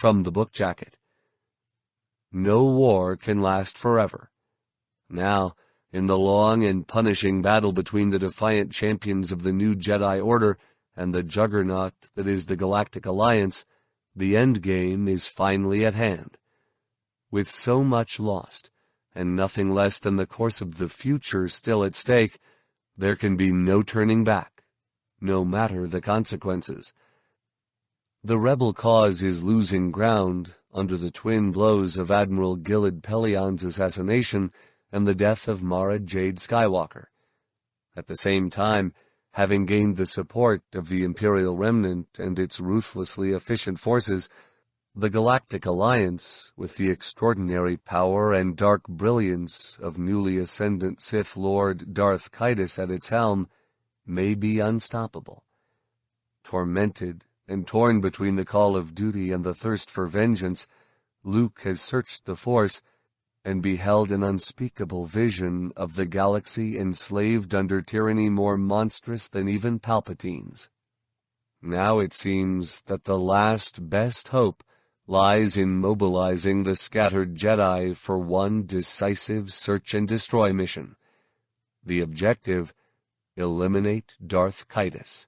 from the book jacket. No war can last forever. Now, in the long and punishing battle between the defiant champions of the new Jedi Order and the juggernaut that is the Galactic Alliance, the endgame is finally at hand. With so much lost, and nothing less than the course of the future still at stake, there can be no turning back, no matter the consequences. The rebel cause is losing ground under the twin blows of Admiral Gilad Pelion's assassination and the death of Mara Jade Skywalker. At the same time, having gained the support of the Imperial Remnant and its ruthlessly efficient forces, the Galactic Alliance, with the extraordinary power and dark brilliance of newly ascendant Sith Lord Darth Caedus at its helm, may be unstoppable. Tormented and torn between the call of duty and the thirst for vengeance, Luke has searched the Force and beheld an unspeakable vision of the galaxy enslaved under tyranny more monstrous than even Palpatine's. Now it seems that the last best hope lies in mobilizing the scattered Jedi for one decisive search-and-destroy mission. The objective: eliminate Darth Caedus.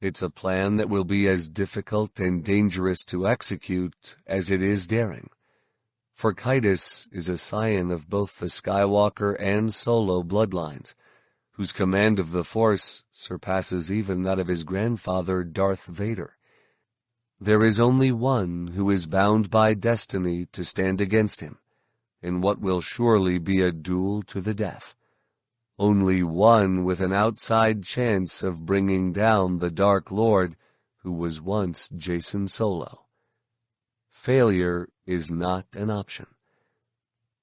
It's a plan that will be as difficult and dangerous to execute as it is daring. For Caedus is a scion of both the Skywalker and Solo bloodlines, whose command of the Force surpasses even that of his grandfather Darth Vader. There is only one who is bound by destiny to stand against him, in what will surely be a duel to the death. Only one with an outside chance of bringing down the Dark Lord who was once Jacen Solo. Failure is not an option.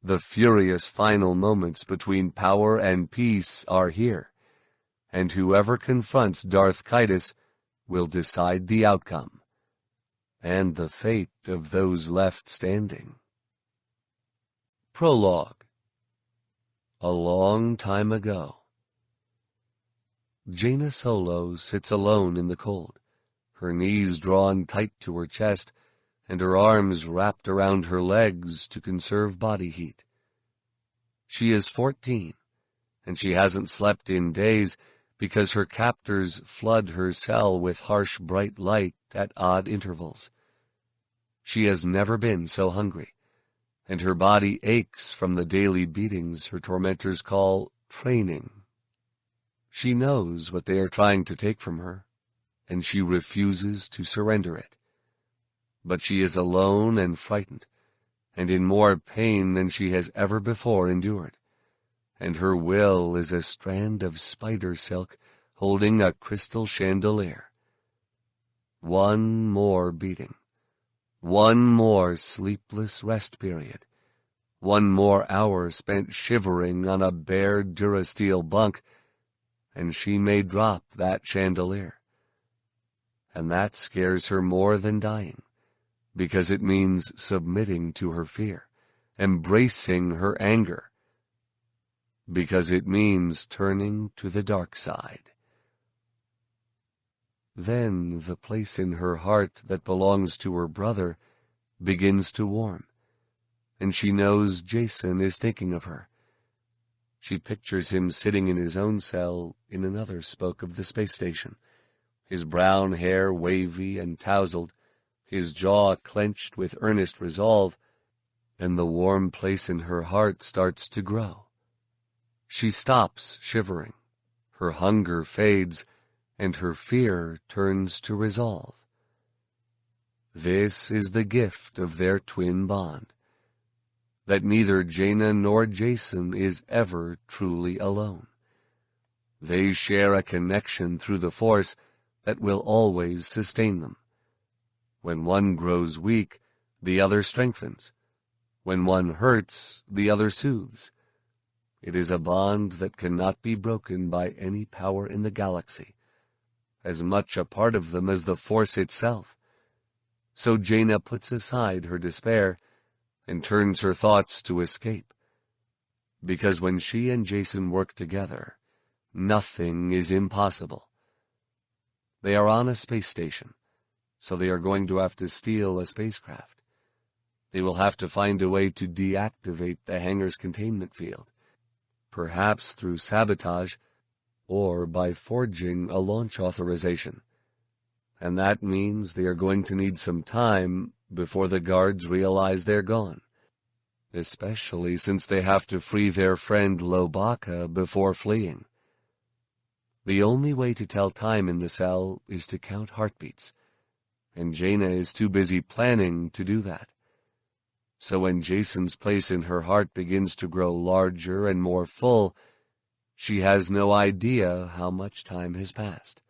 The furious final moments between power and peace are here, and whoever confronts Darth Caedus will decide the outcome, and the fate of those left standing. Prologue. A long time ago. Jaina Solo sits alone in the cold, her knees drawn tight to her chest, and her arms wrapped around her legs to conserve body heat. She is 14, and she hasn't slept in days because her captors flood her cell with harsh bright light at odd intervals. She has never been so hungry, and her body aches from the daily beatings her tormentors call training. She knows what they are trying to take from her, and she refuses to surrender it. But she is alone and frightened, and in more pain than she has ever before endured, and her will is a strand of spider silk holding a crystal chandelier. One more beating, one more sleepless rest period, one more hour spent shivering on a bare durasteel bunk, and she may drop that chandelier. And that scares her more than dying, because it means submitting to her fear, embracing her anger, because it means turning to the dark side. Then the place in her heart that belongs to her brother begins to warm, and she knows Jacen is thinking of her. She pictures him sitting in his own cell in another spoke of the space station, his brown hair wavy and tousled, his jaw clenched with earnest resolve, and the warm place in her heart starts to grow. She stops shivering, her hunger fades, and her fear turns to resolve. This is the gift of their twin bond, that neither Jaina nor Jacen is ever truly alone. They share a connection through the Force that will always sustain them. When one grows weak, the other strengthens. When one hurts, the other soothes. It is a bond that cannot be broken by any power in the galaxy, as much a part of them as the Force itself. So Jaina puts aside her despair and turns her thoughts to escape, because when she and Jacen work together, nothing is impossible. They are on a space station, so they are going to have to steal a spacecraft. They will have to find a way to deactivate the hangar's containment field, perhaps through sabotage or by forging a launch authorization. And that means they are going to need some time before the guards realize they're gone, especially since they have to free their friend Lobaka before fleeing. The only way to tell time in the cell is to count heartbeats, and Jaina is too busy planning to do that. So when Jason's place in her heart begins to grow larger and more full, she has no idea how much time has passed.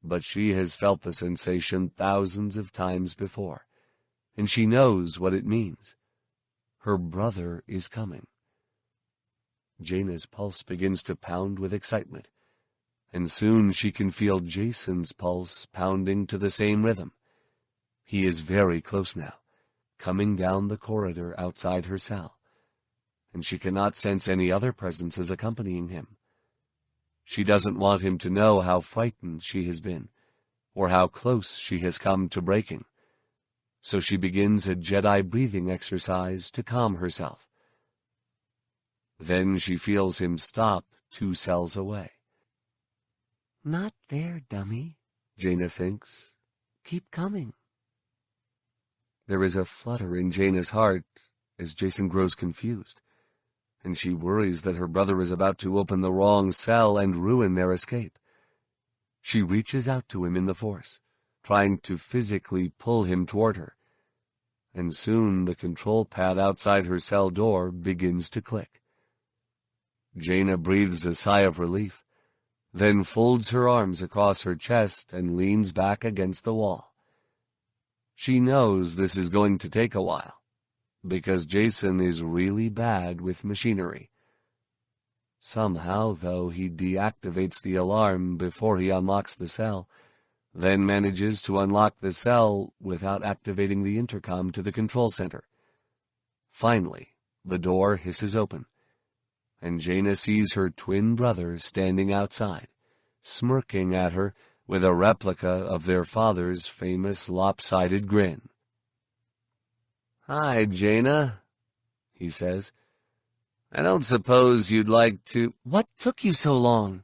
But she has felt the sensation thousands of times before, and she knows what it means. Her brother is coming. Jaina's pulse begins to pound with excitement, and soon she can feel Jason's pulse pounding to the same rhythm. He is very close now, coming down the corridor outside her cell, and she cannot sense any other presences accompanying him. She doesn't want him to know how frightened she has been, or how close she has come to breaking. So she begins a Jedi breathing exercise to calm herself. Then she feels him stop 2 cells away. "Not there, dummy," Jaina thinks. "Keep coming." There is a flutter in Jaina's heart as Jason grows confused, and she worries that her brother is about to open the wrong cell and ruin their escape. She reaches out to him in the Force, trying to physically pull him toward her, and soon the control pad outside her cell door begins to click. Jaina breathes a sigh of relief, then folds her arms across her chest and leans back against the wall. She knows this is going to take a while, because Jason is really bad with machinery. Somehow, though, he deactivates the alarm before he unlocks the cell, then manages to unlock the cell without activating the intercom to the control center. Finally, the door hisses open, and Jaina sees her twin brother standing outside, smirking at her with a replica of their father's famous lopsided grin. "Hi, Jaina," he says. "I don't suppose you'd like to—" "What took you so long?"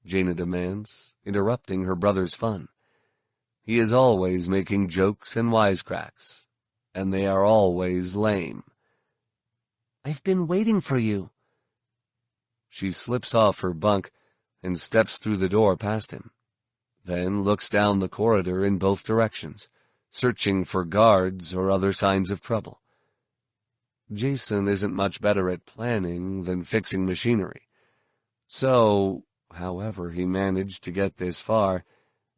Jaina demands, interrupting her brother's fun. He is always making jokes and wisecracks, and they are always lame. "I've been waiting for you." She slips off her bunk and steps through the door past him, then looks down the corridor in both directions, searching for guards or other signs of trouble. Jason isn't much better at planning than fixing machinery, so, however he managed to get this far,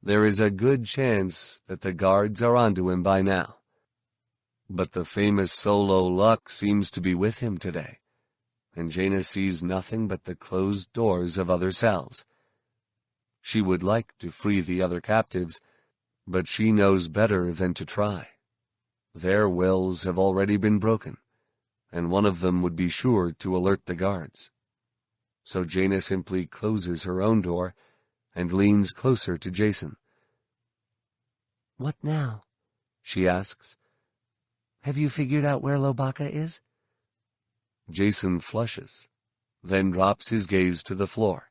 there is a good chance that the guards are onto him by now. But the famous Solo Luck seems to be with him today, and Jaina sees nothing but the closed doors of other cells. She would like to free the other captives, but she knows better than to try. Their wills have already been broken, and one of them would be sure to alert the guards. So Jaina simply closes her own door and leans closer to Jason. "What now?" she asks. "Have you figured out where Lobaka is?" Jason flushes, then drops his gaze to the floor.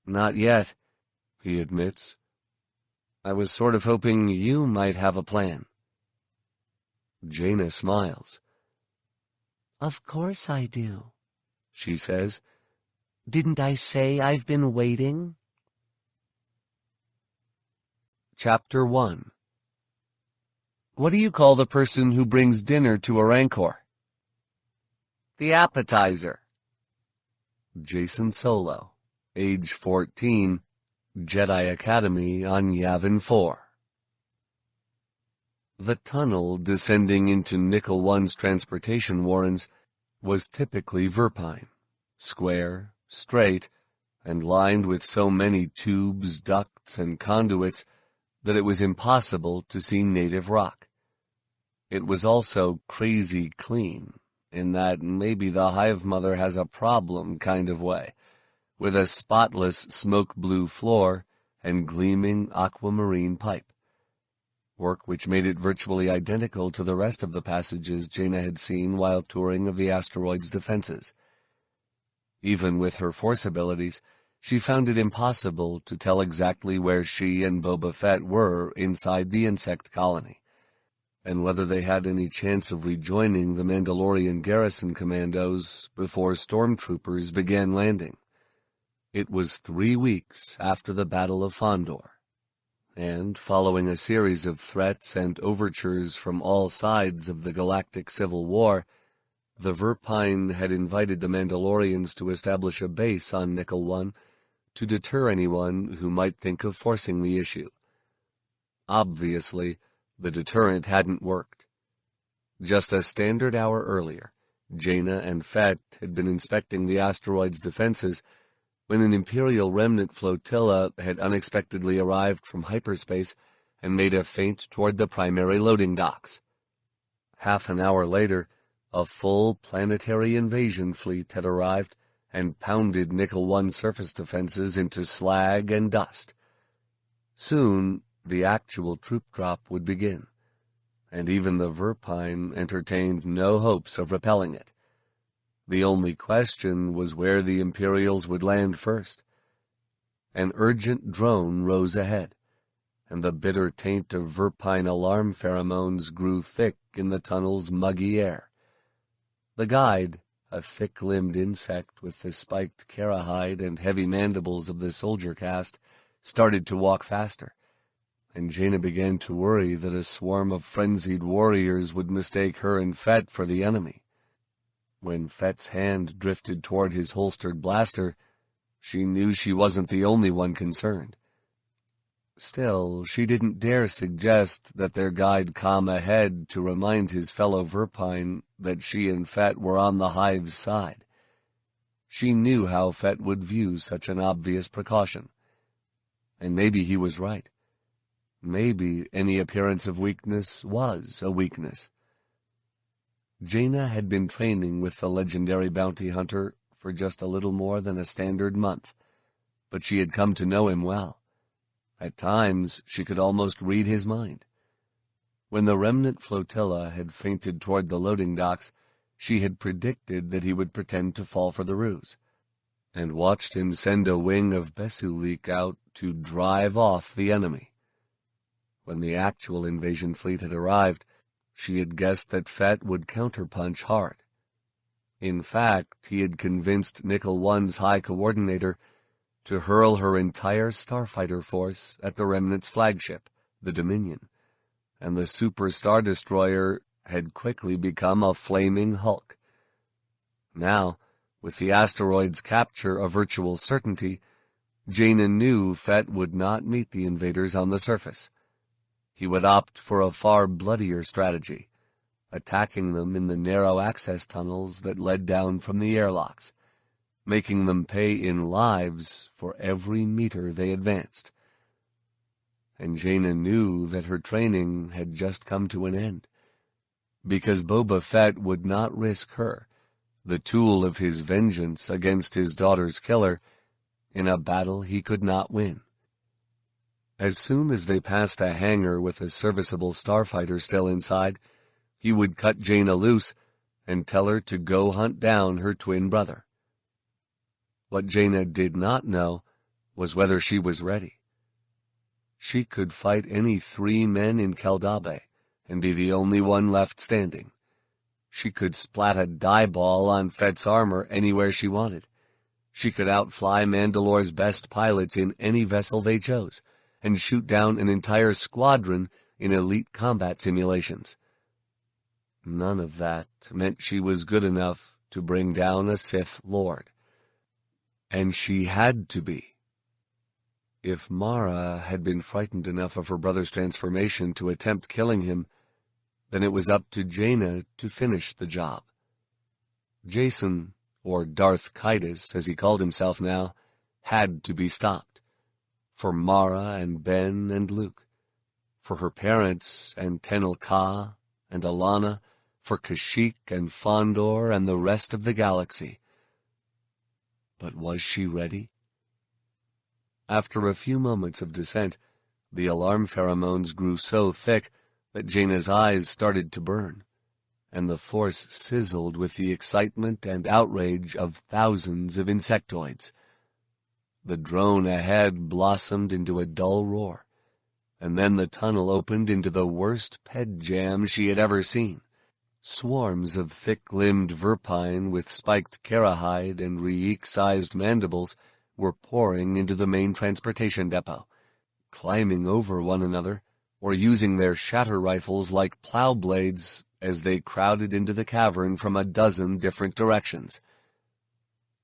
"Not yet," he admits. "I was sort of hoping you might have a plan." Jaina smiles. "Of course I do," she says. "Didn't I say I've been waiting?" Chapter 1. What do you call the person who brings dinner to a Rancor? The appetizer. Jason Solo, age 14, Jedi Academy on Yavin 4. The tunnel descending into Nickel 1's transportation warrens was typically Verpine, square, straight, and lined with so many tubes, ducts, and conduits that it was impossible to see native rock. It was also crazy clean, in that maybe the Hive Mother has a problem kind of way, with a spotless smoke blue floor and gleaming aquamarine pipe, work which made it virtually identical to the rest of the passages Jaina had seen while touring of the asteroid's defenses. Even with her force abilities, she found it impossible to tell exactly where she and Boba Fett were inside the insect colony, and whether they had any chance of rejoining the Mandalorian garrison commandos before stormtroopers began landing. It was 3 weeks after the Battle of Fondor, and following a series of threats and overtures from all sides of the galactic civil war, the Verpine had invited the Mandalorians to establish a base on Nickel 1 to deter anyone who might think of forcing the issue. Obviously, the deterrent hadn't worked. Just a standard hour earlier, Jaina and Fett had been inspecting the asteroid's defenses when an Imperial remnant flotilla had unexpectedly arrived from hyperspace and made a feint toward the primary loading docks. Half an hour later, a full planetary invasion fleet had arrived and pounded Nickel 1 surface defenses into slag and dust. Soon, the actual troop drop would begin, and even the Verpine entertained no hopes of repelling it. The only question was where the Imperials would land first. An urgent drone rose ahead, and the bitter taint of Verpine alarm pheromones grew thick in the tunnel's muggy air. The guide, a thick-limbed insect with the spiked carahide and heavy mandibles of the soldier caste, started to walk faster, and Jaina began to worry that a swarm of frenzied warriors would mistake her and Fett for the enemy. When Fett's hand drifted toward his holstered blaster, she knew she wasn't the only one concerned. Still, she didn't dare suggest that their guide come ahead to remind his fellow Verpine that she and Fett were on the Hive's side. She knew how Fett would view such an obvious precaution. And maybe he was right. Maybe any appearance of weakness was a weakness. Jaina had been training with the legendary bounty hunter for just a little more than a standard month, but she had come to know him well. At times, she could almost read his mind. When the remnant flotilla had feinted toward the loading docks, she had predicted that he would pretend to fall for the ruse, and watched him send a wing of Bessu-leak out to drive off the enemy. When the actual invasion fleet had arrived, she had guessed that Fett would counterpunch hard. In fact, he had convinced Nickel 1's High Coordinator to hurl her entire starfighter force at the Remnant's flagship, the Dominion, and the Super Star Destroyer had quickly become a flaming hulk. Now, with the asteroid's capture a virtual certainty, Jaina knew Fett would not meet the invaders on the surface. He would opt for a far bloodier strategy, attacking them in the narrow access tunnels that led down from the airlocks, making them pay in lives for every meter they advanced. And Jaina knew that her training had just come to an end, because Boba Fett would not risk her, the tool of his vengeance against his daughter's killer, in a battle he could not win. As soon as they passed a hangar with a serviceable starfighter still inside, he would cut Jaina loose and tell her to go hunt down her twin brother. What Jaina did not know was whether she was ready. She could fight any 3 men in Keldabe and be the only one left standing. She could splat a dye ball on Fett's armor anywhere she wanted. She could outfly Mandalore's best pilots in any vessel they chose, and shoot down an entire squadron in elite combat simulations. None of that meant she was good enough to bring down a Sith Lord. And she had to be. If Mara had been frightened enough of her brother's transformation to attempt killing him, then it was up to Jaina to finish the job. Jason, or Darth Kaitis, as he called himself now, had to be stopped. For Mara and Ben and Luke, for her parents and Tenel Ka and Alana, for Kashyyyk and Fondor and the rest of the galaxy. But was she ready? After a few moments of descent, the alarm pheromones grew so thick that Jaina's eyes started to burn, and the force sizzled with the excitement and outrage of thousands of insectoids. The drone ahead blossomed into a dull roar, and then the tunnel opened into the worst ped jam she had ever seen. Swarms of thick-limbed verpine with spiked carahide and reek-sized mandibles were pouring into the main transportation depot, climbing over one another or using their shatter rifles like plow blades as they crowded into the cavern from a dozen different directions.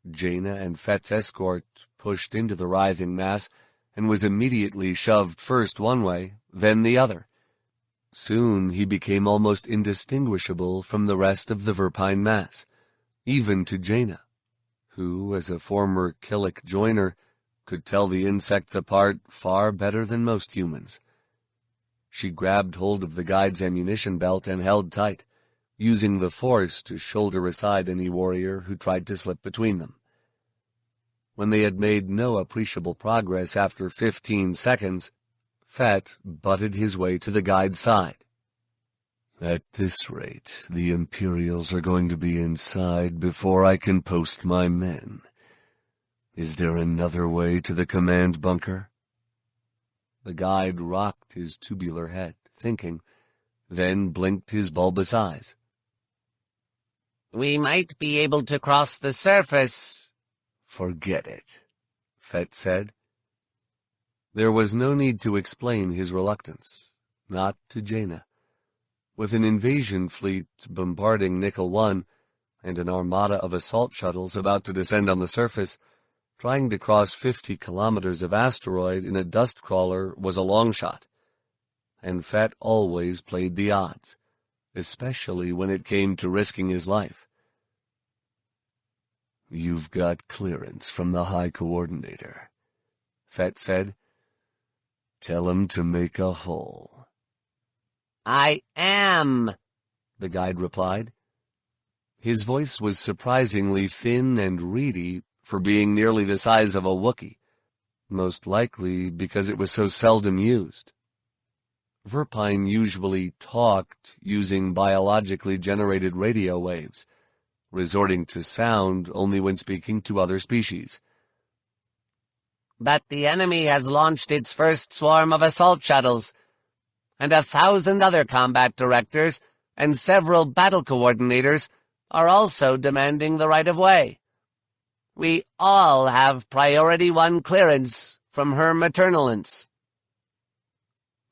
Jaina and Fett's escort pushed into the writhing mass and was immediately shoved first one way, then the other. Soon he became almost indistinguishable from the rest of the verpine mass, even to Jaina, who, as a former Killick joiner, could tell the insects apart far better than most humans. She grabbed hold of the guide's ammunition belt and held tight, using the force to shoulder aside any warrior who tried to slip between them. When they had made no appreciable progress after 15 seconds, Fett butted his way to the guide's side. "At this rate, the Imperials are going to be inside before I can post my men. Is there another way to the command bunker?" The guide rocked his tubular head, thinking, then blinked his bulbous eyes. "We might be able to cross the surface." "Forget it," Fett said. There was no need to explain his reluctance, not to Jaina. With an invasion fleet bombarding Nickel 1 and an armada of assault shuttles about to descend on the surface, trying to cross 50 kilometers of asteroid in a dust crawler was a long shot. And Fett always played the odds, especially when it came to risking his life. "You've got clearance from the High Coordinator," Fett said. "Tell him to make a hole." "I am," the guide replied. His voice was surprisingly thin and reedy for being nearly the size of a Wookiee, most likely because it was so seldom used. Verpine usually talked using biologically generated radio waves, resorting to sound only when speaking to other species. "But the enemy has launched its first swarm of assault shuttles, and 1,000 other combat directors and several battle coordinators are also demanding the right-of-way. We all have Priority 1 clearance from Her Maternalance."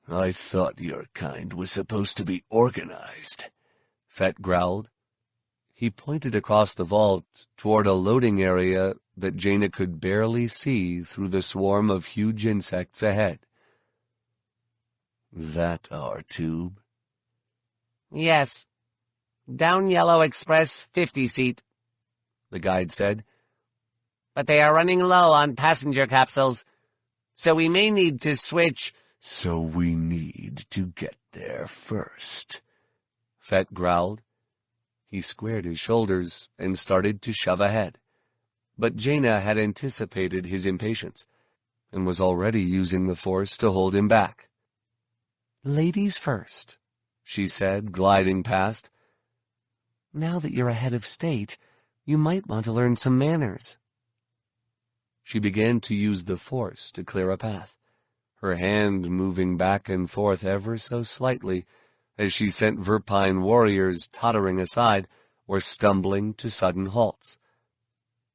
"I thought your kind was supposed to be organized," Fett growled. He pointed across the vault toward a loading area that Jaina could barely see through the swarm of huge insects ahead. "That our tube?" "Yes. Down Yellow Express 50-seat, the guide said. "But they are running low on passenger capsules, so we may need to switch." "So we need to get there first," Fett growled. He squared his shoulders and started to shove ahead. But Jaina had anticipated his impatience and was already using the force to hold him back. "Ladies first," she said, gliding past. "Now that you're a head of state, you might want to learn some manners." She began to use the force to clear a path, her hand moving back and forth ever so slightly as she sent verpine warriors tottering aside or stumbling to sudden halts.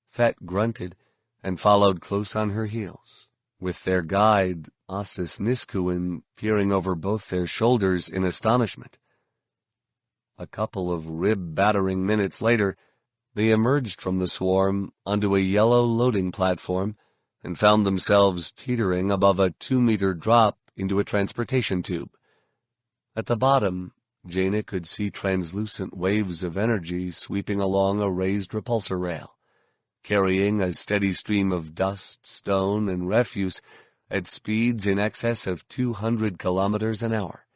Fett grunted and followed close on her heels, with their guide, Ossus Niskuin, peering over both their shoulders in astonishment. A couple of rib-battering minutes later, they emerged from the swarm onto a yellow loading platform and found themselves teetering above a 2-meter drop into a transportation tube. At the bottom, Jaina could see translucent waves of energy sweeping along a raised repulsor rail, carrying a steady stream of dust, stone, and refuse at speeds in excess of 200 kilometers an hour.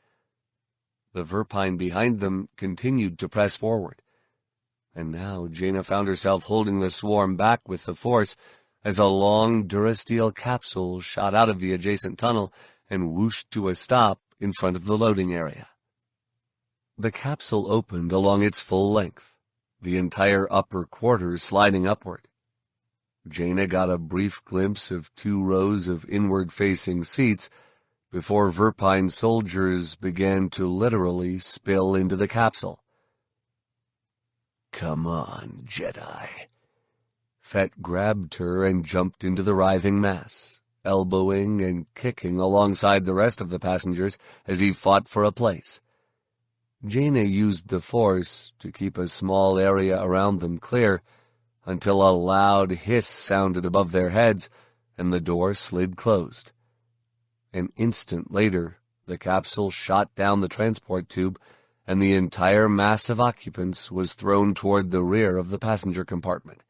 The verpine behind them continued to press forward, and now Jaina found herself holding the swarm back with the force as a long Durasteel capsule shot out of the adjacent tunnel and whooshed to a stop in front of the loading area. The capsule opened along its full length, the entire upper quarter sliding upward. Jaina got a brief glimpse of 2 rows of inward-facing seats before Verpine soldiers began to literally spill into the capsule. "Come on, Jedi." Fett grabbed her and jumped into the writhing mass, elbowing and kicking alongside the rest of the passengers as he fought for a place. Jaina used the Force to keep a small area around them clear until a loud hiss sounded above their heads and the door slid closed. An instant later, the capsule shot down the transport tube and the entire mass of occupants was thrown toward the rear of the passenger compartment.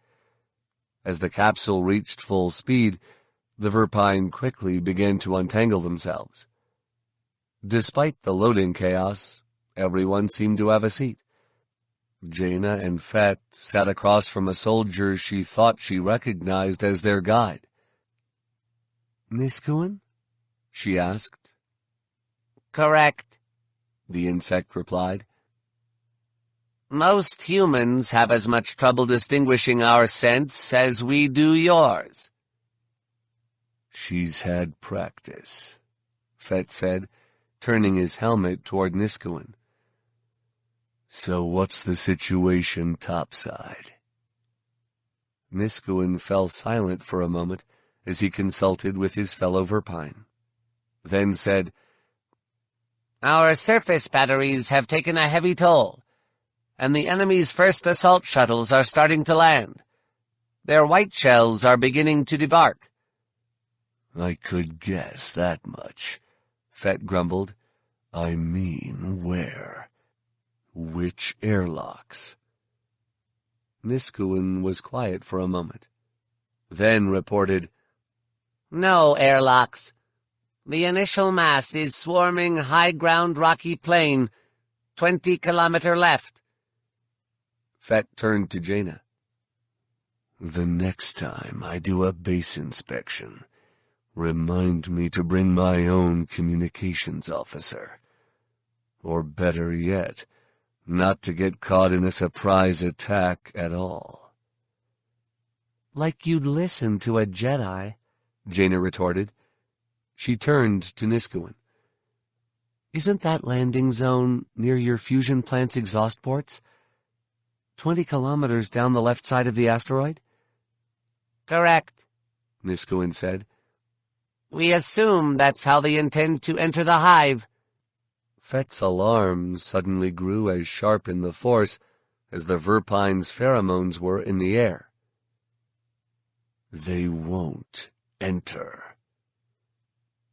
As the capsule reached full speed, the Verpine quickly began to untangle themselves. Despite the loading chaos, everyone seemed to have a seat. Jaina and Fett sat across from a soldier she thought she recognized as their guide. "Niskouen?" she asked. "Correct," the insect replied. "Most humans have as much trouble distinguishing our scents as we do yours." "She's had practice," Fett said, turning his helmet toward Niskouen. "So what's the situation topside?" Niskouen fell silent for a moment as he consulted with his fellow Verpine, then said, "Our surface batteries have taken a heavy toll, and the enemy's first assault shuttles are starting to land. Their white shells are beginning to debark." "I could guess that much," Fett grumbled. "I mean, where? Which airlocks?" Niskouen was quiet for a moment, then reported, "No airlocks. The initial mass is swarming high-ground rocky plain, 20-kilometer left." Fett turned to Jaina. "The next time I do a base inspection, remind me to bring my own communications officer. Or better yet, not to get caught in a surprise attack at all." "Like you'd listen to a Jedi," Jaina retorted. She turned to Niskouen. "Isn't that landing zone near your fusion plant's exhaust ports? 20 kilometers down the left side of the asteroid?" "Correct," Niskouen said. "We assume that's how they intend to enter the hive." Fett's alarm suddenly grew as sharp in the Force as the Verpine's pheromones were in the air. "They won't enter."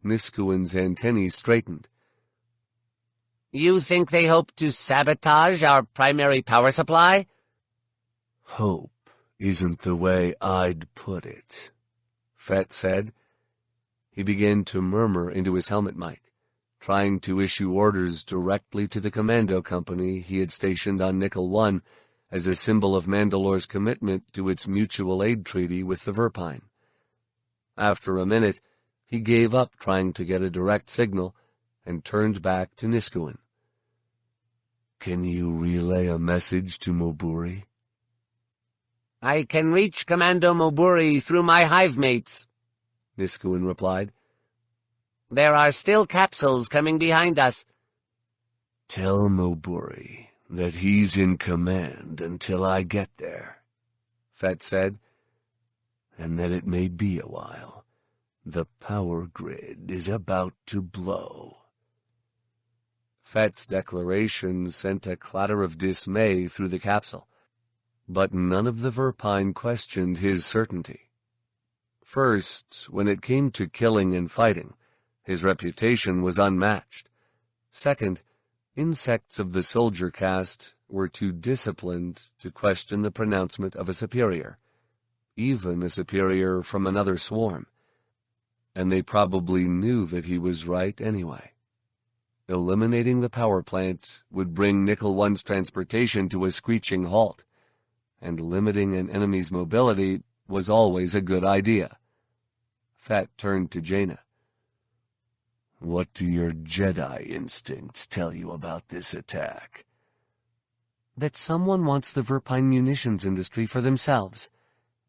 Niskouen's antennae straightened. "You think they hope to sabotage our primary power supply?" "Hope isn't the way I'd put it," Fett said. He began to murmur into his helmet mic, trying to issue orders directly to the commando company he had stationed on Nickel 1 as a symbol of Mandalore's commitment to its mutual aid treaty with the Verpine. After a minute, he gave up trying to get a direct signal and turned back to Niskouen. "Can you relay a message to Moburi?" "I can reach Commando Moburi through my hive mates," Niskouen replied. "There are still capsules coming behind us." "Tell Moburi that he's in command until I get there," Fett said, "and that it may be a while. The power grid is about to blow." Fett's declaration sent a clatter of dismay through the capsule, but none of the Verpine questioned his certainty. First, when it came to killing and fighting, his reputation was unmatched. Second, insects of the soldier caste were too disciplined to question the pronouncement of a superior, even a superior from another swarm, and they probably knew that he was right anyway. Eliminating the power plant would bring Nickel 1's transportation to a screeching halt, and limiting an enemy's mobility was always a good idea. Fett turned to Jaina. "What do your Jedi instincts tell you about this attack?" "That someone wants the Verpine munitions industry for themselves,"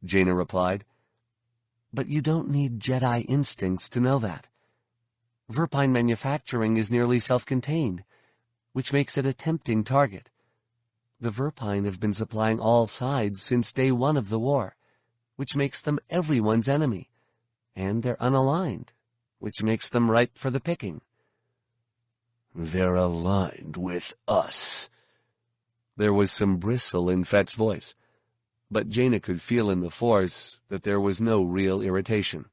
Jaina replied. "But you don't need Jedi instincts to know that. Verpine manufacturing is nearly self-contained, which makes it a tempting target. The Verpine have been supplying all sides since day one of the war, which makes them everyone's enemy, and they're unaligned, which makes them ripe for the picking." "They're aligned with us." There was some bristle in Fett's voice, but Jaina could feel in the Force that there was no real irritation.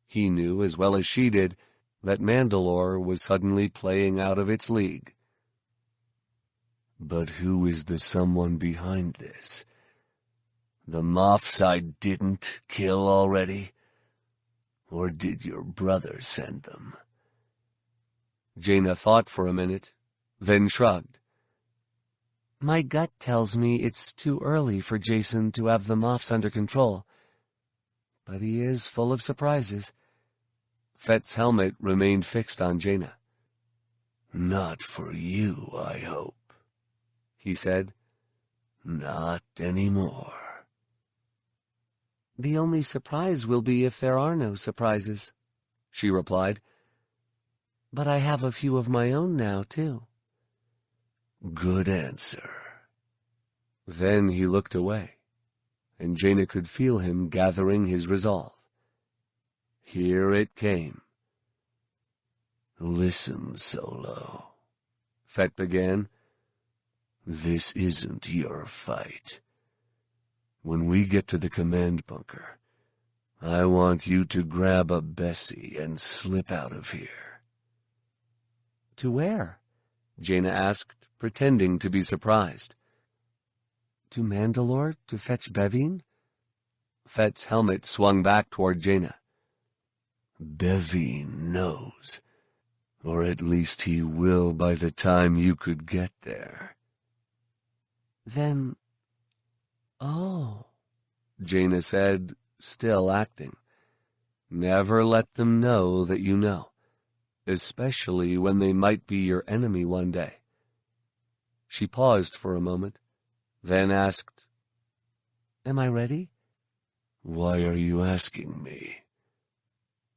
He knew, as well as she did, that Mandalore was suddenly playing out of its league. "But who is the someone behind this? The Moffs I didn't kill already? Or did your brother send them?" Jaina thought for a minute, then shrugged. "My gut tells me it's too early for Jason to have the Moffs under control. But he is full of surprises." Fett's helmet remained fixed on Jaina. "Not for you, I hope," he said. "Not anymore." "The only surprise will be if there are no surprises," she replied. "But I have a few of my own now, too." "Good answer." Then he looked away, and Jaina could feel him gathering his resolve. Here it came. "Listen, Solo," Fett began. "This isn't your fight. When we get to the command bunker, I want you to grab a Bessie and slip out of here." "To where?" Jaina asked, pretending to be surprised. "To Mandalore to fetch Bevine?" Fett's helmet swung back toward Jaina. "Bevine knows, or at least he will by the time you could get there." "Then... oh," Jaina said, still acting. "Never let them know that you know, especially when they might be your enemy one day." She paused for a moment, then asked, "Am I ready?" "Why are you asking me?"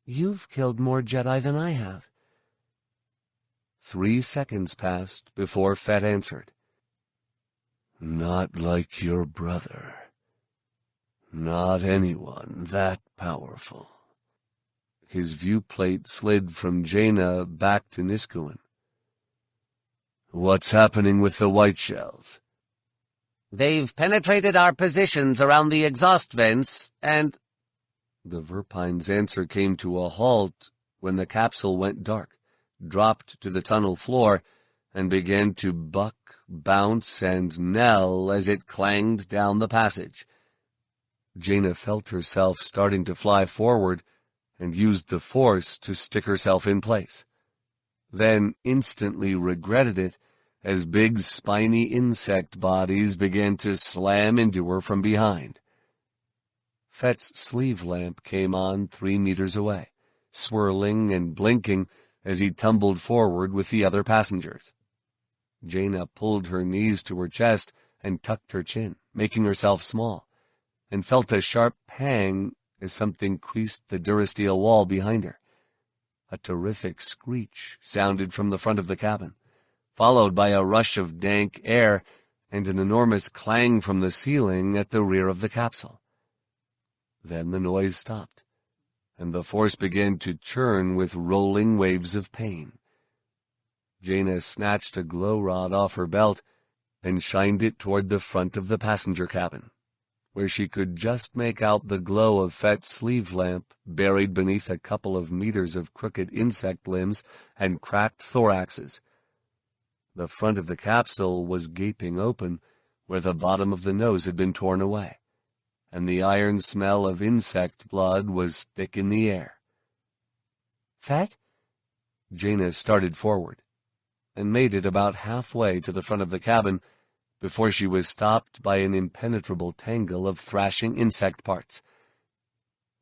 "You've killed more Jedi than I have." 3 seconds passed before Fett answered. "Not like your brother. Not anyone that powerful." His viewplate slid from Jaina back to Niskuin. "What's happening with the white shells?" "They've penetrated our positions around the exhaust vents, and—" The Verpine's answer came to a halt when the capsule went dark, dropped to the tunnel floor, and began to buck, bounce, and knell as it clanged down the passage. Jaina felt herself starting to fly forward and used the Force to stick herself in place, then instantly regretted it as big spiny insect bodies began to slam into her from behind. Fett's sleeve lamp came on 3 meters away, swirling and blinking as he tumbled forward with the other passengers. Jaina pulled her knees to her chest and tucked her chin, making herself small, and felt a sharp pang as something creased the durasteel wall behind her. A terrific screech sounded from the front of the cabin, followed by a rush of dank air and an enormous clang from the ceiling at the rear of the capsule. Then the noise stopped, and the Force began to churn with rolling waves of pain. Jaina snatched a glow rod off her belt and shined it toward the front of the passenger cabin, where she could just make out the glow of Fett's sleeve lamp buried beneath a couple of meters of crooked insect limbs and cracked thoraxes. The front of the capsule was gaping open, where the bottom of the nose had been torn away, and the iron smell of insect blood was thick in the air. "Fett?" Jaina started forward, and made it about halfway to the front of the cabin before she was stopped by an impenetrable tangle of thrashing insect parts,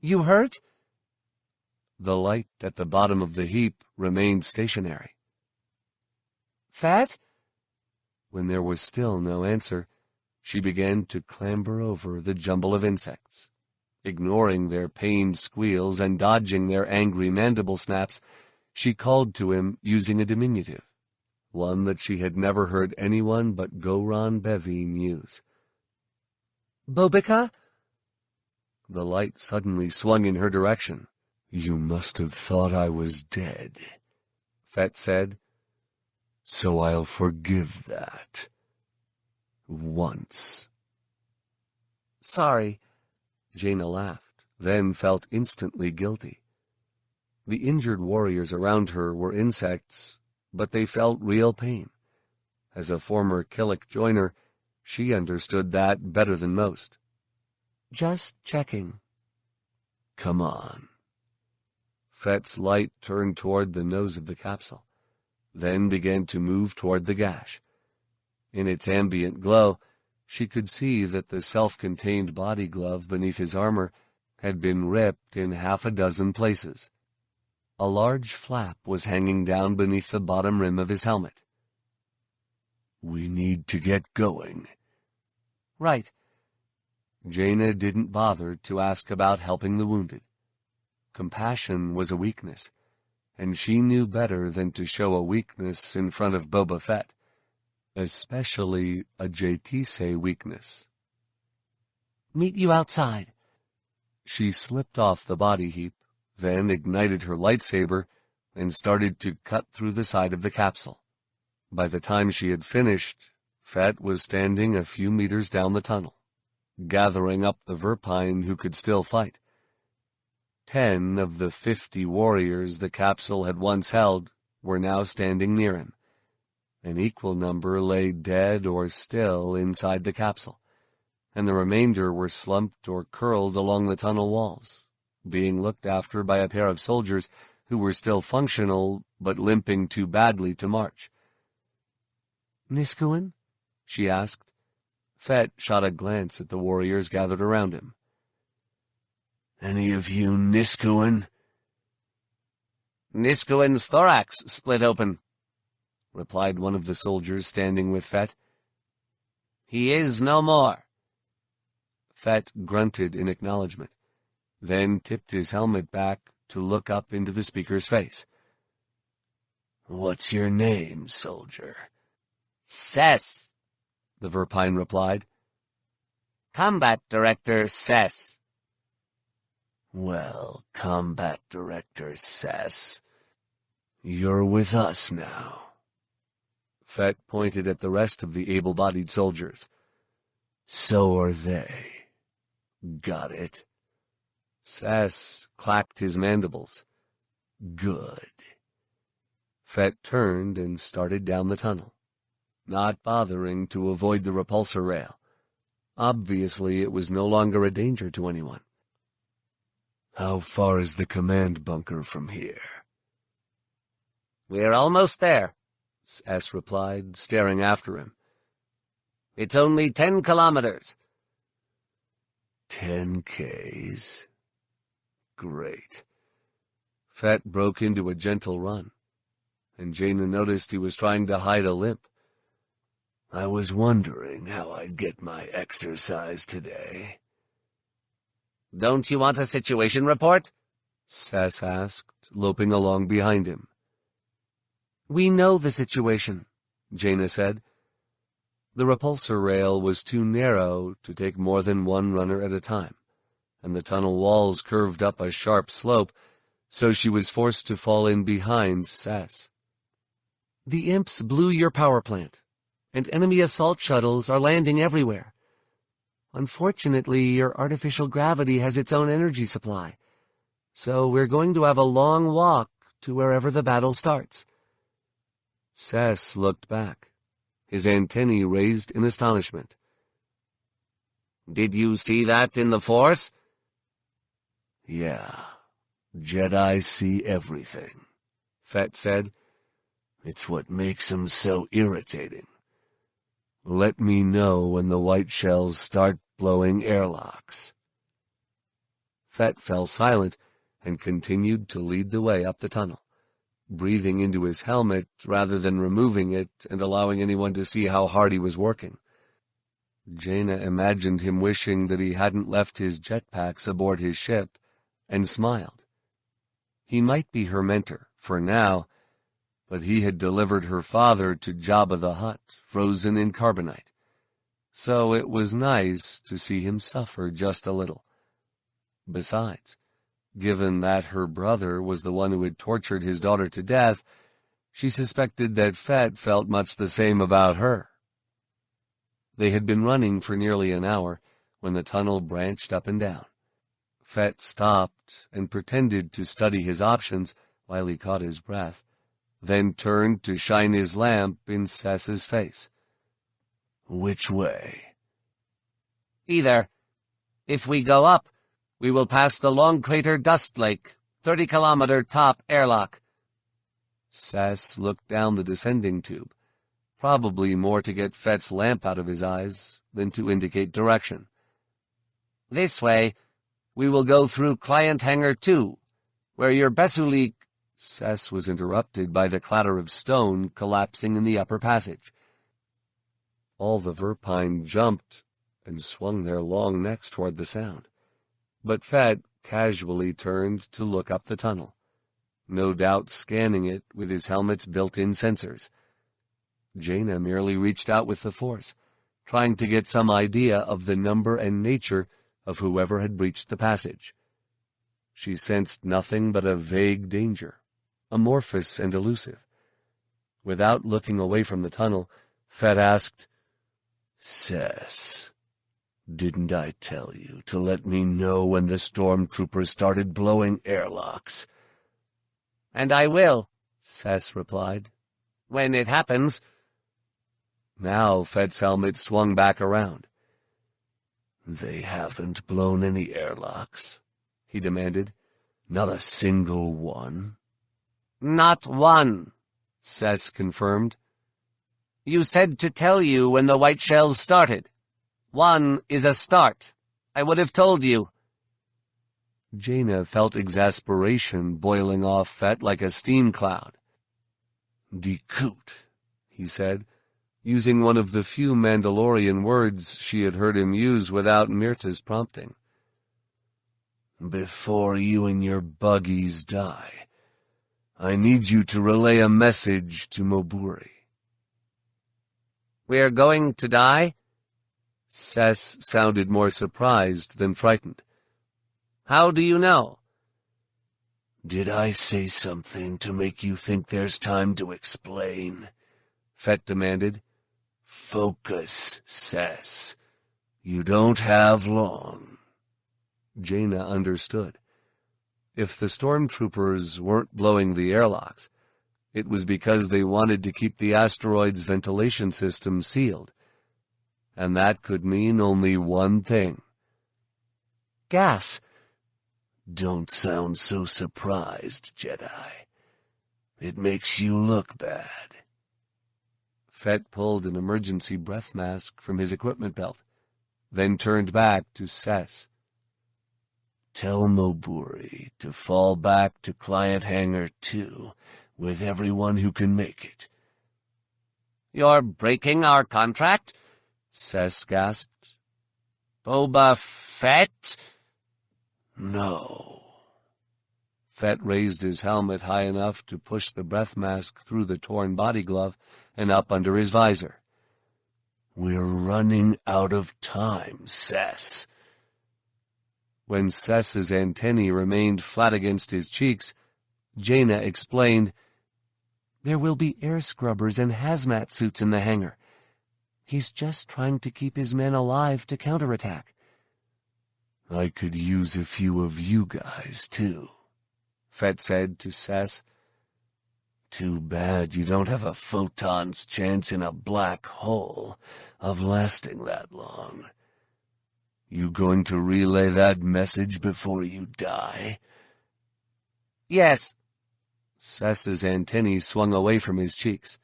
You hurt?" The light at the bottom of the heap remained stationary. "Fett?" When there was still no answer, she began to clamber over the jumble of insects. Ignoring their pained squeals and dodging their angry mandible snaps, she called to him using a diminutive, one that she had never heard anyone but Goran Bevine use. "Bobika?" The light suddenly swung in her direction. "You must have thought I was dead," Fett said. "So I'll forgive that. Once." "Sorry." Jaina laughed, then felt instantly guilty. The injured warriors around her were insects, but they felt real pain. As a former Killik joiner, she understood that better than most. "Just checking." "Come on." Fett's light turned toward the nose of the capsule, then began to move toward the gash. In its ambient glow, she could see that the self-contained body glove beneath his armor had been ripped in 6 places. A large flap was hanging down beneath the bottom rim of his helmet. "We need to get going." "Right." Jaina didn't bother to ask about helping the wounded. Compassion was a weakness, and she knew better than to show a weakness in front of Boba Fett, especially a JTC weakness. "Meet you outside." She slipped off the body heap, then ignited her lightsaber and started to cut through the side of the capsule. By the time she had finished, Fett was standing a few meters down the tunnel, gathering up the Verpine who could still fight. 10 of the 50 warriors the capsule had once held were now standing near him. An equal number lay dead or still inside the capsule, and the remainder were slumped or curled along the tunnel walls, being looked after by a pair of soldiers who were still functional but limping too badly to march. "Niskuin?" she asked. Fett shot a glance at the warriors gathered around him. "Any of you Niskuin?" "Niskuin's thorax split open," replied one of the soldiers standing with Fett. "He is no more." Fett grunted in acknowledgement, then tipped his helmet back to look up into the speaker's face. "What's your name, soldier?" "Sess," the Verpine replied. "Combat Director Sess." "Well, Combat Director Sess, you're with us now." Fett pointed at the rest of the able-bodied soldiers. "So are they. Got it?" Sess clacked his mandibles. "Good." Fett turned and started down the tunnel, not bothering to avoid the repulsor rail. Obviously, it was no longer a danger to anyone. "How far is the command bunker from here?" "We're almost there," Sess replied, staring after him. "It's only 10 kilometers. 10 Ks? Great. Fett broke into a gentle run, and Jaina noticed he was trying to hide a limp. "I was wondering how I'd get my exercise today." "Don't you want a situation report?" Sess asked, loping along behind him. "We know the situation," Jaina said. The repulsor rail was too narrow to take more than one runner at a time, and the tunnel walls curved up a sharp slope, so she was forced to fall in behind Sess. "The imps blew your power plant, and enemy assault shuttles are landing everywhere. Unfortunately, your artificial gravity has its own energy supply, so we're going to have a long walk to wherever the battle starts." Sess looked back, his antennae raised in astonishment. "Did you see that in the Force?" "Yeah, Jedi see everything," Fett said. "It's what makes them so irritating. Let me know when the white shells start blowing airlocks." Fett fell silent and continued to lead the way up the tunnel, breathing into his helmet rather than removing it and allowing anyone to see how hard he was working. Jaina imagined him wishing that he hadn't left his jetpacks aboard his ship, and smiled. He might be her mentor, for now, but he had delivered her father to Jabba the Hutt, frozen in carbonite. So it was nice to see him suffer just a little. Besides, given that her brother was the one who had tortured his daughter to death, she suspected that Fett felt much the same about her. They had been running for nearly an hour when the tunnel branched up and down. Fett stopped and pretended to study his options while he caught his breath, then turned to shine his lamp in Sess's face. "Which way?" "Either. If we go up, we will pass the long crater Dust Lake, 30-kilometer top airlock." Sess looked down the descending tube, probably more to get Fett's lamp out of his eyes than to indicate direction. "This way, we will go through Client Hangar 2, where your Bessulik—" Sess was interrupted by the clatter of stone collapsing in the upper passage. All the Verpine jumped and swung their long necks toward the sound, but Fett casually turned to look up the tunnel, no doubt scanning it with his helmet's built-in sensors. Jaina merely reached out with the Force, trying to get some idea of the number and nature of whoever had breached the passage. She sensed nothing but a vague danger, amorphous and elusive. Without looking away from the tunnel, Fett asked, "Sess, didn't I tell you to let me know when the stormtroopers started blowing airlocks?" "And I will," Sess replied. "When it happens." Now Fett's helmet swung back around. "They haven't blown any airlocks?" he demanded. "Not a single one?" "Not one," Sess confirmed. "You said to tell you when the white shells started. One is a start. I would have told you." Jaina felt exasperation boiling off Fett like a steam cloud. "Dikut," he said, using one of the few Mandalorian words she had heard him use without Myrta's prompting. "Before you and your buggies die, I need you to relay a message to Moburi." "We're going to die?" Sess sounded more surprised than frightened. "How do you know?" "Did I say something to make you think there's time to explain?" Fett demanded. "Focus, Sess. You don't have long." Jaina understood. If the stormtroopers weren't blowing the airlocks, it was because they wanted to keep the asteroid's ventilation system sealed. And that could mean only one thing. "Gas." "Don't sound so surprised, Jedi. It makes you look bad." Fett pulled an emergency breath mask from his equipment belt, then turned back to Sess. "Tell Moburi to fall back to Client Hangar 2 with everyone who can make it." "You're breaking our contract?" Sess gasped. "Boba Fett?" "No." Fett raised his helmet high enough to push the breath mask through the torn body glove and up under his visor. "We're running out of time, Sess." When Sess's antennae remained flat against his cheeks, Jaina explained, "There will be air scrubbers and hazmat suits in the hangar. He's just trying to keep his men alive to counterattack." "I could use a few of you guys, too," Fett said to Sess. "Too bad you don't have a photon's chance in a black hole of lasting that long. You going to relay that message before you die?" "Yes." Sess's antennae swung away from his cheeks.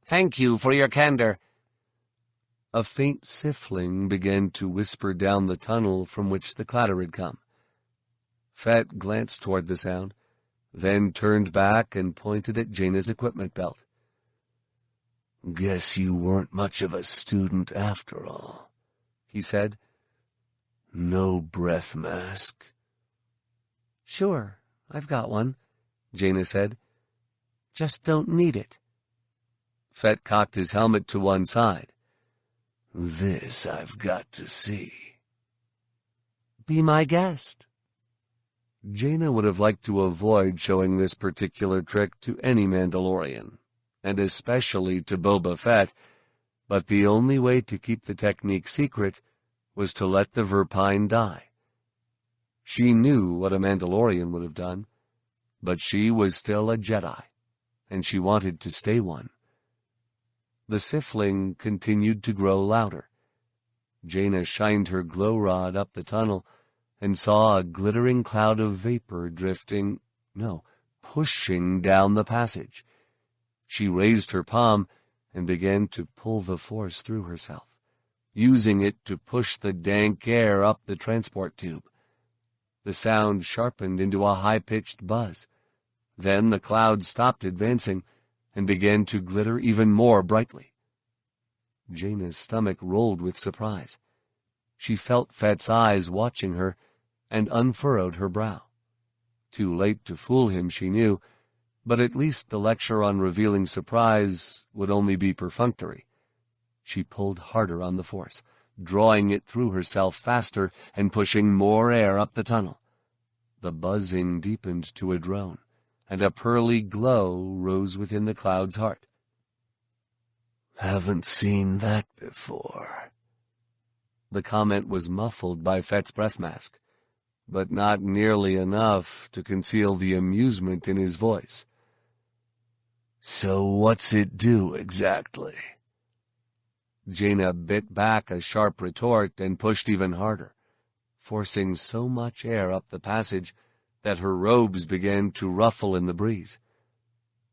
"Thank you for your candor." A faint siffling began to whisper down the tunnel from which the clatter had come. Fett glanced toward the sound, then turned back and pointed at Jaina's equipment belt. "Guess you weren't much of a student after all," he said. "No breath mask?" "Sure, I've got one," Jaina said. "Just don't need it." Fett cocked his helmet to one side. "This I've got to see." "Be my guest." Jaina would have liked to avoid showing this particular trick to any Mandalorian, and especially to Boba Fett, but the only way to keep the technique secret was to let the Verpine die. She knew what a Mandalorian would have done, but she was still a Jedi, and she wanted to stay one. The Sifling continued to grow louder. Jaina shined her glow rod up the tunnel and saw a glittering cloud of vapor pushing down the passage. She raised her palm and began to pull the force through herself, using it to push the dank air up the transport tube. The sound sharpened into a high-pitched buzz. Then the cloud stopped advancing and began to glitter even more brightly. Jaina's stomach rolled with surprise. She felt Fett's eyes watching her and unfurrowed her brow. Too late to fool him, she knew, but at least the lecture on revealing surprise would only be perfunctory. She pulled harder on the force, drawing it through herself faster and pushing more air up the tunnel. The buzzing deepened to a drone, and a pearly glow rose within the cloud's heart. "Haven't seen that before." The comment was muffled by Fett's breath mask, but not nearly enough to conceal the amusement in his voice. "So what's it do exactly?" Jaina bit back a sharp retort and pushed even harder, forcing so much air up the passage that her robes began to ruffle in the breeze.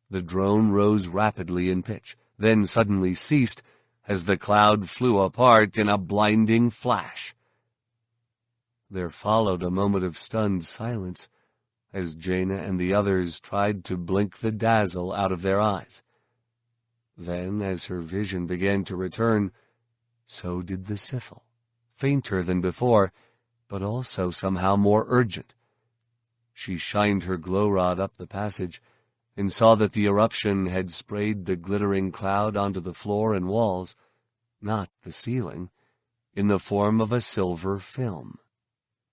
The drone rose rapidly in pitch, then suddenly ceased as the cloud flew apart in a blinding flash. There followed a moment of stunned silence as Jaina and the others tried to blink the dazzle out of their eyes. Then, as her vision began to return, so did the siffle, fainter than before, but also somehow more urgent. She shined her glow rod up the passage and saw that the eruption had sprayed the glittering cloud onto the floor and walls, not the ceiling, in the form of a silver film.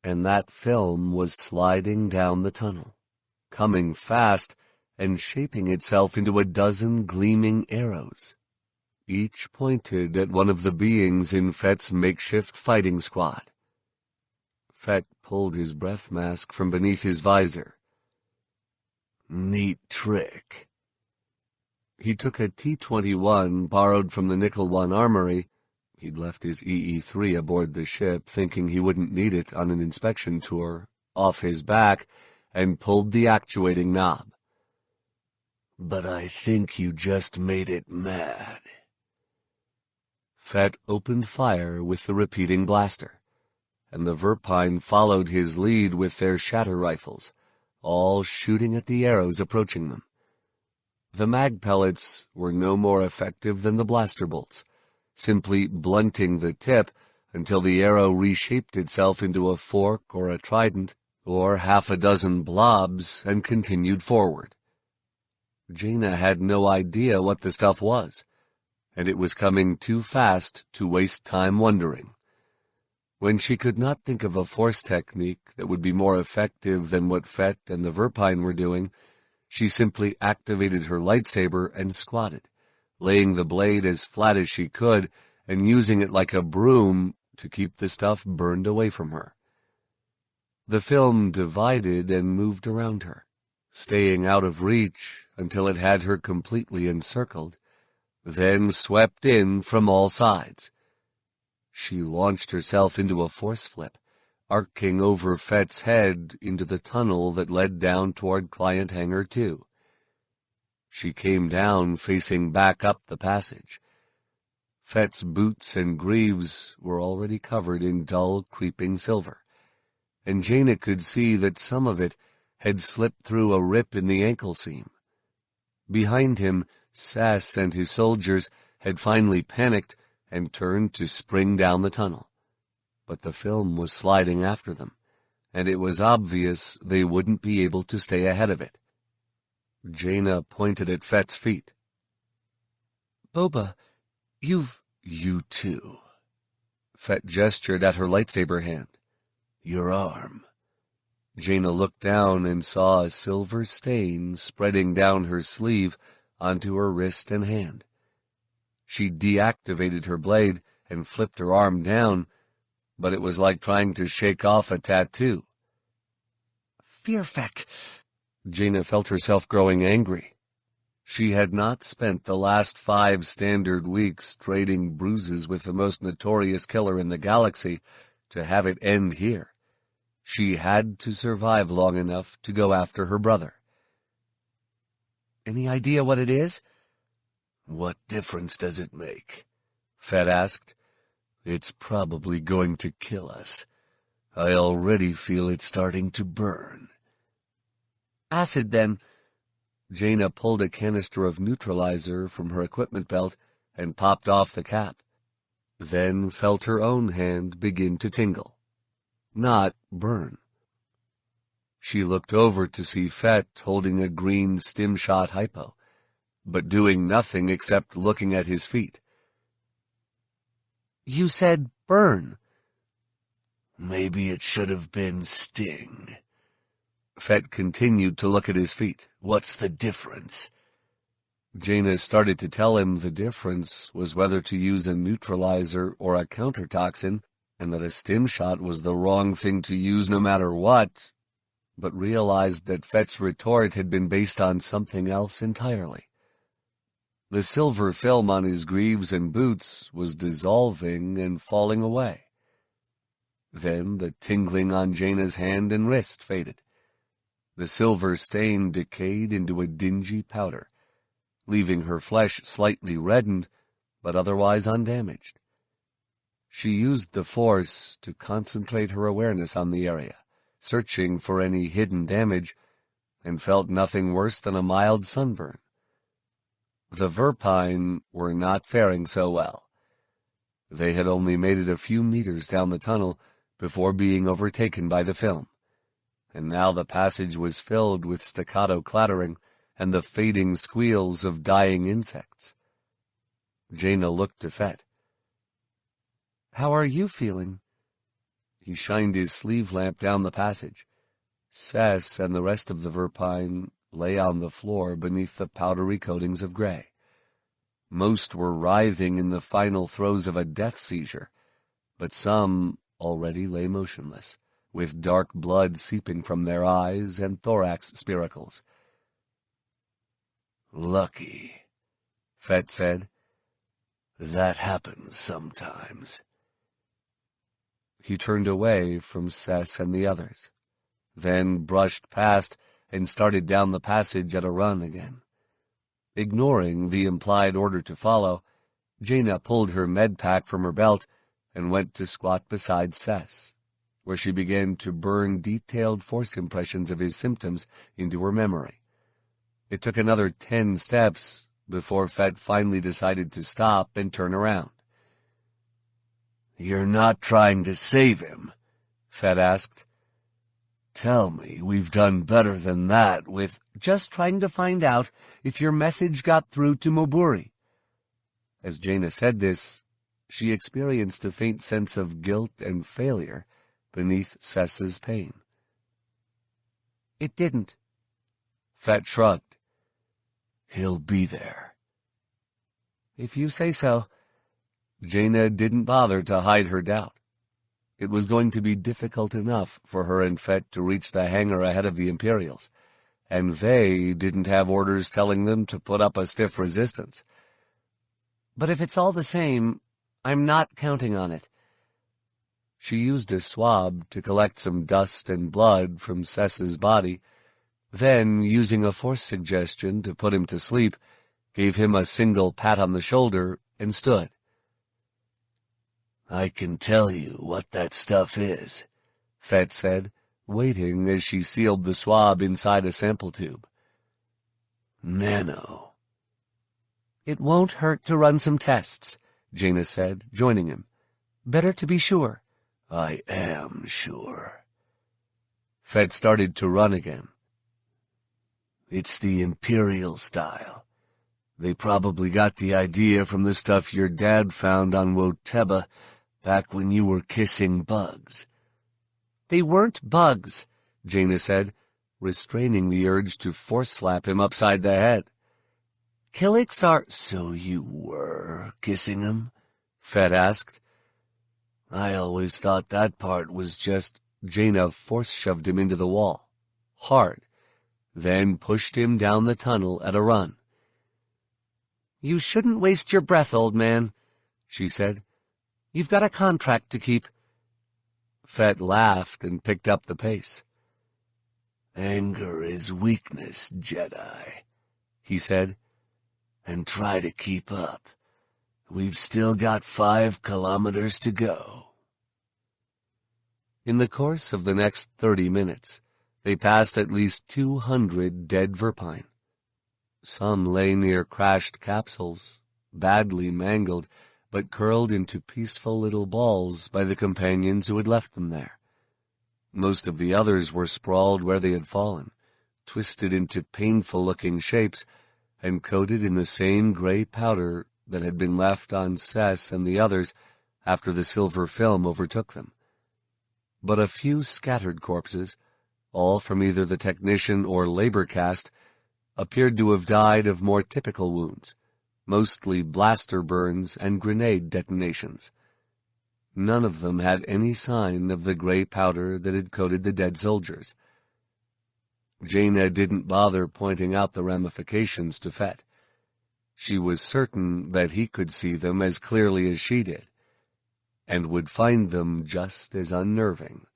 And that film was sliding down the tunnel, coming fast and shaping itself into a dozen gleaming arrows, each pointed at one of the beings in Fett's makeshift fighting squad. Fett pulled his breath mask from beneath his visor. "Neat trick." He took a T-21 borrowed from the Nickel One armory. He'd left his EE-3 aboard the ship, thinking he wouldn't need it on an inspection tour, off his back, and pulled the actuating knob. "But I think you just made it mad." Fett opened fire with the repeating blaster, and the Verpine followed his lead with their shatter rifles, all shooting at the arrows approaching them. The mag pellets were no more effective than the blaster bolts, simply blunting the tip until the arrow reshaped itself into a fork or a trident, or half a dozen blobs, and continued forward. Jaina had no idea what the stuff was, and it was coming too fast to waste time wondering. When she could not think of a force technique that would be more effective than what Fett and the Verpine were doing, she simply activated her lightsaber and squatted, laying the blade as flat as she could and using it like a broom to keep the stuff burned away from her. The film divided and moved around her, staying out of reach until it had her completely encircled, then swept in from all sides. She launched herself into a force flip, arcing over Fett's head into the tunnel that led down toward Client Hangar 2. She came down facing back up the passage. Fett's boots and greaves were already covered in dull, creeping silver, and Jaina could see that some of it had slipped through a rip in the ankle seam. Behind him, Sess and his soldiers had finally panicked and turned to spring down the tunnel. But the film was sliding after them, and it was obvious they wouldn't be able to stay ahead of it. Jaina pointed at Fett's feet. Boba, You too. Fett gestured at her lightsaber hand. Your arm. Jaina looked down and saw a silver stain spreading down her sleeve onto her wrist and hand. She deactivated her blade and flipped her arm down, but it was like trying to shake off a tattoo. Fearfeck. Jaina felt herself growing angry. She had not spent the last 5 standard weeks trading bruises with the most notorious killer in the galaxy to have it end here. She had to survive long enough to go after her brother. Any idea what it is? What difference does it make? Fett asked. It's probably going to kill us. I already feel it starting to burn. Acid, then. Jaina pulled a canister of neutralizer from her equipment belt and popped off the cap, then felt her own hand begin to tingle, not burn. She looked over to see Fett holding a green stim-shot hypo, but doing nothing except looking at his feet. You said burn. Maybe it should have been sting. Fett continued to look at his feet. What's the difference? Jaina started to tell him the difference was whether to use a neutralizer or a countertoxin, and that a stim shot was the wrong thing to use no matter what, but realized that Fett's retort had been based on something else entirely. The silver film on his greaves and boots was dissolving and falling away. Then the tingling on Jaina's hand and wrist faded. The silver stain decayed into a dingy powder, leaving her flesh slightly reddened, but otherwise undamaged. She used the Force to concentrate her awareness on the area, searching for any hidden damage, and felt nothing worse than a mild sunburn. The Verpine were not faring so well. They had only made it a few meters down the tunnel before being overtaken by the film, and now the passage was filled with staccato clattering and the fading squeals of dying insects. Jaina looked to Fett. How are you feeling? He shined his sleeve lamp down the passage. Sess and the rest of the Verpine lay on the floor beneath the powdery coatings of gray. Most were writhing in the final throes of a death seizure, but some already lay motionless, with dark blood seeping from their eyes and thorax spiracles. Lucky, Fett said. That happens sometimes. He turned away from Sess and the others, then brushed past and started down the passage at a run again. Ignoring the implied order to follow, Jaina pulled her med pack from her belt and went to squat beside Sess, where she began to burn detailed Force impressions of his symptoms into her memory. It took another 10 steps before Fett finally decided to stop and turn around. You're not trying to save him? Fett asked. Tell me we've done better than that with— Just trying to find out if your message got through to Moburi. As Jaina said this, she experienced a faint sense of guilt and failure beneath Sess's pain. It didn't. Fett shrugged. He'll be there. If you say so. Jaina didn't bother to hide her doubt. It was going to be difficult enough for her and Fett to reach the hangar ahead of the Imperials, and they didn't have orders telling them to put up a stiff resistance. But if it's all the same, I'm not counting on it. She used a swab to collect some dust and blood from Sess's body, then, using a Force suggestion to put him to sleep, gave him a single pat on the shoulder and stood. I can tell you what that stuff is, Fett said. waiting as she sealed the swab inside a sample tube. Nano. "It won't hurt to run some tests," Jaina said, joining him. "Better to be sure." I am sure. Fett started to run again. It's the Imperial style. They probably got the idea from the stuff your dad found on Woteba back when you were kissing bugs. "They weren't bugs," Jaina said, restraining the urge to force-slap him upside the head. "Killiks are—" So you were kissing them? Fett asked. I always thought that part was just... Jaina force-shoved him into the wall, hard, then pushed him down the tunnel at a run. "You shouldn't waste your breath, old man," she said. "You've got a contract to keep." Fett laughed and picked up the pace. Anger is weakness, Jedi, he said. And try to keep up. We've still got 5 kilometers to go. In the course of the next 30 minutes, they passed at least 200 dead Verpine. Some lay near crashed capsules, badly mangled, but curled into peaceful little balls by the companions who had left them there. Most of the others were sprawled where they had fallen, twisted into painful-looking shapes, and coated in the same gray powder that had been left on Cess and the others after the silver film overtook them. But a few scattered corpses, all from either the technician or labor caste, appeared to have died of more typical wounds, mostly blaster burns and grenade detonations. None of them had any sign of the gray powder that had coated the dead soldiers. Jaina didn't bother pointing out the ramifications to Fett. She was certain that he could see them as clearly as she did, and would find them just as unnerving.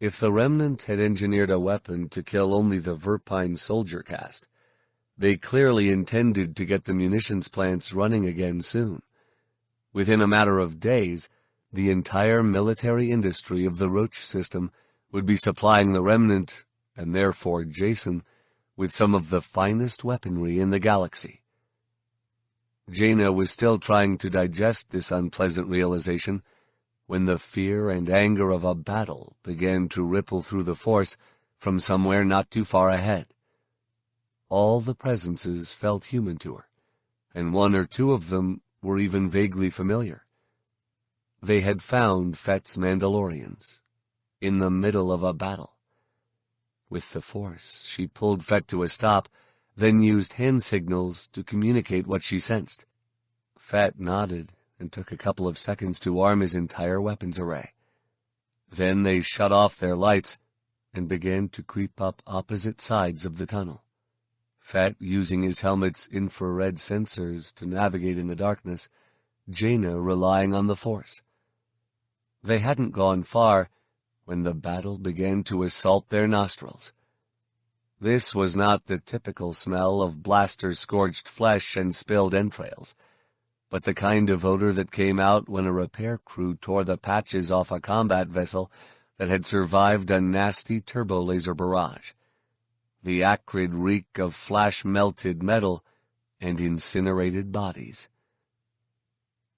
If the Remnant had engineered a weapon to kill only the Verpine soldier caste, they clearly intended to get the munitions plants running again soon. Within a matter of days, the entire military industry of the Roach system would be supplying the Remnant, and therefore Jason, with some of the finest weaponry in the galaxy. Jaina was still trying to digest this unpleasant realization when the fear and anger of a battle began to ripple through the Force from somewhere not too far ahead. All the presences felt human to her, and 1 or 2 of them were even vaguely familiar. They had found Fett's Mandalorians, in the middle of a battle. With the Force, she pulled Fett to a stop, then used hand signals to communicate what she sensed. Fett nodded and took a couple of seconds to arm his entire weapons array. Then they shut off their lights and began to creep up opposite sides of the tunnel. Fett using his helmet's infrared sensors to navigate in the darkness, Jaina relying on the Force. They hadn't gone far when the battle began to assault their nostrils. This was not the typical smell of blaster-scorched flesh and spilled entrails, but the kind of odor that came out when a repair crew tore the patches off a combat vessel that had survived a nasty turbo-laser barrage. The acrid reek of flash-melted metal and incinerated bodies.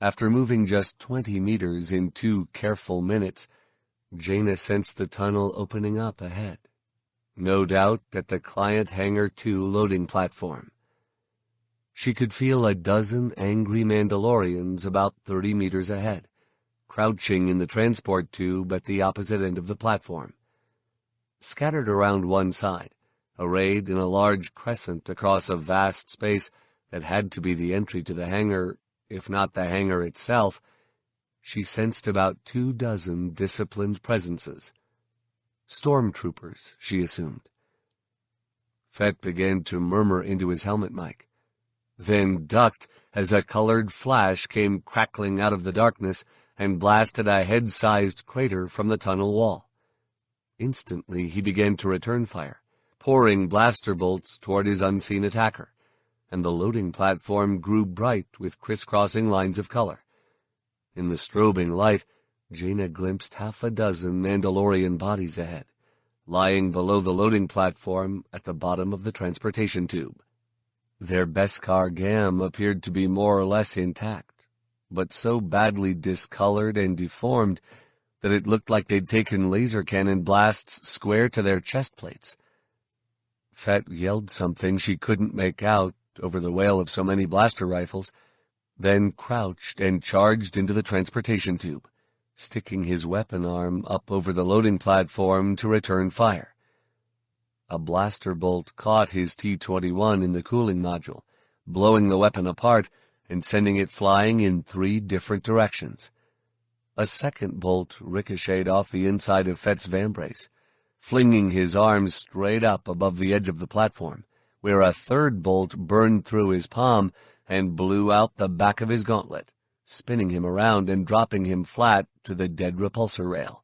After moving just 20 meters in 2 careful minutes, Jaina sensed the tunnel opening up ahead, no doubt at the Client Hangar 2 loading platform. She could feel a dozen angry Mandalorians about 30 meters ahead, crouching in the transport tube at the opposite end of the platform. Scattered around one side, arrayed in a large crescent across a vast space that had to be the entry to the hangar, if not the hangar itself, she sensed about 24 disciplined presences. Stormtroopers, she assumed. Fett began to murmur into his helmet mic, then ducked as a colored flash came crackling out of the darkness and blasted a head-sized crater from the tunnel wall. Instantly he began to return fire, pouring blaster bolts toward his unseen attacker, and the loading platform grew bright with crisscrossing lines of color. In the strobing light, Jaina glimpsed half a dozen Mandalorian bodies ahead, lying below the loading platform at the bottom of the transportation tube. Their Beskar Gam appeared to be more or less intact, but so badly discolored and deformed that it looked like they'd taken laser cannon blasts square to their chest plates. Fett yelled something she couldn't make out over the wail of so many blaster rifles, then crouched and charged into the transportation tube, sticking his weapon arm up over the loading platform to return fire. A blaster bolt caught his T-21 in the cooling module, blowing the weapon apart and sending it flying in 3 different directions. A second bolt ricocheted off the inside of Fett's vambrace, flinging his arms straight up above the edge of the platform, where a third bolt burned through his palm and blew out the back of his gauntlet, spinning him around and dropping him flat to the dead repulsor rail.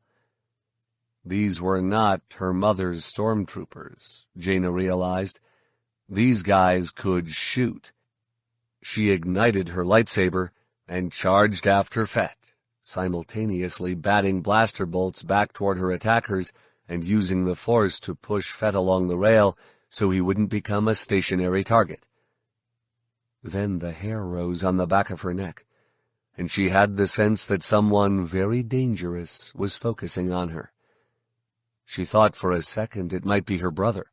These were not her mother's stormtroopers, Jaina realized. These guys could shoot. She ignited her lightsaber and charged after Fett, simultaneously batting blaster bolts back toward her attackers and using the Force to push Fett along the rail so he wouldn't become a stationary target. Then the hair rose on the back of her neck, and she had the sense that someone very dangerous was focusing on her. She thought for a second it might be her brother,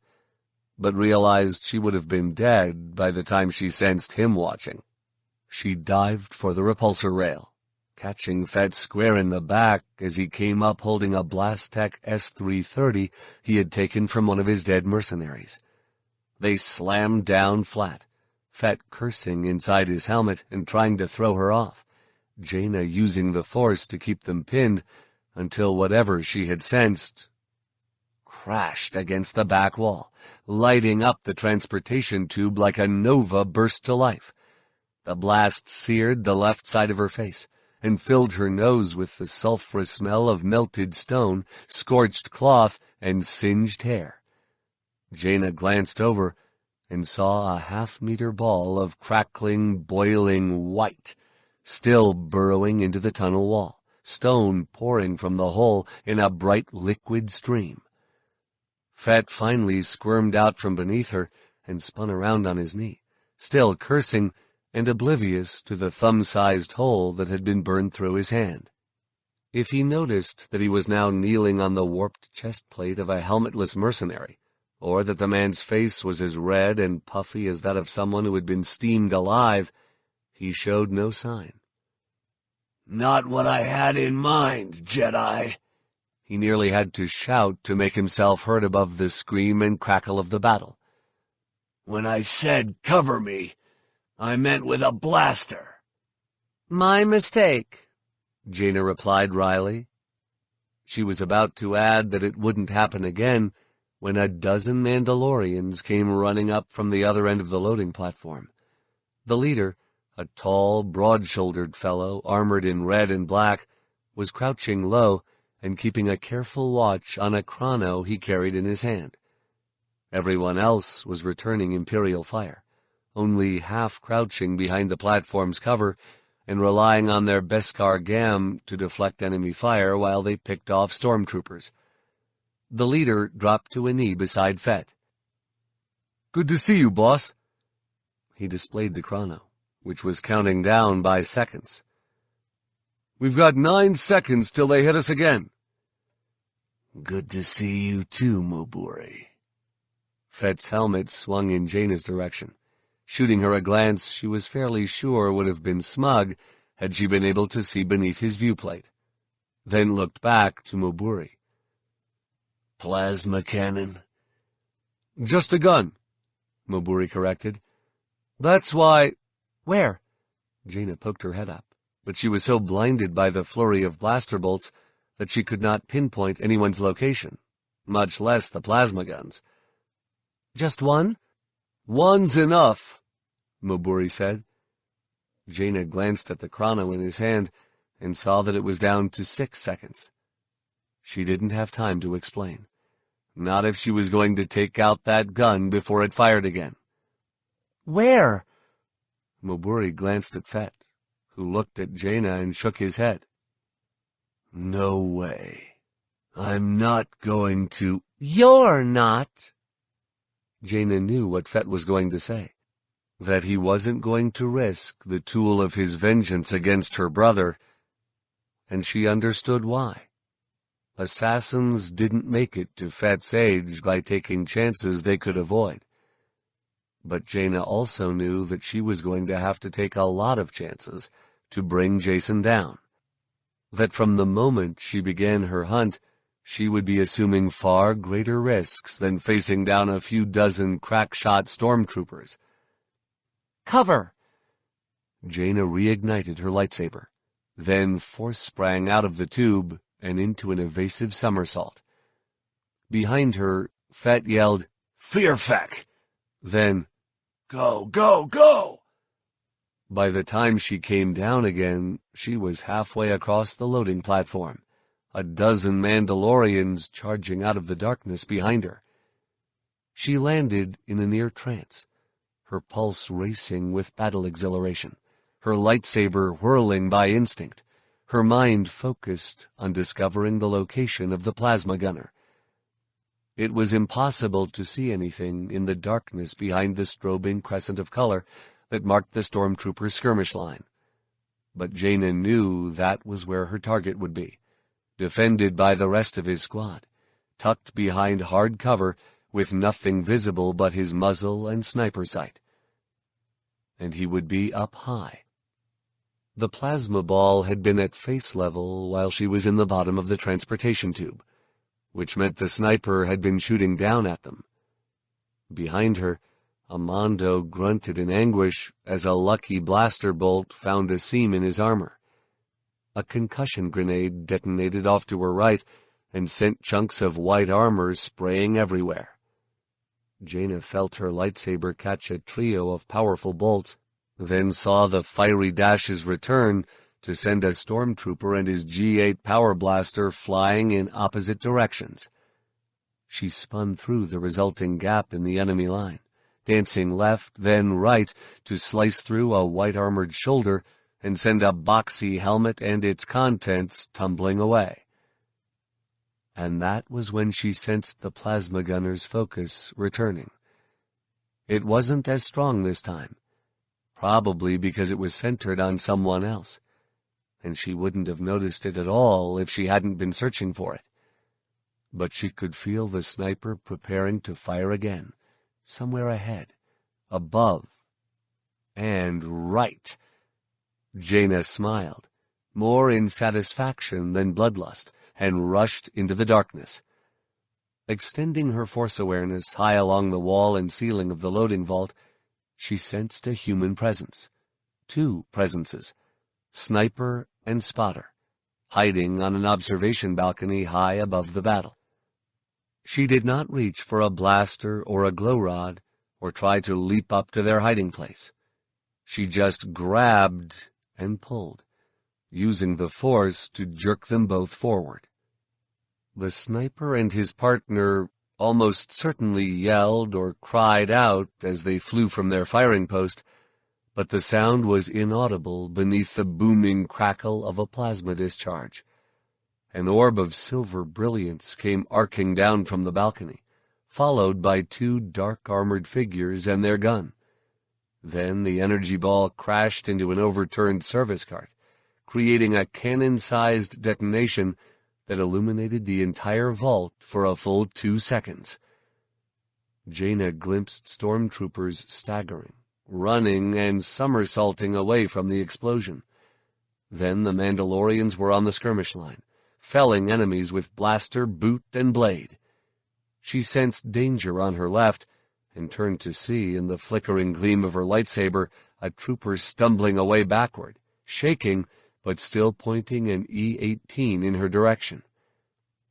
but realized she would have been dead by the time she sensed him watching. She dived for the repulsor rail, catching Fett square in the back as he came up holding a Blastech S-330 he had taken from one of his dead mercenaries. They slammed down flat, Fett cursing inside his helmet and trying to throw her off, Jaina using the Force to keep them pinned until whatever she had sensed crashed against the back wall, lighting up the transportation tube like a nova burst to life. The blast seared the left side of her face and filled her nose with the sulphurous smell of melted stone, scorched cloth, and singed hair. Jaina glanced over and saw a half-meter ball of crackling, boiling white, still burrowing into the tunnel wall, stone pouring from the hole in a bright liquid stream. Fett finally squirmed out from beneath her and spun around on his knee, still cursing and oblivious to the thumb-sized hole that had been burned through his hand. If he noticed that he was now kneeling on the warped chest plate of a helmetless mercenary, or that the man's face was as red and puffy as that of someone who had been steamed alive, he showed no sign. "Not what I had in mind, Jedi." He nearly had to shout to make himself heard above the scream and crackle of the battle. "When I said cover me, I meant with a blaster." "My mistake," Jaina replied wryly. She was about to add that it wouldn't happen again when a dozen Mandalorians came running up from the other end of the loading platform. The leader, a tall, broad-shouldered fellow armored in red and black, was crouching low and keeping a careful watch on a chrono he carried in his hand. Everyone else was returning Imperial fire, only half-crouching behind the platform's cover and relying on their Beskar Gam to deflect enemy fire while they picked off stormtroopers. The leader dropped to a knee beside Fett. "Good to see you, boss." He displayed the chrono, which was counting down by seconds. "We've got 9 seconds till they hit us again." "Good to see you too, Moburi." Fett's helmet swung in Jaina's direction, shooting her a glance she was fairly sure would have been smug had she been able to see beneath his viewplate, then looked back to Moburi. "Plasma cannon?" "Just a gun," Moburi corrected. "That's why—" "Where?" Jaina poked her head up, but she was so blinded by the flurry of blaster bolts that she could not pinpoint anyone's location, much less the plasma guns. "Just one?" "One's enough," Moburi said. Jaina glanced at the chrono in his hand and saw that it was down to 6 seconds. She didn't have time to explain, not if she was going to take out that gun before it fired again. "Where?" Moburi glanced at Fett, who looked at Jaina and shook his head. No way. I'm not going to— You're not. Jaina knew what Fett was going to say, that he wasn't going to risk the tool of his vengeance against her brother, and she understood why. Assassins didn't make it to Fett's age by taking chances they could avoid. But Jaina also knew that she was going to have to take a lot of chances to bring Jacen down. That from the moment she began her hunt, she would be assuming far greater risks than facing down a few dozen crack-shot stormtroopers. Cover! Jaina reignited her lightsaber, then force-sprang out of the tube and into an evasive somersault. Behind her, Fett yelled, "Fearfeck!" Then, "Go, go, go!" by the time she came down again, she was halfway across the loading platform, a dozen Mandalorians charging out of the darkness behind her. She landed in a near trance, her pulse racing with battle exhilaration, her lightsaber whirling by instinct, her mind focused on discovering the location of the plasma gunner. It was impossible to see anything in the darkness behind the strobing crescent of color that marked the stormtrooper's skirmish line. But Jaina knew that was where her target would be, defended by the rest of his squad, tucked behind hard cover with nothing visible but his muzzle and sniper sight. And he would be up high. The plasma ball had been at face level while she was in the bottom of the transportation tube, which meant the sniper had been shooting down at them. Behind her, Amando grunted in anguish as a lucky blaster bolt found a seam in his armor. A concussion grenade detonated off to her right and sent chunks of white armor spraying everywhere. Jaina felt her lightsaber catch a trio of powerful bolts, then saw the fiery dashes return to send a stormtrooper and his G8 power blaster flying in opposite directions. She spun through the resulting gap in the enemy line, dancing left, then right, to slice through a white-armored shoulder and send a boxy helmet and its contents tumbling away. And that was when she sensed the plasma gunner's focus returning. It wasn't as strong this time, probably because it was centered on someone else, and she wouldn't have noticed it at all if she hadn't been searching for it. But she could feel the sniper preparing to fire again, somewhere ahead, above, and right. Jaina smiled, more in satisfaction than bloodlust, and rushed into the darkness. Extending her force awareness high along the wall and ceiling of the loading vault, she sensed a human presence. Two presences, sniper and spotter, hiding on an observation balcony high above the battle. She did not reach for a blaster or a glow rod, or try to leap up to their hiding place. She just grabbed and pulled, using the force to jerk them both forward. The sniper and his partner almost certainly yelled or cried out as they flew from their firing post, but the sound was inaudible beneath the booming crackle of a plasma discharge. An orb of silver brilliance came arcing down from the balcony, followed by two dark-armored figures and their gun. Then the energy ball crashed into an overturned service cart, creating a cannon-sized detonation that illuminated the entire vault for a full 2 seconds. Jaina glimpsed stormtroopers staggering, running, and somersaulting away from the explosion. Then the Mandalorians were on the skirmish line, felling enemies with blaster, boot, and blade. She sensed danger on her left, and turned to see, in the flickering gleam of her lightsaber, a trooper stumbling away backward, shaking, but still pointing an E-18 in her direction.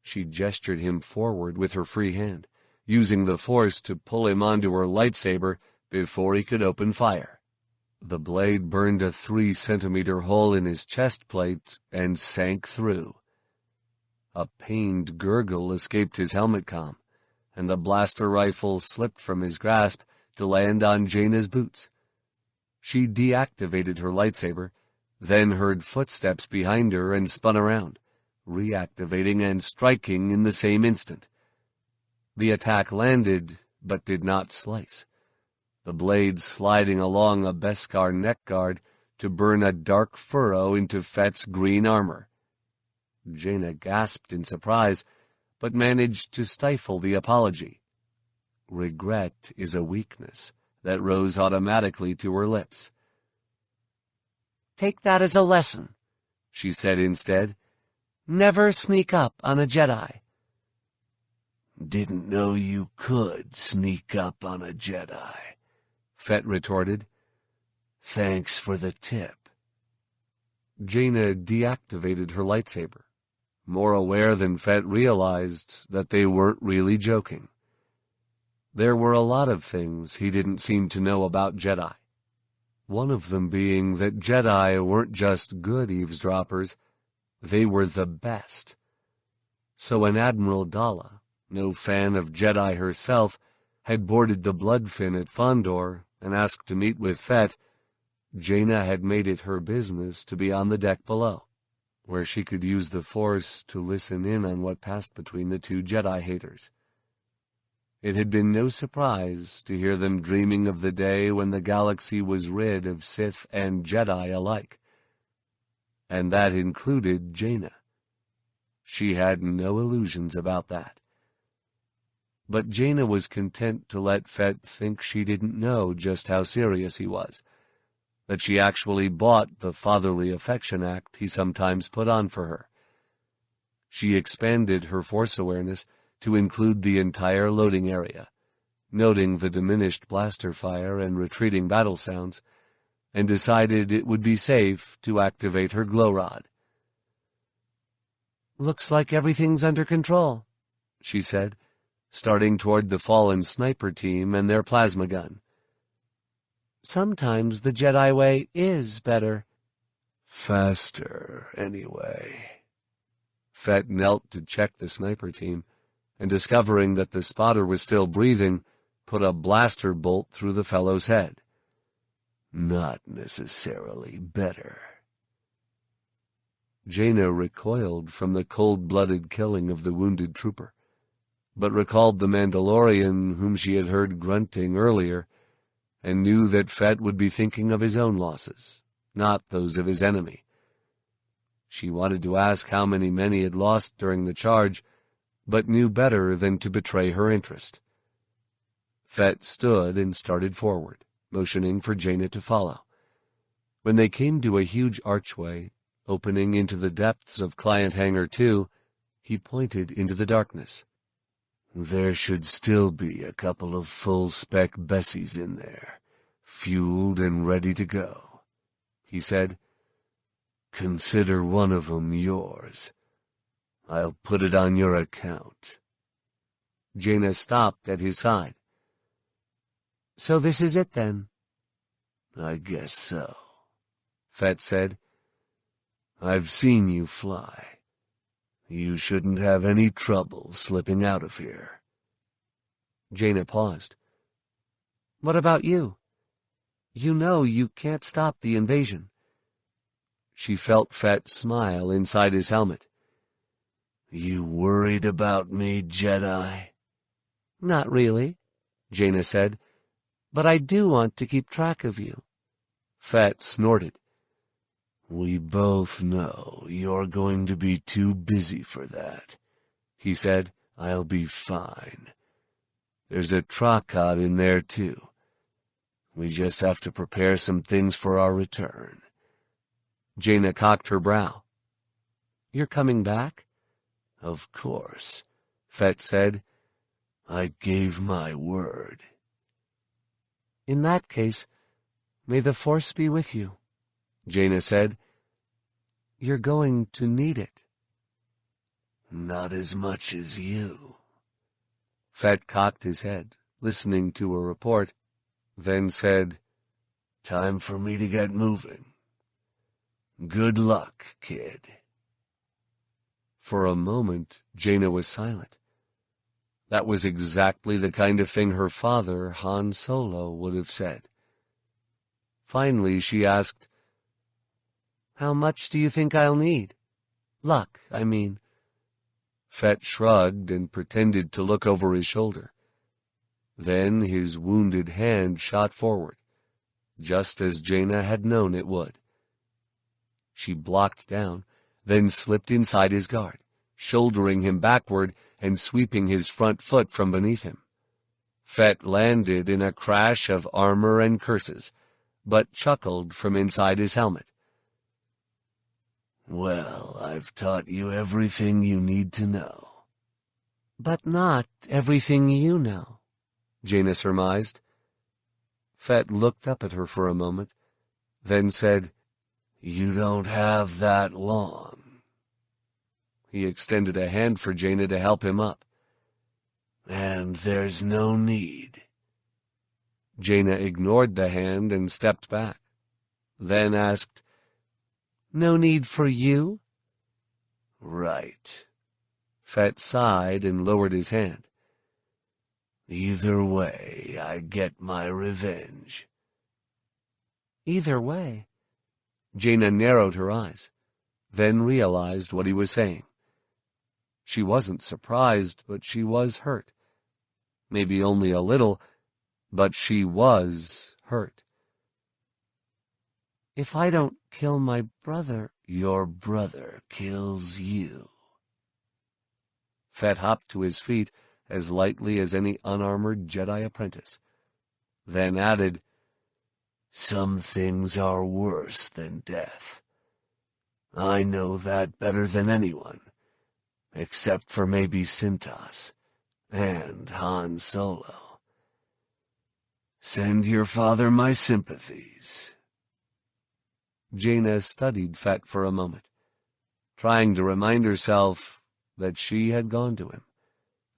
She gestured him forward with her free hand, using the force to pull him onto her lightsaber before he could open fire. The blade burned a 3-centimeter hole in his chest plate and sank through. A pained gurgle escaped his helmet comm, and the blaster rifle slipped from his grasp to land on Jaina's boots. She deactivated her lightsaber, then heard footsteps behind her and spun around, reactivating and striking in the same instant. The attack landed, but did not slice, the blade sliding along a Beskar neck guard to burn a dark furrow into Fett's green armor. Jaina gasped in surprise, but managed to stifle the apology. Regret is a weakness that rose automatically to her lips. "Take that as a lesson," she said instead. "Never sneak up on a Jedi." "Didn't know you could sneak up on a Jedi," Fett retorted. "Thanks for the tip." Jaina deactivated her lightsaber, more aware than Fett realized that they weren't really joking. There were a lot of things he didn't seem to know about Jedi. One of them being that Jedi weren't just good eavesdroppers, they were the best. So when Admiral Dalla, no fan of Jedi herself, had boarded the Bloodfin at Fondor and asked to meet with Fett, Jaina had made it her business to be on the deck below, where she could use the Force to listen in on what passed between the two Jedi haters. It had been no surprise to hear them dreaming of the day when the galaxy was rid of Sith and Jedi alike. And that included Jaina. She had no illusions about that. But Jaina was content to let Fett think she didn't know just how serious he was, that she actually bought the fatherly affection act he sometimes put on for her. She expanded her Force awareness to include the entire loading area, noting the diminished blaster fire and retreating battle sounds, and decided it would be safe to activate her glow rod. "Looks like everything's under control," she said, starting toward the fallen sniper team and their plasma gun. "Sometimes the Jedi way is better." "Faster, anyway." Fett knelt to check the sniper team, and discovering that the spotter was still breathing, put a blaster bolt through the fellow's head. "Not necessarily better." Jaina recoiled from the cold-blooded killing of the wounded trooper, but recalled the Mandalorian whom she had heard grunting earlier, and knew that Fett would be thinking of his own losses, not those of his enemy. She wanted to ask how many men he had lost during the charge, but knew better than to betray her interest. Fett stood and started forward, motioning for Jaina to follow. When they came to a huge archway, opening into the depths of Client Hangar 2, he pointed into the darkness. "There should still be a couple of full-spec Bessies in there, fueled and ready to go," he said. "Consider one of them yours. I'll put it on your account." Jaina stopped at his side. "So this is it, then?" "I guess so," Fett said. "I've seen you fly. You shouldn't have any trouble slipping out of here." Jaina paused. "What about you? You know you can't stop the invasion." She felt Fett smile inside his helmet. "You worried about me, Jedi?" "Not really," Jaina said, "but I do want to keep track of you." Fett snorted. "We both know you're going to be too busy for that," he said. "I'll be fine. There's a Trocod in there, too. We just have to prepare some things for our return." Jaina cocked her brow. "You're coming back?" "Of course," Fett said. "I gave my word." "In that case, may the Force be with you," Jaina said. "You're going to need it." "Not as much as you." Fett cocked his head, listening to a report, then said, "Time for me to get moving. Good luck, kid." For a moment, Jaina was silent. That was exactly the kind of thing her father, Han Solo, would have said. Finally, she asked, "How much do you think I'll need?" Luck, I mean. Fett shrugged and pretended to look over his shoulder. Then his wounded hand shot forward, just as Jaina had known it would. She blocked down, then slipped inside his guard, shouldering him backward and sweeping his front foot from beneath him. Fett landed in a crash of armor and curses, but chuckled from inside his helmet. Well, I've taught you everything you need to know. But not everything you know, Jaina surmised. Fett looked up at her for a moment, then said, You don't have that long. He extended a hand for Jaina to help him up. And there's no need. Jaina ignored the hand and stepped back, then asked, No need for you? Right. Fett sighed and lowered his hand. Either way, I get my revenge. Either way? Jaina narrowed her eyes, then realized what he was saying. She wasn't surprised, but she was hurt. Maybe only a little, but she was hurt. If I don't kill my brother... Your brother kills you. Fett hopped to his feet as lightly as any unarmored Jedi apprentice, then added, Some things are worse than death. I know that better than anyone, except for maybe Cintas and Han Solo. Send your father my sympathies. Jaina studied Fett for a moment, trying to remind herself that she had gone to him,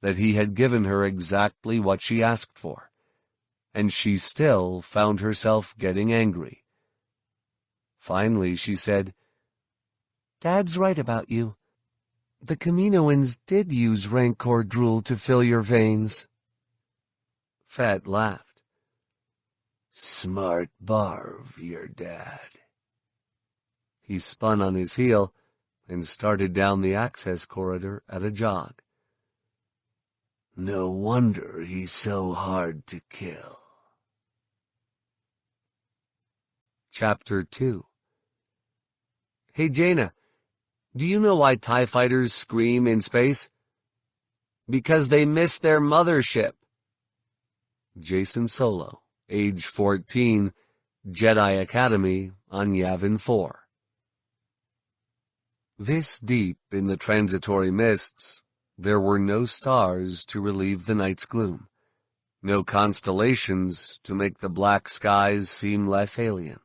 that he had given her exactly what she asked for, and she still found herself getting angry. Finally, she said, Dad's right about you. The Kaminoans did use Rancor drool to fill your veins. Fett laughed. Smart Barv, your dad. He spun on his heel and started down the access corridor at a jog. No wonder he's so hard to kill. Chapter 2. Hey, Jaina, do you know why TIE fighters scream in space? Because they miss their mothership. Jacen Solo, age 14, Jedi Academy on Yavin 4. This deep in the transitory mists, there were no stars to relieve the night's gloom, no constellations to make the black skies seem less alien.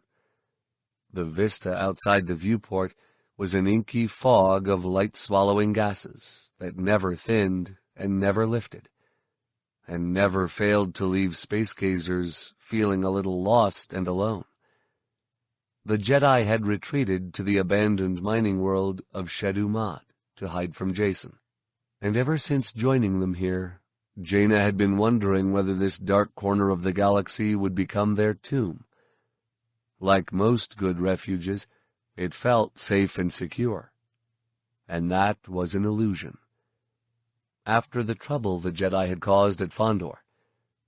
The vista outside the viewport was an inky fog of light-swallowing gases that never thinned and never lifted, and never failed to leave space gazers feeling a little lost and alone. The Jedi had retreated to the abandoned mining world of Shedu Mad to hide from Jacen, and ever since joining them here, Jaina had been wondering whether this dark corner of the galaxy would become their tomb. Like most good refuges, it felt safe and secure, and that was an illusion. After the trouble the Jedi had caused at Fondor,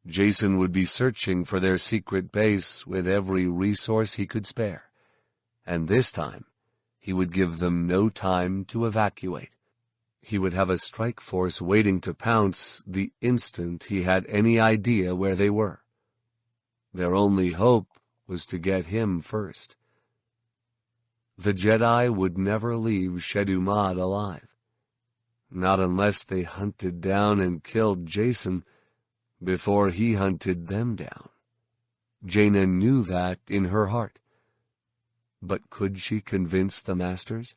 Jacen would be searching for their secret base with every resource he could spare, and this time he would give them no time to evacuate. He would have a strike force waiting to pounce the instant he had any idea where they were. Their only hope was to get him first. The Jedi would never leave Shedu Mad alive, not unless they hunted down and killed Jacen before he hunted them down. Jaina knew that in her heart. But could she convince the masters?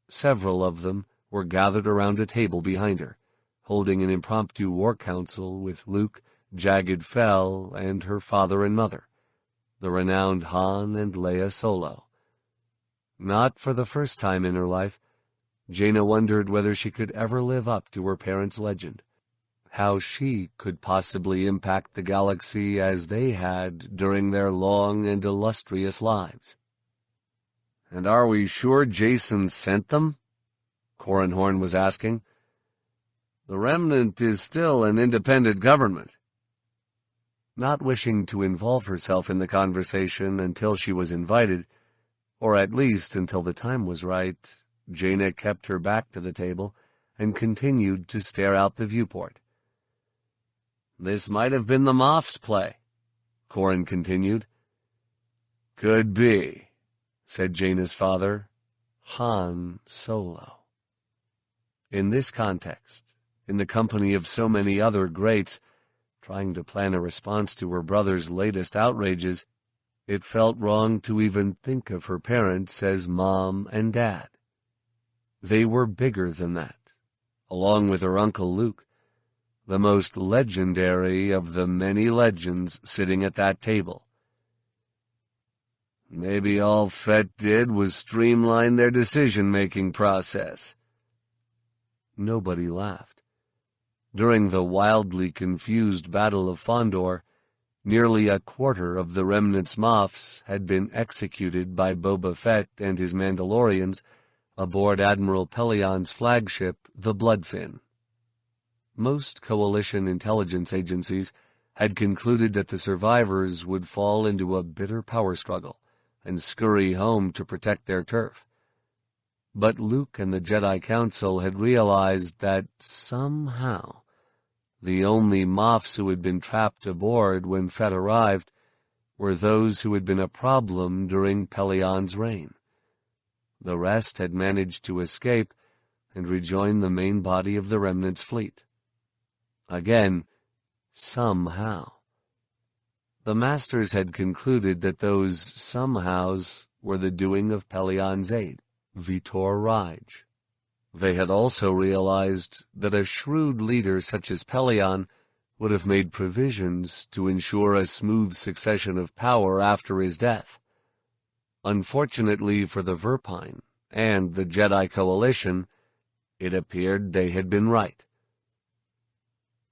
Several of them were gathered around a table behind her, holding an impromptu war council with Luke, Jagged Fell, and her father and mother, the renowned Han and Leia Solo. Not for the first time in her life, Jaina wondered whether she could ever live up to her parents' legend, how she could possibly impact the galaxy as they had during their long and illustrious lives. And are we sure Jason sent them? Corran was asking. The Remnant is still an independent government. Not wishing to involve herself in the conversation until she was invited, or at least until the time was right, Jaina kept her back to the table and continued to stare out the viewport. This might have been the Moff's play, Corran continued. Could be, said Jaina's father, Han Solo. In this context, in the company of so many other greats, trying to plan a response to her brother's latest outrages, it felt wrong to even think of her parents as Mom and Dad. They were bigger than that, along with her Uncle Luke, the most legendary of the many legends sitting at that table. Maybe all Fett did was streamline their decision-making process. Nobody laughed. During the wildly confused Battle of Fondor, nearly a quarter of the Remnant's Moffs had been executed by Boba Fett and his Mandalorians aboard Admiral Pelian's flagship, the Bloodfin. Most coalition intelligence agencies had concluded that the survivors would fall into a bitter power struggle and scurry home to protect their turf. But Luke and the Jedi Council had realized that somehow the only Moffs who had been trapped aboard when Fett arrived were those who had been a problem during Pelian's reign. The rest had managed to escape and rejoin the main body of the Remnant's fleet. Again, somehow. The Masters had concluded that those somehows were the doing of Pelian's aide, Vitor Raj. They had also realized that a shrewd leader such as Pelian would have made provisions to ensure a smooth succession of power after his death. Unfortunately for the Verpine and the Jedi Coalition, it appeared they had been right.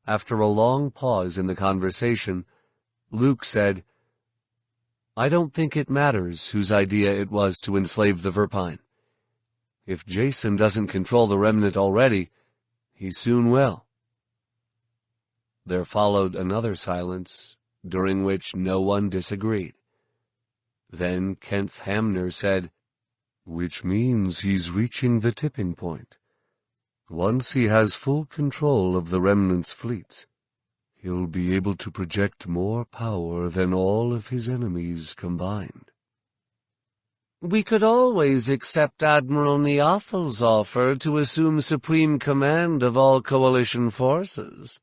After a long pause in the conversation, Luke said, I don't think it matters whose idea it was to enslave the Verpine. If Jason doesn't control the Remnant already, he soon will. There followed another silence, during which no one disagreed. Then Kenneth Hamner said, Which means he's reaching the tipping point. Once he has full control of the Remnant's fleets, he'll be able to project more power than all of his enemies combined. We could always accept Admiral Neothel's offer to assume supreme command of all Coalition forces,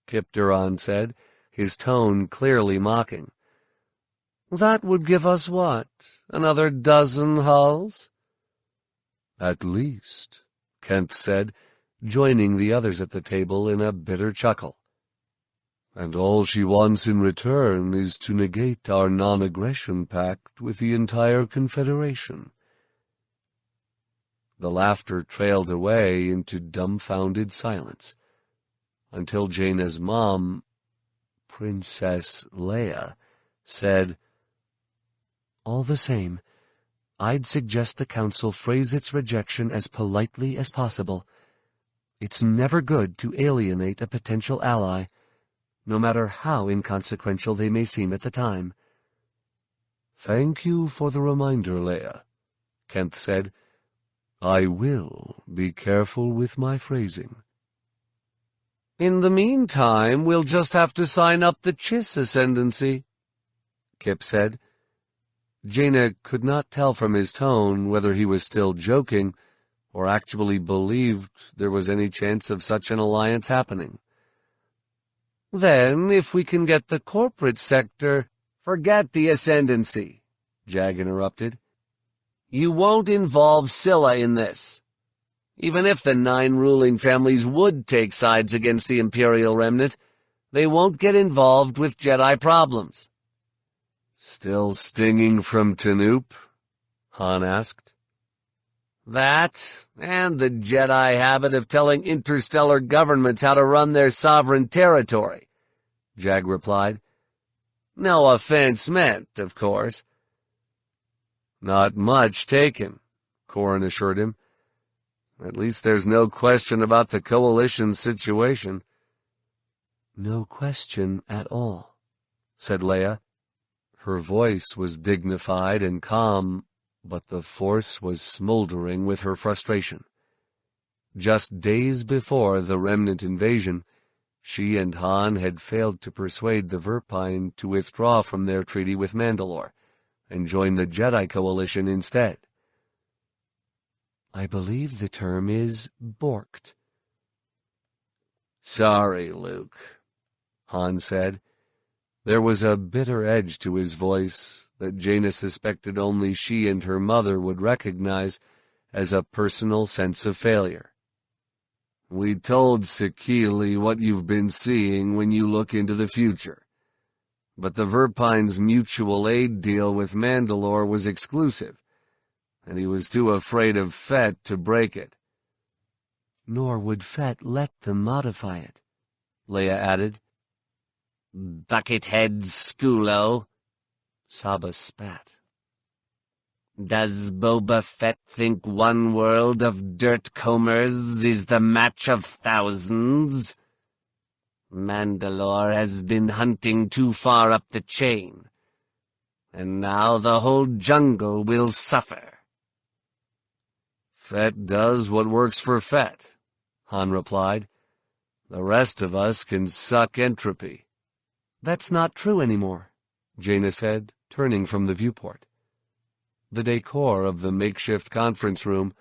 Kip Duran said, his tone clearly mocking. That would give us what, another dozen hulls? At least, Kent said, joining the others at the table in a bitter chuckle. And all she wants in return is to negate our non-aggression pact with the entire Confederation. The laughter trailed away into dumbfounded silence, until Jaina's mom, Princess Leia, said, All the same, I'd suggest the Council phrase its rejection as politely as possible. It's never good to alienate a potential ally, no matter how inconsequential they may seem at the time. Thank you for the reminder, Leia, Kent said. I will be careful with my phrasing. In the meantime, we'll just have to sign up the Chiss ascendancy, Kip said. Jaina could not tell from his tone whether he was still joking or actually believed there was any chance of such an alliance happening. Then, if we can get the corporate sector— Forget the ascendancy, Jag interrupted. You won't involve Scylla in this. Even if the 9 ruling families would take sides against the Imperial Remnant, they won't get involved with Jedi problems. Still stinging from Tanoop? Han asked. That, and the Jedi habit of telling interstellar governments how to run their sovereign territory, Jag replied. No offense meant, of course. Not much taken, Corrin assured him. At least there's no question about the Coalition's situation. No question at all, said Leia. Her voice was dignified and calm, but the Force was smoldering with her frustration. Just days before the Remnant invasion, she and Han had failed to persuade the Verpine to withdraw from their treaty with Mandalore and join the Jedi Coalition instead. I believe the term is borked. Sorry, Luke, Han said. There was a bitter edge to his voice that Jaina suspected only she and her mother would recognize as a personal sense of failure. We told Sekili what you've been seeing when you look into the future. But the Verpine's mutual aid deal with Mandalore was exclusive, and he was too afraid of Fett to break it. Nor would Fett let them modify it, Leia added. Buckethead Skulo, Saba spat. Does Boba Fett think one world of dirt combers is the match of thousands? Mandalore has been hunting too far up the chain, and now the whole jungle will suffer. Fett does what works for Fett, Han replied. The rest of us can suck entropy. That's not true anymore, Jaina said, turning from the viewport. The decor of the makeshift conference room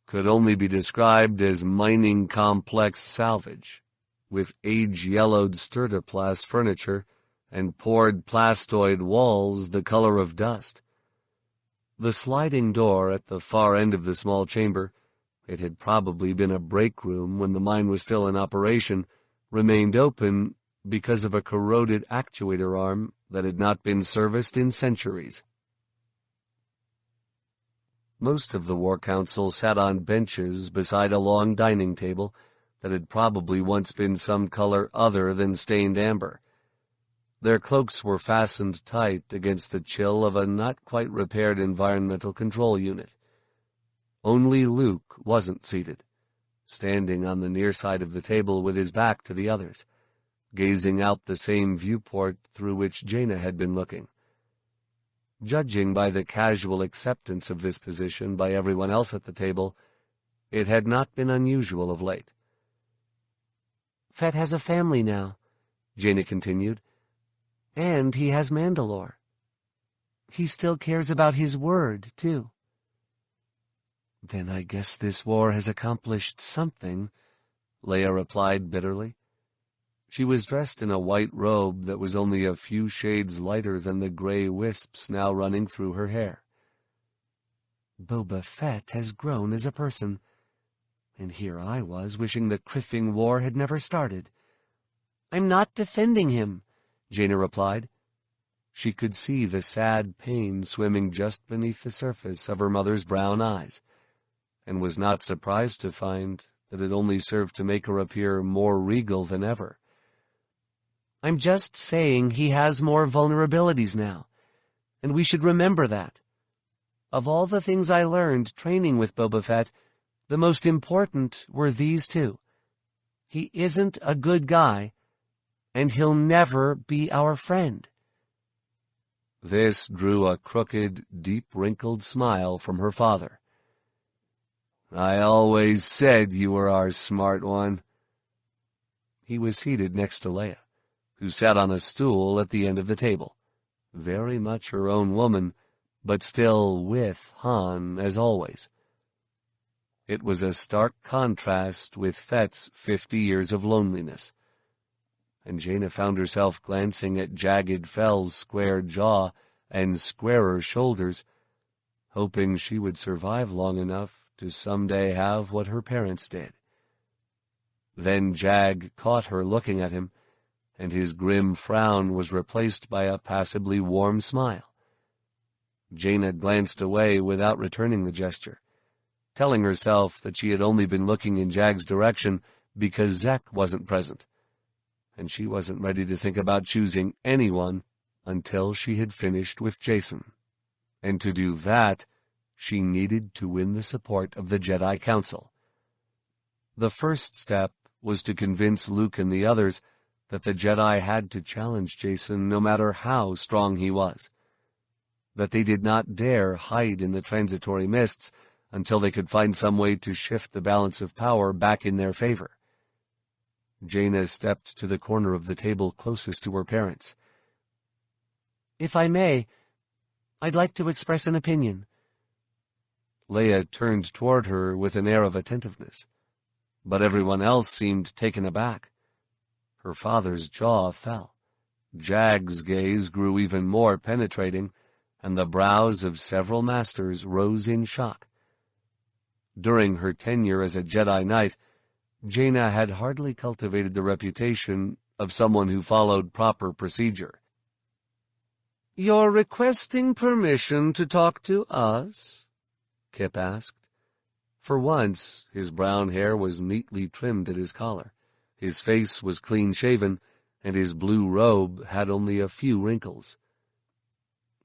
could only be described as mining complex salvage, with age-yellowed sturdiplast furniture and poured plastoid walls the color of dust. The sliding door at the far end of the small chamber, it had probably been a break room when the mine was still in operation, remained open because of a corroded actuator arm that had not been serviced in centuries. Most of the War Council sat on benches beside a long dining table that had probably once been some color other than stained amber. Their cloaks were fastened tight against the chill of a not-quite-repaired environmental control unit. Only Luke wasn't seated, standing on the near side of the table with his back to the others, gazing out the same viewport through which Jaina had been looking. Judging by the casual acceptance of this position by everyone else at the table, it had not been unusual of late. Fett has a family now, Jaina continued, and he has Mandalore. He still cares about his word, too. Then I guess this war has accomplished something, Leia replied bitterly. She was dressed in a white robe that was only a few shades lighter than the gray wisps now running through her hair. Boba Fett has grown as a person, and here I was wishing the Criffing War had never started. I'm not defending him, Jaina replied. She could see the sad pain swimming just beneath the surface of her mother's brown eyes, and was not surprised to find that it only served to make her appear more regal than ever. I'm just saying he has more vulnerabilities now, and we should remember that. Of all the things I learned training with Boba Fett, the most important were these two. He isn't a good guy, and he'll never be our friend. This drew a crooked, deep-wrinkled smile from her father. I always said you were our smart one. He was seated next to Leia, who sat on a stool at the end of the table, very much her own woman, but still with Han as always. It was a stark contrast with Fett's 50 years of loneliness, and Jaina found herself glancing at jagged Fell's square jaw and squarer shoulders, hoping she would survive long enough to someday have what her parents did. Then Jag caught her looking at him, and his grim frown was replaced by a passably warm smile. Jaina glanced away without returning the gesture, telling herself that she had only been looking in Jag's direction because Zek wasn't present, and she wasn't ready to think about choosing anyone until she had finished with Jason. and to do that, she needed to win the support of the Jedi Council. The first step was to convince Luke and the others that the Jedi had to challenge Jacen no matter how strong he was, that they did not dare hide in the transitory mists until they could find some way to shift the balance of power back in their favor. Jaina stepped to the corner of the table closest to her parents. "If I may, I'd like to express an opinion." Leia turned toward her with an air of attentiveness, but everyone else seemed taken aback. Her father's jaw fell. Jag's gaze grew even more penetrating, and the brows of several masters rose in shock. During her tenure as a Jedi Knight, Jaina had hardly cultivated the reputation of someone who followed proper procedure. "You're requesting permission to talk to us?" Kip asked. For once, his brown hair was neatly trimmed at his collar. His face was clean-shaven, and his blue robe had only a few wrinkles.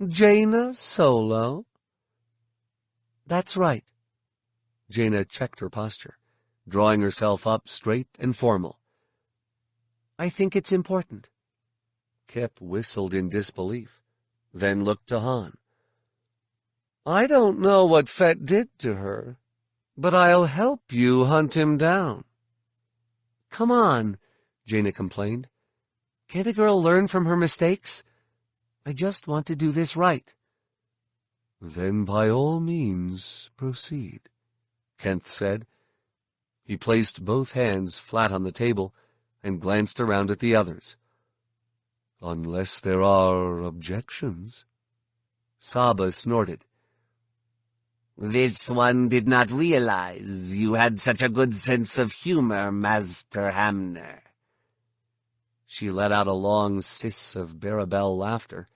"Jaina Solo?" "That's right." Jaina checked her posture, drawing herself up straight and formal. "I think it's important." Kip whistled in disbelief, then looked to Han. "I don't know what Fett did to her, but I'll help you hunt him down." "Come on," Jaina complained. "Can't a girl learn from her mistakes? I just want to do this right." "Then by all means proceed," Kent said. He placed both hands flat on the table and glanced around at the others. "Unless there are objections." Saba snorted. "This one did not realize you had such a good sense of humor, Master Hamner." She let out a long hiss of Barabel laughter,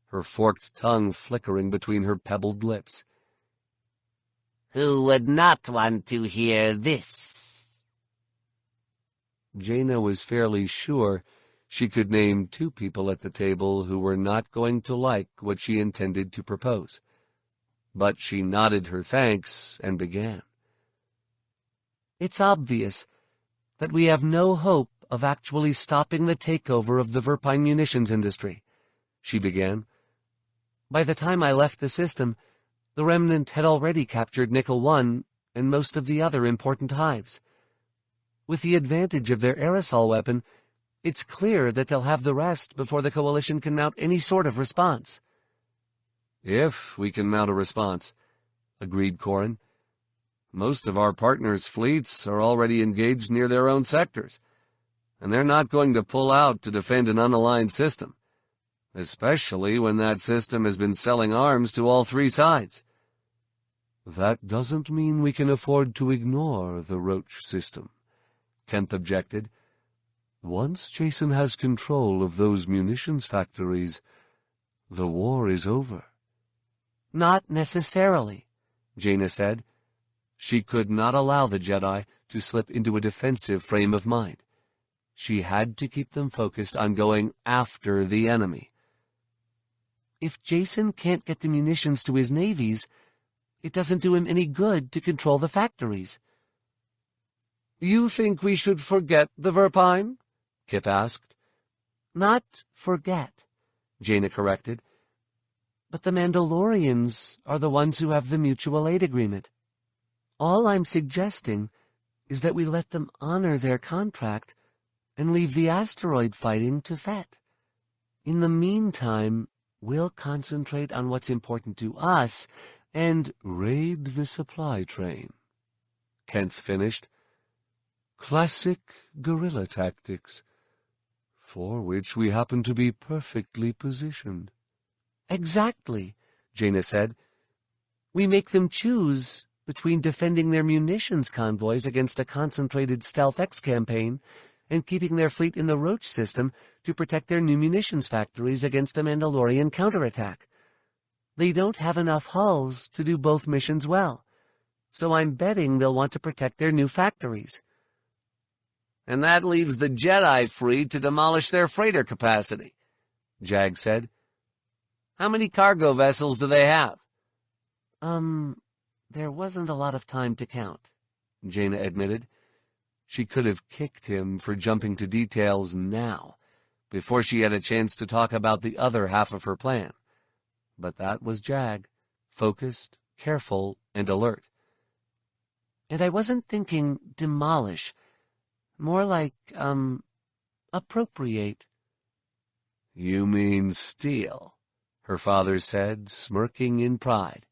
her forked tongue flickering between her pebbled lips. "Who would not want to hear this?" Jaina was fairly sure she could name 2 people at the table who were not going to like what she intended to propose. But she nodded her thanks and began. "It's obvious that we have no hope of actually stopping the takeover of the Verpine munitions industry," she began. "By the time I left the system, the Remnant had already captured Nickel 1 and most of the other important hives. With the advantage of their aerosol weapon, it's clear that they'll have the rest before the Coalition can mount any sort of response." "If we can mount a response," agreed Corran. "Most of our partners' fleets are already engaged near their own sectors, and they're not going to pull out to defend an unaligned system, especially when that system has been selling arms to all 3 sides." "That doesn't mean we can afford to ignore the Roach system," Kent objected. "Once Jacen has control of those munitions factories, the war is over." "Not necessarily," Jaina said. She could not allow the Jedi to slip into a defensive frame of mind. She had to keep them focused on going after the enemy. "If Jacen can't get the munitions to his navies, it doesn't do him any good to control the factories." "You think we should forget the Verpine?" Kip asked. "Not forget," Jaina corrected. "But the Mandalorians are the ones who have the mutual aid agreement. All I'm suggesting is that we let them honor their contract and leave the asteroid fighting to Fett. In the meantime, we'll concentrate on what's important to us and raid the supply train," Kent finished. "Classic guerrilla tactics, for which we happen to be perfectly positioned." "Exactly," Jaina said. "We make them choose between defending their munitions convoys against a concentrated Stealth X campaign and keeping their fleet in the Roach system to protect their new munitions factories against a Mandalorian counterattack. They don't have enough hulls to do both missions well, so I'm betting they'll want to protect their new factories." "And that leaves the Jedi free to demolish their freighter capacity," Jag said. "How many cargo vessels do they have? There wasn't a lot of time to count, Jaina admitted. She could have kicked him for jumping to details now, before she had a chance to talk about the other half of her plan. But that was Jag, focused, careful, and alert. And I wasn't thinking demolish, more like, appropriate. You mean steal, her father said, smirking in pride.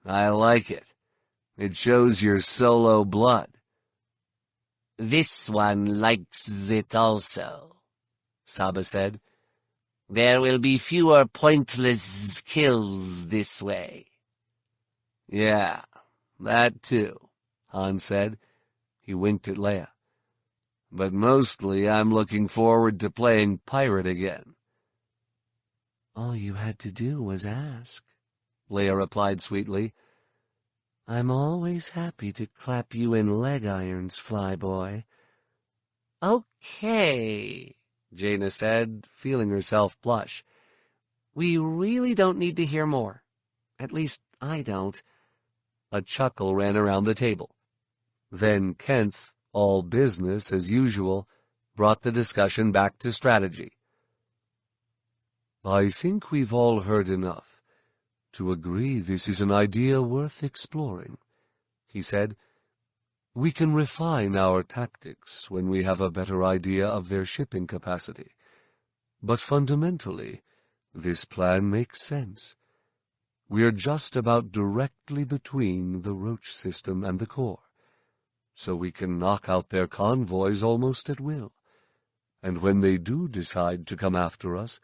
I like it. It shows your Solo blood. This one likes it also, Saba said. There will be fewer pointless kills this way. Yeah, that too, Han said. He winked at Leia. But mostly I'm looking forward to playing pirate again. All you had to do was ask, Leia replied sweetly. I'm always happy to clap you in leg irons, flyboy. Okay, Jaina said, feeling herself blush. We really don't need to hear more. At least, I don't. A chuckle ran around the table. Then Kenth, all business as usual, brought the discussion back to strategy. I think we've all heard enough to agree this is an idea worth exploring, he said. We can refine our tactics when we have a better idea of their shipping capacity. But fundamentally, this plan makes sense. We're just about directly between the Roach system and the core, so we can knock out their convoys almost at will. And when they do decide to come after us,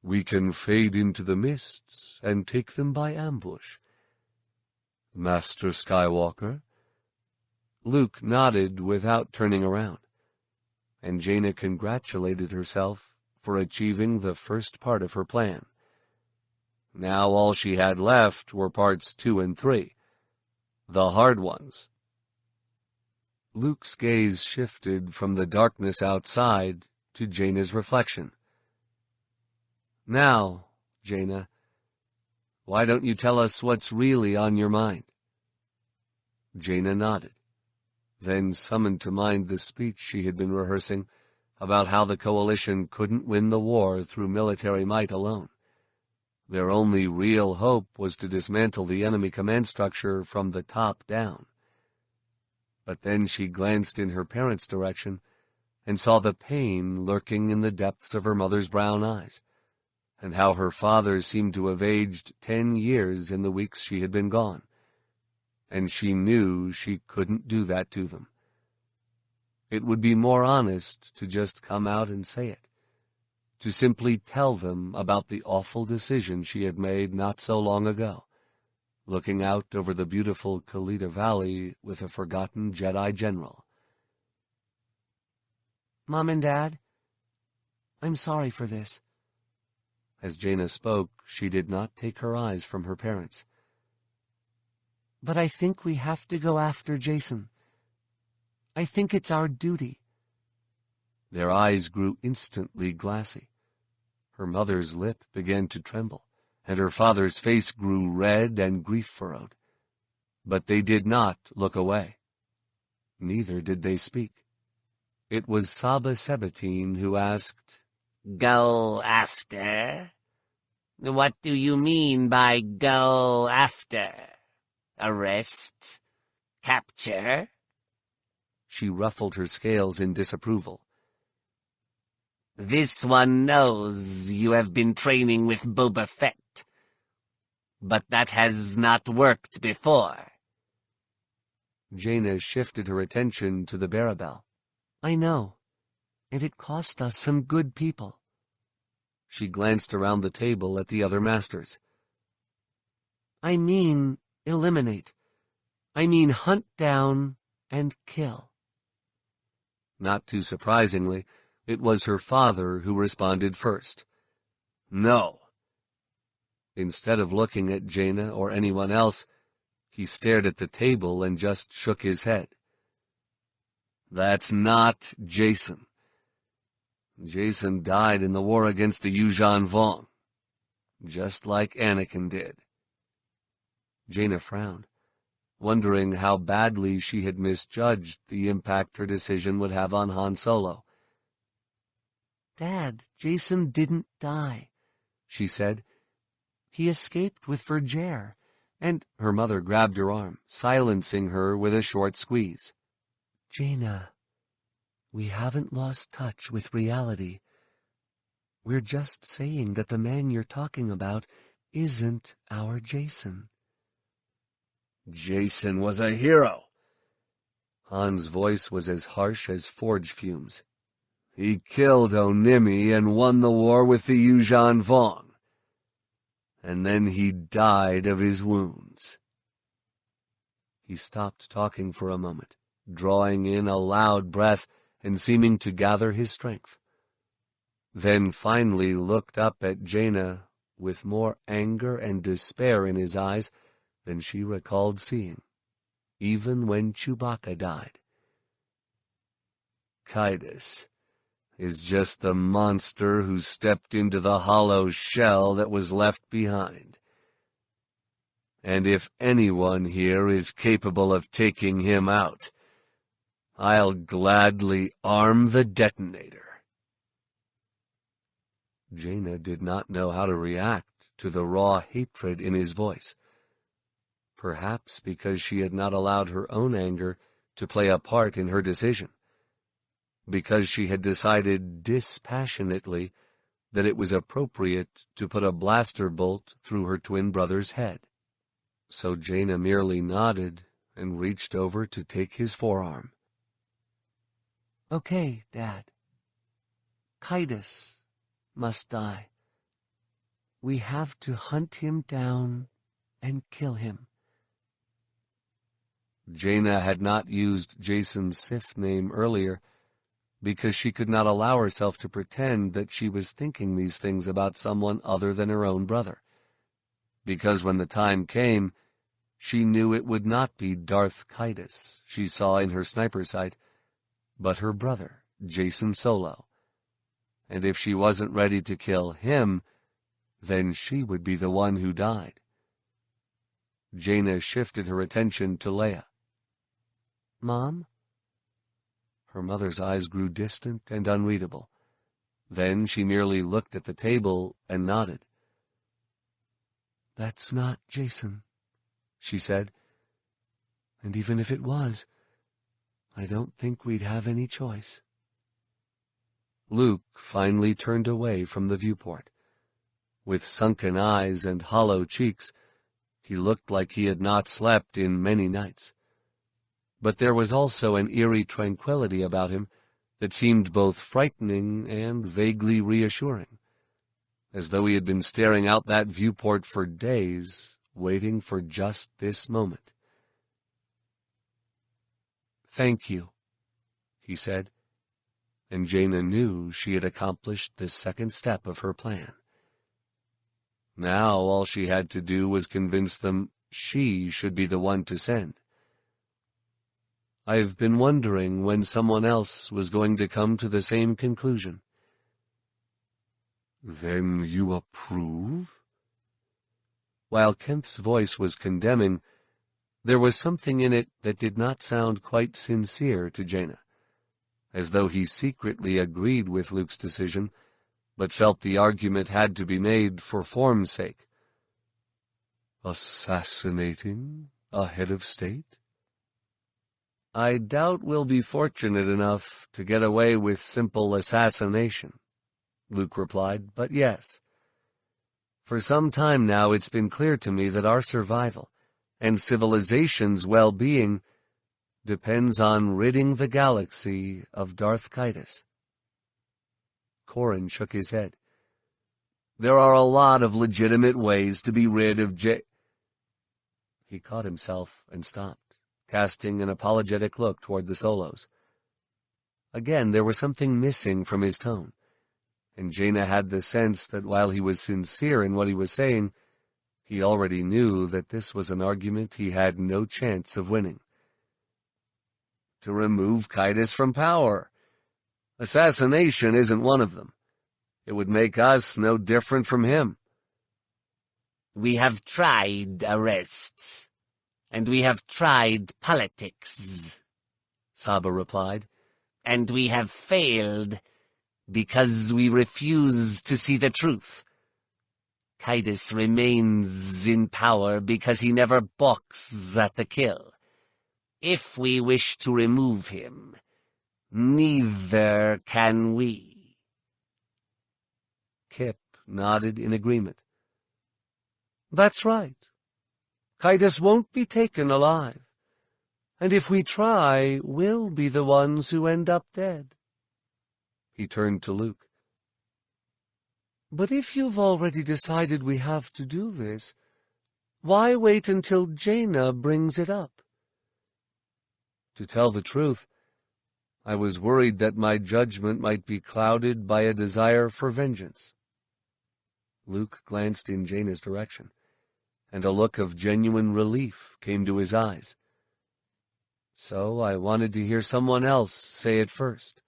we can fade into the mists and take them by ambush. Master Skywalker? Luke nodded without turning around, and Jaina congratulated herself for achieving the first part of her plan. Now all she had left were parts 2 and 3, the hard ones. Luke's gaze shifted from the darkness outside to Jaina's reflection. Now, Jaina, why don't you tell us what's really on your mind? Jaina nodded, then summoned to mind the speech she had been rehearsing about how the Coalition couldn't win the war through military might alone. Their only real hope was to dismantle the enemy command structure from the top down. But then she glanced in her parents' direction and saw the pain lurking in the depths of her mother's brown eyes, and how her father seemed to have aged 10 years in the weeks she had been gone, and she knew she couldn't do that to them. It would be more honest to just come out and say it, to simply tell them about the awful decision she had made not so long ago, looking out over the beautiful Kalita Valley with a forgotten Jedi general. Mom and Dad, I'm sorry for this. As Jaina spoke, she did not take her eyes from her parents. But I think we have to go after Jason. I think it's our duty. Their eyes grew instantly glassy. Her mother's lip began to tremble, and her father's face grew red and grief-furrowed. But they did not look away. Neither did they speak. It was Saba Sabatine who asked, Go after? What do you mean by go after? Arrest? Capture? She ruffled her scales in disapproval. This one knows you have been training with Boba Fett, but that has not worked before. Jaina shifted her attention to the Barabel. I know, and it cost us some good people. She glanced around the table at the other masters. I mean eliminate. I mean hunt down and kill. Not too surprisingly, it was her father who responded first. No. Instead of looking at Jaina or anyone else, he stared at the table and just shook his head. That's not Jason. Jason died in the war against the Yuuzhan Vong, just like Anakin did. Jaina frowned, wondering how badly she had misjudged the impact her decision would have on Han Solo. "Dad, Jason didn't die," she said. "He escaped with Vergere, and—" Her mother grabbed her arm, silencing her with a short squeeze. "Jaina, we haven't lost touch with reality. We're just saying that the man you're talking about isn't our Jason." "Jason was a hero." Han's voice was as harsh as forge fumes. "He killed Onimi and won the war with the Yuuzhan Vong. And then he died of his wounds." He stopped talking for a moment, drawing in a loud breath and seeming to gather his strength. Then finally looked up at Jaina with more anger and despair in his eyes than she recalled seeing, even when Chewbacca died. "Kaitis is just the monster who stepped into the hollow shell that was left behind. And if anyone here is capable of taking him out, I'll gladly arm the detonator." Jaina did not know how to react to the raw hatred in his voice. Perhaps because she had not allowed her own anger to play a part in her decision. Because she had decided dispassionately that it was appropriate to put a blaster bolt through her twin brother's head. So Jaina merely nodded and reached over to take his forearm. "Okay, Dad. Kaitis must die. We have to hunt him down and kill him." Jaina had not used Jason's Sith name earlier because she could not allow herself to pretend that she was thinking these things about someone other than her own brother. Because when the time came, she knew it would not be Darth Kaitis she saw in her sniper sight, but her brother, Jason Solo. And if she wasn't ready to kill him, then she would be the one who died. Jaina shifted her attention to Leia. "Mom?" Her mother's eyes grew distant and unreadable. Then she merely looked at the table and nodded. "That's not Jason," she said. "And even if it was, I don't think we'd have any choice." Luke finally turned away from the viewport. With sunken eyes and hollow cheeks, he looked like he had not slept in many nights. But there was also an eerie tranquility about him that seemed both frightening and vaguely reassuring, as though he had been staring out that viewport for days, waiting for just this moment. "Thank you," he said, and Jaina knew she had accomplished the second step of her plan. Now all she had to do was convince them she should be the one to send. "I've been wondering when someone else was going to come to the same conclusion." "Then you approve?" While Kent's voice was condemning, there was something in it that did not sound quite sincere to Jaina, as though he secretly agreed with Luke's decision, but felt the argument had to be made for form's sake. "Assassinating a head of state?" "I doubt we'll be fortunate enough to get away with simple assassination," Luke replied, "but yes. For some time now it's been clear to me that our survival and civilization's well-being depends on ridding the galaxy of Darth Kaitis." Corran shook his head. "There are a lot of legitimate ways to be rid of He caught himself and stopped, casting an apologetic look toward the Solos. Again, there was something missing from his tone, and Jaina had the sense that while he was sincere in what he was saying, he already knew that this was an argument he had no chance of winning. "To remove Kaitis from power. Assassination isn't one of them. It would make us no different from him." We have tried arrests, and we have tried politics, Saba replied, and we have failed because we refuse to see the truth. Kaitis remains in power because he never balks at the kill. If we wish to remove him, neither can we. Kip nodded in agreement. That's right. Kaitis won't be taken alive. And if we try, we'll be the ones who end up dead. He turned to Luke. But if you've already decided we have to do this, why wait until Jaina brings it up? To tell the truth, I was worried that my judgment might be clouded by a desire for vengeance. Luke glanced in Jaina's direction, and a look of genuine relief came to his eyes. So I wanted to hear someone else say it first.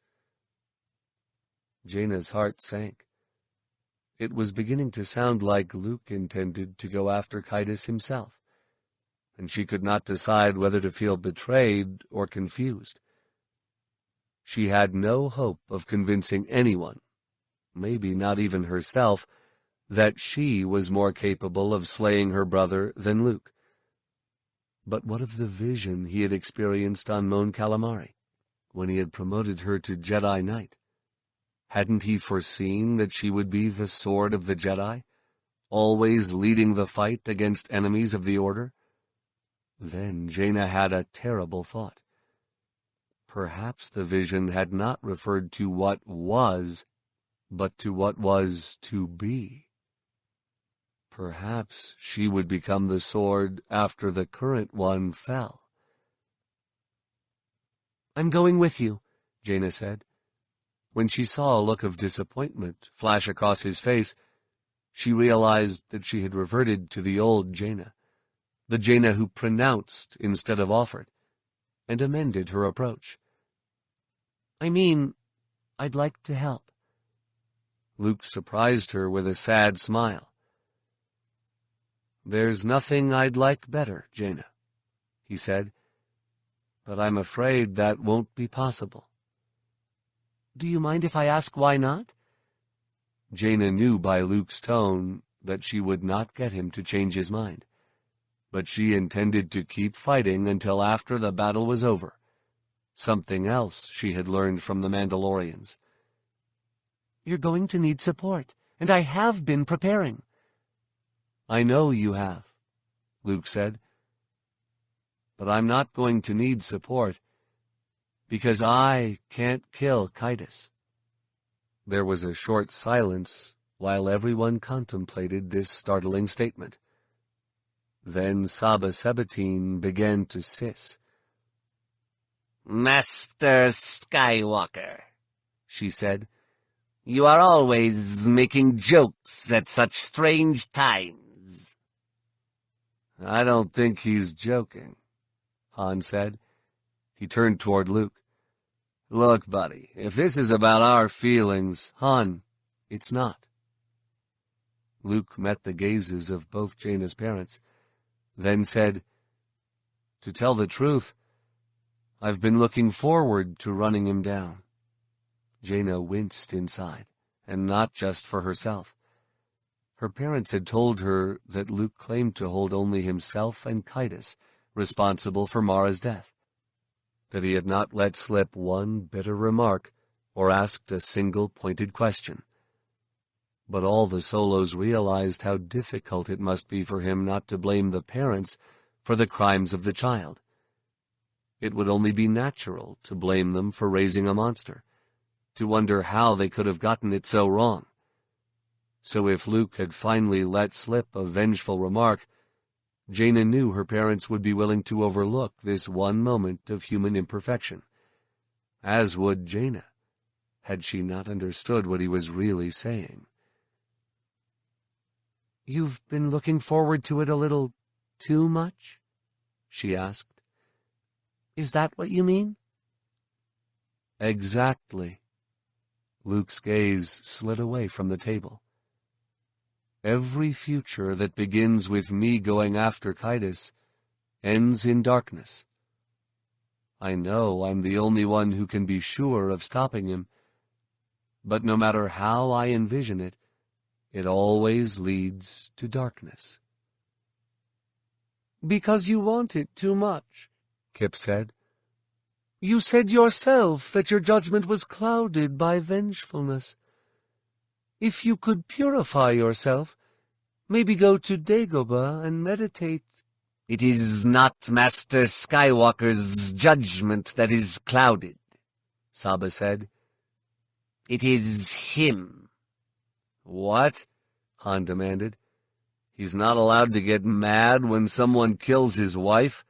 Jaina's heart sank. It was beginning to sound like Luke intended to go after Kaitis himself, and she could not decide whether to feel betrayed or confused. She had no hope of convincing anyone, maybe not even herself, that she was more capable of slaying her brother than Luke. But what of the vision he had experienced on Mon Calamari, when he had promoted her to Jedi Knight? Hadn't he foreseen that she would be the sword of the Jedi, always leading the fight against enemies of the Order? Then Jaina had a terrible thought. Perhaps the vision had not referred to what was, but to what was to be. Perhaps she would become the sword after the current one fell. "I'm going with you," Jaina said. When she saw a look of disappointment flash across his face, she realized that she had reverted to the old Jaina, the Jaina who pronounced instead of offered, and amended her approach. "I mean, I'd like to help." Luke surprised her with a sad smile. "There's nothing I'd like better, Jaina," he said, "but I'm afraid that won't be possible." "Do you mind if I ask why not?" Jaina knew by Luke's tone that she would not get him to change his mind, but she intended to keep fighting until after the battle was over. Something else she had learned from the Mandalorians. "You're going to need support, and I have been preparing." "I know you have," Luke said, "but I'm not going to need support, because I can't kill Kaitis." There was a short silence while everyone contemplated this startling statement. Then Sabotaging began to siss. "Master Skywalker," she said, "you are always making jokes at such strange times." "I don't think he's joking," Han said. He turned toward Luke. "Look, buddy, if this is about our feelings, Han, it's not." Luke met the gazes of both Jaina's parents, then said, "To tell the truth, I've been looking forward to running him down." Jaina winced inside, and not just for herself. Her parents had told her that Luke claimed to hold only himself and Kaitis responsible for Mara's death, that he had not let slip one bitter remark or asked a single pointed question. But all the Solos realized how difficult it must be for him not to blame the parents for the crimes of the child. It would only be natural to blame them for raising a monster, to wonder how they could have gotten it so wrong. So if Luke had finally let slip a vengeful remark, Jaina knew her parents would be willing to overlook this one moment of human imperfection, as would Jaina, had she not understood what he was really saying. "You've been looking forward to it a little too much?" she asked. "Is that what you mean?" "Exactly." Luke's gaze slid away from the table. Every future that begins with me going after Kaitis ends in darkness. I know I'm the only one who can be sure of stopping him, but no matter how I envision it, it always leads to darkness. Because you want it too much, Kip said. You said yourself that your judgment was clouded by vengefulness. If you could purify yourself, maybe go to Dagobah and meditate. It is not Master Skywalker's judgment that is clouded, Saba said. It is him. What? Han demanded. He's not allowed to get mad when someone kills his wife?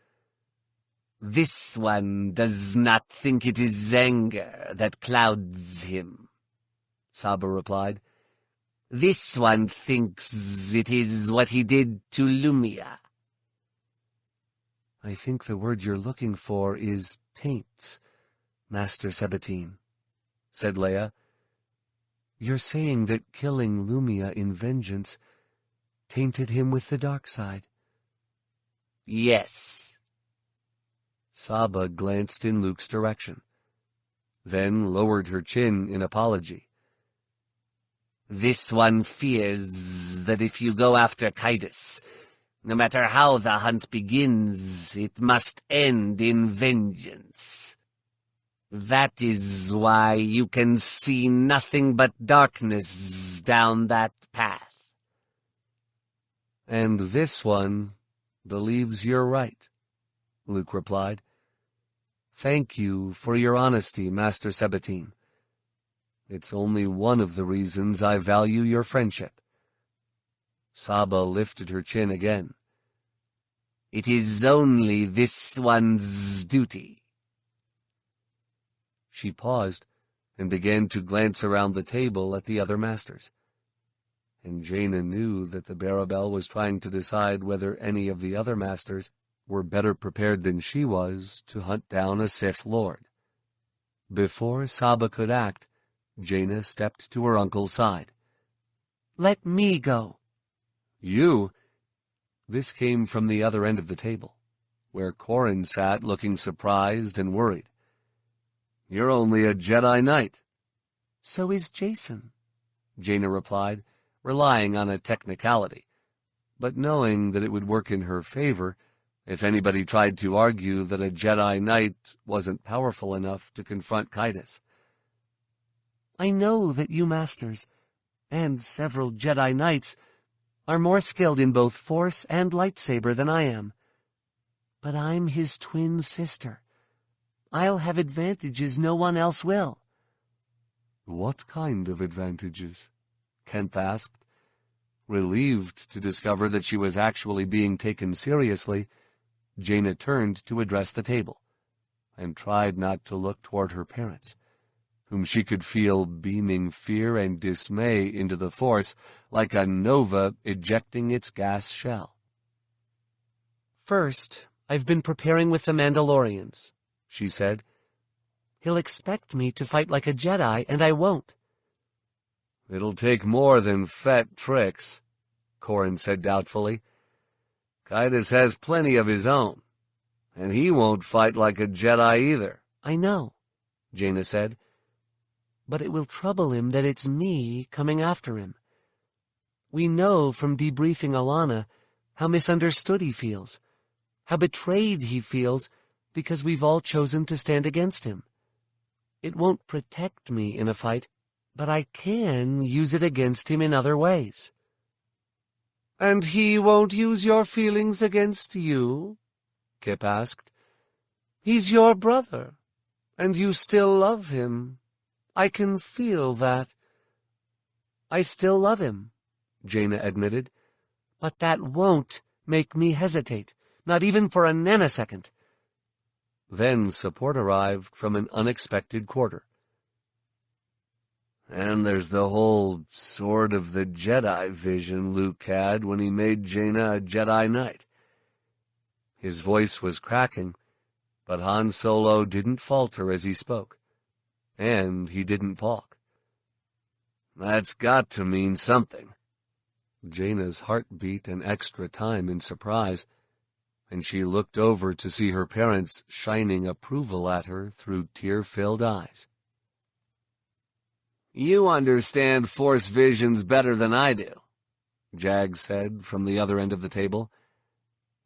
This one does not think it is anger that clouds him, Saba replied. This one thinks it is what he did to Lumia. I think the word you're looking for is taints, Master Sabotaging, said Leia. You're saying that killing Lumia in vengeance tainted him with the dark side. Yes. Saba glanced in Luke's direction, then lowered her chin in apology. This one fears that if you go after Kaitis, no matter how the hunt begins, it must end in vengeance. That is why you can see nothing but darkness down that path. And this one believes you're right, Luke replied. Thank you for your honesty, Master Sabotaging. It's only one of the reasons I value your friendship. Saba lifted her chin again. It is only this one's duty. She paused and began to glance around the table at the other masters. And Jaina knew that the Barabel was trying to decide whether any of the other masters were better prepared than she was to hunt down a Sith Lord. Before Saba could act, Jaina stepped to her uncle's side. Let me go. You? This came from the other end of the table, where Corrin sat looking surprised and worried. You're only a Jedi Knight. So is Jason, Jaina replied, relying on a technicality, but knowing that it would work in her favor if anybody tried to argue that a Jedi Knight wasn't powerful enough to confront Kaitis. I know that you masters, and several Jedi Knights, are more skilled in both Force and lightsaber than I am. But I'm his twin sister. I'll have advantages no one else will. What kind of advantages? Kent asked. Relieved to discover that she was actually being taken seriously, Jaina turned to address the table, and tried not to look toward her parents, whom she could feel beaming fear and dismay into the Force like a nova ejecting its gas shell. First, I've been preparing with the Mandalorians, she said. He'll expect me to fight like a Jedi, and I won't. It'll take more than fat tricks, Corrin said doubtfully. Kaitis has plenty of his own, and he won't fight like a Jedi either. I know, Jaina said. But it will trouble him that it's me coming after him. We know from debriefing Alana how misunderstood he feels, how betrayed he feels because we've all chosen to stand against him. It won't protect me in a fight, but I can use it against him in other ways. And he won't use your feelings against you? Kip asked. He's your brother, and you still love him. I can feel that. I still love him, Jaina admitted, but that won't make me hesitate, not even for a nanosecond. Then support arrived from an unexpected quarter. And there's the whole Sword of the Jedi vision Luke had when he made Jaina a Jedi Knight. His voice was cracking, but Han Solo didn't falter as he spoke, and he didn't balk. That's got to mean something. Jaina's heart beat an extra time in surprise, and she looked over to see her parents shining approval at her through tear-filled eyes. "You understand Force visions better than I do," Jag said from the other end of the table.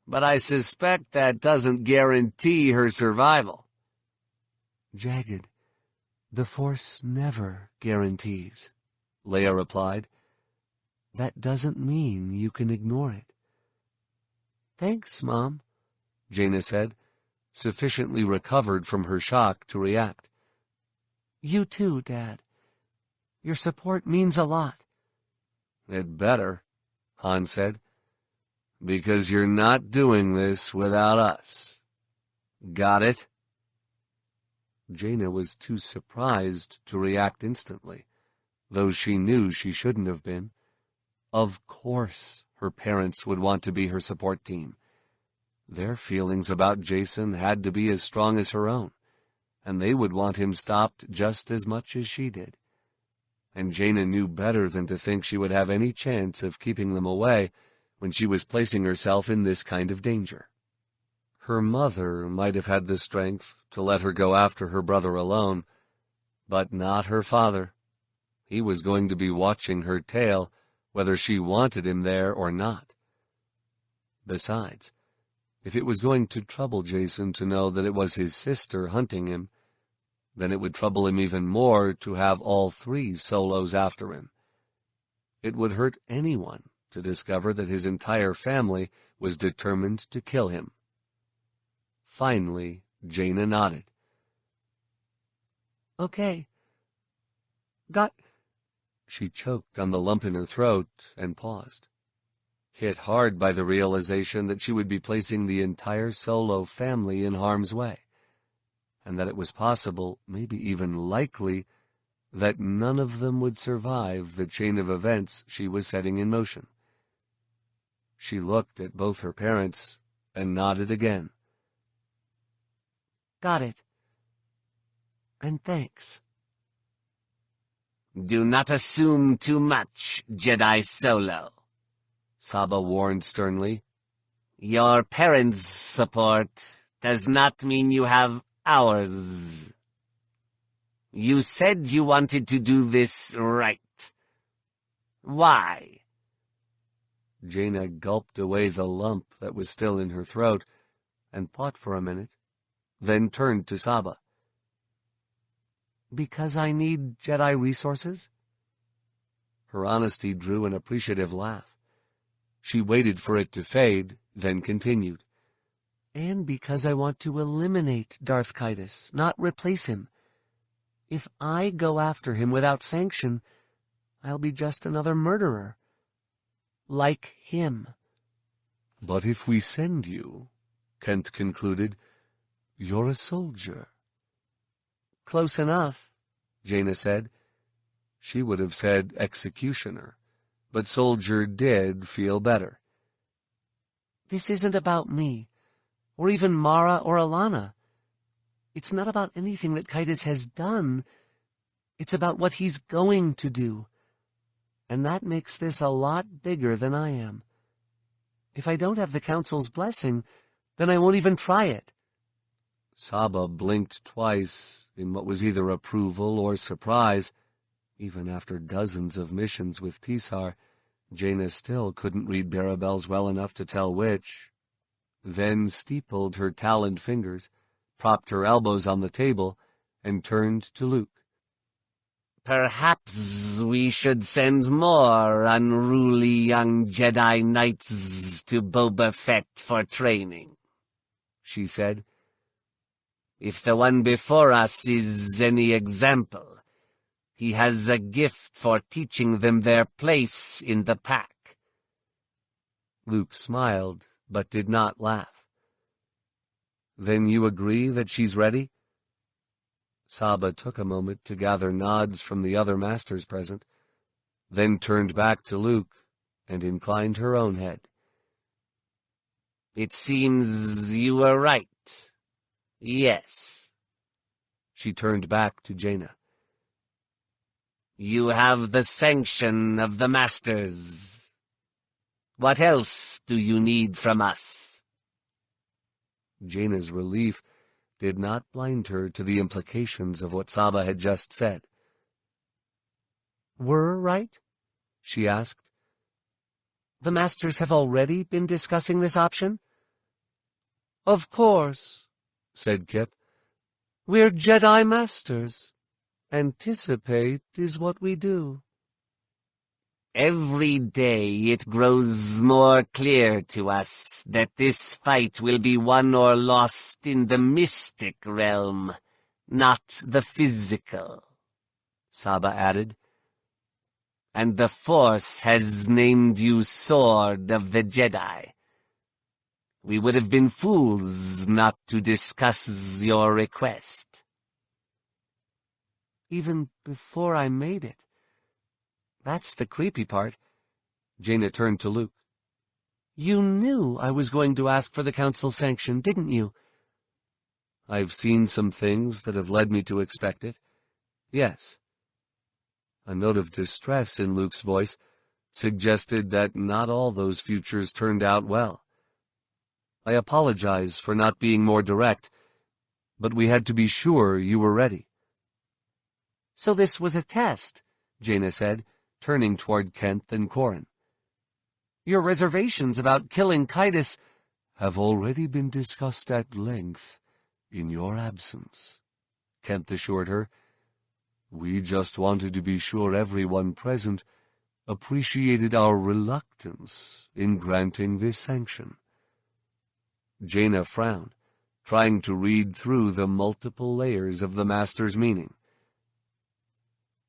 "But I suspect that doesn't guarantee her survival." "Jagged, the Force never guarantees," Leia replied. "That doesn't mean you can ignore it." "Thanks, Mom," Jaina said, sufficiently recovered from her shock to react. "You too, Dad. Your support means a lot." "It better," Han said, "because you're not doing this without us. Got it?" Jaina was too surprised to react instantly, though she knew she shouldn't have been. Of course her parents would want to be her support team. Their feelings about Jacen had to be as strong as her own, and they would want him stopped just as much as she did. And Jaina knew better than to think she would have any chance of keeping them away when she was placing herself in this kind of danger. Her mother might have had the strength to let her go after her brother alone, but not her father. He was going to be watching her tail, whether she wanted him there or not. Besides, if it was going to trouble Jacen to know that it was his sister hunting him, then it would trouble him even more to have all 3 solos after him. It would hurt anyone to discover that his entire family was determined to kill him. Finally, Jaina nodded. "Okay. She choked on the lump in her throat and paused, hit hard by the realization that she would be placing the entire Solo family in harm's way, and that it was possible, maybe even likely, that none of them would survive the chain of events she was setting in motion. She looked at both her parents and nodded again. "Got it. And thanks." "Do not assume too much, Jedi Solo," Saba warned sternly. "Your parents' support does not mean you have ours. You said you wanted to do this right. Why?" Jaina gulped away the lump that was still in her throat and thought for a minute, then turned to Saba. "Because I need Jedi resources?" Her honesty drew an appreciative laugh. She waited for it to fade, then continued. "And because I want to eliminate Darth Caedus, not replace him. If I go after him without sanction, I'll be just another murderer. Like him." "But if we send you," Kent concluded, "you're a soldier." "Close enough," Jaina said. She would have said executioner, but soldier did feel better. "This isn't about me, or even Mara or Alana. It's not about anything that Caedus has done. It's about what he's going to do. And that makes this a lot bigger than I am. If I don't have the Council's blessing, then I won't even try it." Saba blinked twice in what was either approval or surprise. Even after dozens of missions with Tisar, Jaina still couldn't read Barabel's well enough to tell which. Then steepled her taloned fingers, propped her elbows on the table, and turned to Luke. "Perhaps we should send more unruly young Jedi Knights to Boba Fett for training," she said. "If the one before us is any example, he has a gift for teaching them their place in the pack." Luke smiled, but did not laugh. "Then you agree that she's ready?" Saba took a moment to gather nods from the other masters present, then turned back to Luke and inclined her own head. "It seems you were right. Yes." She turned back to Jaina. "You have the sanction of the Masters. What else do you need from us?" Jaina's relief did not blind her to the implications of what Saba had just said. "We're right?" she asked. "The masters have already been discussing this option?" "Of course," said Kip. "We're Jedi Masters. Anticipate is what we do." "Every day it grows more clear to us that this fight will be won or lost in the mystic realm, not the physical," Saba added. "And the Force has named you Sword of the Jedi. We would have been fools not to discuss your request." "Even before I made it. That's the creepy part." Jaina turned to Luke. "You knew I was going to ask for the Council's sanction, didn't you?" "I've seen some things that have led me to expect it. Yes." A note of distress in Luke's voice suggested that not all those futures turned out well. "I apologize for not being more direct, but we had to be sure you were ready." "So this was a test," Jaina said, turning toward Kent and Corran. "Your reservations about killing Kaitis have already been discussed at length in your absence," Kent assured her. "We just wanted to be sure everyone present appreciated our reluctance in granting this sanction." Jaina frowned, trying to read through the multiple layers of the Master's meaning.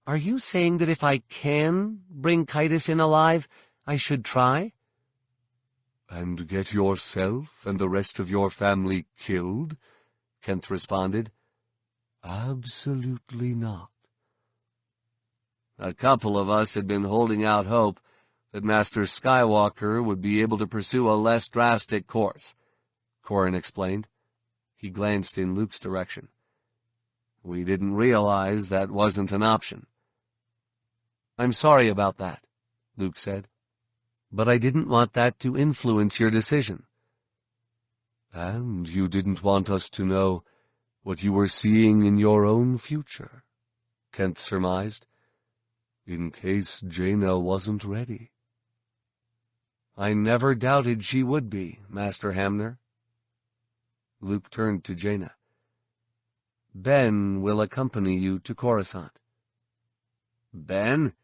"Are you saying that if I can bring Kaitis in alive, I should try?" "And get yourself and the rest of your family killed?" Kent responded. "Absolutely not." "A couple of us had been holding out hope that Master Skywalker would be able to pursue a less drastic course," Corran explained. He glanced in Luke's direction. "We didn't realize that wasn't an option." "I'm sorry about that," Luke said. "But I didn't want that to influence your decision." "And you didn't want us to know what you were seeing in your own future," Kent surmised, "in case Jaina wasn't ready." "I never doubted she would be, Master Hamner." Luke turned to Jaina. "Ben will accompany you to Coruscant." "Ben?"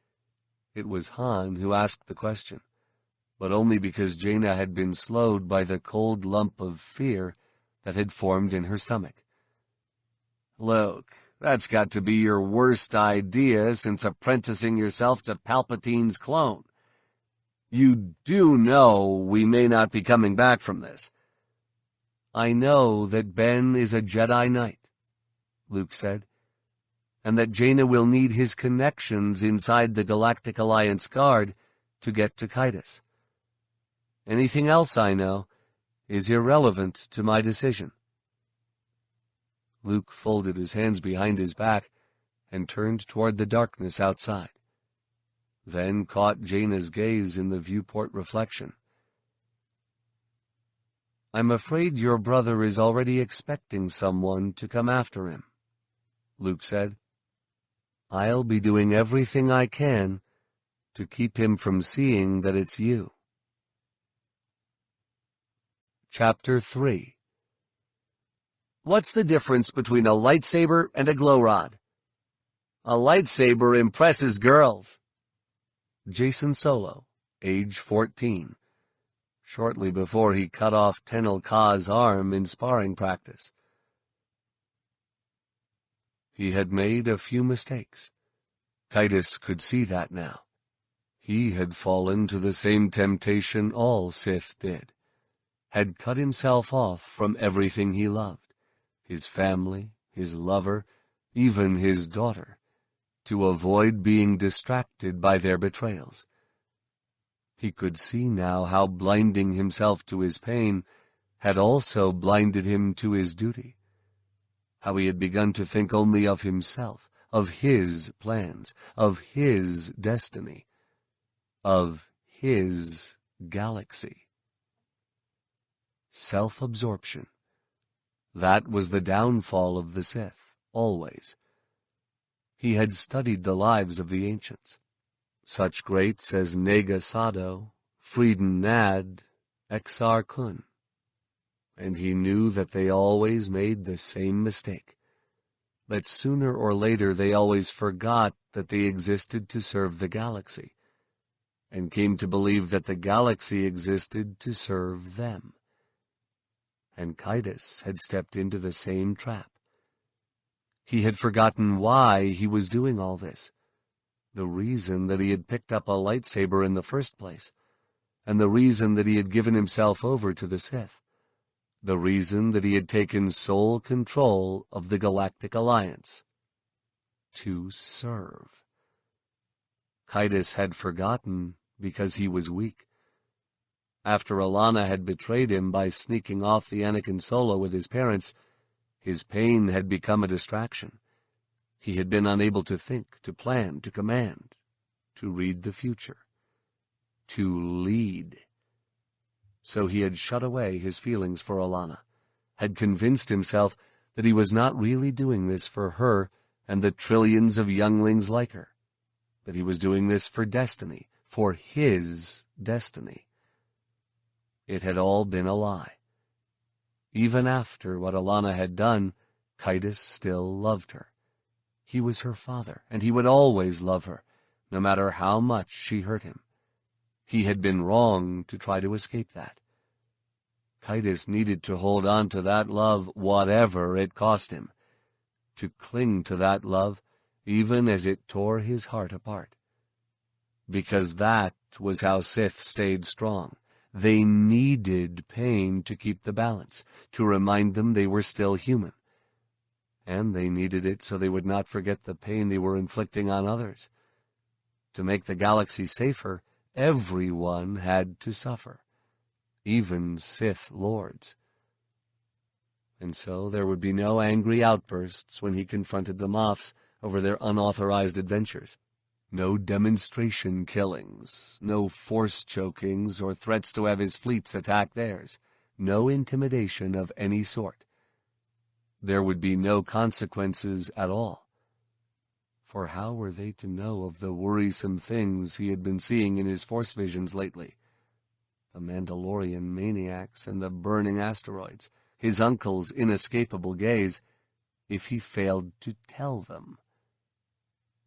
It was Han who asked the question, but only because Jaina had been slowed by the cold lump of fear that had formed in her stomach. "Luke, that's got to be your worst idea since apprenticing yourself to Palpatine's clone. You do know we may not be coming back from this." "I know that Ben is a Jedi Knight," Luke said, "and that Jaina will need his connections inside the Galactic Alliance Guard to get to Kaitis. Anything else I know is irrelevant to my decision." Luke folded his hands behind his back and turned toward the darkness outside, then caught Jaina's gaze in the viewport reflection. "I'm afraid your brother is already expecting someone to come after him," Luke said. "I'll be doing everything I can to keep him from seeing that it's you." Chapter 3. What's the difference between a lightsaber and a glow rod? A lightsaber impresses girls. Jason Solo, age 14, shortly before he cut off Tenel Ka's arm in sparring practice. He had made a few mistakes. Kaitis could see that now. He had fallen to the same temptation all Sith did, had cut himself off from everything he loved, his family, his lover, even his daughter, to avoid being distracted by their betrayals. He could see now how blinding himself to his pain had also blinded him to his duty, how he had begun to think only of himself, of his plans, of his destiny, of his galaxy. Self-absorption. That was the downfall of the Sith, always. He had studied the lives of the ancients, such greats as Nega Sado, Frieden Nad, Exar Kun, and he knew that they always made the same mistake, that sooner or later they always forgot that they existed to serve the galaxy, and came to believe that the galaxy existed to serve them. And Kaitis had stepped into the same trap. He had forgotten why he was doing all this, the reason that he had picked up a lightsaber in the first place, and the reason that he had given himself over to the Sith, the reason that he had taken sole control of the Galactic Alliance. To serve. Kaitis had forgotten because he was weak. After Alana had betrayed him by sneaking off the Anakin Solo with his parents, his pain had become a distraction. He had been unable to think, to plan, to command, to read the future, to lead. So he had shut away his feelings for Alana, had convinced himself that he was not really doing this for her and the trillions of younglings like her, that he was doing this for destiny, for his destiny. It had all been a lie. Even after what Alana had done, Kaitis still loved her. He was her father, and he would always love her, no matter how much she hurt him. He had been wrong to try to escape that. Kaitis needed to hold on to that love whatever it cost him, to cling to that love even as it tore his heart apart. Because that was how Sith stayed strong. They needed pain to keep the balance, to remind them they were still human. And they needed it so they would not forget the pain they were inflicting on others. To make the galaxy safer, everyone had to suffer, even Sith Lords. And so there would be no angry outbursts when he confronted the Moffs over their unauthorized adventures. No demonstration killings, no force chokings or threats to have his fleets attack theirs, no intimidation of any sort. There would be no consequences at all. For how were they to know of the worrisome things he had been seeing in his force visions lately? The Mandalorian maniacs and the burning asteroids, his uncle's inescapable gaze, if he failed to tell them.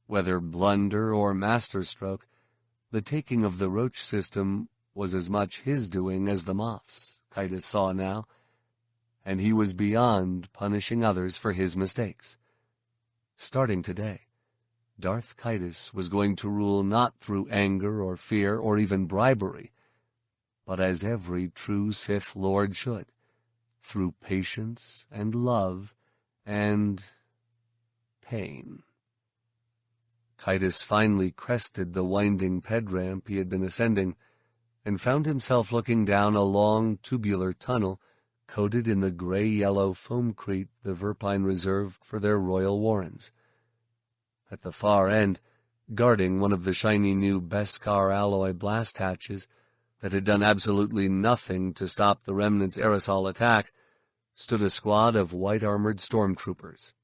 Whether blunder or masterstroke, the taking of the Roach system was as much his doing as the Moff's, Kaitis saw now, and he was beyond punishing others for his mistakes. Starting today, Darth Kaitis was going to rule not through anger or fear or even bribery, but as every true Sith Lord should, through patience and love and pain. Kaitis finally crested the winding ped-ramp he had been ascending, and found himself looking down a long tubular tunnel coated in the gray-yellow foamcrete the Verpine reserved for their royal warrens. At the far end, guarding one of the shiny new Beskar alloy blast hatches that had done absolutely nothing to stop the remnant's aerosol attack, stood a squad of white-armored stormtroopers.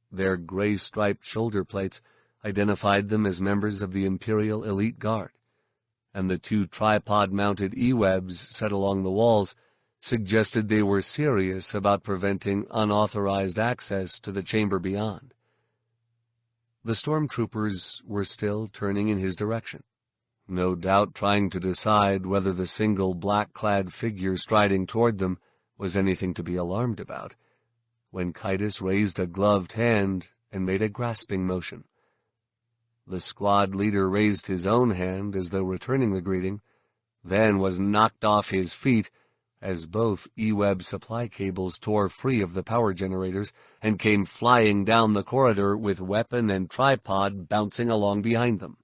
Their gray-striped shoulder plates identified them as members of the Imperial Elite Guard, and the two tripod-mounted E-webs set along the walls suggested they were serious about preventing unauthorized access to the chamber beyond. The stormtroopers were still turning in his direction, no doubt trying to decide whether the single black-clad figure striding toward them was anything to be alarmed about, when Kaitis raised a gloved hand and made a grasping motion. The squad leader raised his own hand as though returning the greeting, then was knocked off his feet as both E-web supply cables tore free of the power generators and came flying down the corridor with weapon and tripod bouncing along behind them.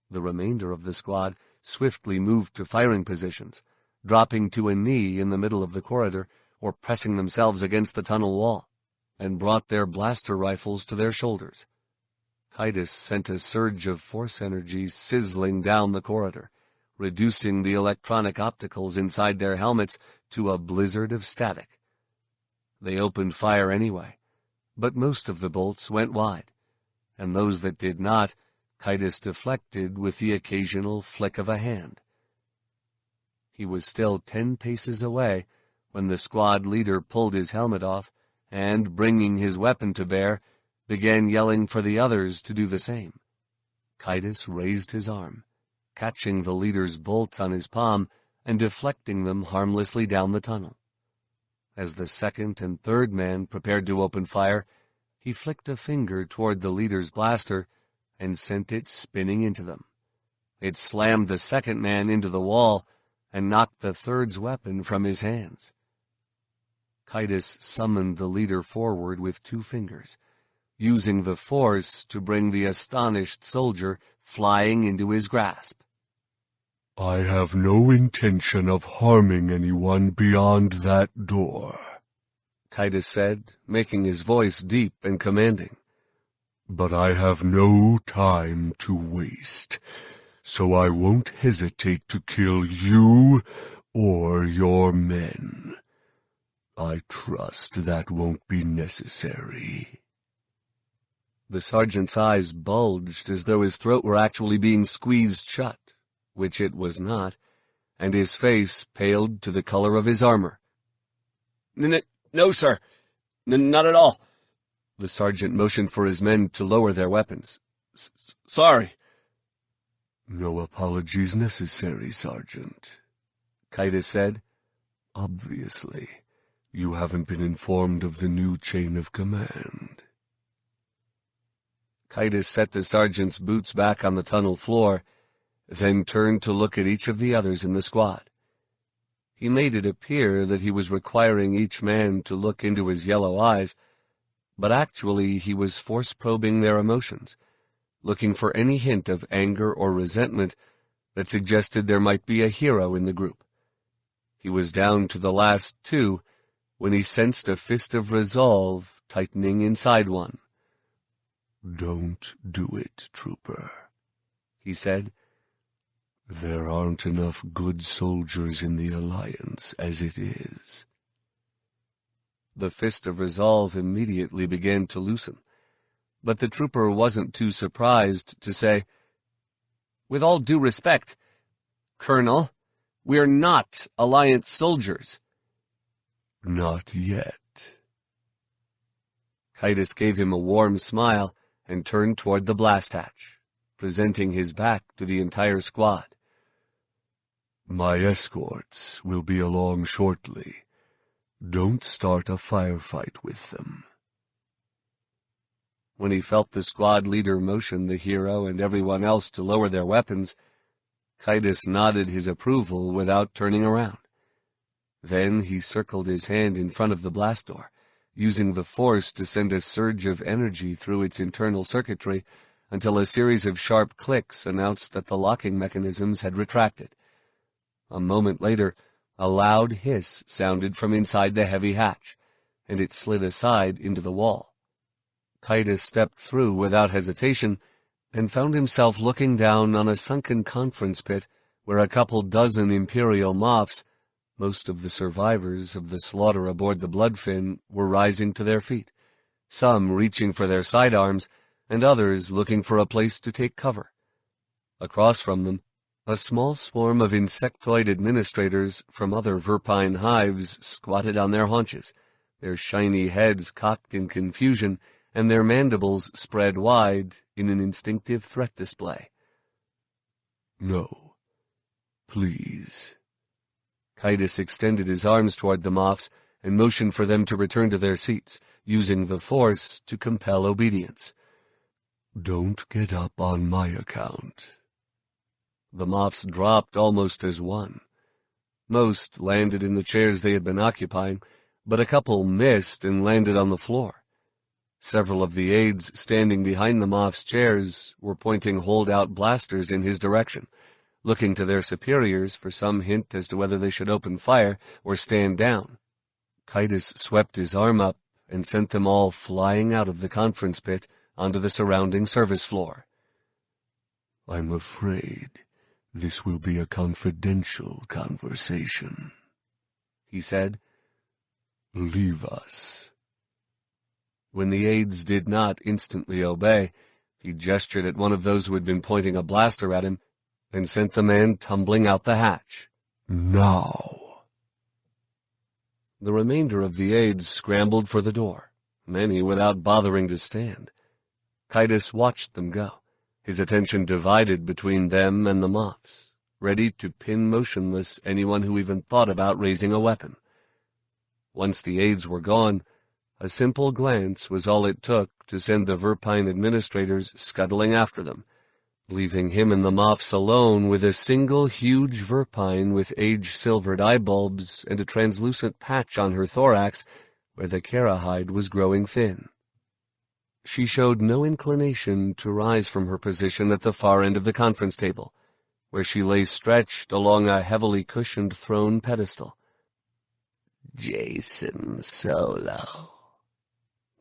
The remainder of the squad swiftly moved to firing positions, dropping to a knee in the middle of the corridor or pressing themselves against the tunnel wall, and brought their blaster rifles to their shoulders. Kaitis sent a surge of force energy sizzling down the corridor, reducing the electronic opticals inside their helmets to a blizzard of static. They opened fire anyway, but most of the bolts went wide, and those that did not, Kaitis deflected with the occasional flick of a hand. He was still 10 paces away when the squad leader pulled his helmet off and, bringing his weapon to bear, began yelling for the others to do the same. Kaitis raised his arm, catching the leader's bolts on his palm and deflecting them harmlessly down the tunnel. As the second and third man prepared to open fire, he flicked a finger toward the leader's blaster and sent it spinning into them. It slammed the second man into the wall and knocked the third's weapon from his hands. Kaitis summoned the leader forward with 2 fingers, using the force to bring the astonished soldier flying into his grasp. "I have no intention of harming anyone beyond that door," Kaitis said, making his voice deep and commanding. "But I have no time to waste, so I won't hesitate to kill you or your men. I trust that won't be necessary." The sergeant's eyes bulged as though his throat were actually being squeezed shut, which it was not, and his face paled to the color of his armor. No, sir. Not at all." The sergeant motioned for his men to lower their weapons. Sorry. "No apologies necessary, Sergeant," Kaitis said. "Obviously, you haven't been informed of the new chain of command." Kaitis set the sergeant's boots back on the tunnel floor, then turned to look at each of the others in the squad. He made it appear that he was requiring each man to look into his yellow eyes, but actually he was force-probing their emotions, looking for any hint of anger or resentment that suggested there might be a hero in the group. He was down to the last 2 when he sensed a fist of resolve tightening inside one. "Don't do it, Trooper," he said. "There aren't enough good soldiers in the Alliance as it is." The fist of resolve immediately began to loosen, but the trooper wasn't too surprised to say, "With all due respect, Colonel, we're not Alliance soldiers." "Not yet." Kaitis gave him a warm smile and turned toward the blast hatch, presenting his back to the entire squad. "My escorts will be along shortly. Don't start a firefight with them." When he felt the squad leader motion the hero and everyone else to lower their weapons, Kaitis nodded his approval without turning around. Then he circled his hand in front of the blast door, using the force to send a surge of energy through its internal circuitry until a series of sharp clicks announced that the locking mechanisms had retracted. A moment later, a loud hiss sounded from inside the heavy hatch, and it slid aside into the wall. Kaitis stepped through without hesitation and found himself looking down on a sunken conference pit where a couple dozen Imperial Moffs, most of the survivors of the slaughter aboard the Bloodfin, were rising to their feet, some reaching for their sidearms and others looking for a place to take cover. Across from them, a small swarm of insectoid administrators from other Verpine hives squatted on their haunches, their shiny heads cocked in confusion and their mandibles spread wide in an instinctive threat display. "No. Please." Kaitis extended his arms toward the Moffs and motioned for them to return to their seats, using the force to compel obedience. "Don't get up on my account." The Moffs dropped almost as one. Most landed in the chairs they had been occupying, but a couple missed and landed on the floor. Several of the aides standing behind the Moffs' chairs were pointing holdout blasters in his direction, looking to their superiors for some hint as to whether they should open fire or stand down. Kaitis swept his arm up and sent them all flying out of the conference pit onto the surrounding service floor. "I'm afraid This will be a confidential conversation, he said. Leave us. When the aides did not instantly obey, he gestured at one of those who had been pointing a blaster at him and sent the man tumbling out the hatch. Now. The remainder of the aides scrambled for the door, many without bothering to stand. Kaitis watched them go, his attention divided between them and the Moffs, ready to pin motionless anyone who even thought about raising a weapon. Once the aides were gone, a simple glance was all it took to send the Verpine administrators scuttling after them, leaving him and the Moffs alone with a single huge Verpine with age-silvered eye bulbs and a translucent patch on her thorax where the Kara hide was growing thin. She showed no inclination to rise from her position at the far end of the conference table, where she lay stretched along a heavily cushioned throne pedestal. Jason Solo,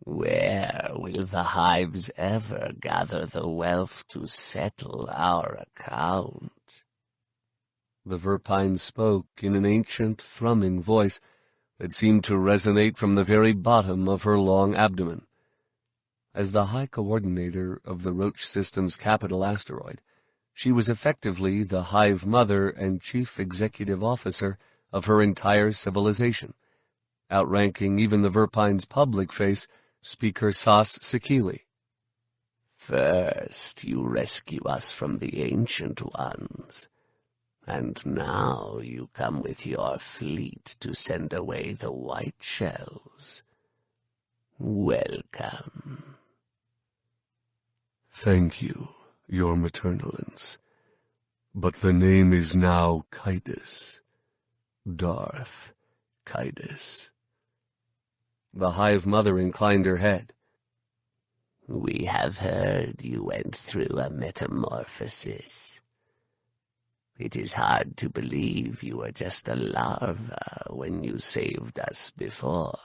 where will the hives ever gather the wealth to settle our account? The Verpine spoke in an ancient, thrumming voice that seemed to resonate from the very bottom of her long abdomen. As the High Coordinator of the Roach System's capital asteroid, she was effectively the Hive Mother and Chief Executive Officer of her entire civilization, outranking even the Verpine's public face, Speaker Sas Sekili. First you rescue us from the Ancient Ones, and now you come with your fleet to send away the White Shells. Welcome. Thank you, your maternalence. But the name is now Kaitis. Darth Kaitis. The Hive Mother inclined her head. We have heard you went through a metamorphosis. It is hard to believe you were just a larva when you saved us before.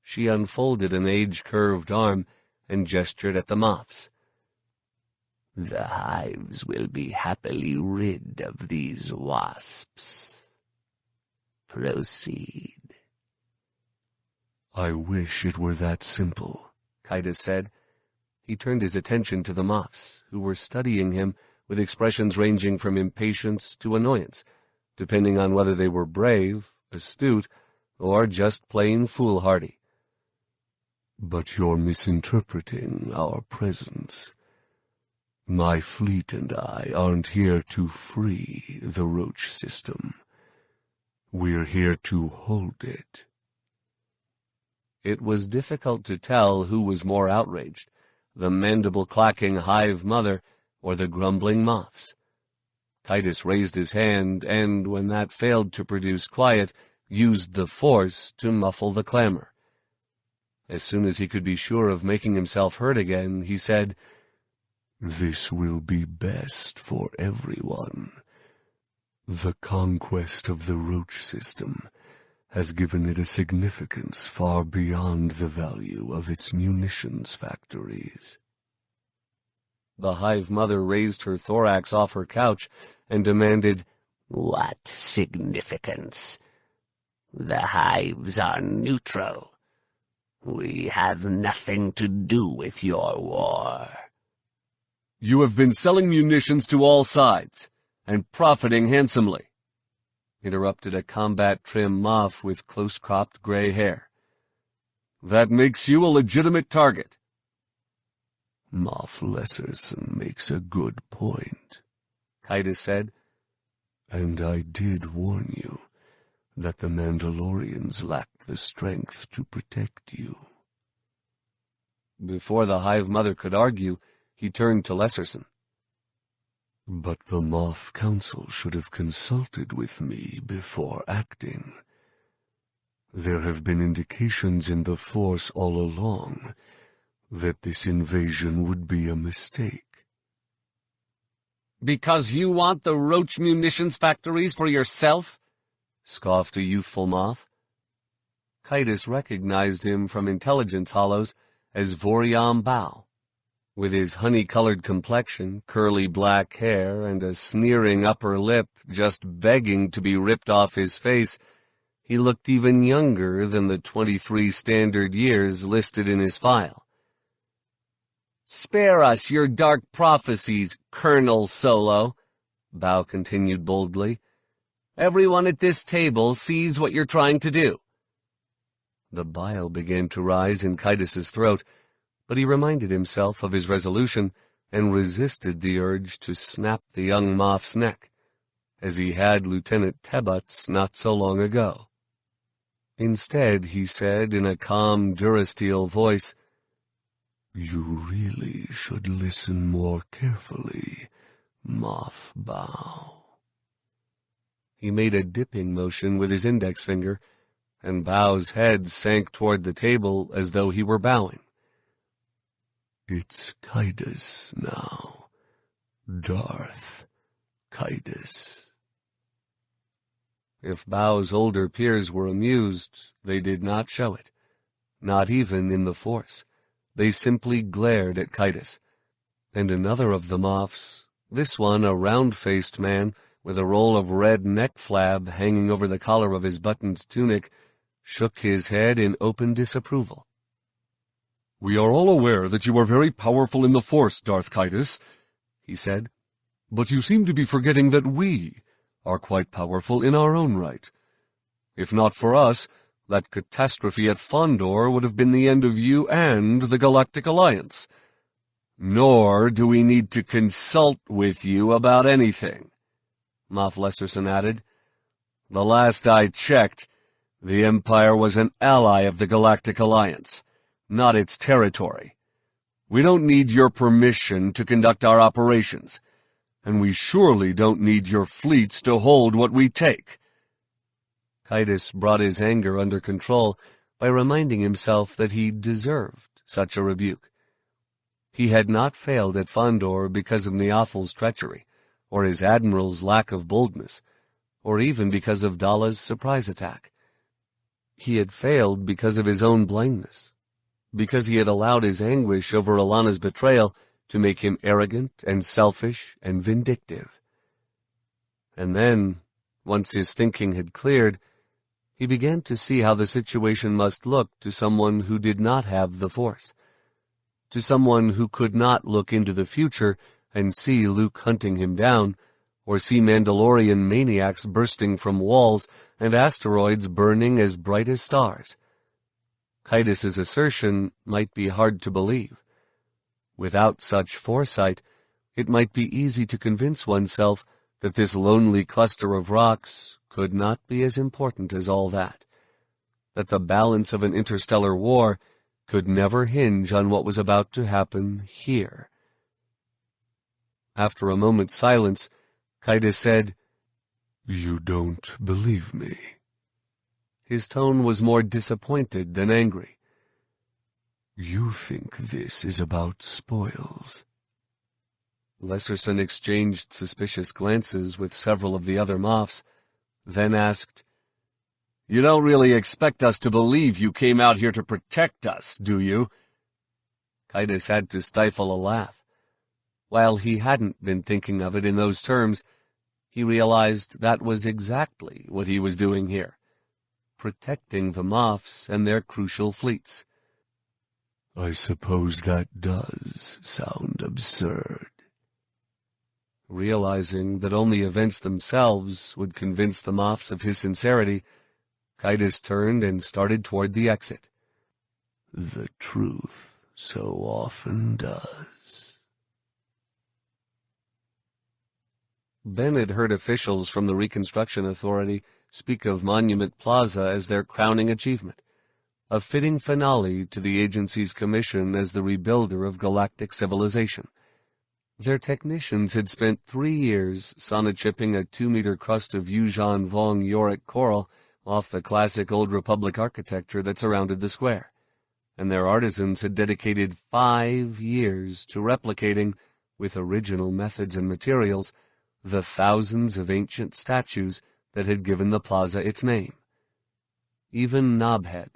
She unfolded an age-curved arm and gestured at the Moffs. The hives will be happily rid of these wasps. Proceed. I wish it were that simple, Kaitis said. He turned his attention to the Moffs, who were studying him with expressions ranging from impatience to annoyance, depending on whether they were brave, astute, or just plain foolhardy. But you're misinterpreting our presence. My fleet and I aren't here to free the Roach system. We're here to hold it. It was difficult to tell who was more outraged, the mandible-clacking Hive Mother or the grumbling Moffs. Kaitis raised his hand and, when that failed to produce quiet, used the Force to muffle the clamor. As soon as he could be sure of making himself heard again, he said, This will be best for everyone. The conquest of the Roach system has given it a significance far beyond the value of its munitions factories. The Hive Mother raised her thorax off her couch and demanded, What significance? The hives are neutral. We have nothing to do with your war. You have been selling munitions to all sides, and profiting handsomely, interrupted a combat-trim Moff with close-cropped gray hair. That makes you a legitimate target. Moff Lesserson makes a good point, Kaitis said. And I did warn you that the Mandalorians lacked the strength to protect you. Before the Hive Mother could argue, he turned to Lesserson. But the Moff Council should have consulted with me before acting. There have been indications in the Force all along that this invasion would be a mistake. Because you want the Roach munitions factories for yourself? Scoffed a youthful Moff. Kaitis recognized him from intelligence hollows as Voriam Bao. With his honey-colored complexion, curly black hair, and a sneering upper lip just begging to be ripped off his face, he looked even younger than the 23 standard years listed in his file. "Spare us your dark prophecies, Colonel Solo," Bao continued boldly. "Everyone at this table sees what you're trying to do." The bile began to rise in Kaitus's throat, but he reminded himself of his resolution and resisted the urge to snap the young Moff's neck, as he had Lieutenant Tebbutt's not so long ago. Instead, he said in a calm Durasteel voice, "You really should listen more carefully, Moff Bao." He made a dipping motion with his index finger, and Bao's head sank toward the table as though he were bowing. "It's Kaitus now. Darth Kaitus." If Bao's older peers were amused, they did not show it, not even in the Force. They simply glared at Kaitus, and another of the Moffs, this one a round-faced man with a roll of red neck flab hanging over the collar of his buttoned tunic, shook his head in open disapproval. "We are all aware that you are very powerful in the Force, Darth Kaitus," he said, "but you seem to be forgetting that we are quite powerful in our own right. If not for us, that catastrophe at Fondor would have been the end of you and the Galactic Alliance. Nor do we need to consult with you about anything," Moff Lesserson added. "The last I checked, the Empire was an ally of the Galactic Alliance, not its territory. We don't need your permission to conduct our operations, and we surely don't need your fleets to hold what we take." Kaitus brought his anger under control by reminding himself that he deserved such a rebuke. He had not failed at Fondor because of Neothel's treachery, or his admiral's lack of boldness, or even because of Dala's surprise attack. He had failed because of his own blindness, because he had allowed his anguish over Alana's betrayal to make him arrogant and selfish and vindictive. And then, once his thinking had cleared, he began to see how the situation must look to someone who did not have the Force, to someone who could not look into the future and see Luke hunting him down, or see Mandalorian maniacs bursting from walls and asteroids burning as bright as stars. Kaitus's assertion might be hard to believe. Without such foresight, it might be easy to convince oneself that this lonely cluster of rocks could not be as important as all that the balance of an interstellar war could never hinge on what was about to happen here. After a moment's silence, Kaitus said, "You don't believe me?" His tone was more disappointed than angry. "You think this is about spoils?" Lesserson exchanged suspicious glances with several of the other Moffs, then asked, "You don't really expect us to believe you came out here to protect us, do you?" Kaitus had to stifle a laugh. While he hadn't been thinking of it in those terms, he realized that was exactly what he was doing here, protecting the Moffs and their crucial fleets. "I suppose that does sound absurd." Realizing that only events themselves would convince the Moffs of his sincerity, Kaitus turned and started toward the exit. "The truth so often does." Ben had heard officials from the Reconstruction Authority speak of Monument Plaza as their crowning achievement, a fitting finale to the agency's commission as the rebuilder of galactic civilization. Their technicians had spent 3 years sonochipping a 2-meter crust of Yuuzhan Vong Yorick coral off the classic Old Republic architecture that surrounded the square, and their artisans had dedicated 5 years to replicating, with original methods and materials, the thousands of ancient statues that had given the plaza its name. Even Knobhead,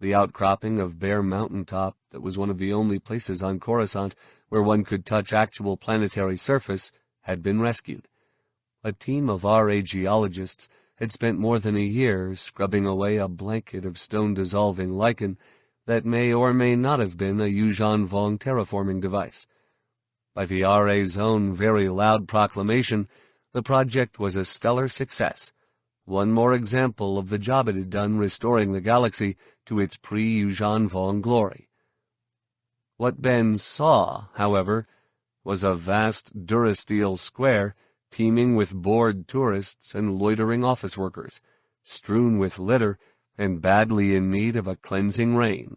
the outcropping of bare mountaintop that was one of the only places on Coruscant where one could touch actual planetary surface, had been rescued. A team of RA geologists had spent more than a year scrubbing away a blanket of stone-dissolving lichen that may or may not have been a Yuuzhan Vong terraforming device. By the RA's own very loud proclamation, the project was a stellar success, one more example of the job it had done restoring the galaxy to its pre-Yuuzhan Vong glory. What Ben saw, however, was a vast Durasteel square teeming with bored tourists and loitering office workers, strewn with litter and badly in need of a cleansing rain.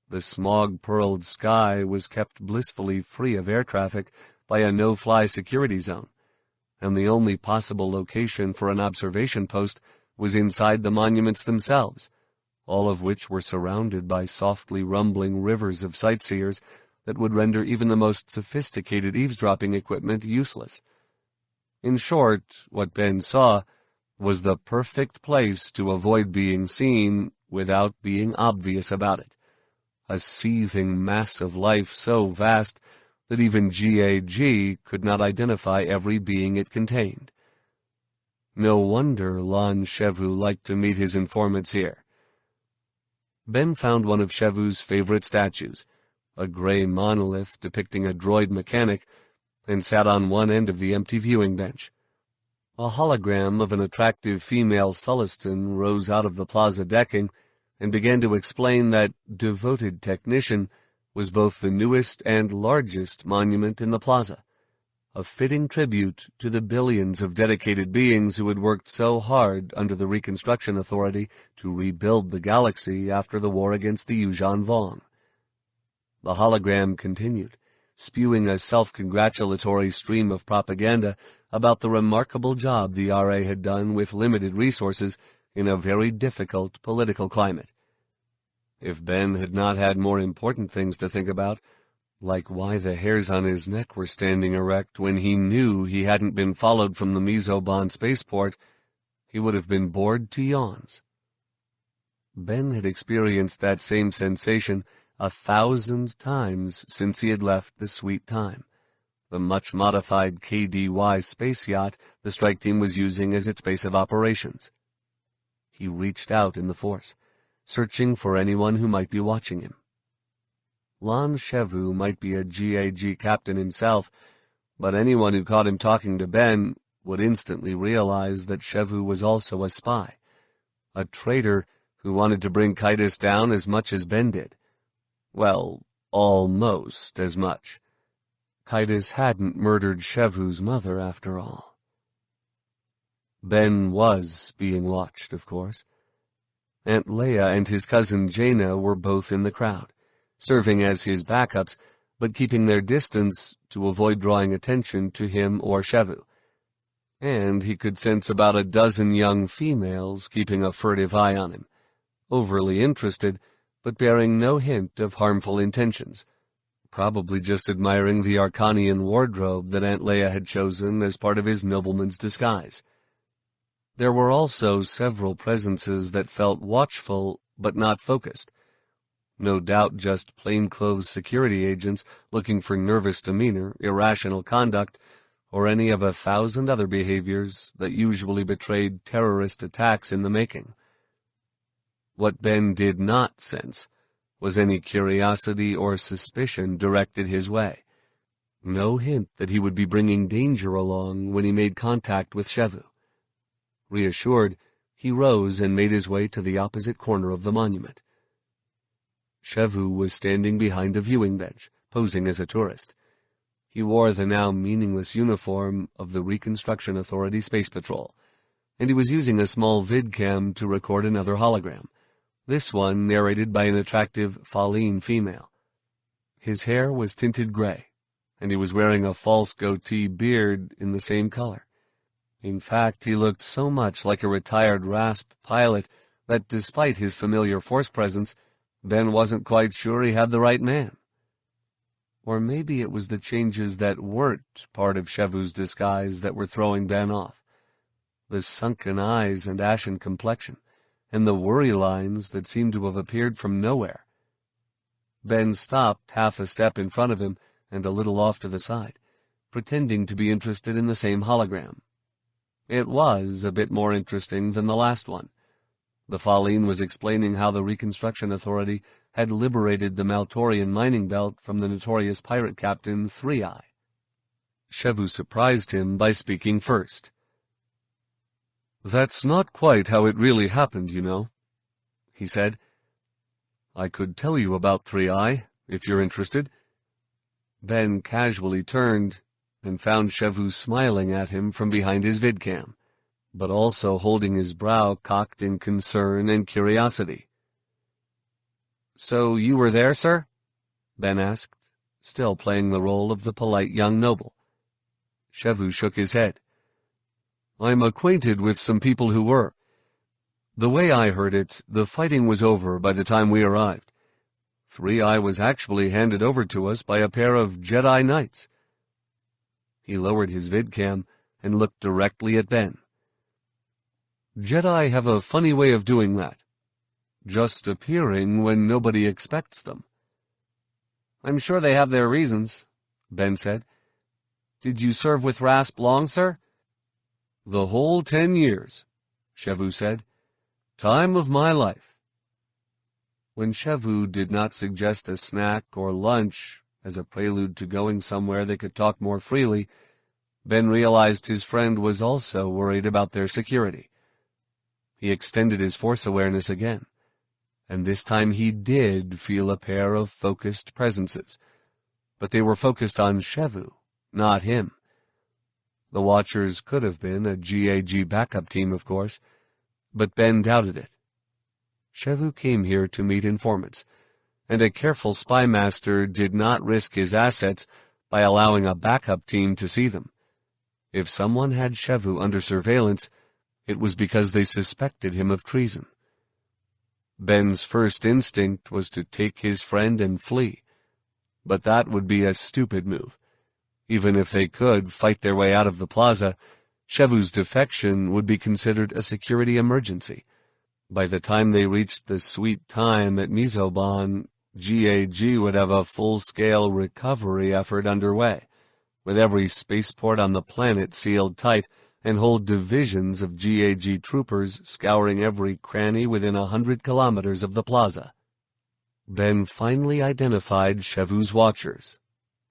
The smog-pearled sky was kept blissfully free of air traffic by a no-fly security zone, and the only possible location for an observation post was inside the monuments themselves, all of which were surrounded by softly rumbling rivers of sightseers that would render even the most sophisticated eavesdropping equipment useless. In short, what Ben saw was the perfect place to avoid being seen without being obvious about it. A seething mass of life so vast that even GAG could not identify every being it contained. No wonder Lon Shevu liked to meet his informants here. Ben found one of Shevu's favorite statues, a gray monolith depicting a droid mechanic, and sat on one end of the empty viewing bench. A hologram of an attractive female Sullustan rose out of the plaza decking and began to explain that devoted technician was both the newest and largest monument in the plaza, a fitting tribute to the billions of dedicated beings who had worked so hard under the Reconstruction Authority to rebuild the galaxy after the war against the Yuuzhan Vong. The hologram continued, spewing a self-congratulatory stream of propaganda about the remarkable job the RA had done with limited resources in a very difficult political climate. If Ben had not had more important things to think about, like why the hairs on his neck were standing erect when he knew he hadn't been followed from the Mesobon spaceport, he would have been bored to yawns. Ben had experienced that same sensation 1,000 times since he had left the Sweet Time, the much-modified KDY space yacht the strike team was using as its base of operations. He reached out in the Force, searching for anyone who might be watching him. Lon Shevu might be a GAG captain himself, but anyone who caught him talking to Ben would instantly realize that Shevu was also a spy, a traitor who wanted to bring Kaitis down as much as Ben did. Well, almost as much. Kaitis hadn't murdered Shevu's mother, after all. Ben was being watched, of course. Aunt Leia and his cousin Jaina were both in the crowd, serving as his backups, but keeping their distance to avoid drawing attention to him or Shevu. And he could sense about a dozen young females keeping a furtive eye on him, overly interested, but bearing no hint of harmful intentions, probably just admiring the Arcanian wardrobe that Aunt Leia had chosen as part of his nobleman's disguise. There were also several presences that felt watchful but not focused. No doubt just plainclothes security agents looking for nervous demeanor, irrational conduct, or any of 1,000 other behaviors that usually betrayed terrorist attacks in the making. What Ben did not sense was any curiosity or suspicion directed his way. No hint that he would be bringing danger along when he made contact with Shevu. Reassured, he rose and made his way to the opposite corner of the monument. Shevu was standing behind a viewing bench, posing as a tourist. He wore the now meaningless uniform of the Reconstruction Authority Space Patrol, and he was using a small vidcam to record another hologram, this one narrated by an attractive Faline female. His hair was tinted gray, and he was wearing a false goatee beard in the same color. In fact, he looked so much like a retired RASP pilot that despite his familiar Force presence, Ben wasn't quite sure he had the right man. Or maybe it was the changes that weren't part of Shevu's disguise that were throwing Ben off. The sunken eyes and ashen complexion, and the worry lines that seemed to have appeared from nowhere. Ben stopped half a step in front of him and a little off to the side, pretending to be interested in the same hologram. It was a bit more interesting than the last one. The Falleen was explaining how the Reconstruction Authority had liberated the Maltorian mining belt from the notorious pirate captain 3-Eye. Shevu surprised him by speaking first. "That's not quite how it really happened, you know," he said. "I could tell you about 3-Eye, if you're interested." Ben casually turned and found Shevu smiling at him from behind his vidcam, but also holding his brow cocked in concern and curiosity. "So you were there, sir?" Ben asked, still playing the role of the polite young noble. Shevu shook his head. "I'm acquainted with some people who were. The way I heard it, the fighting was over by the time we arrived. 3-Eye was actually handed over to us by a pair of Jedi Knights." He lowered his vidcam and looked directly at Ben. "Jedi have a funny way of doing that, just appearing when nobody expects them." "I'm sure they have their reasons," Ben said. "Did you serve with Rasp long, sir?" "The whole 10 years, Shevu said. "Time of my life." When Shevu did not suggest a snack or lunch as a prelude to going somewhere they could talk more freely, Ben realized his friend was also worried about their security. He extended his force awareness again, and this time he did feel a pair of focused presences, but they were focused on Shevu, not him. The Watchers could have been a GAG backup team, of course, but Ben doubted it. Shevu came here to meet informants, and a careful spy master did not risk his assets by allowing a backup team to see them. If someone had Shevu under surveillance, it was because they suspected him of treason. Ben's first instinct was to take his friend and flee, but that would be a stupid move. Even if they could fight their way out of the plaza, Shevu's defection would be considered a security emergency. By the time they reached the sweet time at Mizoban, GAG would have a full-scale recovery effort underway, with every spaceport on the planet sealed tight and whole divisions of GAG troopers scouring every cranny within 100 kilometers of the plaza. Ben finally identified Shevu's Watchers,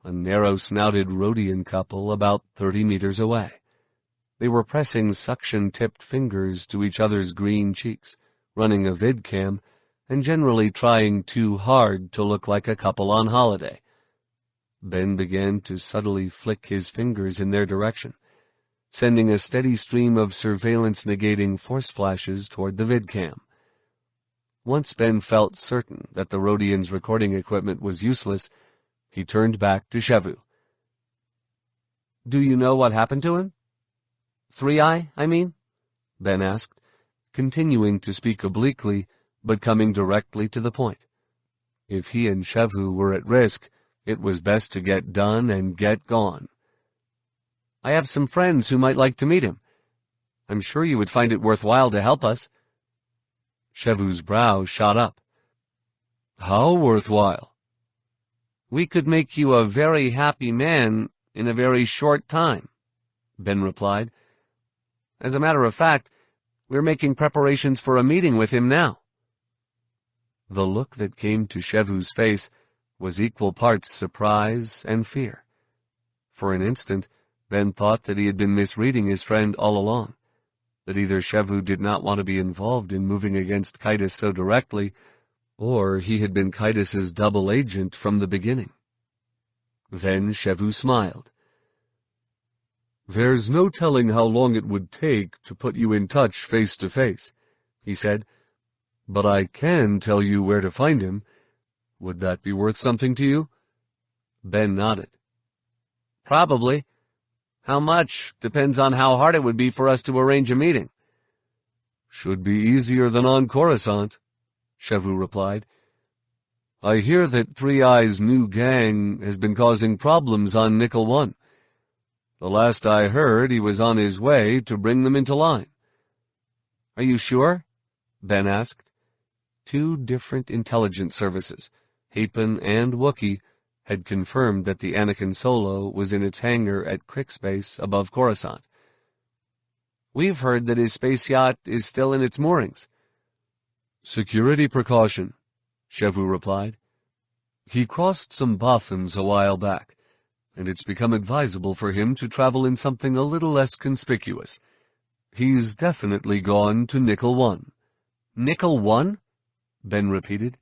a narrow-snouted Rhodian couple about 30 meters away. They were pressing suction-tipped fingers to each other's green cheeks, running a vidcam, and generally trying too hard to look like a couple on holiday. Ben began to subtly flick his fingers in their direction, sending a steady stream of surveillance-negating force flashes toward the vidcam. Once Ben felt certain that the Rhodian's recording equipment was useless, he turned back to Shevu. "Do you know what happened to him?" 3-Eye, I mean?" Ben asked, continuing to speak obliquely, but coming directly to the point. If he and Shevu were at risk, it was best to get done and get gone. "I have some friends who might like to meet him. I'm sure you would find it worthwhile to help us." Shevu's brow shot up. "How worthwhile?" "We could make you a very happy man in a very short time," Ben replied. "As a matter of fact, we're making preparations for a meeting with him now." The look that came to Shevu's face was equal parts surprise and fear. For an instant, Ben thought that he had been misreading his friend all along, that either Shevu did not want to be involved in moving against Kaitis so directly, or he had been Kaitis's double agent from the beginning. Then Shevu smiled. "There's no telling how long it would take to put you in touch face to face," he said, "but I can tell you where to find him. Would that be worth something to you?" Ben nodded. "Probably. How much depends on how hard it would be for us to arrange a meeting." "Should be easier than on Coruscant," Shevu replied. "I hear that 3-Eye's new gang has been causing problems on Nickel 1. The last I heard, he was on his way to bring them into line." "Are you sure?" Ben asked. 2 different intelligence services, Hapen and Wookiee had confirmed that the Anakin Solo was in its hangar at Crick's base above Coruscant. "We've heard that his space yacht is still in its moorings." "Security precaution," Shevu replied. "He crossed some Bothans a while back, and it's become advisable for him to travel in something a little less conspicuous. He's definitely gone to Nickel 1. "Nickel 1?" Ben repeated.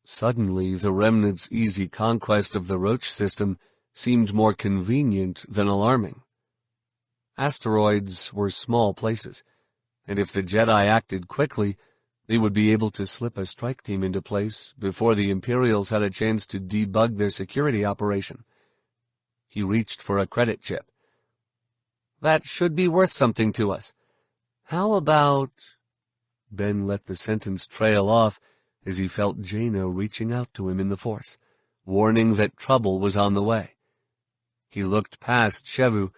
Suddenly, the Remnant's easy conquest of the Roach system seemed more convenient than alarming. Asteroids were small places, and if the Jedi acted quickly, they would be able to slip a strike team into place before the Imperials had a chance to debug their security operation. He reached for a credit chip. "That should be worth something to us. How about—" Ben let the sentence trail off as he felt Jaina reaching out to him in the Force, warning that trouble was on the way. He looked past Shevu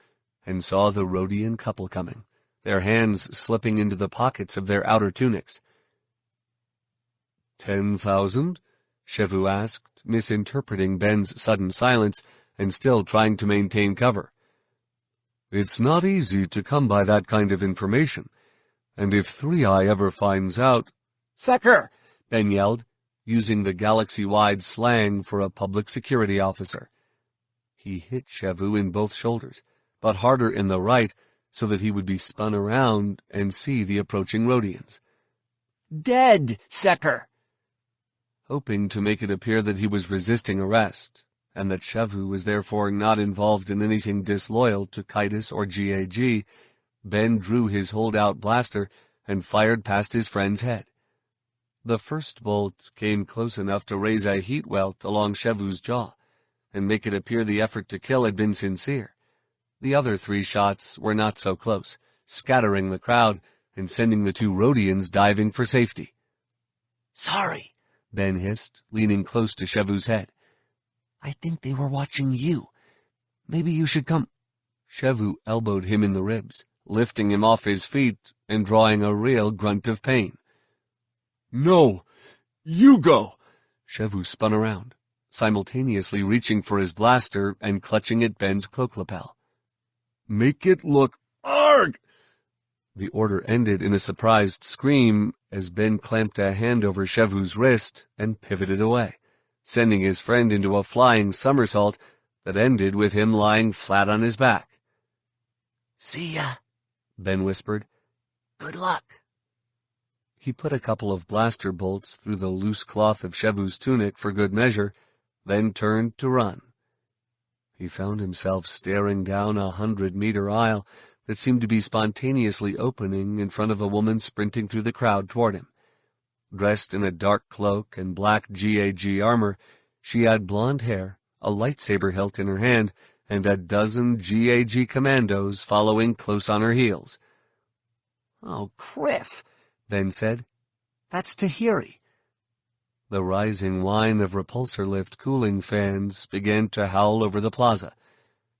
and saw the Rhodian couple coming, their hands slipping into the pockets of their outer tunics. 10,000? Shevu asked, misinterpreting Ben's sudden silence and still trying to maintain cover. "It's not easy to come by that kind of information, and if 3-Eye ever finds out—" "Secker!" Ben yelled, using the galaxy-wide slang for a public security officer. He hit Shevu in both shoulders, but harder in the right so that he would be spun around and see the approaching Rhodians. "Dead, Secker!" Hoping to make it appear that he was resisting arrest, and that Shevu was therefore not involved in anything disloyal to Kaitis or GAG, Ben drew his holdout blaster and fired past his friend's head. The first bolt came close enough to raise a heat welt along Shevu's jaw, and make it appear the effort to kill had been sincere. The other 3 shots were not so close, scattering the crowd and sending the 2 Rhodians diving for safety. "Sorry," Ben hissed, leaning close to Shevu's head. "I think they were watching you. Maybe you should come—" Shevu elbowed him in the ribs, lifting him off his feet and drawing a real grunt of pain. "No! You go!" Shevu spun around, simultaneously reaching for his blaster and clutching at Ben's cloak lapel. "Make it look— Arg!" The order ended in a surprised scream as Ben clamped a hand over Shevu's wrist and pivoted away, sending his friend into a flying somersault that ended with him lying flat on his back. "See ya," Ben whispered. "Good luck." He put a couple of blaster bolts through the loose cloth of Shevu's tunic for good measure, then turned to run. He found himself staring down a 100-meter aisle that seemed to be spontaneously opening in front of a woman sprinting through the crowd toward him. Dressed in a dark cloak and black GAG armor, she had blonde hair, a lightsaber hilt in her hand, and a dozen GAG commandos following close on her heels. "Oh, Criff," Ben said. "That's Tahiri." The rising whine of repulsor lift cooling fans began to howl over the plaza,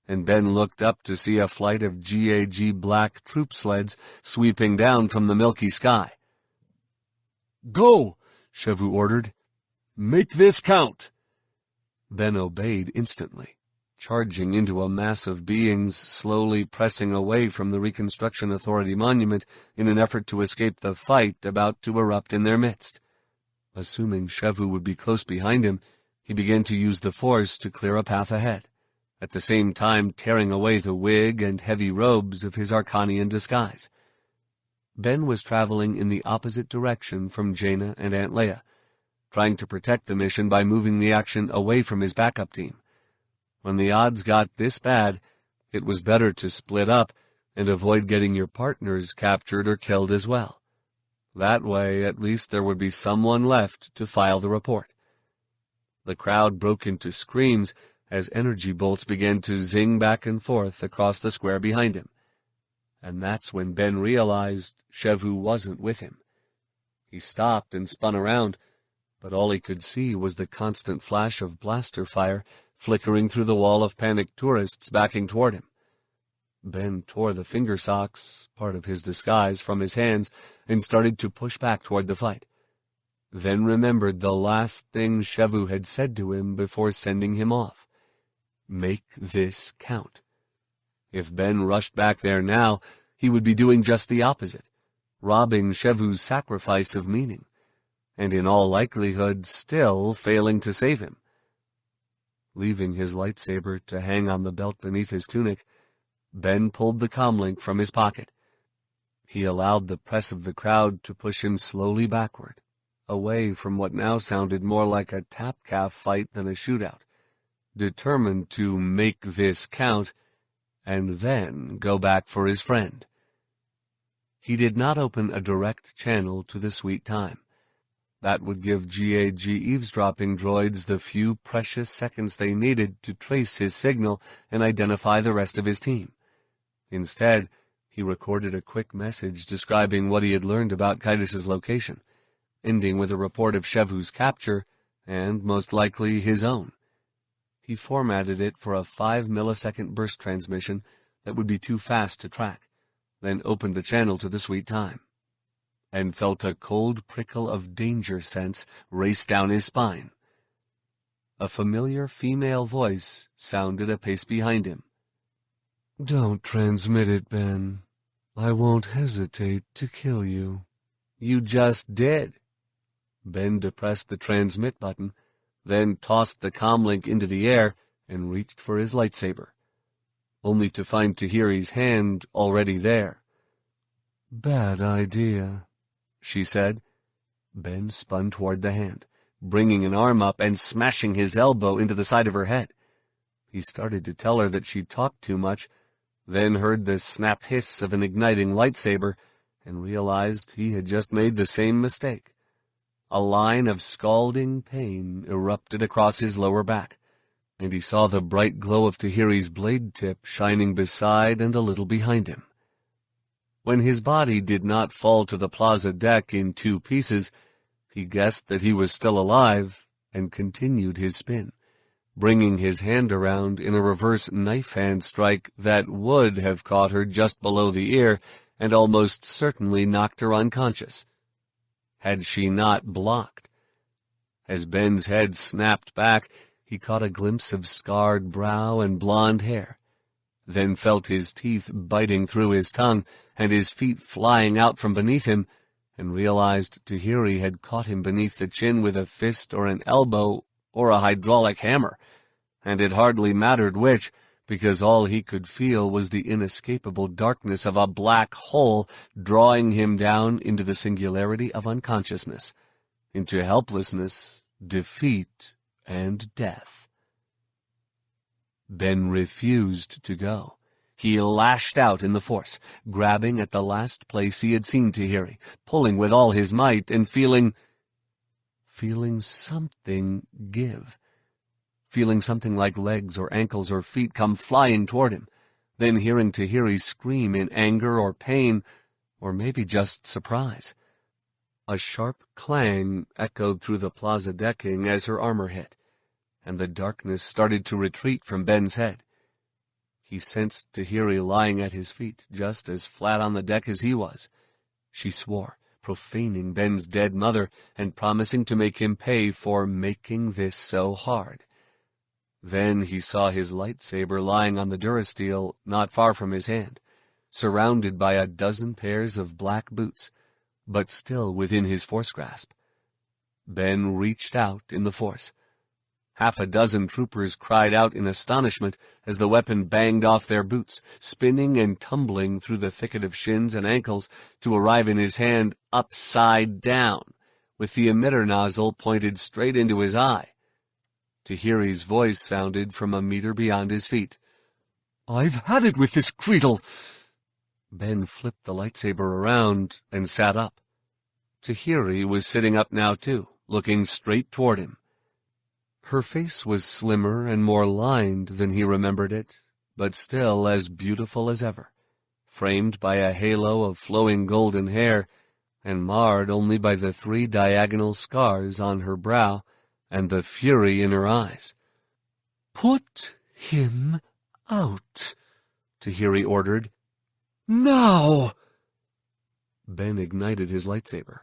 and Ben looked up to see a flight of GAG black troop sleds sweeping down from the milky sky. "Go!" Shevu ordered. "Make this count!" Ben obeyed instantly, charging into a mass of beings slowly pressing away from the Reconstruction Authority monument in an effort to escape the fight about to erupt in their midst. Assuming Shevu would be close behind him, he began to use the Force to clear a path ahead, at the same time tearing away the wig and heavy robes of his Arcanian disguise. Ben was traveling in the opposite direction from Jaina and Aunt Leia, trying to protect the mission by moving the action away from his backup team. When the odds got this bad, it was better to split up and avoid getting your partners captured or killed as well. That way, at least there would be someone left to file the report. The crowd broke into screams as energy bolts began to zing back and forth across the square behind him. And that's when Ben realized Shevu wasn't with him. He stopped and spun around, but all he could see was the constant flash of blaster fire flickering through the wall of panicked tourists backing toward him. Ben tore the finger socks, part of his disguise, from his hands and started to push back toward the fight. then remembered the last thing Shevu had said to him before sending him off. Make this count. If Ben rushed back there now, he would be doing just the opposite, robbing Shevu's sacrifice of meaning, and in all likelihood still failing to save him. Leaving his lightsaber to hang on the belt beneath his tunic, Ben pulled the comlink from his pocket. He allowed the press of the crowd to push him slowly backward, away from what now sounded more like a tap-calf fight than a shootout, determined to make this count and then go back for his friend. He did not open a direct channel to the sweet time. That would give GAG eavesdropping droids the few precious seconds they needed to trace his signal and identify the rest of his team. Instead, he recorded a quick message describing what he had learned about Kaitis' location, ending with a report of Shevu's capture and, most likely, his own. He formatted it for a 5-millisecond burst transmission that would be too fast to track, then opened the channel to the sweet time, and felt a cold prickle of danger sense race down his spine. A familiar female voice sounded a pace behind him. "Don't transmit it, Ben. I won't hesitate to kill you." "You just did." Ben depressed the transmit button, then tossed the comlink into the air and reached for his lightsaber, only to find Tahiri's hand already there. "Bad idea," she said. Ben spun toward the hand, bringing an arm up and smashing his elbow into the side of her head. He started to tell her that she talked too much, then heard the snap hiss of an igniting lightsaber and realized he had just made the same mistake. A line of scalding pain erupted across his lower back, and he saw the bright glow of Tahiri's blade tip shining beside and a little behind him. When his body did not fall to the plaza deck in 2 pieces, he guessed that he was still alive and continued his spin, bringing his hand around in a reverse knife-hand strike that would have caught her just below the ear and almost certainly knocked her unconscious, had she not blocked. As Ben's head snapped back, he caught a glimpse of scarred brow and blonde hair, then felt his teeth biting through his tongue and his feet flying out from beneath him, and realized Tahiri had caught him beneath the chin with a fist or an elbow or a hydraulic hammer, and it hardly mattered which, because all he could feel was the inescapable darkness of a black hole drawing him down into the singularity of unconsciousness, into helplessness, defeat, and death. Ben refused to go. He lashed out in the Force, grabbing at the last place he had seen Tahiri, pulling with all his might and feeling something give. Feeling something like legs or ankles or feet come flying toward him, then hearing Tahiri scream in anger or pain, or maybe just surprise. A sharp clang echoed through the plaza decking as her armor hit, and the darkness started to retreat from Ben's head. He sensed Tahiri lying at his feet, just as flat on the deck as he was. She swore, profaning Ben's dead mother and promising to make him pay for making this so hard. Then he saw his lightsaber lying on the durasteel not far from his hand, surrounded by a dozen pairs of black boots, but still within his Force grasp. Ben reached out in the Force. Half a dozen troopers cried out in astonishment as the weapon banged off their boots, spinning and tumbling through the thicket of shins and ankles to arrive in his hand upside down, with the emitter nozzle pointed straight into his eye. Tahiri's voice sounded from a meter beyond his feet. "I've had it with this creedle." Ben flipped the lightsaber around and sat up. Tahiri was sitting up now too, looking straight toward him. Her face was slimmer and more lined than he remembered it, but still as beautiful as ever, framed by a halo of flowing golden hair, and marred only by the 3 diagonal scars on her brow and the fury in her eyes. "Put him out," Tahiri ordered. "Now!" Ben ignited his lightsaber.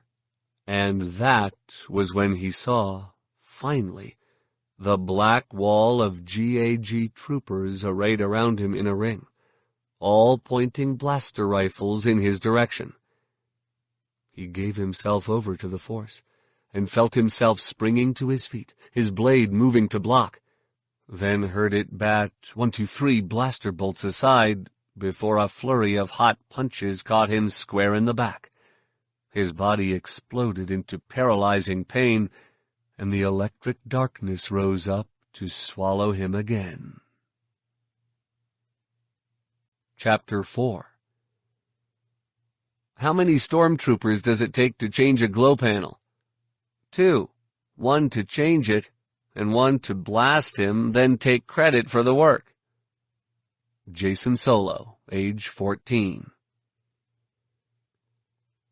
And that was when he saw, finally, the black wall of GAG troopers arrayed around him in a ring, all pointing blaster rifles in his direction. He gave himself over to the Force, and felt himself springing to his feet, his blade moving to block, then heard it bat 1, 2, 3 blaster bolts aside before a flurry of hot punches caught him square in the back. His body exploded into paralyzing pain, and the electric darkness rose up to swallow him again. Chapter 4. How many stormtroopers does it take to change a glow panel? 2. 1 to change it, and 1 to blast him, then take credit for the work. Jason Solo, age 14.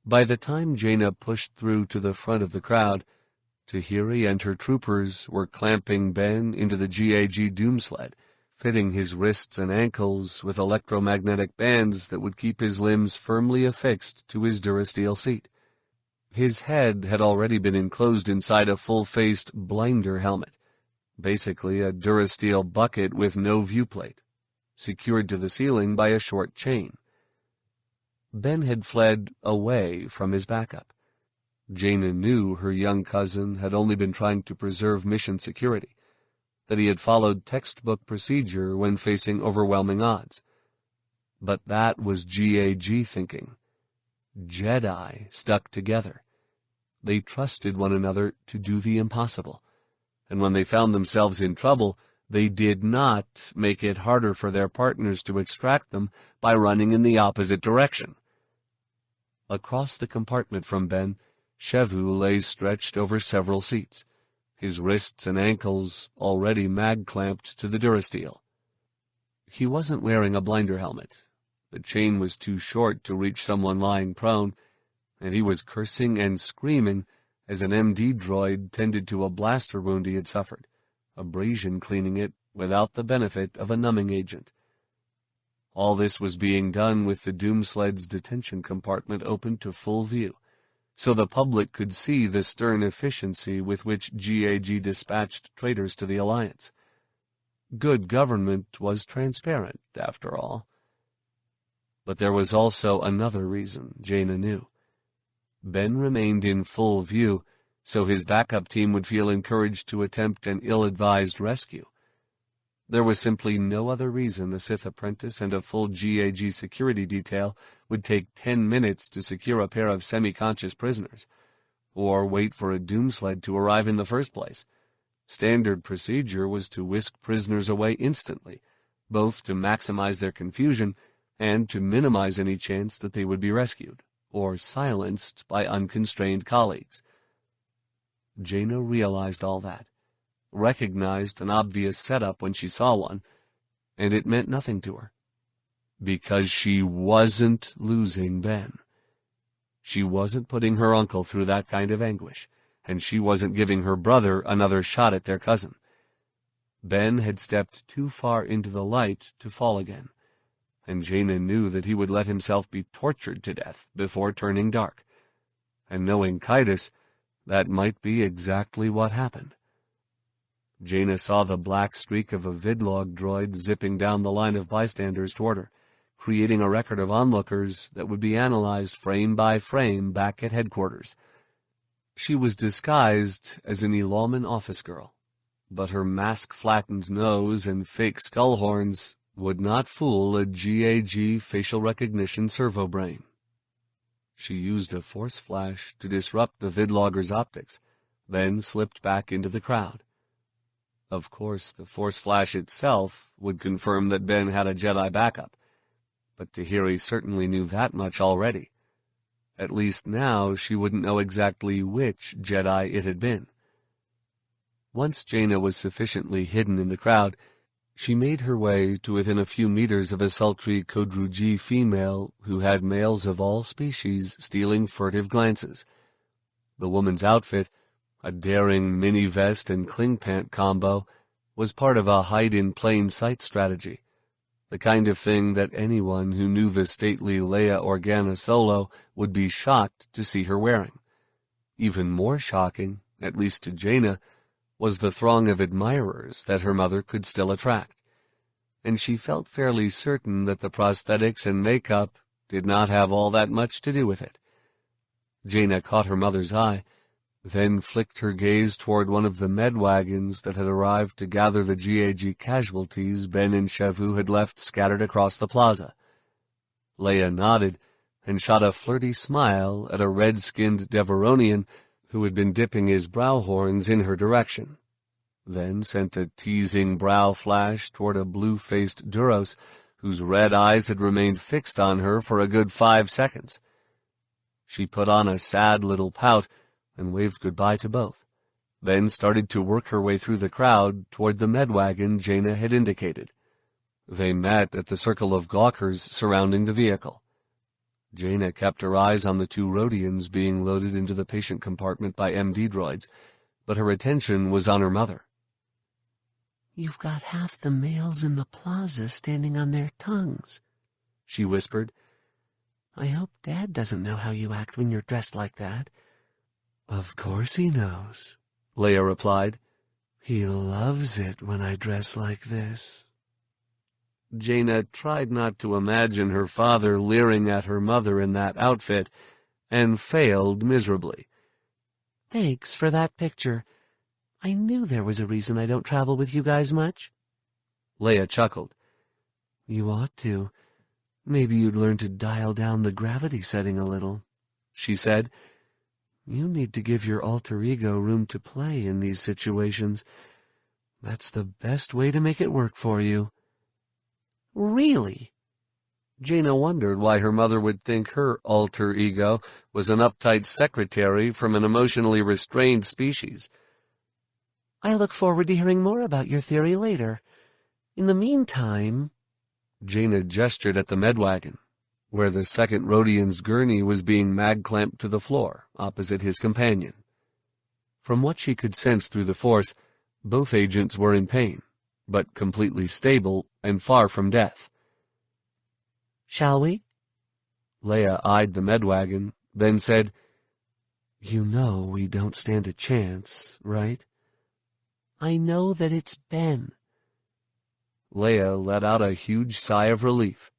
By the time Jaina pushed through to the front of the crowd, Tahiri and her troopers were clamping Ben into the GAG doomsled, fitting his wrists and ankles with electromagnetic bands that would keep his limbs firmly affixed to his durasteel seat. His head had already been enclosed inside a full-faced blinder helmet, basically a durasteel bucket with no viewplate, secured to the ceiling by a short chain. Ben had fled away from his backup. Jaina knew her young cousin had only been trying to preserve mission security, that he had followed textbook procedure when facing overwhelming odds. But that was GAG thinking. Jedi stuck together. They trusted one another to do the impossible, and when they found themselves in trouble, they did not make it harder for their partners to extract them by running in the opposite direction. Across the compartment from Ben, Shevu lay stretched over several seats, his wrists and ankles already mag-clamped to the durasteel. He wasn't wearing a blinder helmet. The chain was too short to reach someone lying prone, and he was cursing and screaming as an MD droid tended to a blaster wound he had suffered, abrasion cleaning it without the benefit of a numbing agent. All this was being done with the doomsled's detention compartment open to full view, so the public could see the stern efficiency with which GAG dispatched traitors to the Alliance. Good government was transparent, after all. But there was also another reason, Jaina knew. Ben remained in full view, so his backup team would feel encouraged to attempt an ill-advised rescue. There was simply no other reason a Sith apprentice and a full GAG security detail would take 10 minutes to secure a pair of semi-conscious prisoners, or wait for a doomsled to arrive in the first place. Standard procedure was to whisk prisoners away instantly, both to maximize their confusion and to minimize any chance that they would be rescued, or silenced by unconstrained colleagues. Jaina realized all that, recognized an obvious setup when she saw one, and it meant nothing to her. Because she wasn't losing Ben. She wasn't putting her uncle through that kind of anguish, and she wasn't giving her brother another shot at their cousin. Ben had stepped too far into the light to fall again, and Jaina knew that he would let himself be tortured to death before turning dark. And knowing Kaitis, that might be exactly what happened. Jaina saw the black streak of a vidlog droid zipping down the line of bystanders toward her, creating a record of onlookers that would be analyzed frame by frame back at headquarters. She was disguised as an Elalman office girl, but her mask-flattened nose and fake skull horns would not fool a GAG facial recognition servo brain. She used a force flash to disrupt the vidlogger's optics, then slipped back into the crowd. Of course, the force flash itself would confirm that Ben had a Jedi backup, but Tahiri certainly knew that much already. At least now she wouldn't know exactly which Jedi it had been. Once Jaina was sufficiently hidden in the crowd, she made her way to within a few meters of a sultry Kodruji female who had males of all species stealing furtive glances. The woman's outfit, a daring mini-vest and cling-pant combo, was part of a hide-in-plain-sight strategy, the kind of thing that anyone who knew the stately Leia Organa Solo would be shocked to see her wearing. Even more shocking, at least to Jaina, was the throng of admirers that her mother could still attract, and she felt fairly certain that the prosthetics and makeup did not have all that much to do with it. Jaina caught her mother's eye, then flicked her gaze toward one of the med wagons that had arrived to gather the GAG casualties Ben and Shevu had left scattered across the plaza. Leia nodded and shot a flirty smile at a red-skinned Deveronian who had been dipping his brow horns in her direction, then sent a teasing brow flash toward a blue-faced Duros whose red eyes had remained fixed on her for a good 5 seconds. She put on a sad little pout and waved goodbye to both, then started to work her way through the crowd toward the med wagon Jaina had indicated. They met at the circle of gawkers surrounding the vehicle. Jaina kept her eyes on the 2 Rhodians being loaded into the patient compartment by MD droids, but her attention was on her mother. "You've got half the males in the plaza standing on their tongues," she whispered. "I hope Dad doesn't know how you act when you're dressed like that." "Of course he knows," Leia replied. "He loves it when I dress like this." Jaina tried not to imagine her father leering at her mother in that outfit, and failed miserably. "Thanks for that picture. I knew there was a reason I don't travel with you guys much." Leia chuckled. "You ought to. Maybe you'd learn to dial down the gravity setting a little," she said. "You need to give your alter ego room to play in these situations. That's the best way to make it work for you." "Really?" Jaina wondered why her mother would think her alter ego was an uptight secretary from an emotionally restrained species. "I look forward to hearing more about your theory later. In the meantime—" Jaina gestured at the med wagon, where the second Rhodian's gurney was being mag-clamped to the floor, opposite his companion. From what she could sense through the Force, both agents were in pain, but completely stable and far from death. "Shall we?" Leia eyed the med wagon, then said, "You know we don't stand a chance, right?" "I know that it's Ben." Leia let out a huge sigh of relief.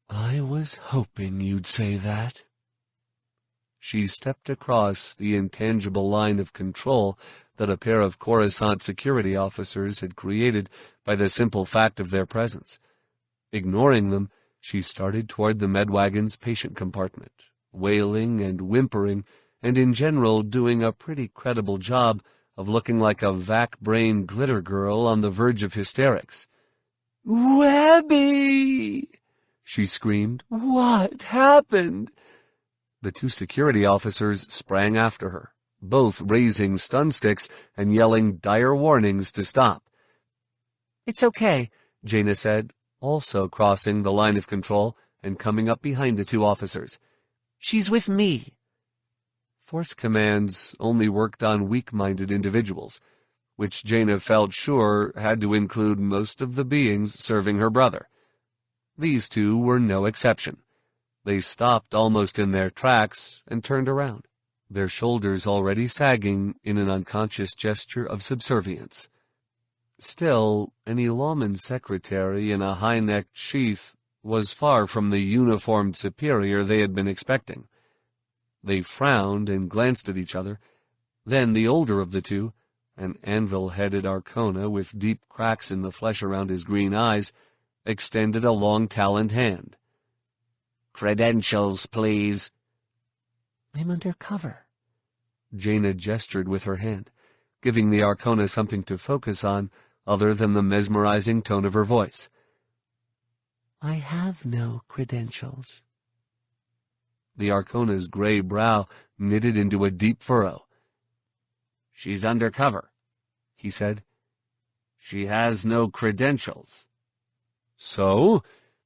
"I was hoping you'd say that." She stepped across the intangible line of control that a pair of Coruscant security officers had created by the simple fact of their presence. Ignoring them, she started toward the medwagon's patient compartment, wailing and whimpering, and in general doing a pretty credible job of looking like a vac-brain glitter girl on the verge of hysterics. "Webby!" she screamed. "What happened?" The 2 security officers sprang after her, both raising stun sticks and yelling dire warnings to stop. "It's okay," Jaina said, also crossing the line of control and coming up behind the 2 officers. "She's with me." Force commands only worked on weak-minded individuals, which Jaina felt sure had to include most of the beings serving her brother. These 2 were no exception. They stopped almost in their tracks and turned around, their shoulders already sagging in an unconscious gesture of subservience. Still, an Ilaman secretary in a high-necked sheath was far from the uniformed superior they had been expecting. They frowned and glanced at each other. Then the older of the 2, an anvil-headed Arcona with deep cracks in the flesh around his green eyes, extended a long-taloned hand. "Credentials, please." "I'm undercover." Jaina gestured with her hand, giving the Arcona something to focus on other than the mesmerizing tone of her voice. "I have no credentials." The Arcona's gray brow knitted into a deep furrow. "She's undercover," he said. "She has no credentials." "So?"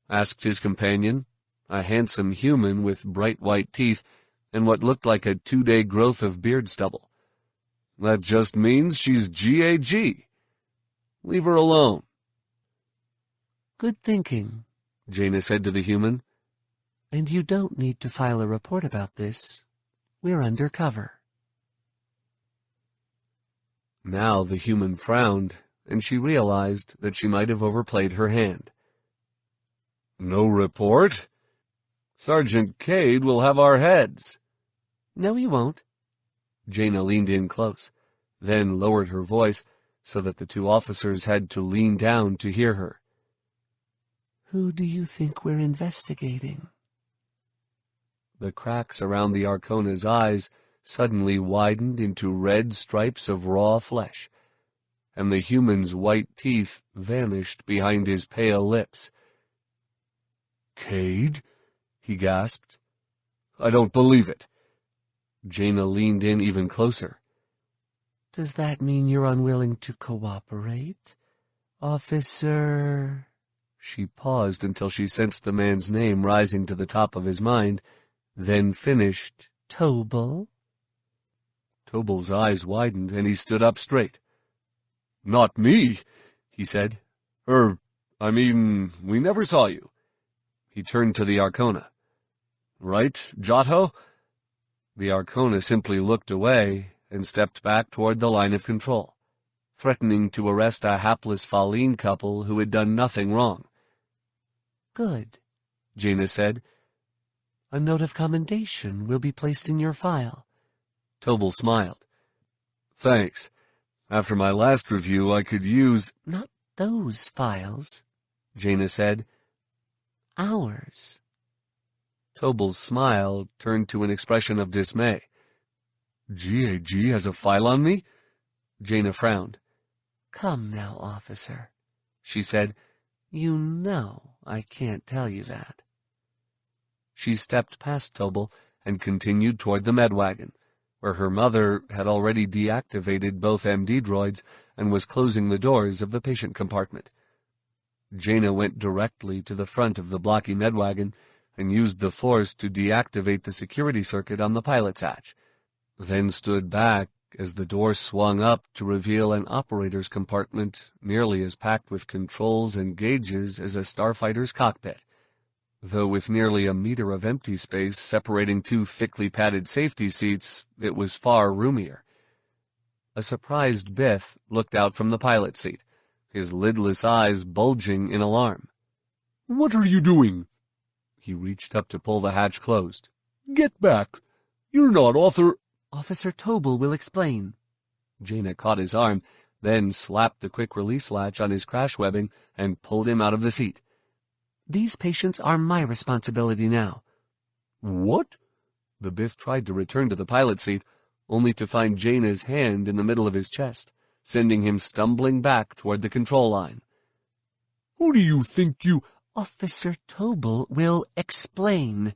asked his companion, a handsome human with bright white teeth and what looked like a 2-day growth of beard stubble. "That just means she's GAG. Leave her alone." "Good thinking," Jaina said to the human. "And you don't need to file a report about this. We're undercover." Now the human frowned, and she realized that she might have overplayed her hand. "No report? Sergeant Cade will have our heads." "No, he won't." Jaina leaned in close, then lowered her voice so that the two officers had to lean down to hear her. "Who do you think we're investigating?" The cracks around the Arcona's eyes suddenly widened into red stripes of raw flesh, and the human's white teeth vanished behind his pale lips. "Cade?" he gasped. "I don't believe it." Jaina leaned in even closer. "Does that mean you're unwilling to cooperate, Officer?" She paused until she sensed the man's name rising to the top of his mind, then finished, "Tobal?" Tobal's eyes widened, and he stood up straight. "Not me," he said. I mean, we never saw you." He turned to the Arcona. "Right, Giotto?" The Arcona simply looked away and stepped back toward the line of control, threatening to arrest a hapless Faline couple who had done nothing wrong. "Good," Jaina said. "A note of commendation will be placed in your file." Tobal smiled. "Thanks. After my last review, I could use—" "Not those files," Jaina said. "Ours." Tobal's smile turned to an expression of dismay. "GAG has a file on me?" Jaina frowned. "Come now, officer," she said. "You know I can't tell you that." She stepped past Tobal and continued toward the med wagon, where her mother had already deactivated both MD droids and was closing the doors of the patient compartment. Jaina went directly to the front of the blocky med wagon and used the Force to deactivate the security circuit on the pilot's hatch, then stood back as the door swung up to reveal an operator's compartment nearly as packed with controls and gauges as a starfighter's cockpit, though with nearly a meter of empty space separating two thickly padded safety seats, it was far roomier. A surprised Biff looked out from the pilot's seat, his lidless eyes bulging in alarm. "What are you doing?" He reached up to pull the hatch closed. "Get back! You're not Officer Tobal will explain." Jaina caught his arm, then slapped the quick-release latch on his crash webbing and pulled him out of the seat. "These patients are my responsibility now." "What?" The Biff tried to return to the pilot's seat, only to find Jaina's hand in the middle of his chest, sending him stumbling back toward the control line. "Who do you think you—" "Officer Tobal will explain."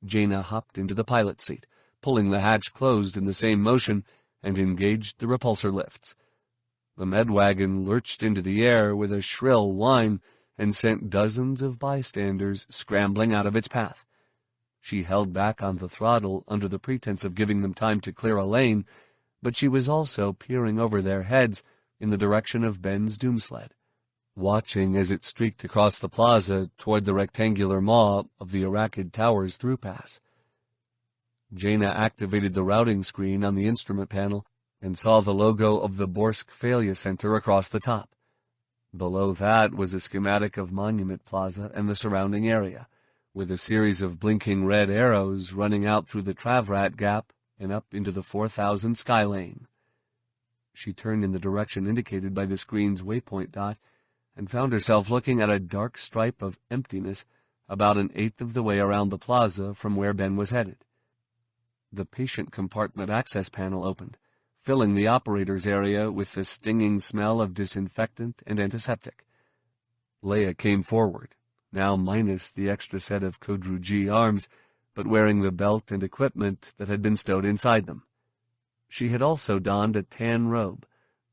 Jaina hopped into the pilot's seat, pulling the hatch closed in the same motion, and engaged the repulsor lifts. The med wagon lurched into the air with a shrill whine and sent dozens of bystanders scrambling out of its path. She held back on the throttle under the pretense of giving them time to clear a lane, but she was also peering over their heads in the direction of Ben's doomsled, watching as it streaked across the plaza toward the rectangular maw of the Arachid Tower's throughpass. Jaina activated the routing screen on the instrument panel and saw the logo of the Borsk Failure Center across the top. Below that was a schematic of Monument Plaza and the surrounding area, with a series of blinking red arrows running out through the Travrat Gap and up into the 4000 Sky Lane. She turned in the direction indicated by the screen's waypoint dot and found herself looking at a dark stripe of emptiness about an eighth of the way around the plaza from where Ben was headed. The patient compartment access panel opened, filling the operator's area with the stinging smell of disinfectant and antiseptic. Leia came forward, now minus the extra set of Kodru G arms, but wearing the belt and equipment that had been stowed inside them. She had also donned a tan robe,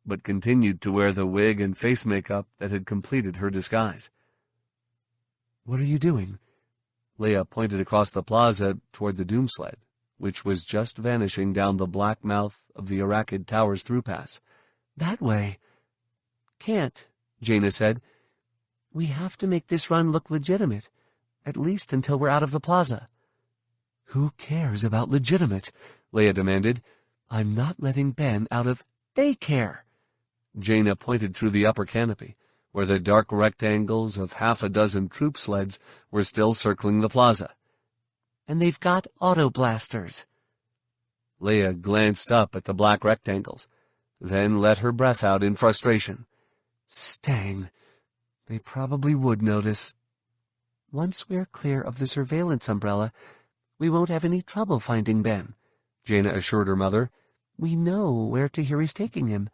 but continued to wear the wig and face makeup that had completed her disguise. "What are you doing?" Leia pointed across the plaza toward the doomsled, which was just vanishing down the black mouth of the Arachid Tower's throughpass. "That way." "Can't," Jaina said. "We have to make this run look legitimate, at least until we're out of the plaza." "Who cares about legitimate?" Leia demanded. "I'm not letting Ben out of daycare." Jaina pointed through the upper canopy, where the dark rectangles of half a dozen troop sleds were still circling the plaza. "And they've got auto-blasters." Leia glanced up at the black rectangles, then let her breath out in frustration. "Stang. They probably would notice. Once we're clear of the surveillance umbrella, we won't have any trouble finding Ben," Jaina assured her mother. "We know where Tahiri's taking him,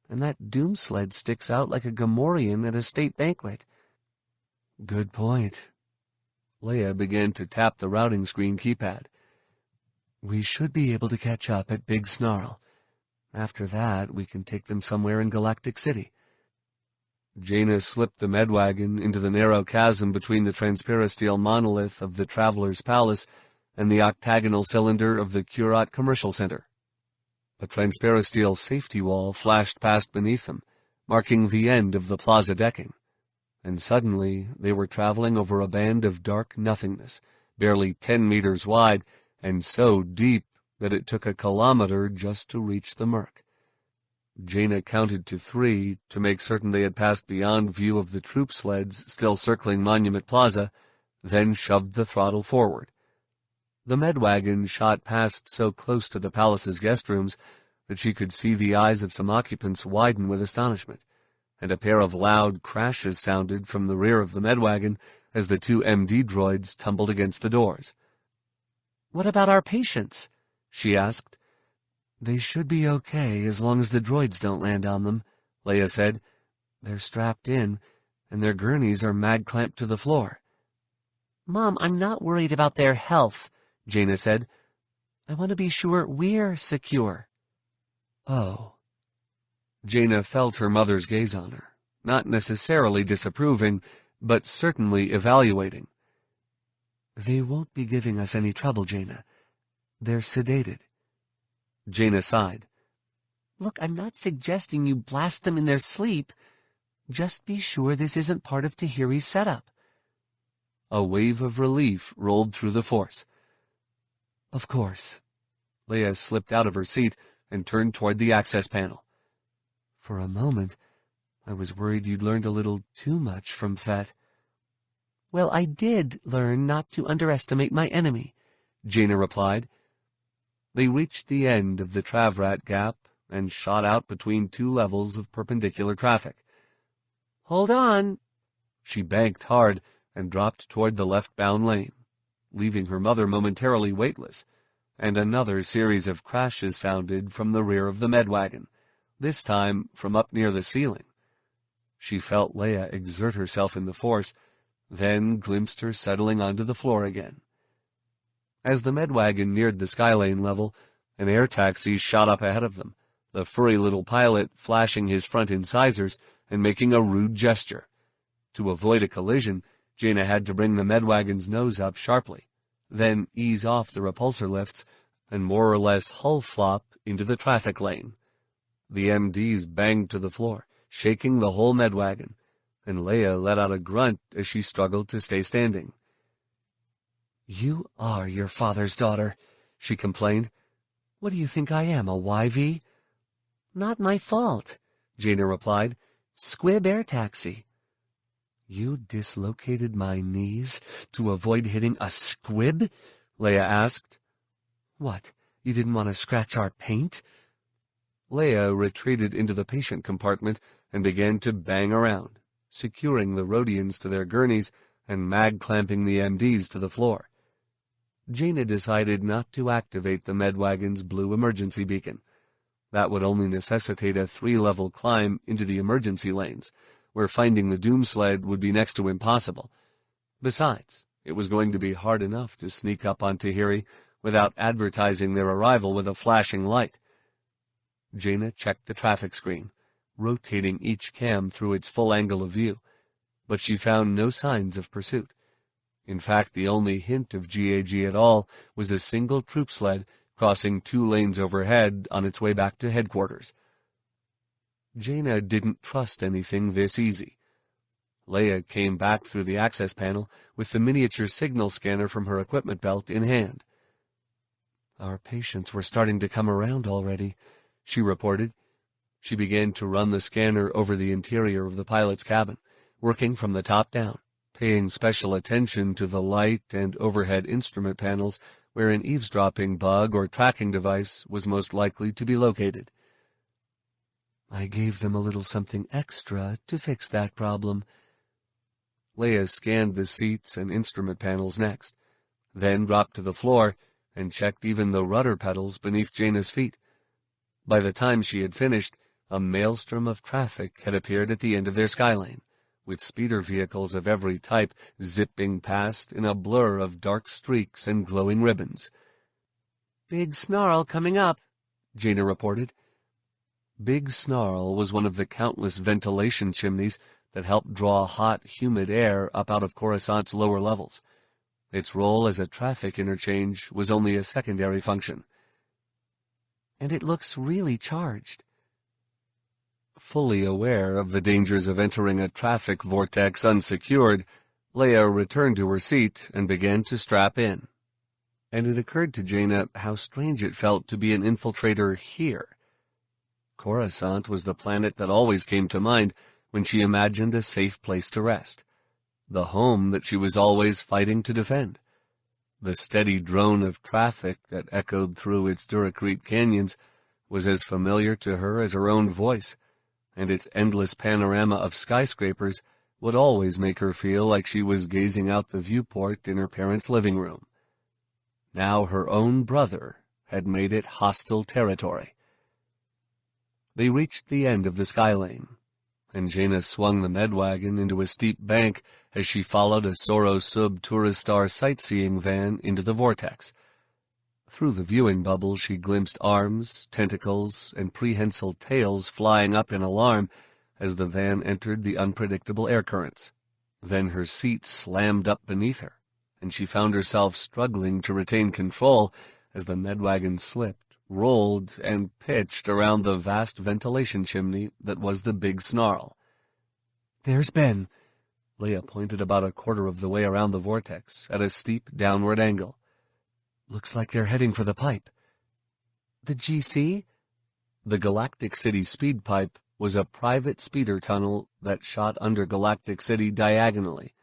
and that doom sled sticks out like a Gamorrean at a state banquet." "Good point." Leia began to tap the routing screen keypad. "We should be able to catch up at Big Snarl. After that, we can take them somewhere in Galactic City." Jaina slipped the medwagon into the narrow chasm between the transparasteel monolith of the Traveler's Palace and the octagonal cylinder of the Curat Commercial Center. A transparasteel safety wall flashed past beneath them, marking the end of the plaza decking, and suddenly they were traveling over a band of dark nothingness, barely 10 meters wide, and so deep that it took a kilometer just to reach the murk. Jaina counted to 3 to make certain they had passed beyond view of the troop sleds still circling Monument Plaza, then shoved the throttle forward. The medwagon shot past so close to the palace's guest rooms that she could see the eyes of some occupants widen with astonishment, and a pair of loud crashes sounded from the rear of the medwagon as the 2 MD droids tumbled against the doors. "What about our patients?" she asked. "They should be okay as long as the droids don't land on them," Leia said. "They're strapped in, and their gurneys are mag-clamped to the floor." "Mom, I'm not worried about their health," Jaina said. "I want to be sure we're secure." "Oh." Jaina felt her mother's gaze on her, not necessarily disapproving, but certainly evaluating. "They won't be giving us any trouble, Jaina. They're sedated." Jaina sighed. "Look, I'm not suggesting you blast them in their sleep. Just be sure this isn't part of Tahiri's setup." A wave of relief rolled through the Force. "Of course." Leia slipped out of her seat and turned toward the access panel. "For a moment, I was worried you'd learned a little too much from Fett." "Well, I did learn not to underestimate my enemy," Jaina replied. They reached the end of the Travrat gap and shot out between 2 levels of perpendicular traffic. "Hold on." She banked hard and dropped toward the left-bound lane, leaving her mother momentarily weightless, and another series of crashes sounded from the rear of the medwagon, this time from up near the ceiling. She felt Leia exert herself in the Force, then glimpsed her settling onto the floor again. As the medwagon neared the Skylane level, an air taxi shot up ahead of them, the furry little pilot flashing his front incisors and making a rude gesture. To avoid a collision, Jaina had to bring the medwagon's nose up sharply, then ease off the repulsor lifts and more or less hull flop into the traffic lane. The MDs banged to the floor, shaking the whole medwagon, and Leia let out a grunt as she struggled to stay standing. "You are your father's daughter," she complained. "What do you think I am, a YV?" "Not my fault," Jaina replied. "Squib air taxi." "You dislocated my knees to avoid hitting a squib?" Leia asked. "What, you didn't want to scratch our paint?" Leia retreated into the patient compartment and began to bang around, securing the Rhodians to their gurneys and mag-clamping the MDs to the floor. Jaina decided not to activate the medwagon's blue emergency beacon. That would only necessitate a 3-level climb into the emergency lanes, where finding the doom sled would be next to impossible. Besides, it was going to be hard enough to sneak up on Tahiri without advertising their arrival with a flashing light. Jaina checked the traffic screen, rotating each cam through its full angle of view, but she found no signs of pursuit. In fact, the only hint of GAG at all was a single troop sled crossing 2 lanes overhead on its way back to headquarters. Jaina didn't trust anything this easy. Leia came back through the access panel with the miniature signal scanner from her equipment belt in hand. "Our patients were starting to come around already," she reported. She began to run the scanner over the interior of the pilot's cabin, working from the top down, paying special attention to the light and overhead instrument panels where an eavesdropping bug or tracking device was most likely to be located. I gave them a little something extra to fix that problem. Leia scanned the seats and instrument panels next, then dropped to the floor and checked even the rudder pedals beneath Jaina's feet. By the time she had finished, a maelstrom of traffic had appeared at the end of their skylane, with speeder vehicles of every type zipping past in a blur of dark streaks and glowing ribbons. "Big snarl coming up," Jaina reported. Big Snarl was one of the countless ventilation chimneys that helped draw hot, humid air up out of Coruscant's lower levels. Its role as a traffic interchange was only a secondary function. And it looks really charged. Fully aware of the dangers of entering a traffic vortex unsecured, Leia returned to her seat and began to strap in. And it occurred to Jaina how strange it felt to be an infiltrator here. Coruscant was the planet that always came to mind when she imagined a safe place to rest, the home that she was always fighting to defend. The steady drone of traffic that echoed through its Duracrete canyons was as familiar to her as her own voice, and its endless panorama of skyscrapers would always make her feel like she was gazing out the viewport in her parents' living room. Now her own brother had made it hostile territory. They reached the end of the skylane, and Jaina swung the medwagon into a steep bank as she followed a Soro Sub Touristar sightseeing van into the vortex. Through the viewing bubble she glimpsed arms, tentacles, and prehensile tails flying up in alarm as the van entered the unpredictable air currents. Then her seat slammed up beneath her, and she found herself struggling to retain control as the medwagon slipped, rolled, and pitched around the vast ventilation chimney that was the Big Snarl. "There's Ben." Leia pointed about a quarter of the way around the vortex at a steep downward angle. "Looks like they're heading for the pipe." "The GC?" The Galactic City speed pipe was a private speeder tunnel that shot under Galactic City diagonally,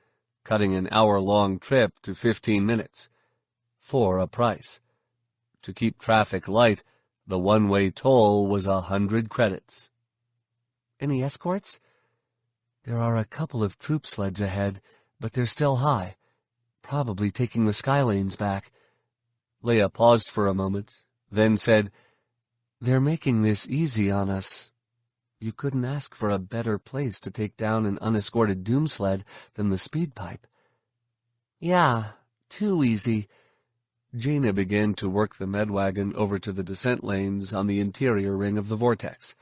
cutting an hour-long trip to 15 minutes, for a price. To keep traffic light, the one-way toll was 100 credits. "Any escorts?" "There are a couple of troop sleds ahead, but they're still high, probably taking the skylanes back." Leia paused for a moment, then said, "They're making this easy on us. You couldn't ask for a better place to take down an unescorted doom sled than the speed pipe." "Yeah, too easy." Jaina began to work the medwagon over to the descent lanes on the interior ring of the vortex.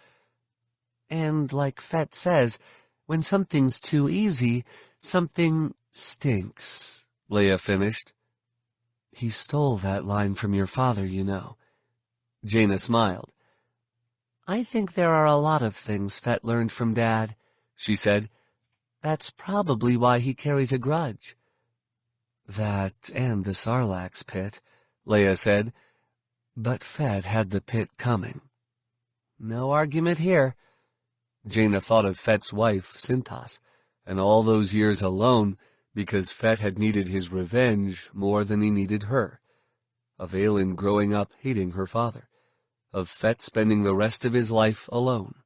"And like Fett says, when something's too easy, something stinks," Leia finished. "He stole that line from your father, you know." Jaina smiled. "I think there are a lot of things Fett learned from Dad," she said. "That's probably why he carries a grudge." "That and the Sarlacc pit," Leia said. "But Fett had the pit coming." "No argument here." Jaina thought of Fett's wife, Sintas, and all those years alone because Fett had needed his revenge more than he needed her. Of Aelin growing up hating her father. Of Fett spending the rest of his life alone.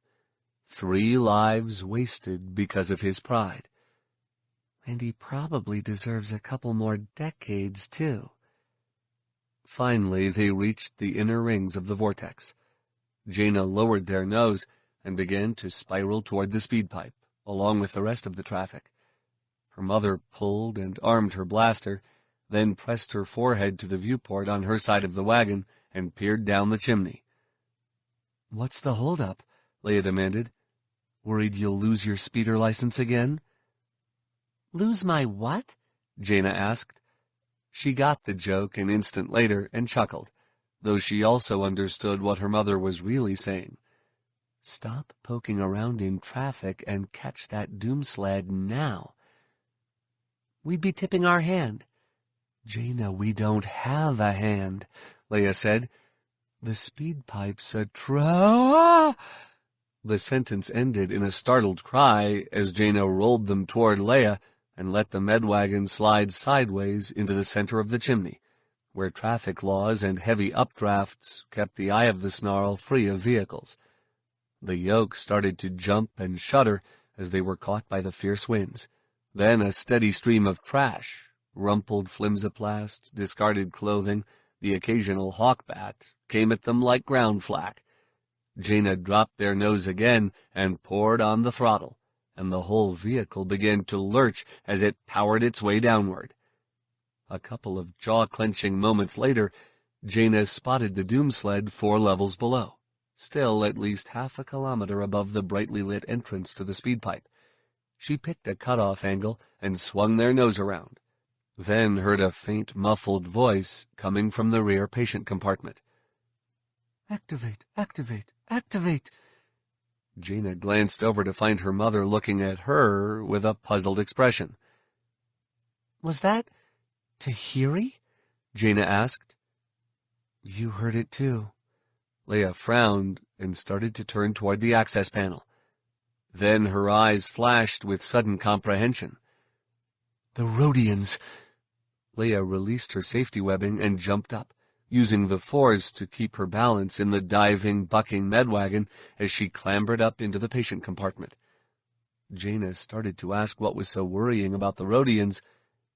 3 lives wasted because of his pride. And he probably deserves a couple more decades, too. Finally, they reached the inner rings of the vortex. Jaina lowered their nose and began to spiral toward the speed pipe, along with the rest of the traffic. Her mother pulled and armed her blaster, then pressed her forehead to the viewport on her side of the wagon and peered down the chimney. "What's the holdup?" Leia demanded. "Worried you'll lose your speeder license again?" "Lose my what?" Jaina asked. She got the joke an instant later and chuckled, though she also understood what her mother was really saying. "Stop poking around in traffic and catch that doom sled now." "We'd be tipping our hand." "Jaina, we don't have a hand," Leia said. "The speed pipe's The sentence ended in a startled cry as Jaina rolled them toward Leia and let the medwagon slide sideways into the center of the chimney, where traffic laws and heavy updrafts kept the Eye of the Snarl free of vehicles. The yoke started to jump and shudder as they were caught by the fierce winds. Then a steady stream of trash, rumpled flimsoplast, discarded clothing, the occasional hawkbat, came at them like ground flak. Jaina dropped their nose again and poured on the throttle, and the whole vehicle began to lurch as it powered its way downward. A couple of jaw-clenching moments later, Jaina spotted the doom sled 4 levels below, still at least half a kilometer above the brightly lit entrance to the speed pipe. She picked a cutoff angle and swung their nose around, then heard a faint, muffled voice coming from the rear patient compartment. "Activate, activate, activate!" Jaina glanced over to find her mother looking at her with a puzzled expression. "Was that Tahiri?" Jaina asked. "You heard it too." Leia frowned and started to turn toward the access panel. Then her eyes flashed with sudden comprehension. "The Rodians!" Leia released her safety webbing and jumped up, using the force to keep her balance in the diving, bucking medwagon as she clambered up into the patient compartment. Jaina started to ask what was so worrying about the Rodians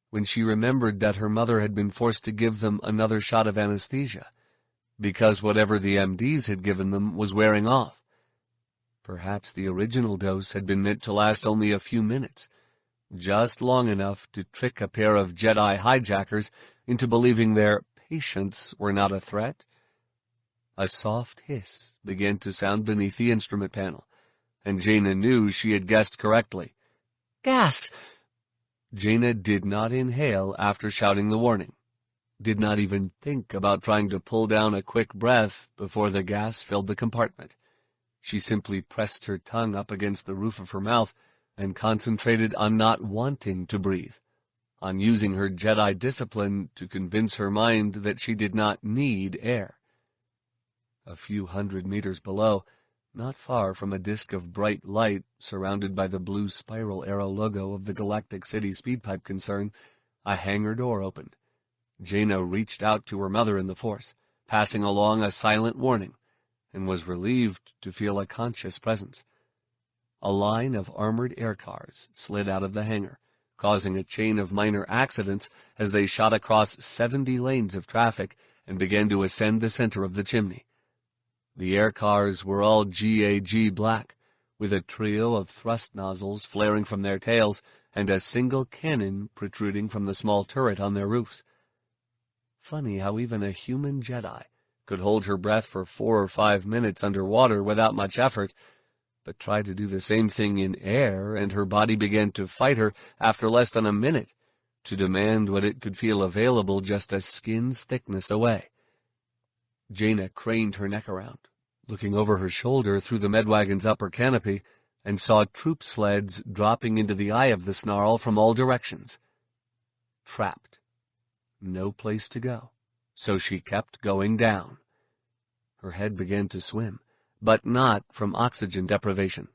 when she remembered that her mother had been forced to give them another shot of anesthesia, because whatever the MDs had given them was wearing off. Perhaps the original dose had been meant to last only a few minutes, just long enough to trick a pair of Jedi hijackers into believing their patients were not a threat. A soft hiss began to sound beneath the instrument panel, and Jaina knew she had guessed correctly. "Gas!" Jaina did not inhale after shouting the warning, did not even think about trying to pull down a quick breath before the gas filled the compartment. She simply pressed her tongue up against the roof of her mouth and concentrated on not wanting to breathe, on using her Jedi discipline to convince her mind that she did not need air. A few 100 meters below, not far from a disk of bright light surrounded by the blue spiral arrow logo of the Galactic City Speedpipe concern, a hangar door opened. Jaina reached out to her mother in the Force, passing along a silent warning, and was relieved to feel a conscious presence. A line of armored air cars slid out of the hangar, causing a chain of minor accidents as they shot across 70 lanes of traffic and began to ascend the center of the chimney. The air cars were all GAG black, with a trio of thrust nozzles flaring from their tails and a single cannon protruding from the small turret on their roofs. Funny how even a human Jedi could hold her breath for 4 or 5 minutes underwater without much effort, but try to do the same thing in air, and her body began to fight her after less than a minute, to demand what it could feel available just a skin's thickness away. Jaina craned her neck around, looking over her shoulder through the medwagon's upper canopy, and saw troop sleds dropping into the Eye of the Snarl from all directions. Trapped. No place to go, so she kept going down. Her head began to swim, but not from oxygen deprivation.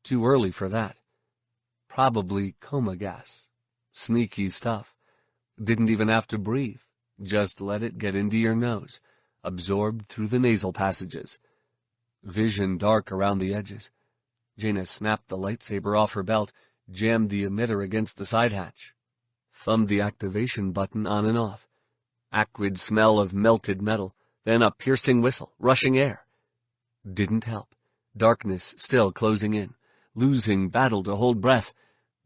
Too early for that. Probably coma gas. Sneaky stuff. Didn't even have to breathe. Just let it get into your nose, absorbed through the nasal passages. Vision dark around the edges. Jaina snapped the lightsaber off her belt, jammed the emitter against the side hatch, thumbed the activation button on and off. Acrid smell of melted metal, then a piercing whistle, rushing air. Didn't help. Darkness still closing in, losing battle to hold breath.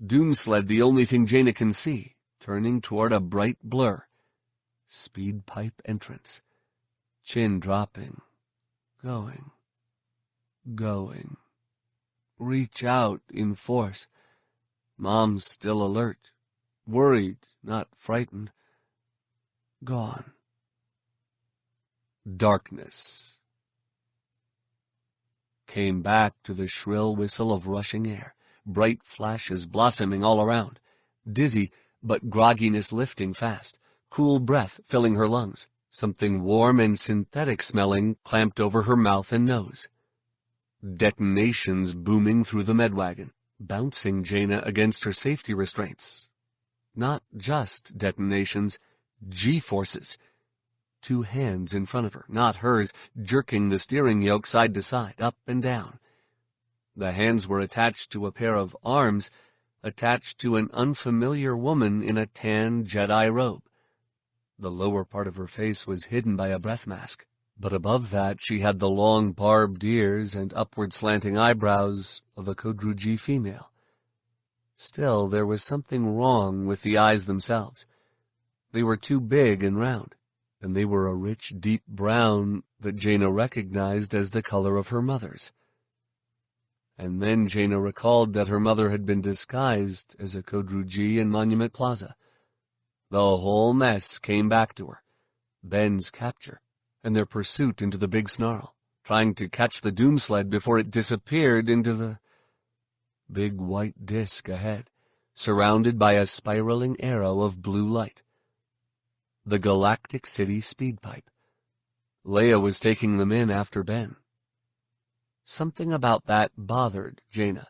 Doomsled the only thing Jaina can see, turning toward a bright blur. Speed pipe entrance. Chin dropping. Going. Reach out in force. Mom's still alert. Worried, not frightened. Gone. Darkness. Came back to the shrill whistle of rushing air, bright flashes blossoming all around. Dizzy, but grogginess lifting fast, cool breath filling her lungs. Something warm and synthetic smelling clamped over her mouth and nose. detonations booming through the medwagon, bouncing Jaina against her safety restraints. Not just detonations, G-forces. 2 hands in front of her, not hers, jerking the steering yoke side to side, up and down. The hands were attached to a pair of arms, attached to an unfamiliar woman in a tan Jedi robe. The lower part of her face was hidden by a breath mask, but above that she had the long barbed ears and upward slanting eyebrows of a Kodruji female. Still, there was something wrong with the eyes themselves. They were too big and round, and they were a rich, deep brown that Jaina recognized as the color of her mother's. And then Jaina recalled that her mother had been disguised as a Kodruji in Monument Plaza. The whole mess came back to her. Ben's capture, and their pursuit into the big snarl, trying to catch the doom sled before it disappeared into the big white disk ahead, surrounded by a spiraling arrow of blue light. The Galactic City speed pipe. Leia was taking them in after Ben. Something about that bothered Jaina.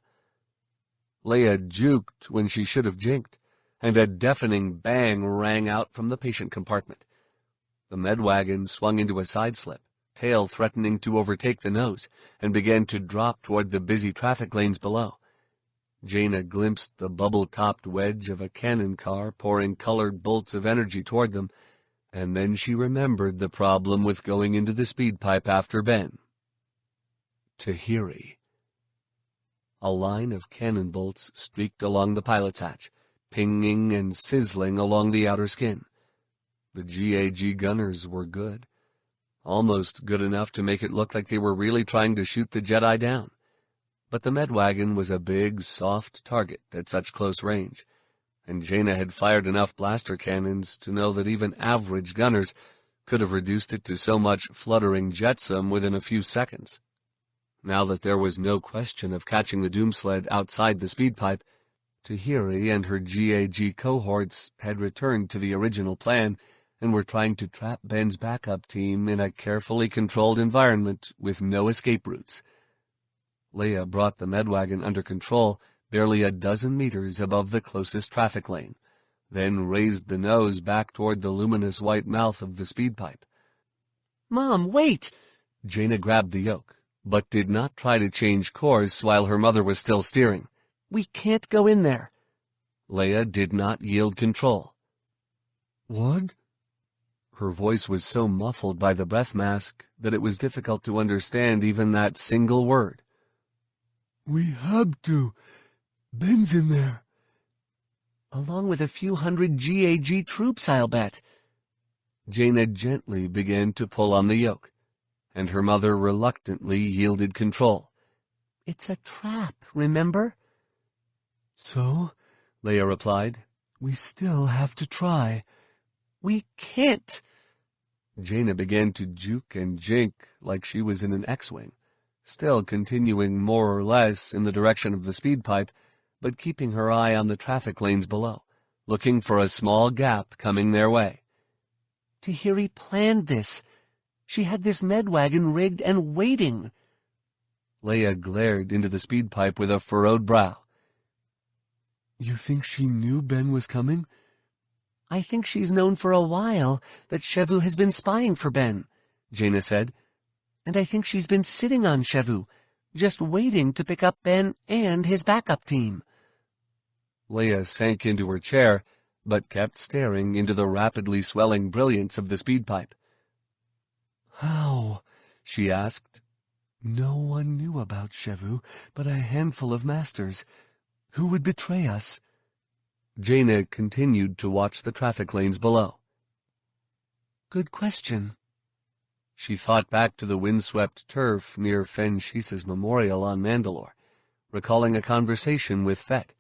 Leia juked when she should have jinked, and a deafening bang rang out from the patient compartment. The medwagon swung into a sideslip, tail threatening to overtake the nose, and began to drop toward the busy traffic lanes below. Jaina glimpsed the bubble-topped wedge of a cannon car pouring colored bolts of energy toward them, and then she remembered the problem with going into the speed pipe after Ben. Tahiri. A line of cannon bolts streaked along the pilot's hatch, pinging and sizzling along the outer skin. The GAG gunners were good, almost good enough to make it look like they were really trying to shoot the Jedi down. But the medwagon was a big, soft target at such close range, and Jaina had fired enough blaster cannons to know that even average gunners could have reduced it to so much fluttering jetsam within a few seconds. Now that there was no question of catching the doomsled outside the speed pipe, Tahiri and her GAG cohorts had returned to the original plan and were trying to trap Ben's backup team in a carefully controlled environment with no escape routes. Leia brought the medwagon under control barely a dozen meters above the closest traffic lane, then raised the nose back toward the luminous white mouth of the speed pipe. "Mom, wait!" Jaina grabbed the yoke, but did not try to change course while her mother was still steering. "We can't go in there." Leia did not yield control. "What?" Her voice was so muffled by the breath mask that it was difficult to understand even that single word. "We have to. Ben's in there." "Along with a few hundred GAG troops, I'll bet." Jaina gently began to pull on the yoke, and her mother reluctantly yielded control. "It's a trap, remember?" "So," Leia replied, "we still have to try." "We can't." Jaina began to juke and jink like she was in an X-wing, still continuing more or less in the direction of the speed pipe, but keeping her eye on the traffic lanes below, looking for a small gap coming their way. Tahiri planned this. She had this medwagon rigged and waiting. Leia glared into the speed pipe with a furrowed brow. "You think she knew Ben was coming?" "I think she's known for a while that Shevu has been spying for Ben," Jaina said. "And I think she's been sitting on Shevu, just waiting to pick up Ben and his backup team." Leia sank into her chair, but kept staring into the rapidly swelling brilliance of the speed pipe. "How?" she asked. "No one knew about Shevu but a handful of masters. Who would betray us?" Jaina continued to watch the traffic lanes below. "Good question." She thought back to the windswept turf near Fen Shisa's memorial on Mandalore, recalling a conversation with Fett,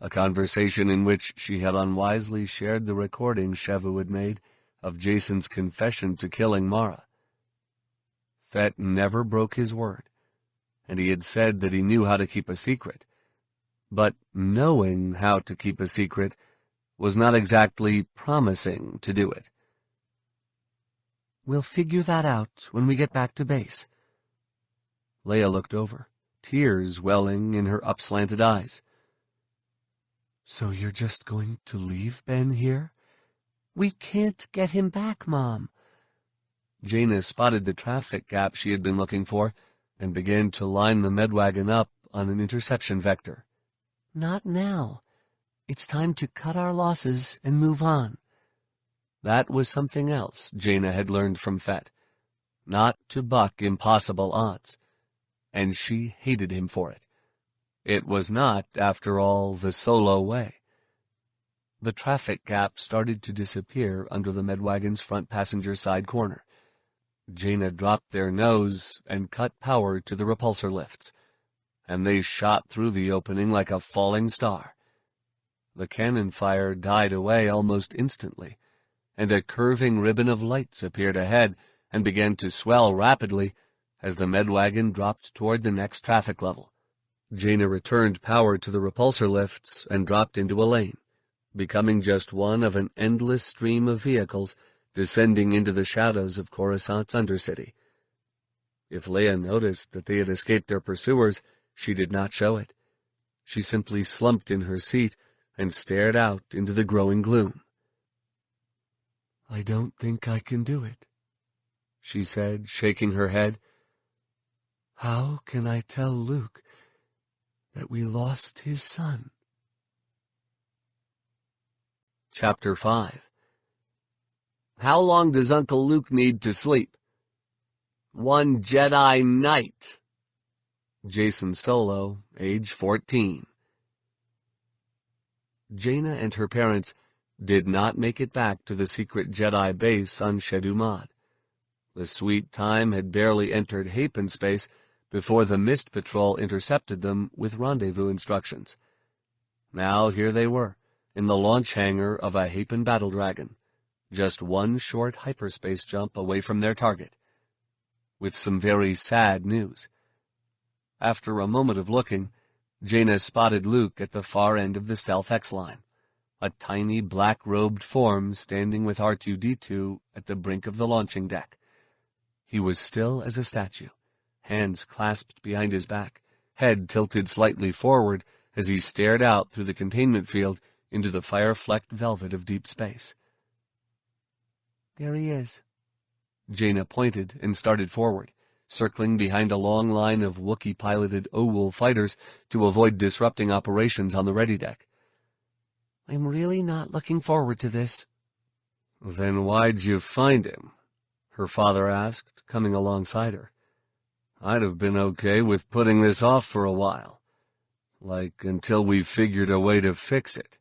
a conversation in which she had unwisely shared the recording Shevu had made of Jason's confession to killing Mara. Fett never broke his word, and he had said that he knew how to keep a secret. But knowing how to keep a secret was not exactly promising to do it. "We'll figure that out when we get back to base." Leia looked over, tears welling in her upslanted eyes. "So you're just going to leave Ben here?" "We can't get him back, Mom." Jaina spotted the traffic gap she had been looking for and began to line the medwagon up on an interception vector. "Not now. It's time to cut our losses and move on." That was something else Jaina had learned from Fett. Not to buck impossible odds. And she hated him for it. It was not, after all, the Solo way. The traffic gap started to disappear under the medwagon's front passenger side corner. Jaina dropped their nose and cut power to the repulsor lifts, and they shot through the opening like a falling star. The cannon fire died away almost instantly, and a curving ribbon of lights appeared ahead and began to swell rapidly as the medwagon dropped toward the next traffic level. Jaina returned power to the repulsor lifts and dropped into a lane, becoming just one of an endless stream of vehicles descending into the shadows of Coruscant's undercity. If Leia noticed that they had escaped their pursuers, she did not show it. She simply slumped in her seat and stared out into the growing gloom. "I don't think I can do it," she said, shaking her head. "How can I tell Luke that we lost his son?" Chapter 5. How long does Uncle Luke need to sleep? 1 Jedi night. Jason Solo, age 14. Jaina and her parents did not make it back to the secret Jedi base on Shedu Mad. The sweet time had barely entered Hapen space before the Mist Patrol intercepted them with rendezvous instructions. Now here they were, in the launch hangar of a Hapen battle dragon, just one short hyperspace jump away from their target, with some very sad news. After a moment of looking, Jaina spotted Luke at the far end of the Stealth X line, a tiny black-robed form standing with R2-D2 at the brink of the launching deck. He was still as a statue, hands clasped behind his back, head tilted slightly forward as he stared out through the containment field into the fire-flecked velvet of deep space. "There he is." Jaina pointed and started forward, circling behind a long line of Wookiee-piloted OWL fighters to avoid disrupting operations on the ready deck. "I'm really not looking forward to this." "Then why'd you find him?" her father asked, coming alongside her. "I'd have been okay with putting this off for a while. Like, until we figured a way to fix it."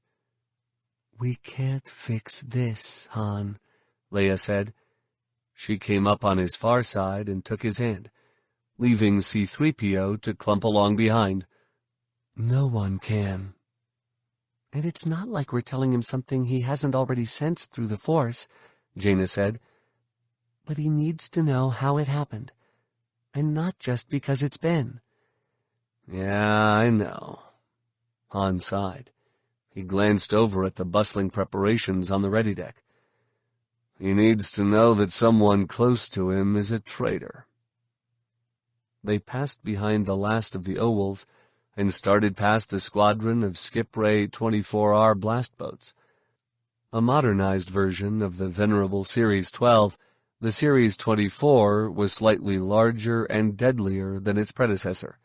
"We can't fix this, Han," Leia said. She came up on his far side and took his hand, leaving C-3PO to clump along behind. "No one can." "And it's not like we're telling him something he hasn't already sensed through the Force," Jaina said. "But he needs to know how it happened, and not just because it's Ben." "Yeah, I know." Han sighed. He glanced over at the bustling preparations on the ready deck. "He needs to know that someone close to him is a traitor." They passed behind the last of the OWLs and started past a squadron of Skip Ray 24R blast boats. A modernized version of the venerable Series 12, the Series 24 was slightly larger and deadlier than its predecessor,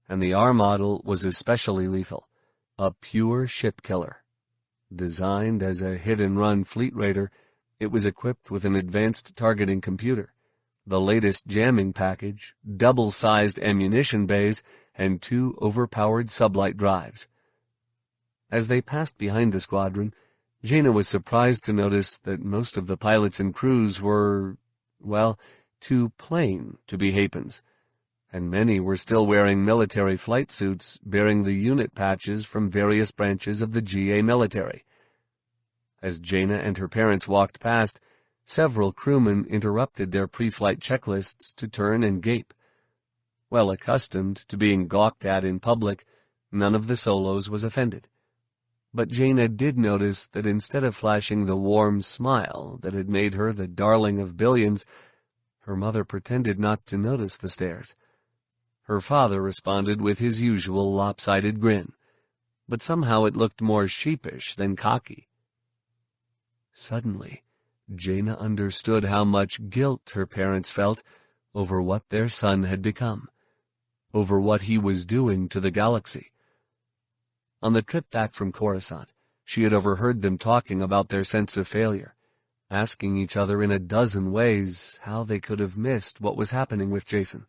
and the R model was especially lethal, a pure ship killer. Designed as a hit-and-run fleet raider, it was equipped with an advanced targeting computer, the latest jamming package, double-sized ammunition bays, and 2 overpowered sublight drives. As they passed behind the squadron, Jaina was surprised to notice that most of the pilots and crews were, well, too plain to be Hapens, and many were still wearing military flight suits bearing the unit patches from various branches of the GA military. As Jaina and her parents walked past, several crewmen interrupted their pre-flight checklists to turn and gape. Well accustomed to being gawked at in public, none of the Solos was offended. But Jaina did notice that instead of flashing the warm smile that had made her the darling of billions, her mother pretended not to notice the stares. Her father responded with his usual lopsided grin, but somehow it looked more sheepish than cocky. Suddenly, Jaina understood how much guilt her parents felt over what their son had become, over what he was doing to the galaxy. On the trip back from Coruscant, she had overheard them talking about their sense of failure, asking each other in a dozen ways how they could have missed what was happening with Jason,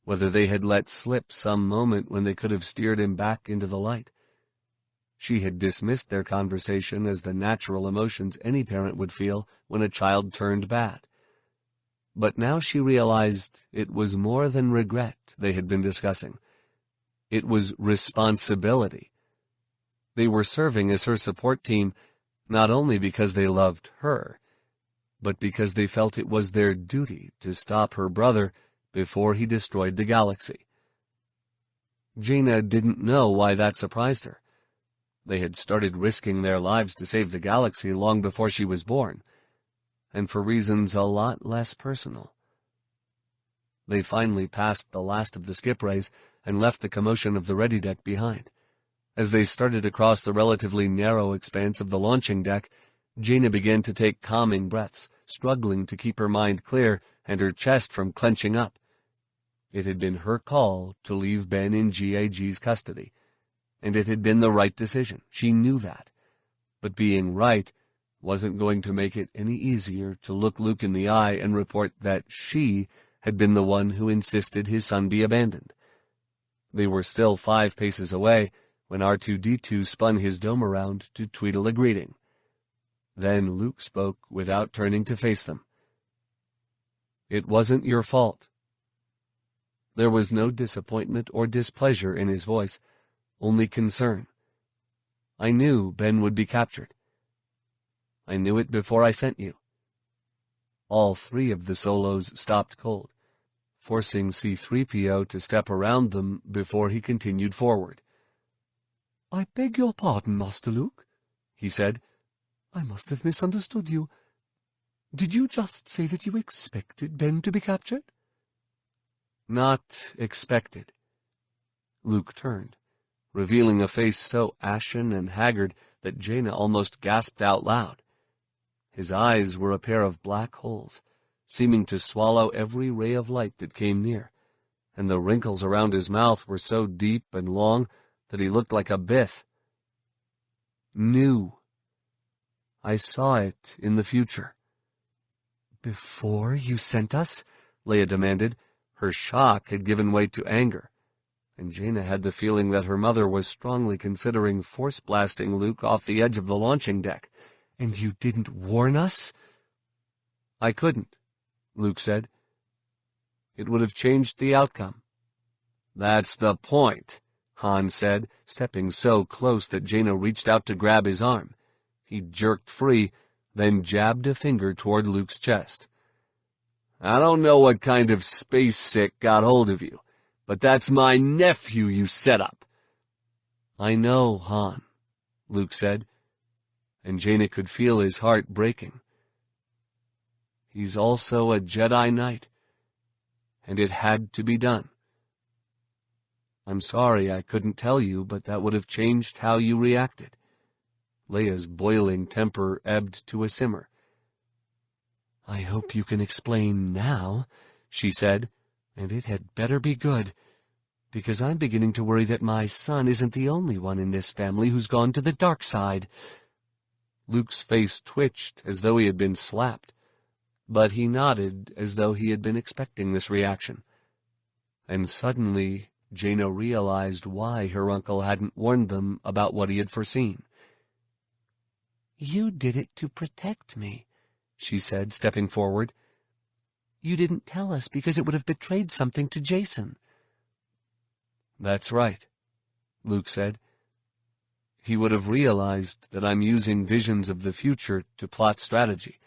whether they had let slip some moment when they could have steered him back into the light. She had dismissed their conversation as the natural emotions any parent would feel when a child turned bad. But now she realized it was more than regret they had been discussing. It was responsibility. They were serving as her support team not only because they loved her, but because they felt it was their duty to stop her brother before he destroyed the galaxy. Jaina didn't know why that surprised her. They had started risking their lives to save the galaxy long before she was born, and for reasons a lot less personal. They finally passed the last of the skip rays and left the commotion of the ready deck behind. As they started across the relatively narrow expanse of the launching deck, Jaina began to take calming breaths, struggling to keep her mind clear and her chest from clenching up. It had been her call to leave Ben in GAG's custody, and it had been the right decision. She knew that. But being right wasn't going to make it any easier to look Luke in the eye and report that she had been the one who insisted his son be abandoned. They were still 5 paces away when R2-D2 spun his dome around to tweedle a greeting. Then Luke spoke without turning to face them. "It wasn't your fault." There was no disappointment or displeasure in his voice, only concern. "I knew Ben would be captured. I knew it before I sent you." All 3 of the Solos stopped cold, forcing C-3PO to step around them before he continued forward. "I beg your pardon, Master Luke," he said. "I must have misunderstood you. Did you just say that you expected Ben to be captured?" "Not expected." Luke turned, revealing a face so ashen and haggard that Jaina almost gasped out loud. His eyes were a pair of black holes, seeming to swallow every ray of light that came near, and the wrinkles around his mouth were so deep and long that he looked like a Bith. "Knew. I saw it in the future." "Before you sent us?" Leia demanded. Her shock had given way to anger, and Jaina had the feeling that her mother was strongly considering force-blasting Luke off the edge of the launching deck. "And you didn't warn us?" "I couldn't," Luke said. "It would have changed the outcome." "That's the point," Han said, stepping so close that Jaina reached out to grab his arm. He jerked free, then jabbed a finger toward Luke's chest. "I don't know what kind of space sick got hold of you, but that's my nephew you set up." "I know, Han," Luke said, and Jaina could feel his heart breaking. "He's also a Jedi Knight, and it had to be done. I'm sorry I couldn't tell you, but that would have changed how you reacted." Leia's boiling temper ebbed to a simmer. "I hope you can explain now," she said, "and it had better be good, because I'm beginning to worry that my son isn't the only one in this family who's gone to the dark side." Luke's face twitched as though he had been slapped, but he nodded as though he had been expecting this reaction. And suddenly Jaina realized why her uncle hadn't warned them about what he had foreseen. "You did it to protect me," she said, stepping forward. "You didn't tell us because it would have betrayed something to Jason." "That's right," Luke said. "He would have realized that I'm using visions of the future to plot strategy,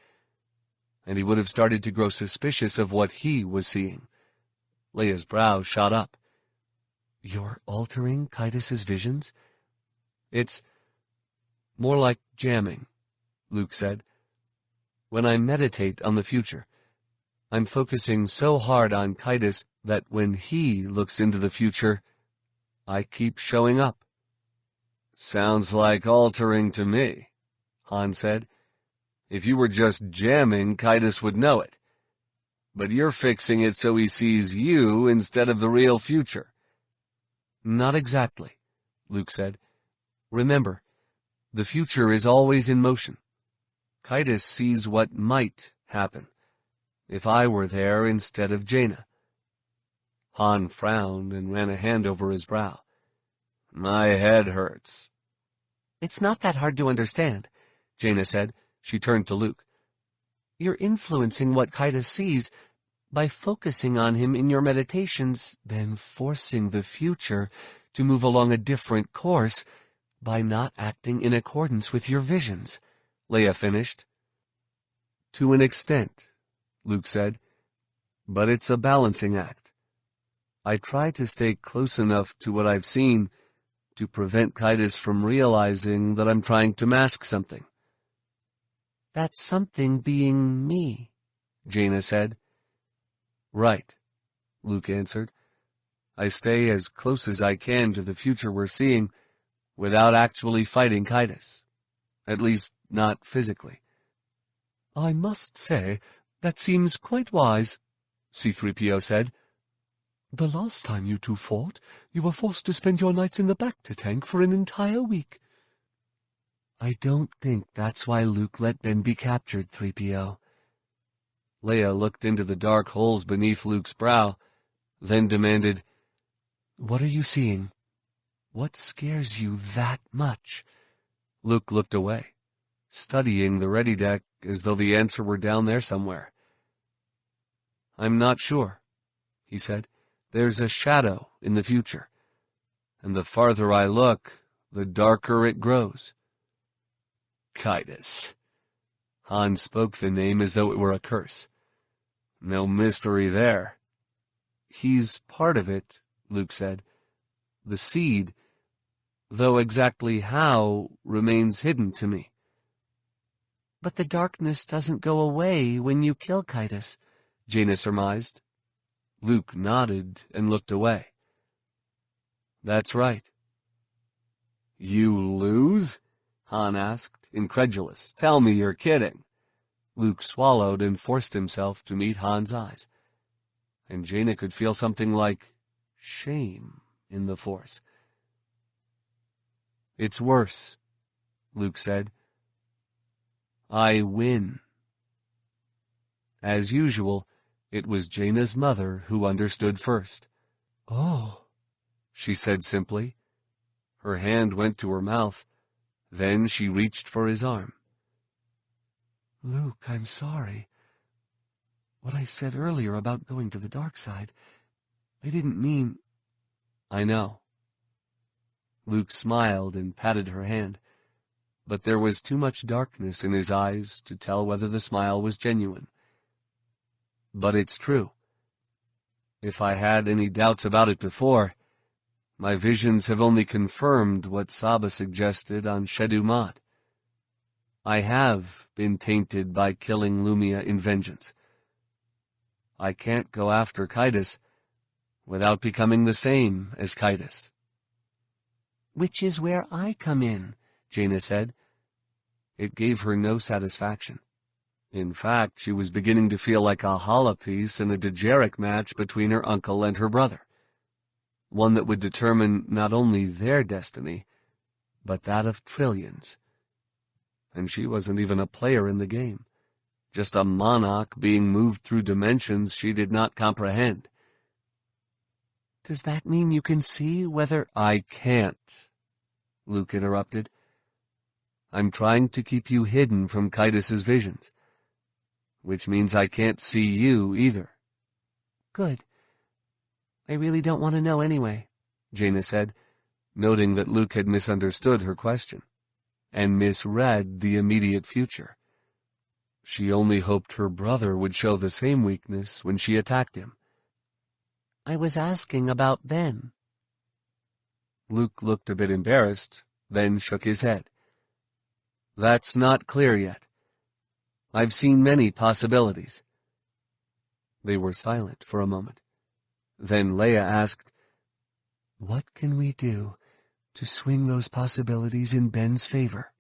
and he would have started to grow suspicious of what he was seeing." Leia's brow shot up. "You're altering Kaitus's visions?" "It's more like jamming," Luke said. "When I meditate on the future, I'm focusing so hard on Kaitus that when he looks into the future, I keep showing up. Sounds like altering to me, Han said. If you were just jamming, Kaitis would know it. But you're fixing it so he sees you instead of the real future. Not exactly, Luke said. Remember, the future is always in motion. Kaitis sees what might happen, if I were there instead of Jaina. Han frowned and ran a hand over his brow. My head hurts. It's not that hard to understand, Jaina said. She turned to Luke. You're influencing what Kaitis sees by focusing on him in your meditations, then forcing the future to move along a different course by not acting in accordance with your visions, Leia finished. To an extent, Luke said, but it's a balancing act. I try to stay close enough to what I've seen to prevent Kaitis from realizing that I'm trying to mask something. That something being me, Jaina said. Right, Luke answered. I stay as close as I can to the future we're seeing without actually fighting Kaitis. At least, not physically. I must say, that seems quite wise, C-3PO said. The last time you two fought, you were forced to spend your nights in the Bacta tank for an entire week. I don't think that's why Luke let Ben be captured, 3PO. Leia looked into the dark holes beneath Luke's brow, then demanded, What are you seeing? What scares you that much? Luke looked away, studying the ready deck as though the answer were down there somewhere. I'm not sure, he said. There's a shadow in the future, and the farther I look, the darker it grows. Kaitis. Han spoke the name as though it were a curse. No mystery there. He's part of it, Luke said. The seed, though exactly how, remains hidden to me. But the darkness doesn't go away when you kill Kaitis, Jaina surmised. Luke nodded and looked away. That's right. You lose? Han asked, incredulous. Tell me you're kidding. Luke swallowed and forced himself to meet Han's eyes, and Jaina could feel something like shame in the Force. It's worse, Luke said. I win. As usual, it was Jaina's mother who understood first. Oh, she said simply. Her hand went to her mouth. Then she reached for his arm. Luke, I'm sorry. What I said earlier about going to the dark side, I didn't mean... I know. Luke smiled and patted her hand, but there was too much darkness in his eyes to tell whether the smile was genuine. But it's true. If I had any doubts about it before, my visions have only confirmed what Saba suggested on Shedu Mott. I have been tainted by killing Lumia in vengeance. I can't go after Kaitis without becoming the same as Kaitis. Which is where I come in, Jaina said. It gave her no satisfaction. In fact, she was beginning to feel like a hollow piece in a Dejeric match between her uncle and her brother, one that would determine not only their destiny, but that of trillions. And she wasn't even a player in the game, just a monarch being moved through dimensions she did not comprehend. Does that mean you can see whether... I can't, Luke interrupted. I'm trying to keep you hidden from Kaitis's visions, which means I can't see you either. Good. I really don't want to know anyway, Jaina said, noting that Luke had misunderstood her question and misread the immediate future. She only hoped her brother would show the same weakness when she attacked him. I was asking about Ben. Luke looked a bit embarrassed, then shook his head. That's not clear yet. I've seen many possibilities. They were silent for a moment, Then Leia asked, "What can we do to swing those possibilities in Ben's favor?"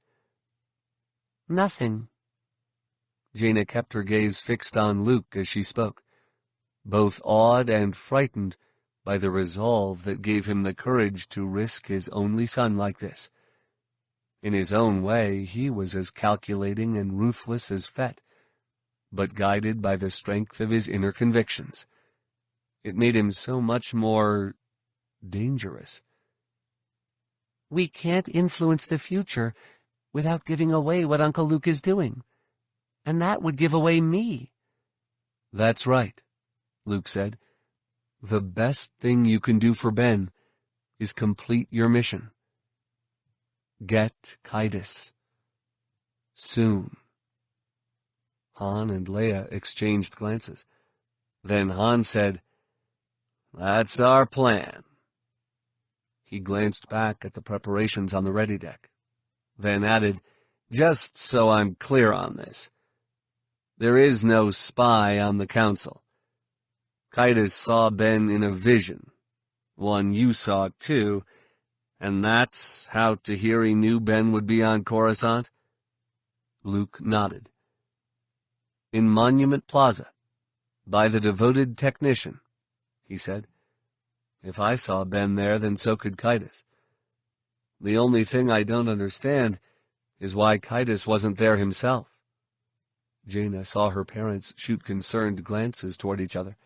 "Nothing." Jaina kept her gaze fixed on Luke as she spoke, both awed and frightened by the resolve that gave him the courage to risk his only son like this. In his own way, he was as calculating and ruthless as Fett, but guided by the strength of his inner convictions. It made him so much more dangerous. "We can't influence the future without giving away what Uncle Luke is doing. And that would give away me." "That's right," Luke said. "The best thing you can do for Ben is complete your mission. Get Kaitis. Soon." Han and Leia exchanged glances. Then Han said, "That's our plan." He glanced back at the preparations on the ready deck, then added, "Just so I'm clear on this, there is no spy on the Council. Kaitis saw Ben in a vision, one you saw too, and that's how Tahiri knew Ben would be on Coruscant?" Luke nodded. "In Monument Plaza, by the devoted technician," he said. "If I saw Ben there, then so could Kaitis. The only thing I don't understand is why Kaitis wasn't there himself." Jaina saw her parents shoot concerned glances toward each other.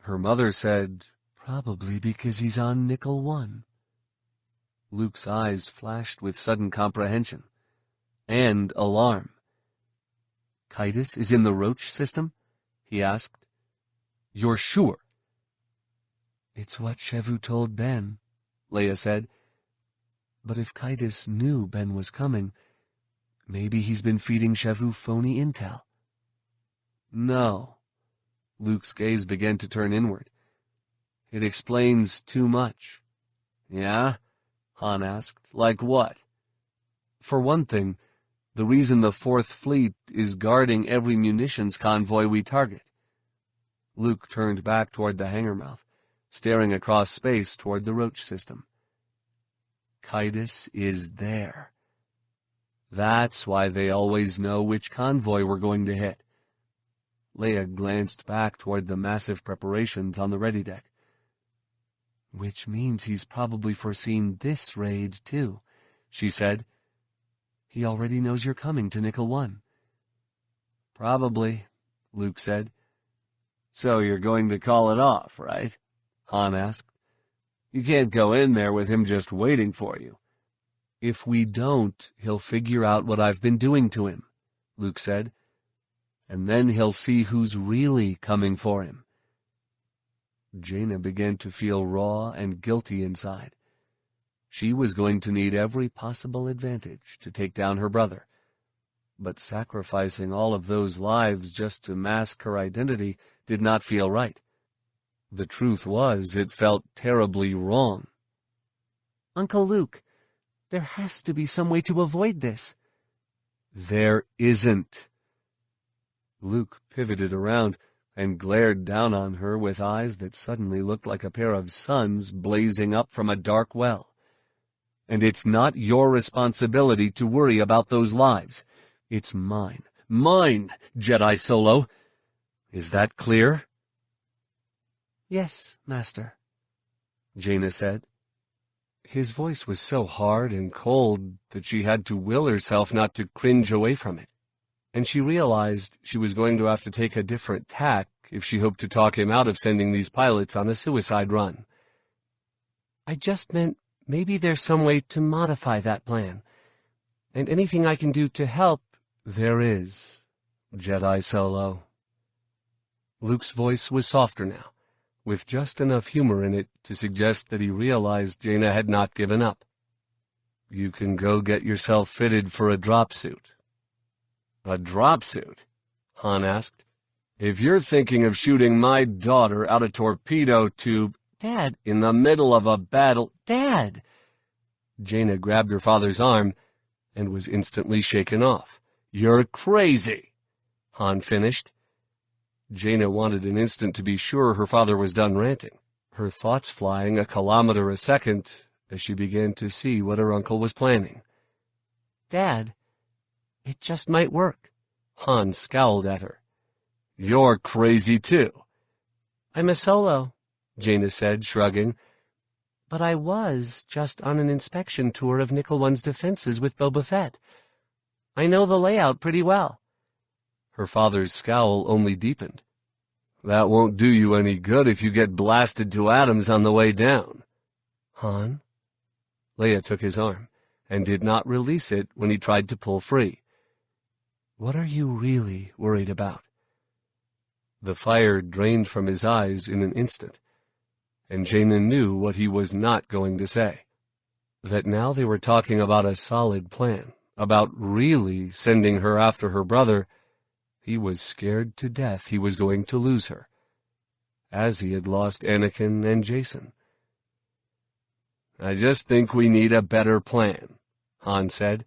Her mother said, "Probably because he's on Nickel 1. Luke's eyes flashed with sudden comprehension and alarm. "Kaitis is in the Roach system?" he asked. "You're sure?" "It's what Shevu told Ben," Leia said. "But if Kaitis knew Ben was coming, maybe he's been feeding Shevu phony intel." "No." Luke's gaze began to turn inward. "It explains too much." "Yeah?" Han asked. "Like what?" "For one thing, the reason the Fourth Fleet is guarding every munitions convoy we target." Luke turned back toward the hangar mouth, staring across space toward the Roach system. "Kaitis is there. That's why they always know which convoy we're going to hit." Leia glanced back toward the massive preparations on the ready deck. "Which means he's probably foreseen this raid, too," she said. "He already knows you're coming to Nickel 1. "Probably," Luke said. "So you're going to call it off, right?" Han asked. "You can't go in there with him just waiting for you." "If we don't, he'll figure out what I've been doing to him," Luke said. "And then he'll see who's really coming for him." Jaina began to feel raw and guilty inside. She was going to need every possible advantage to take down her brother, but sacrificing all of those lives just to mask her identity did not feel right. The truth was, it felt terribly wrong. "Uncle Luke, there has to be some way to avoid this." "There isn't." Luke pivoted around and glared down on her with eyes that suddenly looked like a pair of suns blazing up from a dark well. "And it's not your responsibility to worry about those lives. It's mine. Mine, Jedi Solo. Is that clear?" "Yes, Master," Jaina said. His voice was so hard and cold that she had to will herself not to cringe away from it, and she realized she was going to have to take a different tack if she hoped to talk him out of sending these pilots on a suicide run. "I just meant maybe there's some way to modify that plan, and anything I can do to help—" "There is, Jedi Solo." Luke's voice was softer now, with just enough humor in it to suggest that he realized Jaina had not given up. "You can go get yourself fitted for a drop suit." "A drop suit?" Han asked. "If you're thinking of shooting my daughter out a torpedo tube—" "Dad, "In the middle of a battle—" Dad!" Jaina grabbed her father's arm and was instantly shaken off. "You're crazy," Han finished. Jaina wanted an instant to be sure her father was done ranting. her thoughts flying a kilometer a second as she began to see what her uncle was planning. Dad, it just might work. Han scowled at her. You're crazy too. I'm a solo, Jaina said, shrugging. But I was just on an inspection tour of Nickel One's defenses with Boba Fett. I know the layout pretty well. Her father's scowl only deepened. That won't do you any good if you get blasted to atoms on the way down. Han? Leia took his arm, and did not release it when he tried to pull free. What are you really worried about? The fire drained from his eyes in an instant, and Jaina knew what he was not going to say. That now they were talking about a solid plan, about really sending her after her brother. He was scared to death he was going to lose her, as he had lost Anakin and Jason. I just think we need a better plan, Han said.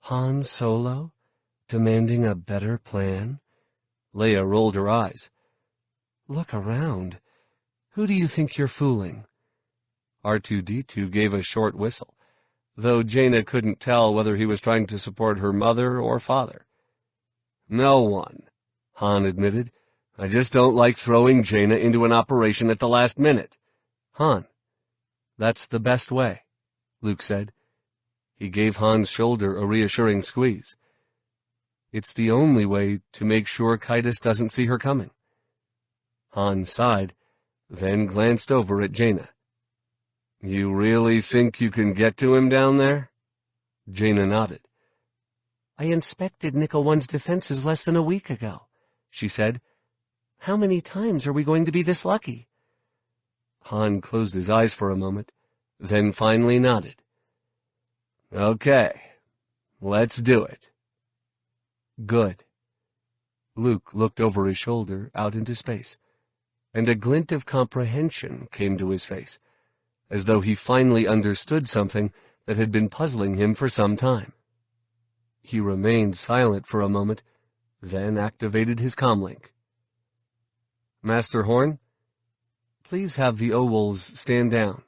Han Solo? Demanding a better plan? Leia rolled her eyes. Look around. Who do you think you're fooling? R2-D2 gave a short whistle, though Jaina couldn't tell whether he was trying to support her mother or father. No one, Han admitted. I just don't like throwing Jaina into an operation at the last minute. Han, that's the best way, Luke said. He gave Han's shoulder a reassuring squeeze. It's the only way to make sure Kaitis doesn't see her coming. Han sighed, then glanced over at Jaina. You really think you can get to him down there? Jaina nodded. I inspected Nickel One's defenses less than a week ago, she said. How many times are we going to be this lucky? Han closed his eyes for a moment, then finally nodded. Okay, let's do it. Good. Luke looked over his shoulder out into space, and a glint of comprehension came to his face, as though he finally understood something that had been puzzling him for some time. He remained silent for a moment, then activated his comlink. Master Horn, please have the Owls stand down.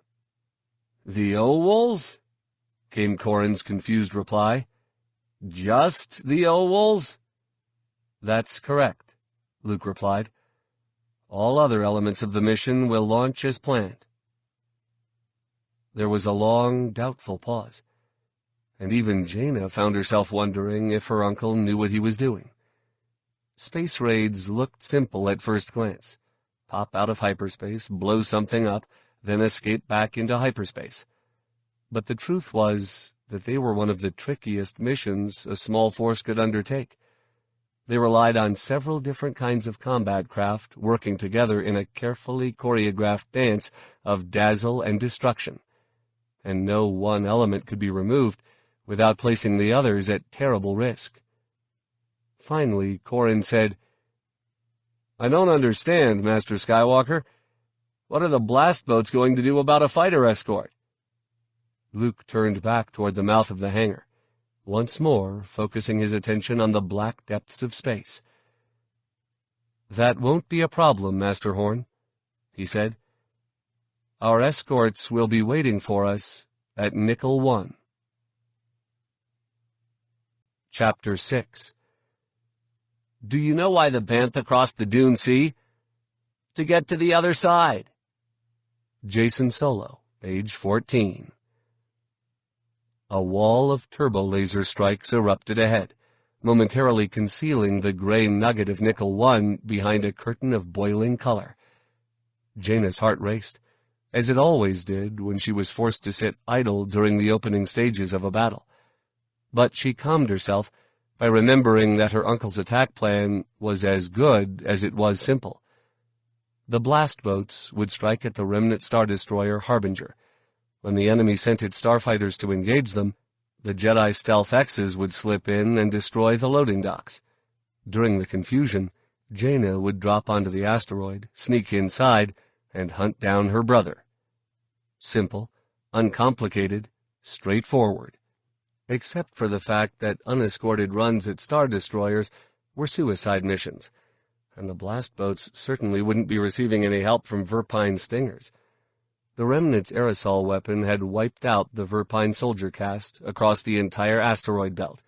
The Owls? Came Corran's confused reply. Just the Owls? That's correct, Luke replied. All other elements of the mission will launch as planned. There was a long, doubtful pause, and even Jaina found herself wondering if her uncle knew what he was doing. Space raids looked simple at first glance. Pop out of hyperspace, blow something up, then escape back into hyperspace. But the truth was that they were one of the trickiest missions a small force could undertake. They relied on several different kinds of combat craft working together in a carefully choreographed dance of dazzle and destruction, and no one element could be removed without placing the others at terrible risk. Finally, Corran said, I don't understand, Master Skywalker. What are the blast boats going to do about a fighter escort? Luke turned back toward the mouth of the hangar, once more focusing his attention on the black depths of space. That won't be a problem, Master Horn, he said. Our escorts will be waiting for us at Nickel 1. Chapter 6. Do you know why the Bantha crossed the Dune Sea? To get to the other side. Jason Solo, age 14. A wall of turbo-laser strikes erupted ahead, momentarily concealing the gray nugget of Nickel 1 behind a curtain of boiling color. Jaina's heart raced, as it always did when she was forced to sit idle during the opening stages of a battle. But she calmed herself by remembering that her uncle's attack plan was as good as it was simple. The blast boats would strike at the remnant Star Destroyer Harbinger. When the enemy sent its starfighters to engage them, the Jedi Stealth X's would slip in and destroy the loading docks. During the confusion, Jaina would drop onto the asteroid, sneak inside, and hunt down her brother. Simple, uncomplicated, straightforward. Except for the fact that unescorted runs at Star Destroyers were suicide missions, and the blast boats certainly wouldn't be receiving any help from Verpine stingers. The Remnant's aerosol weapon had wiped out the Verpine soldier caste across the entire asteroid belt.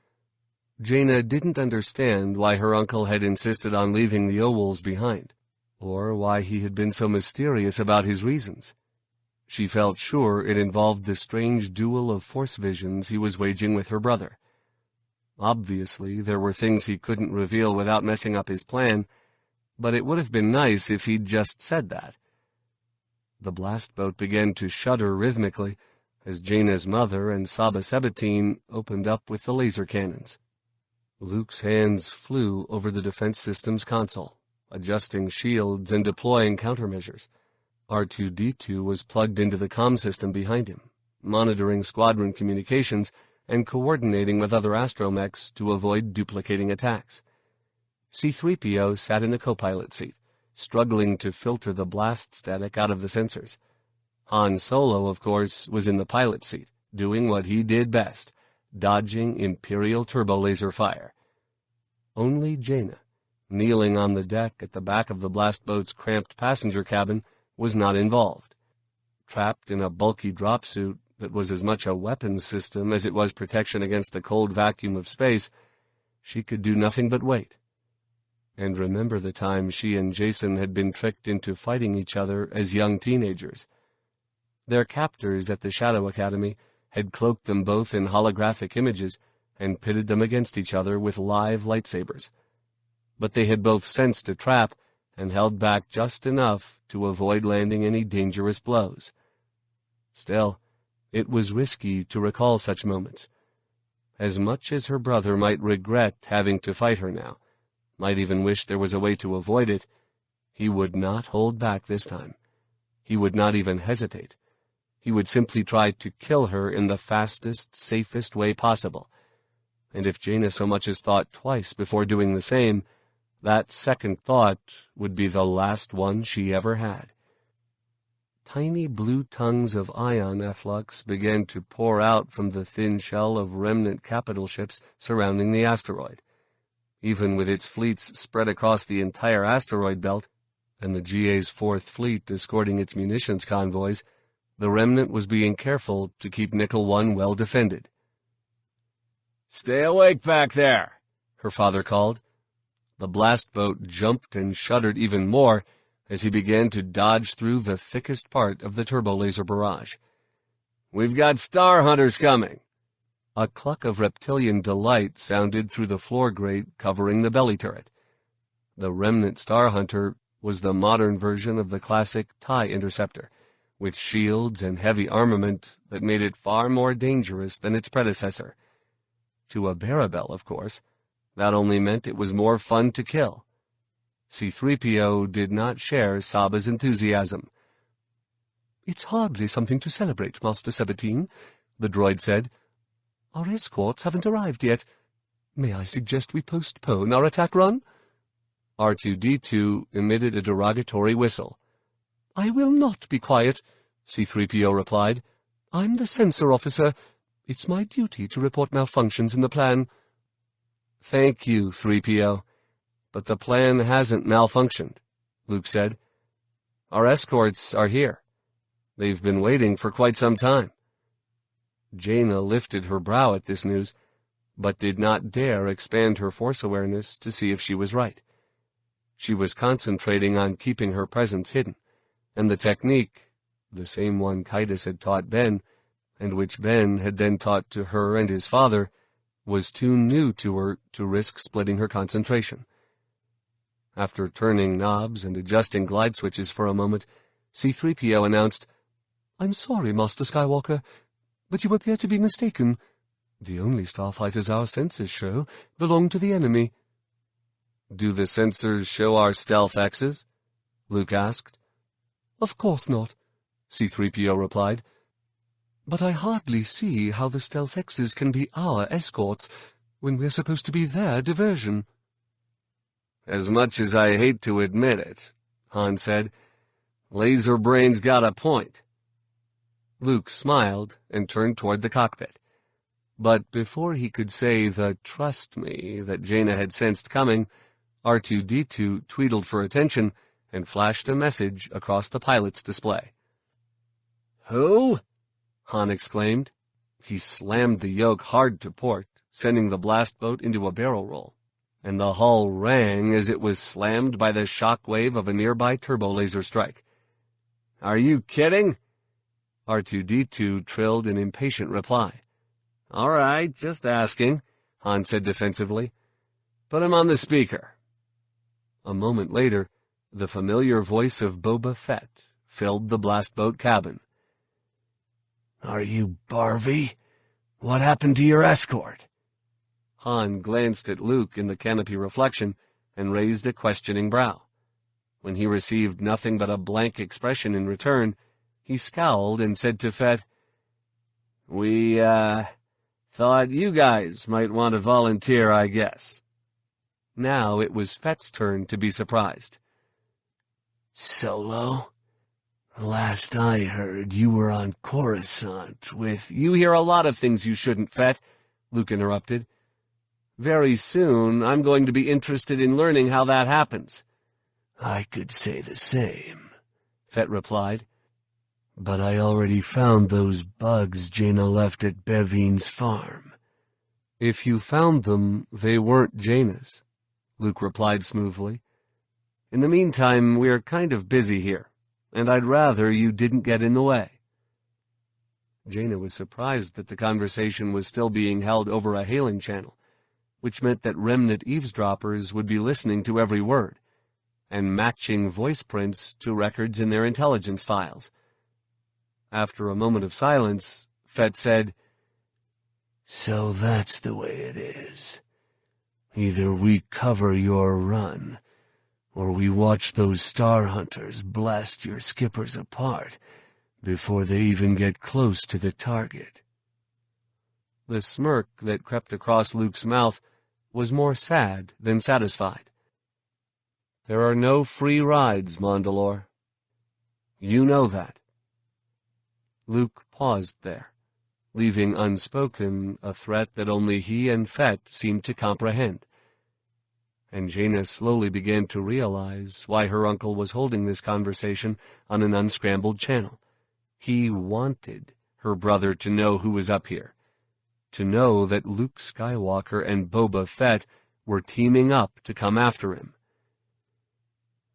Jaina didn't understand why her uncle had insisted on leaving the Owls behind, or why he had been so mysterious about his reasons. She felt sure it involved the strange duel of force visions he was waging with her brother. Obviously, there were things he couldn't reveal without messing up his plan, but it would have been nice if he'd just said that. The blast boat began to shudder rhythmically as Jaina's mother and Sabotaging opened up with the laser cannons. Luke's hands flew over the defense system's console, adjusting shields and deploying countermeasures. R2-D2 was plugged into the comm system behind him, monitoring squadron communications and coordinating with other astromechs to avoid duplicating attacks. C-3PO sat in the co-pilot seat, struggling to filter the blast static out of the sensors. Han Solo, of course, was in the pilot seat, doing what he did best, dodging Imperial turbo-laser fire. Only Jaina, kneeling on the deck at the back of the blast boat's cramped passenger cabin, was not involved. Trapped in a bulky drop suit that was as much a weapons system as it was protection against the cold vacuum of space, she could do nothing but wait. And remember the time she and Jason had been tricked into fighting each other as young teenagers. Their captors at the Shadow Academy had cloaked them both in holographic images and pitted them against each other with live lightsabers. But they had both sensed a trap and held back just enough to avoid landing any dangerous blows. Still, it was risky to recall such moments. As much as her brother might regret having to fight her now, might even wish there was a way to avoid it, he would not hold back this time. He would not even hesitate. He would simply try to kill her in the fastest, safest way possible. And if Jaina so much as thought twice before doing the same, that second thought would be the last one she ever had. Tiny blue tongues of ion efflux began to pour out from the thin shell of remnant capital ships surrounding the asteroid. Even with its fleets spread across the entire asteroid belt, and the GA's Fourth Fleet escorting its munitions convoys, the remnant was being careful to keep Nickel One well defended. "Stay awake back there," her father called. The blast boat jumped and shuddered even more as he began to dodge through the thickest part of the turbo-laser barrage. "We've got Star Hunters coming." A cluck of reptilian delight sounded through the floor grate covering the belly turret. The remnant Star Hunter was the modern version of the classic TIE Interceptor, with shields and heavy armament that made it far more dangerous than its predecessor. To a Barabel, of course, that only meant it was more fun to kill. C-3PO did not share Saba's enthusiasm. "It's hardly something to celebrate, Master Sabotaging," the droid said. "Our escorts haven't arrived yet. May I suggest we postpone our attack run?" R2-D2 emitted a derogatory whistle. "I will not be quiet," C-3PO replied. "I'm the sensor officer. It's my duty to report malfunctions in the plan." "Thank you, 3PO, but the plan hasn't malfunctioned," Luke said. "Our escorts are here. They've been waiting for quite some time." Jaina lifted her brow at this news, but did not dare expand her force awareness to see if she was right. She was concentrating on keeping her presence hidden, and the technique, the same one Kaitis had taught Ben, and which Ben had then taught to her and his father, was too new to her to risk splitting her concentration. After turning knobs and adjusting glide switches for a moment, C-3PO announced, "I'm sorry, Master Skywalker, but you appear to be mistaken. The only starfighters our sensors show belong to the enemy." "Do the sensors show our stealth X's?" Luke asked. "Of course not," C-3PO replied. "But I hardly see how the stealth X's can be our escorts when we're supposed to be their diversion." "As much as I hate to admit it," Han said, "Laser Brain's got a point." Luke smiled and turned toward the cockpit. But before he could say the "trust me" that Jaina had sensed coming, R2-D2 tweedled for attention and flashed a message across the pilot's display. "Who?" Han exclaimed. He slammed the yoke hard to port, sending the blast boat into a barrel roll, and the hull rang as it was slammed by the shock wave of a nearby turbo laser strike. "Are you kidding?" R2-D2 trilled an impatient reply. "All right, just asking," Han said defensively. "Put him on the speaker." A moment later, the familiar voice of Boba Fett filled the blast boat cabin. "Are you Barvey? What happened to your escort?" Han glanced at Luke in the canopy reflection and raised a questioning brow. When he received nothing but a blank expression in return, he scowled and said to Fett, "We, thought you guys might want to volunteer, I guess." Now it was Fett's turn to be surprised. "Solo? Last I heard, you were on Coruscant with—" "You hear a lot of things you shouldn't, Fett," Luke interrupted. "Very soon, I'm going to be interested in learning how that happens." "I could say the same," Fett replied. "But I already found those bugs Jaina left at Bevin's farm." "If you found them, they weren't Jaina's," Luke replied smoothly. "In the meantime, we're kind of busy here, and I'd rather you didn't get in the way." Jaina was surprised that the conversation was still being held over a hailing channel, which meant that remnant eavesdroppers would be listening to every word, and matching voice prints to records in their intelligence files. After a moment of silence, Fett said, "So that's the way it is. Either we cover your run, or we watch those Star Hunters blast your skippers apart before they even get close to the target." The smirk that crept across Luke's mouth was more sad than satisfied. "There are no free rides, Mandalore. You know that." Luke paused there, leaving unspoken a threat that only he and Fett seemed to comprehend. And Jaina slowly began to realize why her uncle was holding this conversation on an unscrambled channel. He wanted her brother to know who was up here, to know that Luke Skywalker and Boba Fett were teaming up to come after him.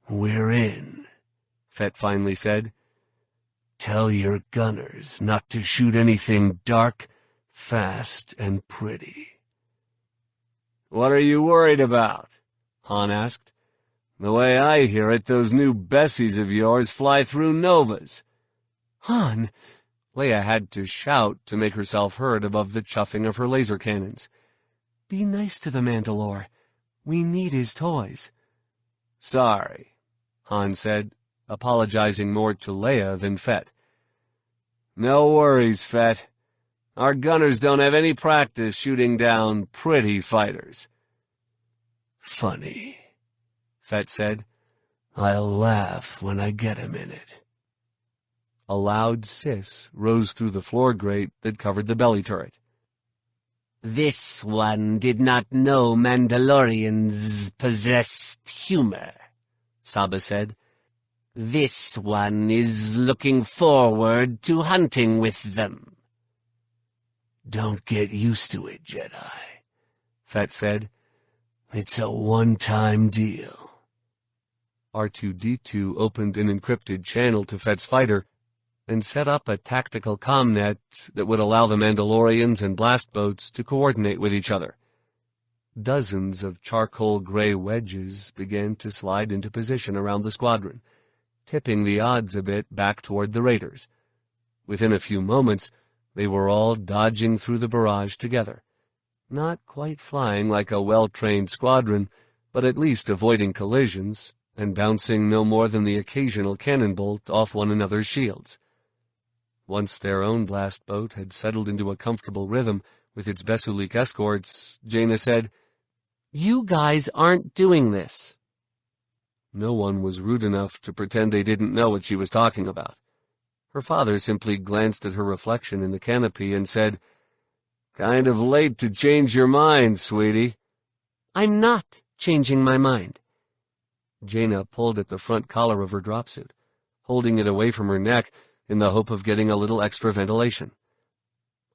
"We're in," Fett finally said. "Tell your gunners not to shoot anything dark, fast, and pretty." "What are you worried about?" Han asked. "The way I hear it, those new Bessies of yours fly through novas." "Han!" Leia had to shout to make herself heard above the chuffing of her laser cannons. "Be nice to the Mandalore. We need his toys." "Sorry," Han said, apologizing more to Leia than Fett. "No worries, Fett. Our gunners don't have any practice shooting down pretty fighters." "Funny," Fett said. "I'll laugh when I get a minute." A loud hiss rose through the floor grate that covered the belly turret. "This one did not know Mandalorians possessed humor," Saba said. "This one is looking forward to hunting with them." "Don't get used to it, Jedi," Fett said. "It's a one-time deal." R2-D2 opened an encrypted channel to Fett's fighter and set up a tactical comnet that would allow the Mandalorians and blast boats to coordinate with each other. Dozens of charcoal-gray wedges began to slide into position around the squadron, tipping the odds a bit back toward the raiders. Within a few moments, they were all dodging through the barrage together, not quite flying like a well-trained squadron, but at least avoiding collisions and bouncing no more than the occasional cannon bolt off one another's shields. Once their own blast boat had settled into a comfortable rhythm with its Bessulik escorts, Jaina said, "You guys aren't doing this." No one was rude enough to pretend they didn't know what she was talking about. Her father simply glanced at her reflection in the canopy and said, "Kind of late to change your mind, sweetie." "I'm not changing my mind," Jaina pulled at the front collar of her dropsuit, holding it away from her neck in the hope of getting a little extra ventilation.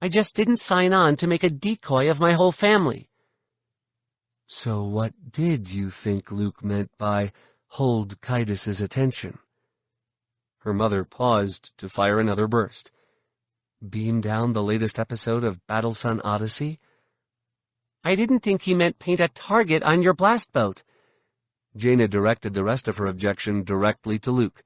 I just didn't sign on to make a decoy of my whole family. So what did you think Luke meant by hold Kaitus's attention? Her mother paused to fire another burst. Beam down the latest episode of Battlesun Odyssey? I didn't think he meant paint a target on your blast boat. Jaina directed the rest of her objection directly to Luke.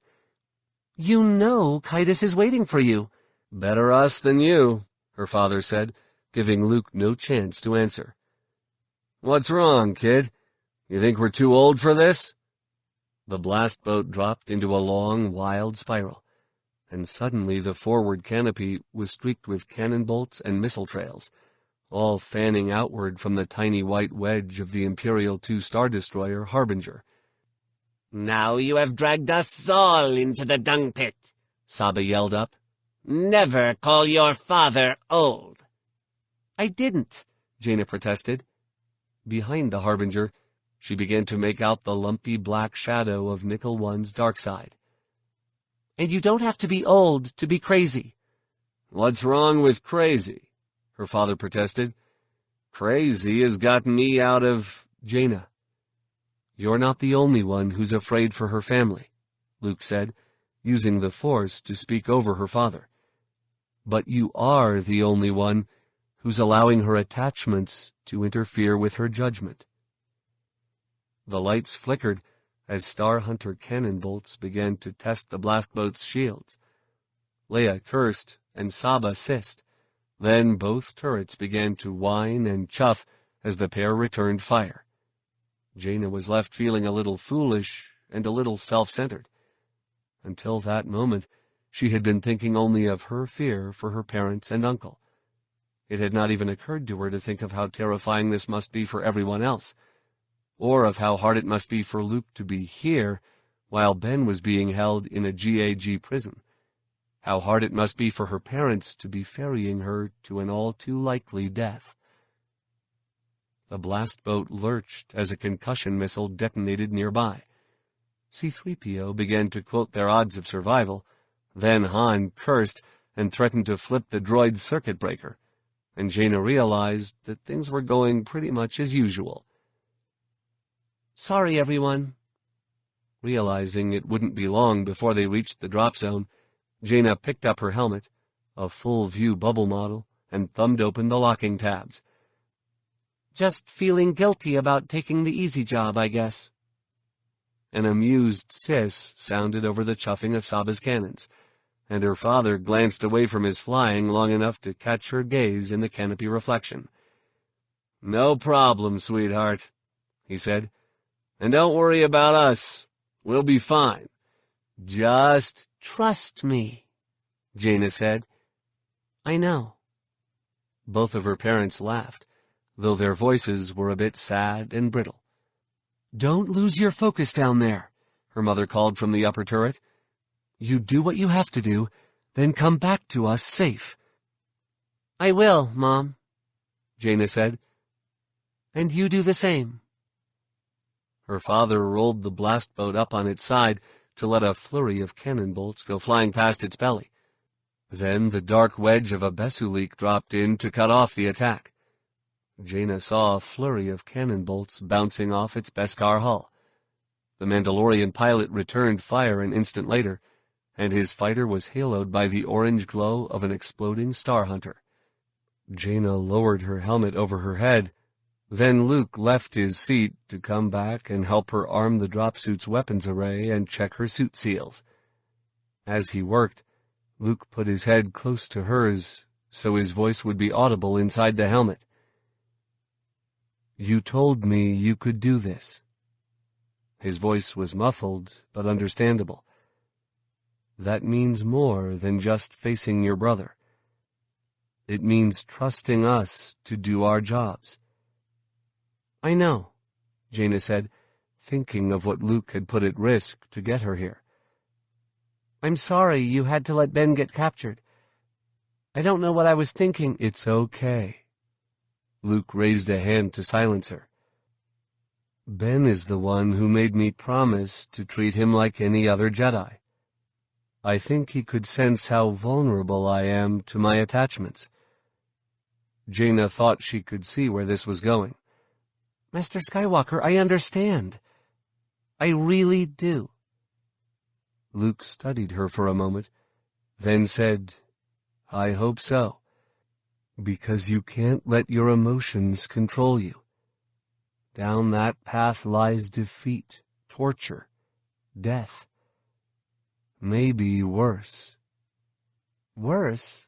You know Kaitus is waiting for you. Better us than you, her father said, giving Luke no chance to answer. What's wrong, kid? You think we're too old for this? The blast boat dropped into a long, wild spiral, and suddenly the forward canopy was streaked with cannon bolts and missile trails, all fanning outward from the tiny white wedge of the Imperial II Star Destroyer Harbinger. Now you have dragged us all into the dung pit, Saba yelled up. Never call your father old. I didn't, Jaina protested. Behind the Harbinger, she began to make out the lumpy black shadow of Nickel One's dark side. And you don't have to be old to be crazy. What's wrong with crazy? Her father protested. Crazy has gotten me out of... Jaina, you're not the only one who's afraid for her family, Luke said, using the Force to speak over her father. But you are the only one who's allowing her attachments to interfere with her judgment. The lights flickered as Star Hunter cannon bolts began to test the blast boat's shields. Leia cursed and Saba hissed. Then both turrets began to whine and chuff as the pair returned fire. Jaina was left feeling a little foolish and a little self-centered. Until that moment, she had been thinking only of her fear for her parents and uncle. It had not even occurred to her to think of how terrifying this must be for everyone else, or of how hard it must be for Luke to be here while Ben was being held in a GAG prison. How hard it must be for her parents to be ferrying her to an all-too-likely death. The blast boat lurched as a concussion missile detonated nearby. C-3PO began to quote their odds of survival. Then Han cursed and threatened to flip the droid's circuit breaker, and Jaina realized that things were going pretty much as usual. Sorry, everyone. Realizing it wouldn't be long before they reached the drop zone, Jaina picked up her helmet, a full-view bubble model, and thumbed open the locking tabs. Just feeling guilty about taking the easy job, I guess. An amused hiss sounded over the chuffing of Saba's cannons, and her father glanced away from his flying long enough to catch her gaze in the canopy reflection. "No problem, sweetheart," he said. "And don't worry about us. We'll be fine. Just trust me," Jaina said. "I know." Both of her parents laughed, though their voices were a bit sad and brittle. "Don't lose your focus down there," her mother called from the upper turret. "You do what you have to do, then come back to us safe." "I will, Mom," Jaina said. "And you do the same." Her father rolled the blast boat up on its side to let a flurry of cannon bolts go flying past its belly. Then the dark wedge of a Bessu-leak dropped in to cut off the attack. Jaina saw a flurry of cannon bolts bouncing off its Beskar hull. The Mandalorian pilot returned fire an instant later, and his fighter was haloed by the orange glow of an exploding Star Hunter. Jaina lowered her helmet over her head. Then Luke left his seat to come back and help her arm the dropsuit's weapons array and check her suit seals. As he worked, Luke put his head close to hers so his voice would be audible inside the helmet. "You told me you could do this." His voice was muffled, but understandable. "That means more than just facing your brother. It means trusting us to do our jobs." "I know," Jaina said, thinking of what Luke had put at risk to get her here. "I'm sorry you had to let Ben get captured. I don't know what I was thinking." "It's okay." Luke raised a hand to silence her. Ben is the one who made me promise to treat him like any other Jedi. I think he could sense how vulnerable I am to my attachments. Jaina thought she could see where this was going. Master Skywalker, I understand. I really do. Luke studied her for a moment, then said, I hope so, because you can't let your emotions control you. Down that path lies defeat, torture, death. Maybe worse. Worse?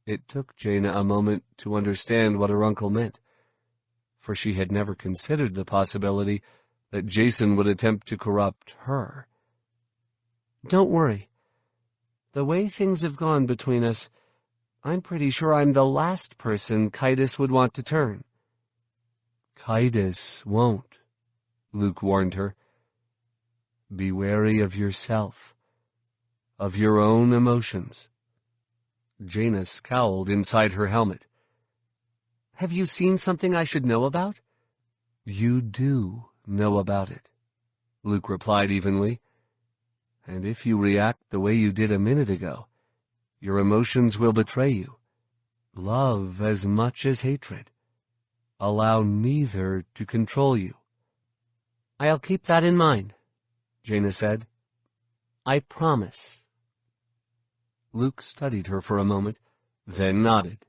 It took Jaina a moment to understand what her uncle meant, for she had never considered the possibility that Jacen would attempt to corrupt her. Don't worry. The way things have gone between us, I'm pretty sure I'm the last person Kaitis would want to turn. Kaitis won't, Luke warned her. Be wary of yourself, of your own emotions. Jaina scowled inside her helmet. Have you seen something I should know about? You do know about it, Luke replied evenly. And if you react the way you did a minute ago, your emotions will betray you. Love as much as hatred. Allow neither to control you. I'll keep that in mind, Jaina said. I promise. Luke studied her for a moment, then nodded.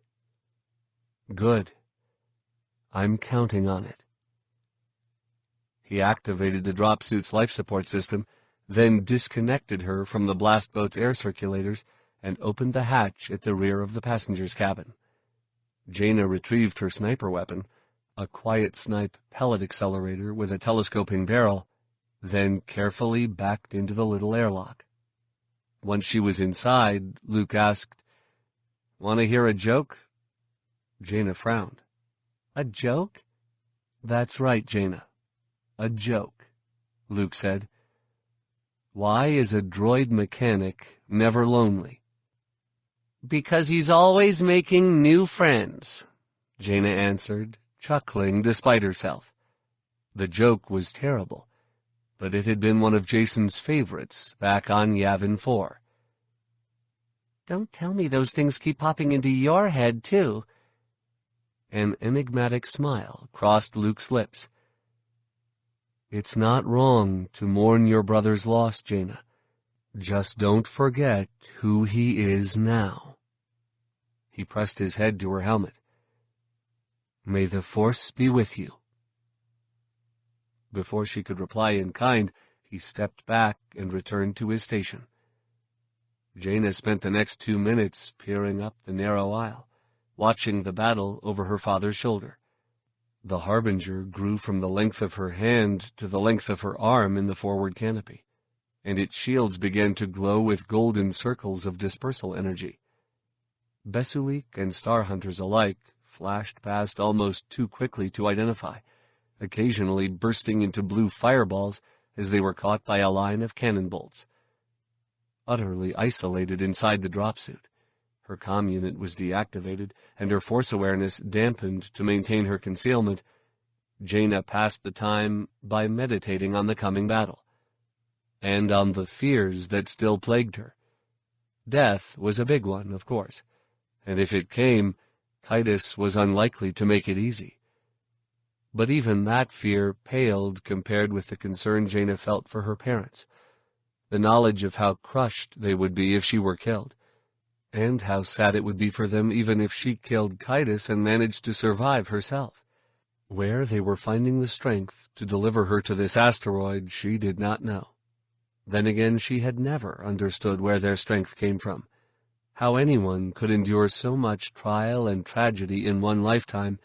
Good. I'm counting on it. He activated the drop suit's life support system, then disconnected her from the blast boat's air circulators and opened the hatch at the rear of the passenger's cabin. Jaina retrieved her sniper weapon, a quiet snipe pellet accelerator with a telescoping barrel, then carefully backed into the little airlock. Once she was inside, Luke asked, "Want to hear a joke?" Jaina frowned. A joke? That's right, Jaina. A joke, Luke said. Why is a droid mechanic never lonely? Because he's always making new friends, Jaina answered, chuckling despite herself. The joke was terrible, but it had been one of Jacen's favorites back on Yavin 4. Don't tell me those things keep popping into your head, too. An enigmatic smile crossed Luke's lips. It's not wrong to mourn your brother's loss, Jaina. Just don't forget who he is now. He pressed his head to her helmet. May the Force be with you. Before she could reply in kind, he stepped back and returned to his station. Jaina spent the next 2 minutes peering up the narrow aisle, watching the battle over her father's shoulder. The Harbinger grew from the length of her hand to the length of her arm in the forward canopy, and its shields began to glow with golden circles of dispersal energy. Besulik and Star Hunters alike flashed past almost too quickly to identify, occasionally bursting into blue fireballs as they were caught by a line of cannon bolts. Utterly isolated inside the drop suit, her comm unit was deactivated, and her force awareness dampened to maintain her concealment, Jaina passed the time by meditating on the coming battle, and on the fears that still plagued her. Death was a big one, of course, and if it came, Kaitis was unlikely to make it easy. But even that fear paled compared with the concern Jaina felt for her parents, the knowledge of how crushed they would be if she were killed, and how sad it would be for them even if she killed Kaitis and managed to survive herself. Where they were finding the strength to deliver her to this asteroid, she did not know. Then again, she had never understood where their strength came from, how anyone could endure so much trial and tragedy in one lifetime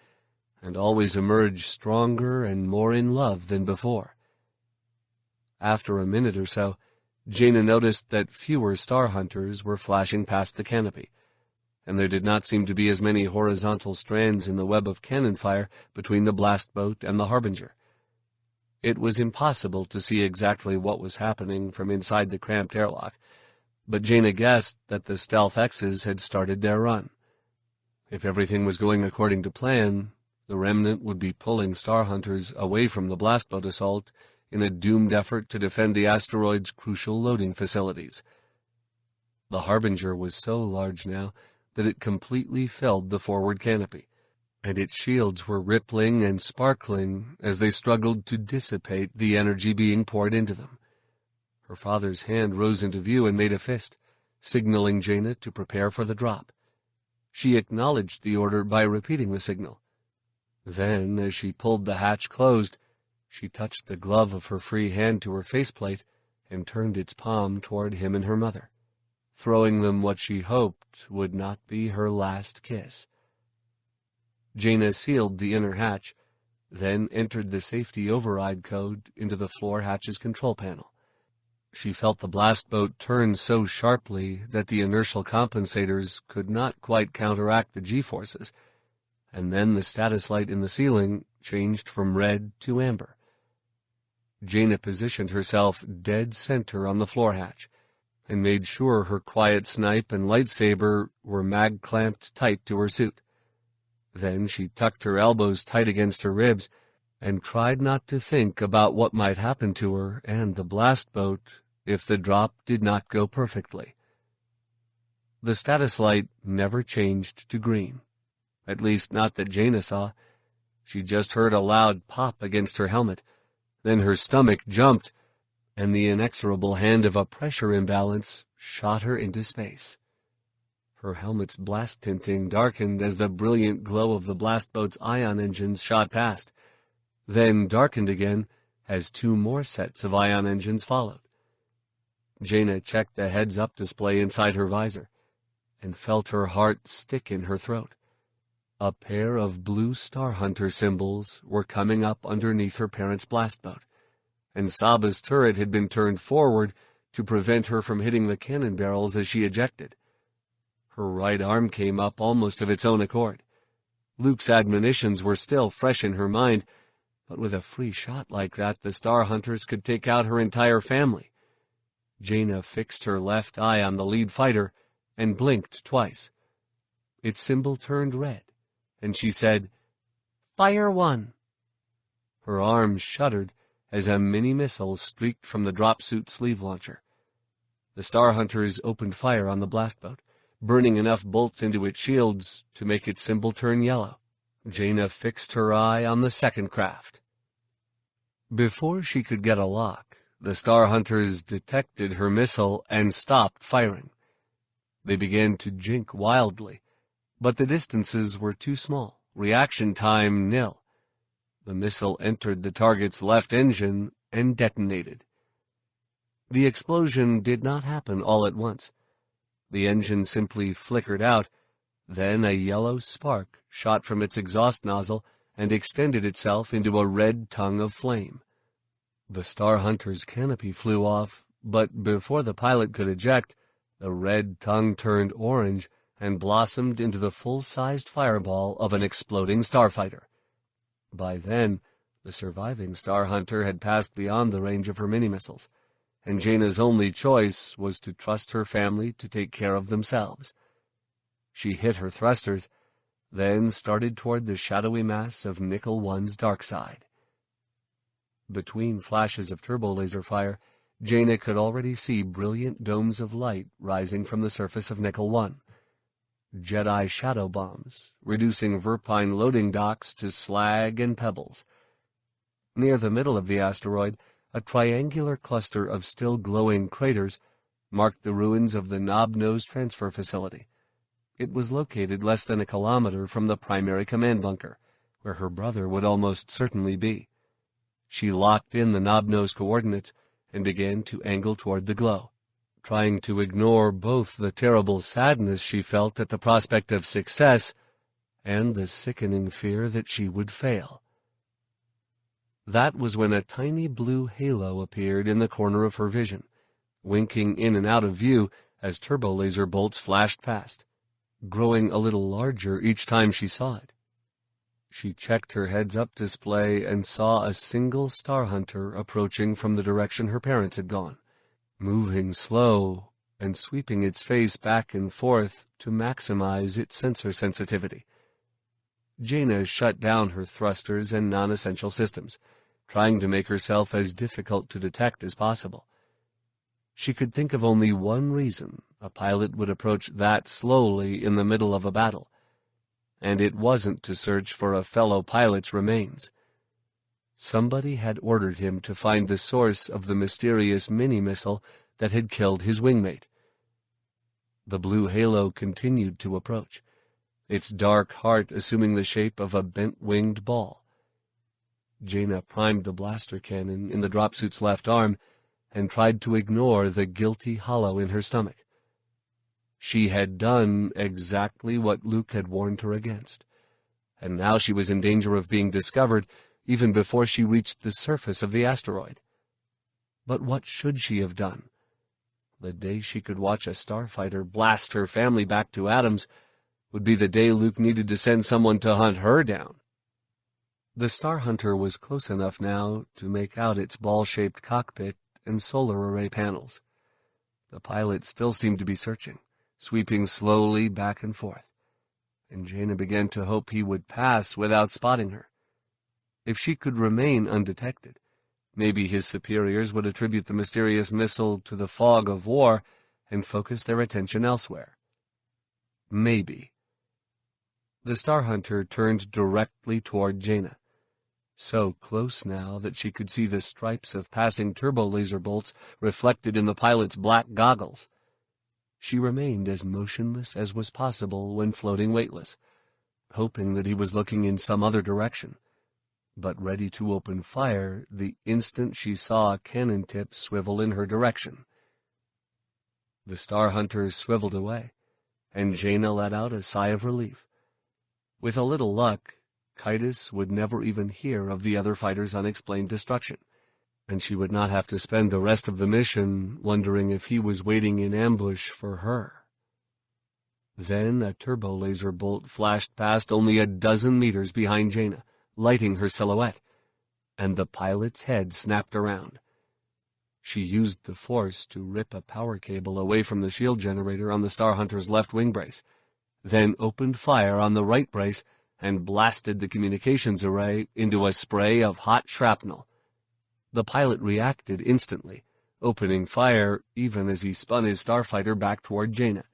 and always emerge stronger and more in love than before. After a minute or so, Jaina noticed that fewer Star Hunters were flashing past the canopy, and there did not seem to be as many horizontal strands in the web of cannon fire between the blast boat and the Harbinger. It was impossible to see exactly what was happening from inside the cramped airlock, but Jaina guessed that the Stealth X's had started their run. If everything was going according to plan, The remnant would be pulling Star Hunters away from the blast boat assault in a doomed effort to defend the asteroid's crucial loading facilities. The Harbinger was so large now that it completely filled the forward canopy, and its shields were rippling and sparkling as they struggled to dissipate the energy being poured into them. Her father's hand rose into view and made a fist, signaling Jaina to prepare for the drop. She acknowledged the order by repeating the signal. Then, as she pulled the hatch closed, she touched the glove of her free hand to her faceplate and turned its palm toward him and her mother, throwing them what she hoped would not be her last kiss. Jaina sealed the inner hatch, then entered the safety override code into the floor hatch's control panel. She felt the blast boat turn so sharply that the inertial compensators could not quite counteract the G-forces, and then the status light in the ceiling changed from red to amber. Jaina positioned herself dead center on the floor hatch, and made sure her quiet snipe and lightsaber were mag-clamped tight to her suit. Then she tucked her elbows tight against her ribs and tried not to think about what might happen to her and the blast boat if the drop did not go perfectly. The status light never changed to green, at least not that Jaina saw. She just heard a loud pop against her helmet, then her stomach jumped, and the inexorable hand of a pressure imbalance shot her into space. Her helmet's blast tinting darkened as the brilliant glow of the blast boat's ion engines shot past, then darkened again as two more sets of ion engines followed. Jaina checked the heads-up display inside her visor, and felt her heart stick in her throat. A pair of blue Star Hunter symbols were coming up underneath her parents' blast boat, and Saba's turret had been turned forward to prevent her from hitting the cannon barrels as she ejected. Her right arm came up almost of its own accord. Luke's admonitions were still fresh in her mind, but with a free shot like that, the Star Hunters could take out her entire family. Jaina fixed her left eye on the lead fighter and blinked twice. Its symbol turned red, and she said, "Fire 1." Her arm shuddered as a mini-missile streaked from the drop-suit sleeve launcher. The Star Hunters opened fire on the blast boat, burning enough bolts into its shields to make its symbol turn yellow. Jaina fixed her eye on the second craft. Before she could get a lock, the Star Hunters detected her missile and stopped firing. They began to jink wildly, but the distances were too small, reaction time nil. The missile entered the target's left engine and detonated. The explosion did not happen all at once. The engine simply flickered out, then a yellow spark shot from its exhaust nozzle and extended itself into a red tongue of flame. The Star Hunter's canopy flew off, but before the pilot could eject, the red tongue turned orange and blossomed into the full-sized fireball of an exploding starfighter. By then, the surviving Star Hunter had passed beyond the range of her mini-missiles, and Jaina's only choice was to trust her family to take care of themselves. She hit her thrusters, then started toward the shadowy mass of Nickel 1's dark side. Between flashes of turbo-laser fire, Jaina could already see brilliant domes of light rising from the surface of Nickel 1. Jedi shadow bombs, reducing Verpine loading docks to slag and pebbles. Near the middle of the asteroid, a triangular cluster of still glowing craters marked the ruins of the Knob-Nose Transfer Facility. It was located less than a kilometer from the primary command bunker, where her brother would almost certainly be. She locked in the Knob-Nose coordinates and began to angle toward the glow, trying to ignore both the terrible sadness she felt at the prospect of success and the sickening fear that she would fail. That was when a tiny blue halo appeared in the corner of her vision, winking in and out of view as turbo-laser bolts flashed past, growing a little larger each time she saw it. She checked her heads-up display and saw a single Star Hunter approaching from the direction her parents had gone, moving slow and sweeping its face back and forth to maximize its sensor sensitivity. Jaina shut down her thrusters and non-essential systems, trying to make herself as difficult to detect as possible. She could think of only one reason a pilot would approach that slowly in the middle of a battle, and it wasn't to search for a fellow pilot's remains. Somebody had ordered him to find the source of the mysterious mini-missile that had killed his wingmate. The blue halo continued to approach, its dark heart assuming the shape of a bent-winged ball. Jaina primed the blaster cannon in the dropsuit's left arm and tried to ignore the guilty hollow in her stomach. She had done exactly what Luke had warned her against, and now she was in danger of being discovered even before she reached the surface of the asteroid. But what should she have done? The day she could watch a starfighter blast her family back to atoms would be the day Luke needed to send someone to hunt her down. The Star Hunter was close enough now to make out its ball-shaped cockpit and solar array panels. The pilot still seemed to be searching, sweeping slowly back and forth, and Jaina began to hope he would pass without spotting her. If she could remain undetected, maybe his superiors would attribute the mysterious missile to the fog of war and focus their attention elsewhere. Maybe. The Star Hunter turned directly toward Jaina, so close now that she could see the stripes of passing turbo laser bolts reflected in the pilot's black goggles. She remained as motionless as was possible when floating weightless, hoping that he was looking in some other direction, but ready to open fire the instant she saw a cannon tip swivel in her direction. The Star Hunter swiveled away, and Jaina let out a sigh of relief. With a little luck, Kaitis would never even hear of the other fighter's unexplained destruction, and she would not have to spend the rest of the mission wondering if he was waiting in ambush for her. Then a turbo laser bolt flashed past only a dozen meters behind Jaina, lighting her silhouette, and the pilot's head snapped around. She used the force to rip a power cable away from the shield generator on the Star Hunter's left wing brace, then opened fire on the right brace and blasted the communications array into a spray of hot shrapnel. The pilot reacted instantly, opening fire even as he spun his starfighter back toward Jaina.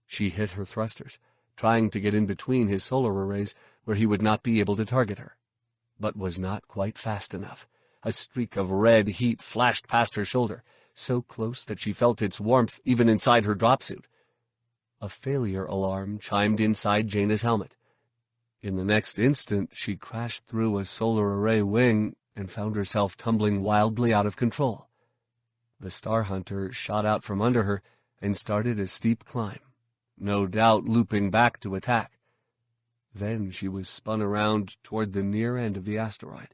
She hit her thrusters, trying to get in between his solar arrays where he would not be able to target her, but was not quite fast enough. A streak of red heat flashed past her shoulder, so close that she felt its warmth even inside her dropsuit. A failure alarm chimed inside Jaina's helmet. In the next instant, she crashed through a solar array wing and found herself tumbling wildly out of control. The Star Hunter shot out from under her and started a steep climb, no doubt looping back to attack. Then she was spun around toward the near end of the asteroid,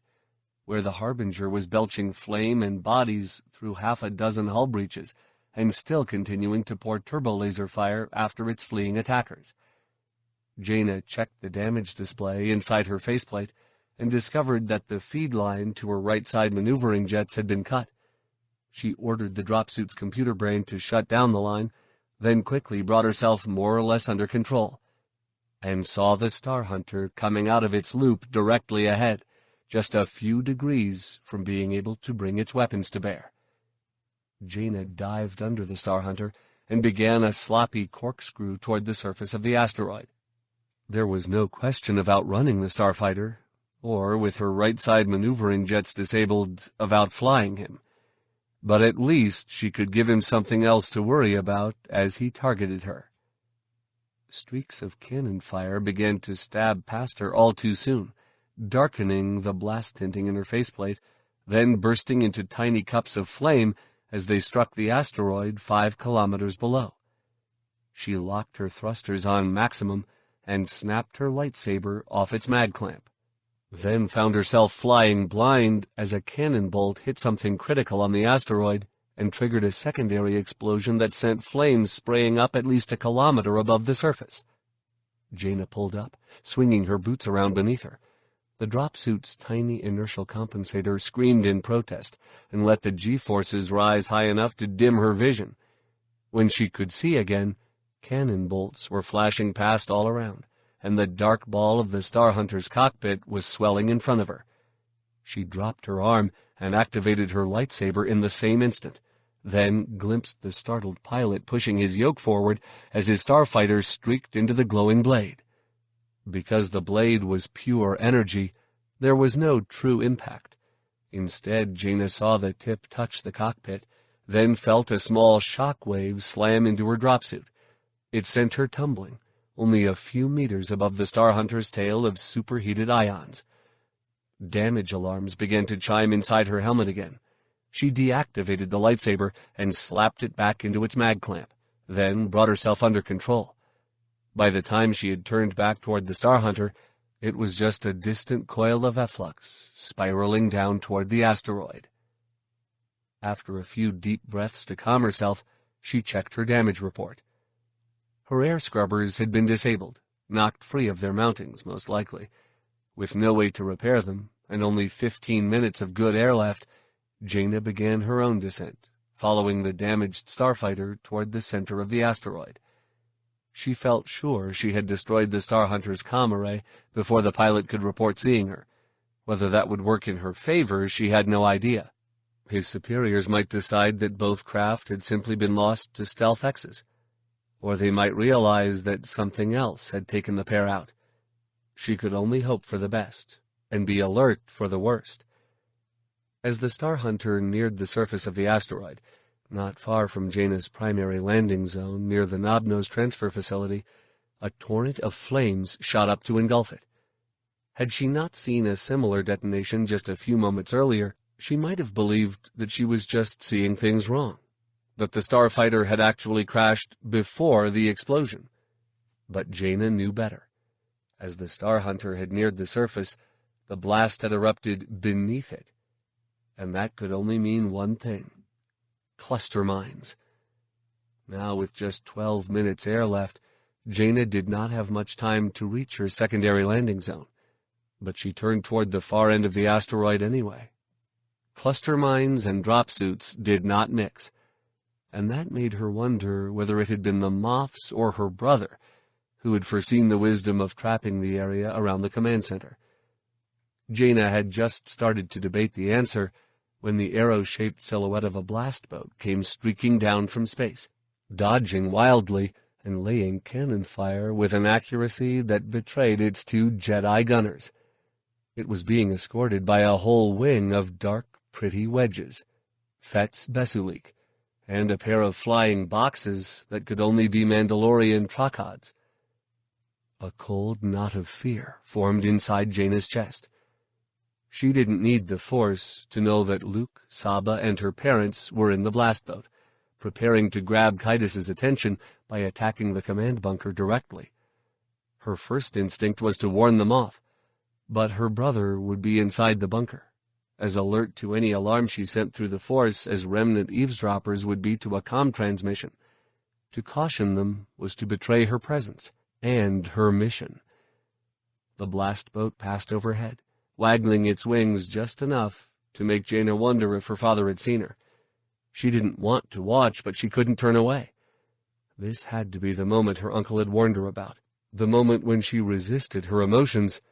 where the Harbinger was belching flame and bodies through half a dozen hull breaches and still continuing to pour turbo-laser fire after its fleeing attackers. Jaina checked the damage display inside her faceplate and discovered that the feed line to her right-side maneuvering jets had been cut. She ordered the dropsuit's computer brain to shut down the line, then quickly brought herself more or less under control, and saw the Star Hunter coming out of its loop directly ahead, just a few degrees from being able to bring its weapons to bear. Jaina dived under the Star Hunter and began a sloppy corkscrew toward the surface of the asteroid. There was no question of outrunning the starfighter, or, with her right-side maneuvering jets disabled, of outflying him. But at least she could give him something else to worry about as he targeted her. Streaks of cannon fire began to stab past her all too soon, darkening the blast tinting in her faceplate, then bursting into tiny cups of flame as they struck the asteroid 5 kilometers below. She locked her thrusters on maximum and snapped her lightsaber off its mag clamp, then found herself flying blind as a cannon bolt hit something critical on the asteroid and triggered a secondary explosion that sent flames spraying up at least a kilometer above the surface. Jaina pulled up, swinging her boots around beneath her. The dropsuit's tiny inertial compensator screamed in protest and let the G-forces rise high enough to dim her vision. When she could see again, cannon bolts were flashing past all around, and the dark ball of the Star Hunter's cockpit was swelling in front of her. She dropped her arm and activated her lightsaber in the same instant, then glimpsed the startled pilot pushing his yoke forward as his starfighter streaked into the glowing blade. Because the blade was pure energy, there was no true impact. Instead, Jaina saw the tip touch the cockpit, then felt a small shock wave slam into her dropsuit. It sent her tumbling, only a few meters above the Star Hunter's tail of superheated ions. Damage alarms began to chime inside her helmet again. She deactivated the lightsaber and slapped it back into its mag clamp, then brought herself under control. By the time she had turned back toward the Star Hunter, it was just a distant coil of efflux spiraling down toward the asteroid. After a few deep breaths to calm herself, she checked her damage report. Her air scrubbers had been disabled, knocked free of their mountings, most likely. With no way to repair them, and only 15 minutes of good air left, Jaina began her own descent, following the damaged starfighter toward the center of the asteroid. She felt sure she had destroyed the Star Hunter's comm array before the pilot could report seeing her. Whether that would work in her favor, she had no idea. His superiors might decide that both craft had simply been lost to stealth X's, or they might realize that something else had taken the pair out. She could only hope for the best, and be alert for the worst. As the Star Hunter neared the surface of the asteroid, not far from Jaina's primary landing zone near the Knobnose transfer facility, a torrent of flames shot up to engulf it. Had she not seen a similar detonation just a few moments earlier, she might have believed that she was just seeing things wrong, that the starfighter had actually crashed before the explosion. But Jaina knew better. As the Star Hunter had neared the surface, the blast had erupted beneath it, and that could only mean one thing: cluster mines. Now, with just 12 minutes air left, Jaina did not have much time to reach her secondary landing zone, but she turned toward the far end of the asteroid anyway. Cluster mines and drop suits did not mix, and that made her wonder whether it had been the Moffs or her brother who had foreseen the wisdom of trapping the area around the command center. Jaina had just started to debate the answer when the arrow-shaped silhouette of a blast boat came streaking down from space, dodging wildly and laying cannon fire with an accuracy that betrayed its 2 Jedi gunners. It was being escorted by a whole wing of dark, pretty wedges, Fett's Besulik, and a pair of flying boxes that could only be Mandalorian Trocods. A cold knot of fear formed inside Jaina's chest. She didn't need the Force to know that Luke, Saba, and her parents were in the blast boat, preparing to grab Kaitis's attention by attacking the command bunker directly. Her first instinct was to warn them off, but her brother would be inside the bunker, as alert to any alarm she sent through the Force as remnant eavesdroppers would be to a comm transmission. To caution them was to betray her presence and her mission. The blast boat passed overhead, waggling its wings just enough to make Jaina wonder if her father had seen her. She didn't want to watch, but she couldn't turn away. This had to be the moment her uncle had warned her about, the moment when she resisted her emotions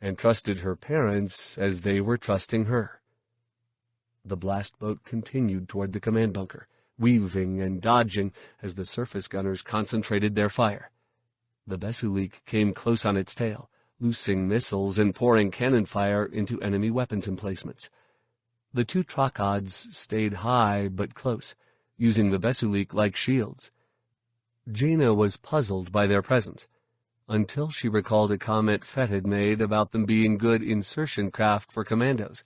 and trusted her parents as they were trusting her. The blast boat continued toward the command bunker, weaving and dodging as the surface gunners concentrated their fire. The Besulik came close on its tail, loosing missiles and pouring cannon fire into enemy weapons emplacements. The 2 Trocods stayed high but close, using the Besulik like shields. Jaina was puzzled by their presence, until she recalled a comment Fett had made about them being good insertion craft for commandos.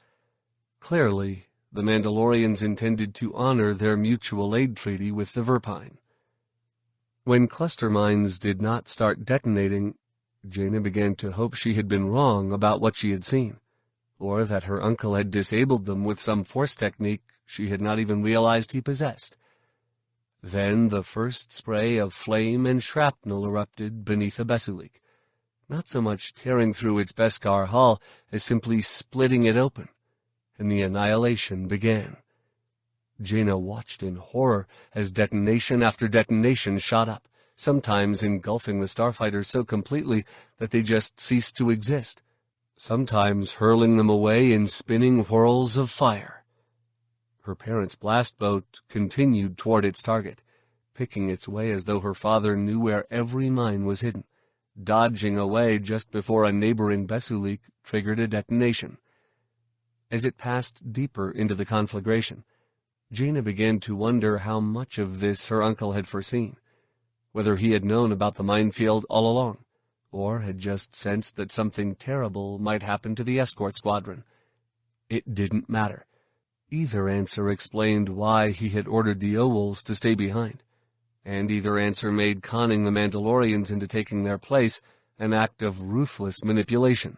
Clearly, the Mandalorians intended to honor their mutual aid treaty with the Verpine. When cluster mines did not start detonating, Jaina began to hope she had been wrong about what she had seen, or that her uncle had disabled them with some Force technique she had not even realized he possessed. Then the first spray of flame and shrapnel erupted beneath a Besulik, not so much tearing through its Beskar hull as simply splitting it open, and the annihilation began. Jaina watched in horror as detonation after detonation shot up, sometimes engulfing the starfighters so completely that they just ceased to exist, sometimes hurling them away in spinning whirls of fire. Her parents' blast boat continued toward its target, picking its way as though her father knew where every mine was hidden, dodging away just before a neighboring Bessu-leak triggered a detonation. As it passed deeper into the conflagration, Jaina began to wonder how much of this her uncle had foreseen, whether he had known about the minefield all along, or had just sensed that something terrible might happen to the escort squadron. It didn't matter. Either answer explained why he had ordered the Owls to stay behind, and either answer made conning the Mandalorians into taking their place an act of ruthless manipulation.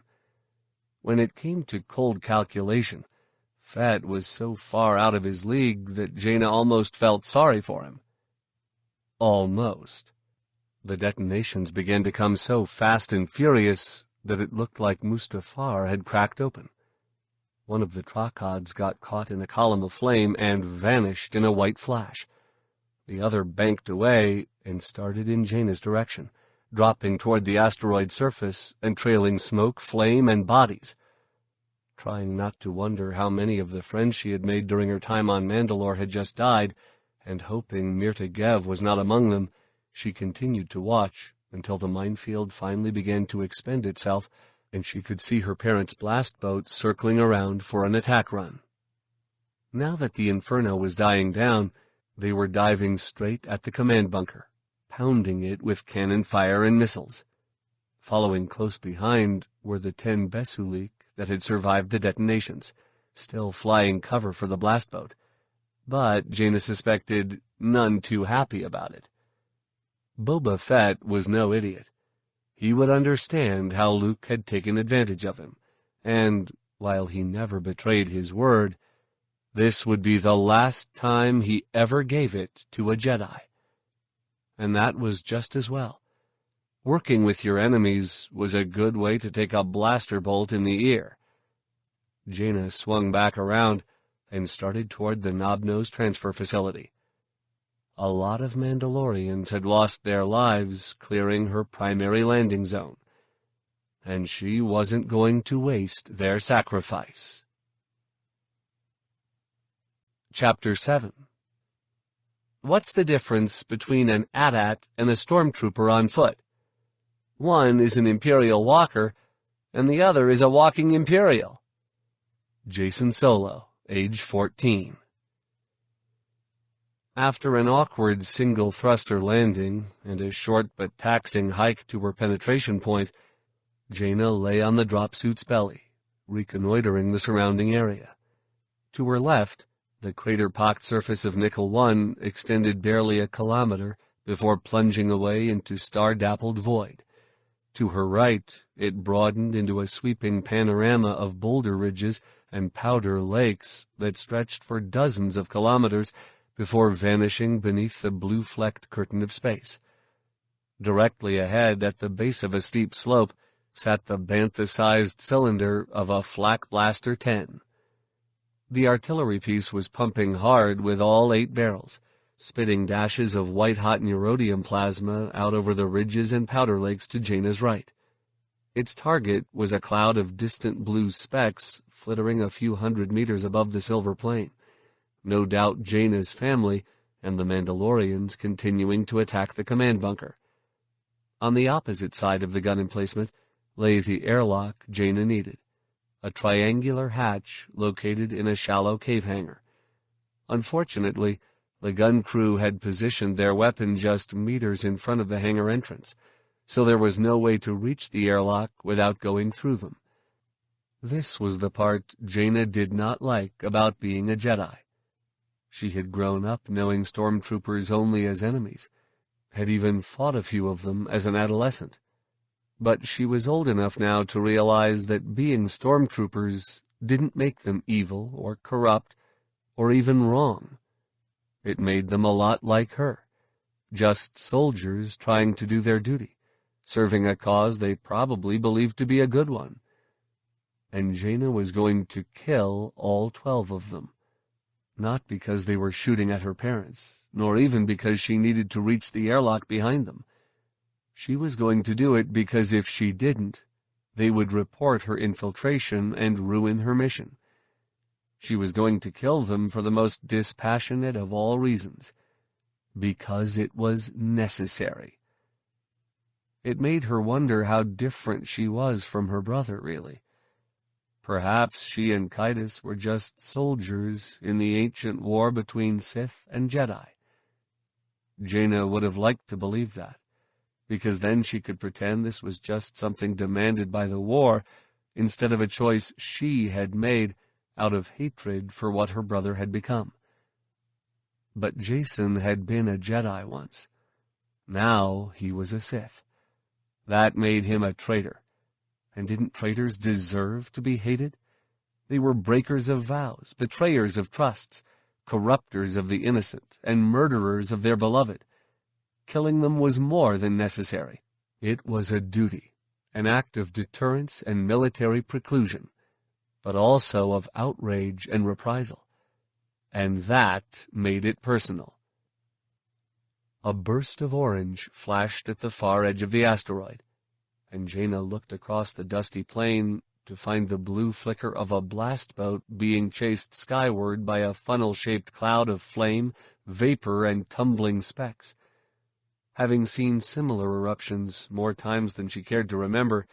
When it came to cold calculation, Fett was so far out of his league that Jaina almost felt sorry for him. Almost. The detonations began to come so fast and furious that it looked like Mustafar had cracked open. One of the Trocods got caught in a column of flame and vanished in a white flash. The other banked away and started in Jaina's direction, dropping toward the asteroid surface and trailing smoke, flame, and bodies. Trying not to wonder how many of the friends she had made during her time on Mandalore had just died, and hoping Mirta Gev was not among them, she continued to watch until the minefield finally began to expend itself, and she could see her parents' blast boat circling around for an attack run. Now that the inferno was dying down, they were diving straight at the command bunker, pounding it with cannon fire and missiles. Following close behind were the 10 Bessu-leak that had survived the detonations, still flying cover for the blast boat, but Jaina suspected none too happy about it. Boba Fett was no idiot. He would understand how Luke had taken advantage of him, and, while he never betrayed his word, this would be the last time he ever gave it to a Jedi. And that was just as well. Working with your enemies was a good way to take a blaster bolt in the ear. Jaina swung back around and started toward the Knob-Nose transfer facility. A lot of Mandalorians had lost their lives clearing her primary landing zone, and she wasn't going to waste their sacrifice. Chapter 7. What's the difference between an AT-AT and a stormtrooper on foot? One is an Imperial walker, and the other is a walking Imperial. Jason Solo, age 14. After an awkward single-thruster landing and a short but taxing hike to her penetration point, Jaina lay on the dropsuit's belly, reconnoitering the surrounding area. To her left, the crater-pocked surface of Nickel-1 extended barely a kilometer before plunging away into star-dappled void. To her right, it broadened into a sweeping panorama of boulder ridges and powder lakes that stretched for dozens of kilometers before vanishing beneath the blue-flecked curtain of space. Directly ahead, at the base of a steep slope, sat the bantha-sized cylinder of a Flak Blaster 10. The artillery piece was pumping hard with all 8 barrels, spitting dashes of white-hot neurodium plasma out over the ridges and powder lakes to Jaina's right. Its target was a cloud of distant blue specks flittering a few hundred meters above the silver plain. No doubt Jaina's family and the Mandalorians continuing to attack the command bunker. On the opposite side of the gun emplacement lay the airlock Jaina needed, a triangular hatch located in a shallow cave hangar. Unfortunately, the gun crew had positioned their weapon just meters in front of the hangar entrance, so there was no way to reach the airlock without going through them. This was the part Jaina did not like about being a Jedi. She had grown up knowing stormtroopers only as enemies, had even fought a few of them as an adolescent. But she was old enough now to realize that being stormtroopers didn't make them evil or corrupt or even wrong. It made them a lot like her, just soldiers trying to do their duty, serving a cause they probably believed to be a good one. And Jaina was going to kill all 12 of them. Not because they were shooting at her parents, nor even because she needed to reach the airlock behind them. She was going to do it because if she didn't, they would report her infiltration and ruin her mission. She was going to kill them for the most dispassionate of all reasons, because it was necessary. It made her wonder how different she was from her brother, really. Perhaps she and Kaitis were just soldiers in the ancient war between Sith and Jedi. Jaina would have liked to believe that, because then she could pretend this was just something demanded by the war, instead of a choice she had made out of hatred for what her brother had become. But Jason had been a Jedi once. Now he was a Sith. That made him a traitor. And didn't traitors deserve to be hated? They were breakers of vows, betrayers of trusts, corrupters of the innocent, and murderers of their beloved. Killing them was more than necessary. It was a duty, an act of deterrence and military preclusion, but also of outrage and reprisal. And that made it personal. A burst of orange flashed at the far edge of the asteroid, and Jaina looked across the dusty plain to find the blue flicker of a blast boat being chased skyward by a funnel-shaped cloud of flame, vapor, and tumbling specks. Having seen similar eruptions more times than she cared to remember,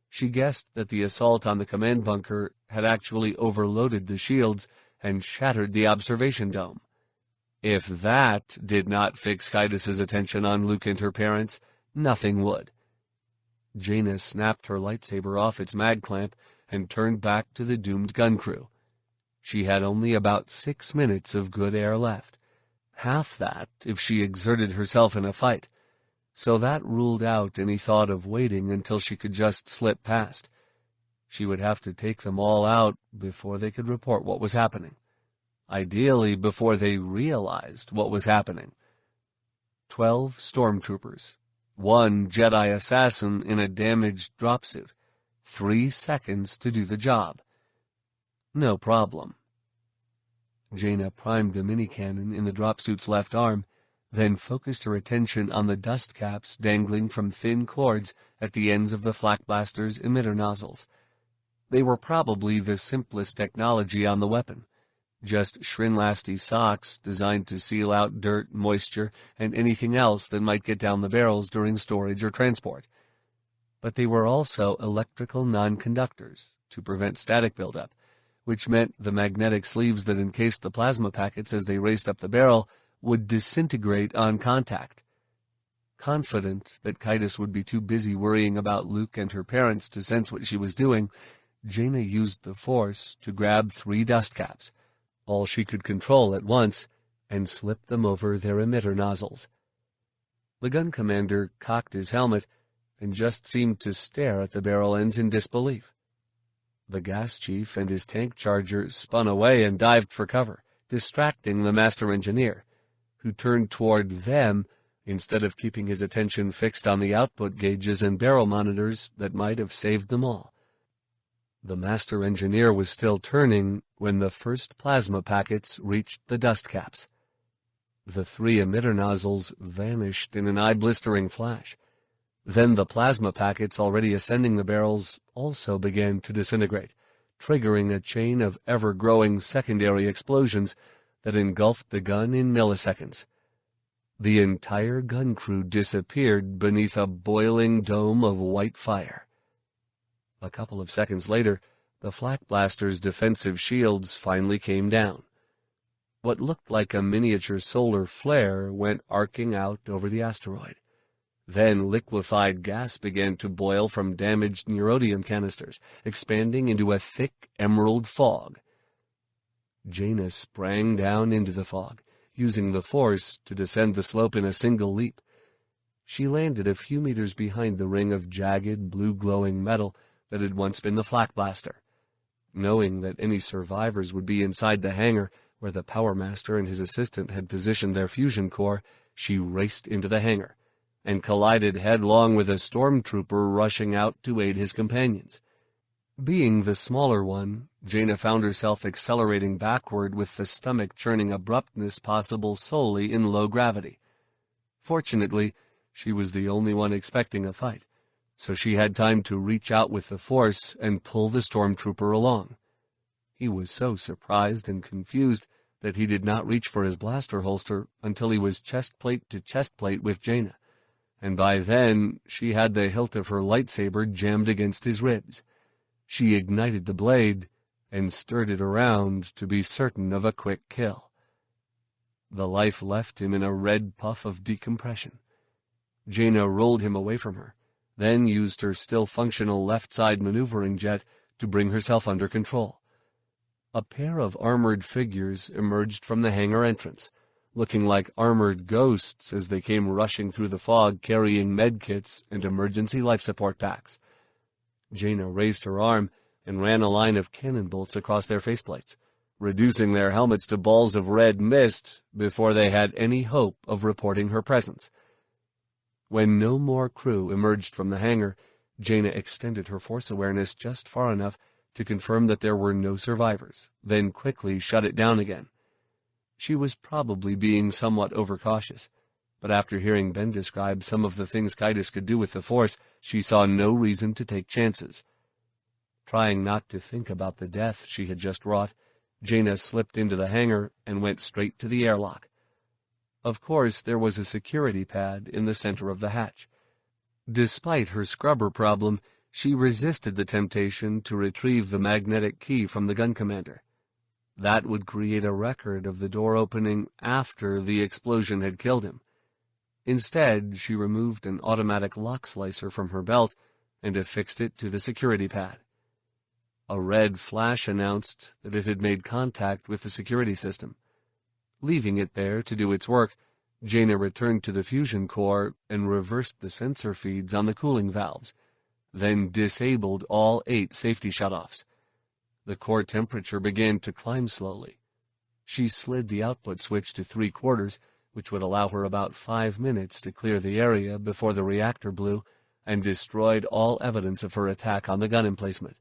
she guessed that the assault on the command bunker had actually overloaded the shields and shattered the observation dome. If that did not fix Kaitis' attention on Luke and her parents, nothing would. Jaina snapped her lightsaber off its mag clamp and turned back to the doomed gun crew. She had only about 6 minutes of good air left, half that if she exerted herself in a fight, so that ruled out any thought of waiting until she could just slip past. She would have to take them all out before they could report what was happening. Ideally, before they realized what was happening. 12 stormtroopers, 1 Jedi assassin in a damaged dropsuit, 3 seconds to do the job. No problem. Jaina primed the mini-cannon in the dropsuit's left arm, then focused her attention on the dust caps dangling from thin cords at the ends of the flak blaster's emitter nozzles. They were probably the simplest technology on the weapon. Just Shrinlasty socks designed to seal out dirt, moisture, and anything else that might get down the barrels during storage or transport. But they were also electrical non-conductors to prevent static buildup, which meant the magnetic sleeves that encased the plasma packets as they raced up the barrel would disintegrate on contact. Confident that Kaitis would be too busy worrying about Luke and her parents to sense what she was doing, Jaina used the Force to grab 3 dust caps, all she could control at once, and slip them over their emitter nozzles. The gun commander cocked his helmet and just seemed to stare at the barrel ends in disbelief. The gas chief and his tank charger spun away and dived for cover, distracting the master engineer, who turned toward them instead of keeping his attention fixed on the output gauges and barrel monitors that might have saved them all. The master engineer was still turning when the first plasma packets reached the dust caps. The 3 emitter nozzles vanished in an eye-blistering flash. Then the plasma packets already ascending the barrels also began to disintegrate, triggering a chain of ever-growing secondary explosions that engulfed the gun in milliseconds. The entire gun crew disappeared beneath a boiling dome of white fire. A couple of seconds later, the flak blaster's defensive shields finally came down. What looked like a miniature solar flare went arcing out over the asteroid. Then liquefied gas began to boil from damaged neurodium canisters, expanding into a thick emerald fog. Jaina sprang down into the fog, using the Force to descend the slope in a single leap. She landed a few meters behind the ring of jagged, blue-glowing metal that had once been the flak blaster. Knowing that any survivors would be inside the hangar where the Power Master and his assistant had positioned their fusion core, she raced into the hangar and collided headlong with a stormtrooper rushing out to aid his companions. Being the smaller one, Jaina found herself accelerating backward with the stomach-churning abruptness possible solely in low gravity. Fortunately, she was the only one expecting a fight, so she had time to reach out with the Force and pull the stormtrooper along. He was so surprised and confused that he did not reach for his blaster holster until he was chest-plate to chest-plate with Jaina, and by then she had the hilt of her lightsaber jammed against his ribs. She ignited the blade and stirred it around to be certain of a quick kill. The life left him in a red puff of decompression. Jaina rolled him away from her, then used her still functional left-side maneuvering jet to bring herself under control. A pair of armored figures emerged from the hangar entrance, looking like armored ghosts as they came rushing through the fog carrying medkits and emergency life support packs. Jaina raised her arm and ran a line of cannon bolts across their faceplates, reducing their helmets to balls of red mist before they had any hope of reporting her presence. When no more crew emerged from the hangar, Jaina extended her force awareness just far enough to confirm that there were no survivors, then quickly shut it down again. She was probably being somewhat overcautious, but after hearing Ben describe some of the things Kaitis could do with the Force, she saw no reason to take chances. Trying not to think about the death she had just wrought, Jaina slipped into the hangar and went straight to the airlock. Of course, there was a security pad in the center of the hatch. Despite her scrubber problem, she resisted the temptation to retrieve the magnetic key from the gun commander. That would create a record of the door opening after the explosion had killed him. Instead, she removed an automatic lock slicer from her belt and affixed it to the security pad. A red flash announced that it had made contact with the security system. Leaving it there to do its work, Jaina returned to the fusion core and reversed the sensor feeds on the cooling valves, then disabled all 8 safety shutoffs. The core temperature began to climb slowly. She slid the output switch to 3/4, which would allow her about 5 minutes to clear the area before the reactor blew, and destroyed all evidence of her attack on the gun emplacement.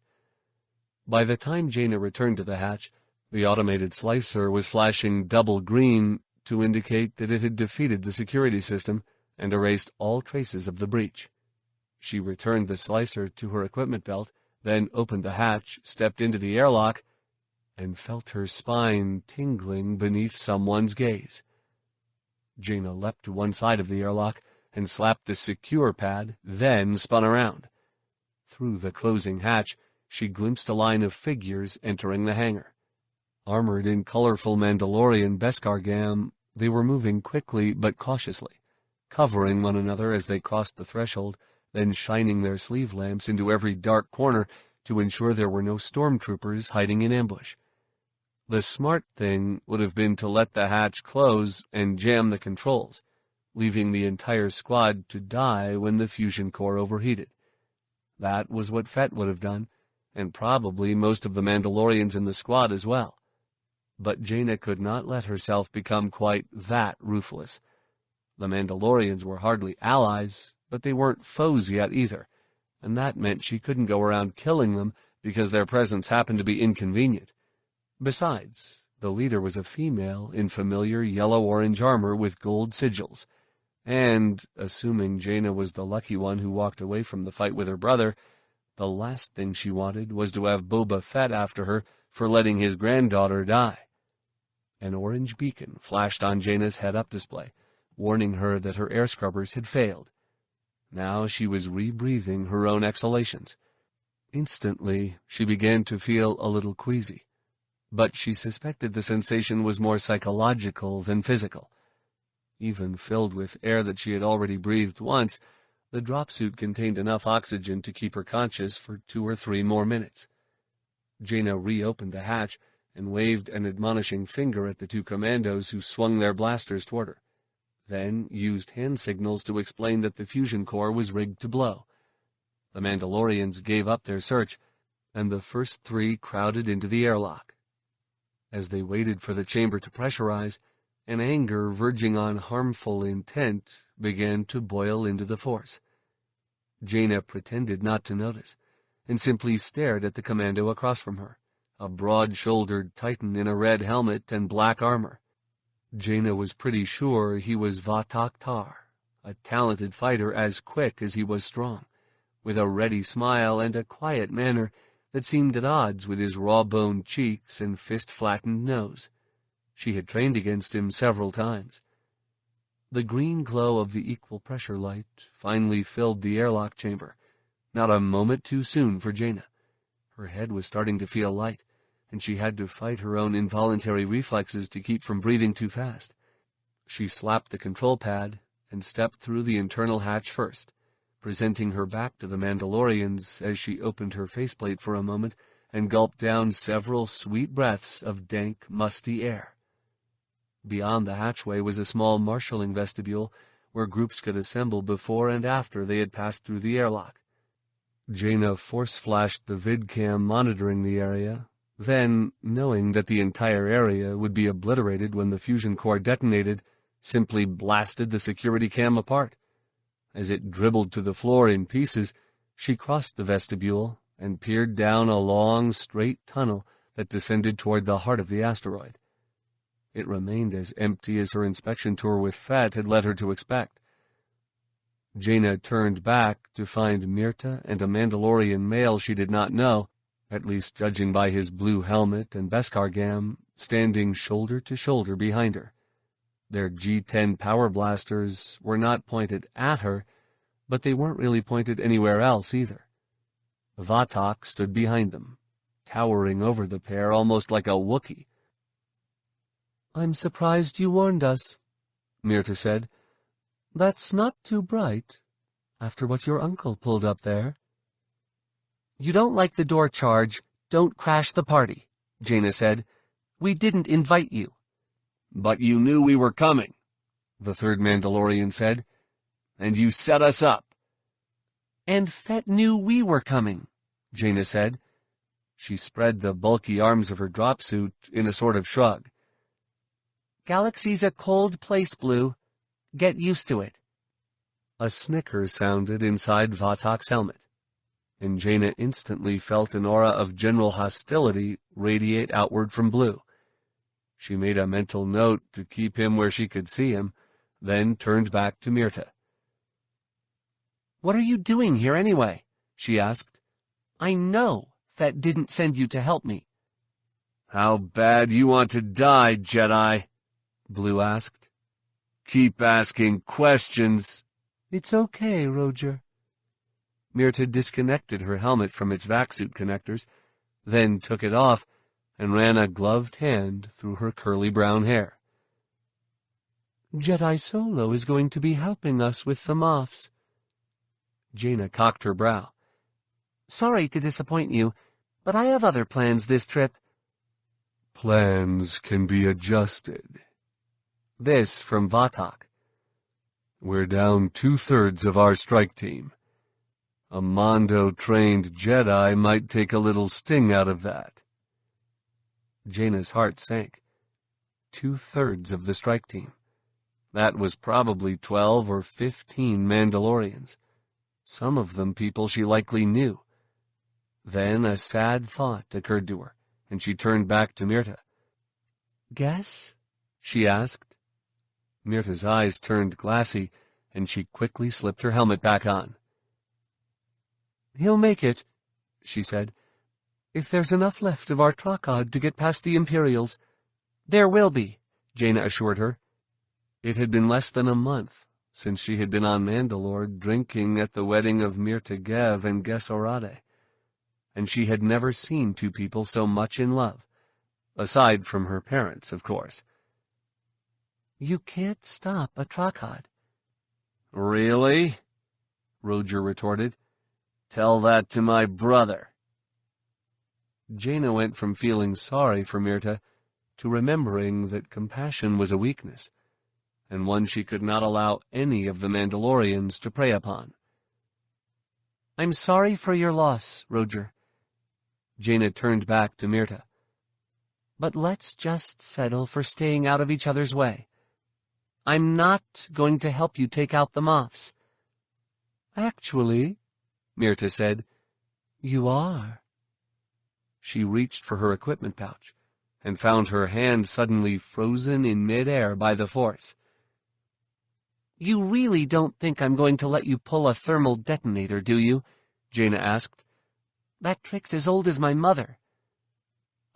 By the time Jaina returned to the hatch, the automated slicer was flashing double green to indicate that it had defeated the security system and erased all traces of the breach. She returned the slicer to her equipment belt, then opened the hatch, stepped into the airlock, and felt her spine tingling beneath someone's gaze. Jaina leapt to one side of the airlock and slapped the secure pad, then spun around. Through the closing hatch, she glimpsed a line of figures entering the hangar. Armored in colorful Mandalorian Beskar gam, they were moving quickly but cautiously, covering one another as they crossed the threshold, then shining their sleeve lamps into every dark corner to ensure there were no stormtroopers hiding in ambush. The smart thing would have been to let the hatch close and jam the controls, leaving the entire squad to die when the fusion core overheated. That was what Fett would have done, and probably most of the Mandalorians in the squad as well. But Jaina could not let herself become quite that ruthless. The Mandalorians were hardly allies, but they weren't foes yet either, and that meant she couldn't go around killing them because their presence happened to be inconvenient. Besides, the leader was a female in familiar yellow-orange armor with gold sigils, and, assuming Jaina was the lucky one who walked away from the fight with her brother, the last thing she wanted was to have Boba Fett after her for letting his granddaughter die. An orange beacon flashed on Jaina's head-up display, warning her that her air scrubbers had failed. Now she was rebreathing her own exhalations. Instantly, she began to feel a little queasy, but she suspected the sensation was more psychological than physical. Even filled with air that she had already breathed once, the drop suit contained enough oxygen to keep her conscious for 2 or 3 more minutes. Jaina reopened the hatch and waved an admonishing finger at the 2 commandos who swung their blasters toward her, then used hand signals to explain that the fusion core was rigged to blow. The Mandalorians gave up their search, and the first 3 crowded into the airlock. As they waited for the chamber to pressurize, an anger verging on harmful intent began to boil into the Force. Jaina pretended not to notice, and simply stared at the commando across from her, a broad-shouldered Titan in a red helmet and black armor. Jaina was pretty sure he was Vatak Tar, a talented fighter as quick as he was strong, with a ready smile and a quiet manner that seemed at odds with his raw-boned cheeks and fist-flattened nose. She had trained against him several times. The green glow of the equal-pressure light finally filled the airlock chamber, not a moment too soon for Jaina. Her head was starting to feel light, and she had to fight her own involuntary reflexes to keep from breathing too fast. She slapped the control pad and stepped through the internal hatch first, presenting her back to the Mandalorians as she opened her faceplate for a moment and gulped down several sweet breaths of dank, musty air. Beyond the hatchway was a small marshalling vestibule where groups could assemble before and after they had passed through the airlock. Jaina force-flashed the vidcam monitoring the area, then, knowing that the entire area would be obliterated when the fusion core detonated, simply blasted the security cam apart. As it dribbled to the floor in pieces, she crossed the vestibule and peered down a long, straight tunnel that descended toward the heart of the asteroid. It remained as empty as her inspection tour with Fett had led her to expect. Jaina turned back to find Mirta and a Mandalorian male she did not know, at least judging by his blue helmet and Beskar gam, standing shoulder to shoulder behind her. Their G-10 power blasters were not pointed at her, but they weren't really pointed anywhere else either. Vatak stood behind them, towering over the pair almost like a Wookiee. "I'm surprised you warned us," Mirta said. "That's not too bright, after what your uncle pulled up there." "You don't like the door charge, don't crash the party," Jaina said. "We didn't invite you." "But you knew we were coming," the third Mandalorian said, "and you set us up." "And Fett knew we were coming," Jaina said. She spread the bulky arms of her drop suit in a sort of shrug. "Galaxy's a cold place, Blue. Get used to it." A snicker sounded inside Vatak's helmet, and Jaina instantly felt an aura of general hostility radiate outward from Blue. She made a mental note to keep him where she could see him, then turned back to Mirta. "What are you doing here anyway?" she asked. "I know Fett didn't send you to help me." "How bad you want to die, Jedi?" Blue asked. "Keep asking questions." "It's okay, Roger." Mirta disconnected her helmet from its vac-suit connectors, then took it off and ran a gloved hand through her curly brown hair. "Jedi Solo is going to be helping us with the Moffs." Jaina cocked her brow. "Sorry to disappoint you, but I have other plans this trip." "Plans can be adjusted." This from Vatak. "We're down 2/3 of our strike team. A Mondo-trained Jedi might take a little sting out of that." Jaina's heart sank. 2/3 of the strike team. That was probably 12 or 15 Mandalorians. Some of them people she likely knew. Then a sad thought occurred to her, and she turned back to Mirta. "Guess?" she asked. Mirta's eyes turned glassy, and she quickly slipped her helmet back on. "He'll make it," she said. "If there's enough left of our Tracod to get past the Imperials." "There will be," Jaina assured her. It had been less than a month since she had been on Mandalore drinking at the wedding of Mirta Gev and Gessorade, and she had never seen two people so much in love, aside from her parents, of course. "You can't stop a Tracod." "Really?" Roger retorted. "Tell that to my brother." Jaina went from feeling sorry for Mirta to remembering that compassion was a weakness, and one she could not allow any of the Mandalorians to prey upon. "I'm sorry for your loss, Roger." Jaina turned back to Mirta. "But let's just settle for staying out of each other's way. I'm not going to help you take out the Moffs." "Actually," Mirta said, "you are." She reached for her equipment pouch and found her hand suddenly frozen in mid-air by the Force. You really don't think I'm going to let you pull a thermal detonator, do you? Jaina asked. That trick's as old as my mother.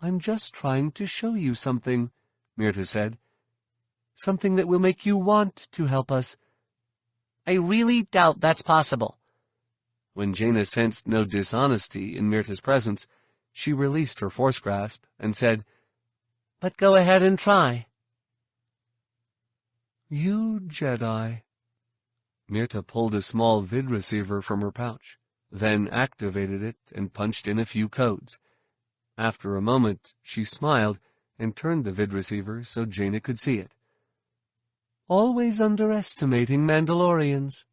I'm just trying to show you something, Mirta said. Something that will make you want to help us. I really doubt that's possible. When Jaina sensed no dishonesty in Mirta's presence, she released her force grasp and said, But go ahead and try. You Jedi. Mirta pulled a small vid receiver from her pouch, then activated it and punched in a few codes. After a moment, she smiled and turned the vid receiver so Jaina could see it. Always underestimating Mandalorians.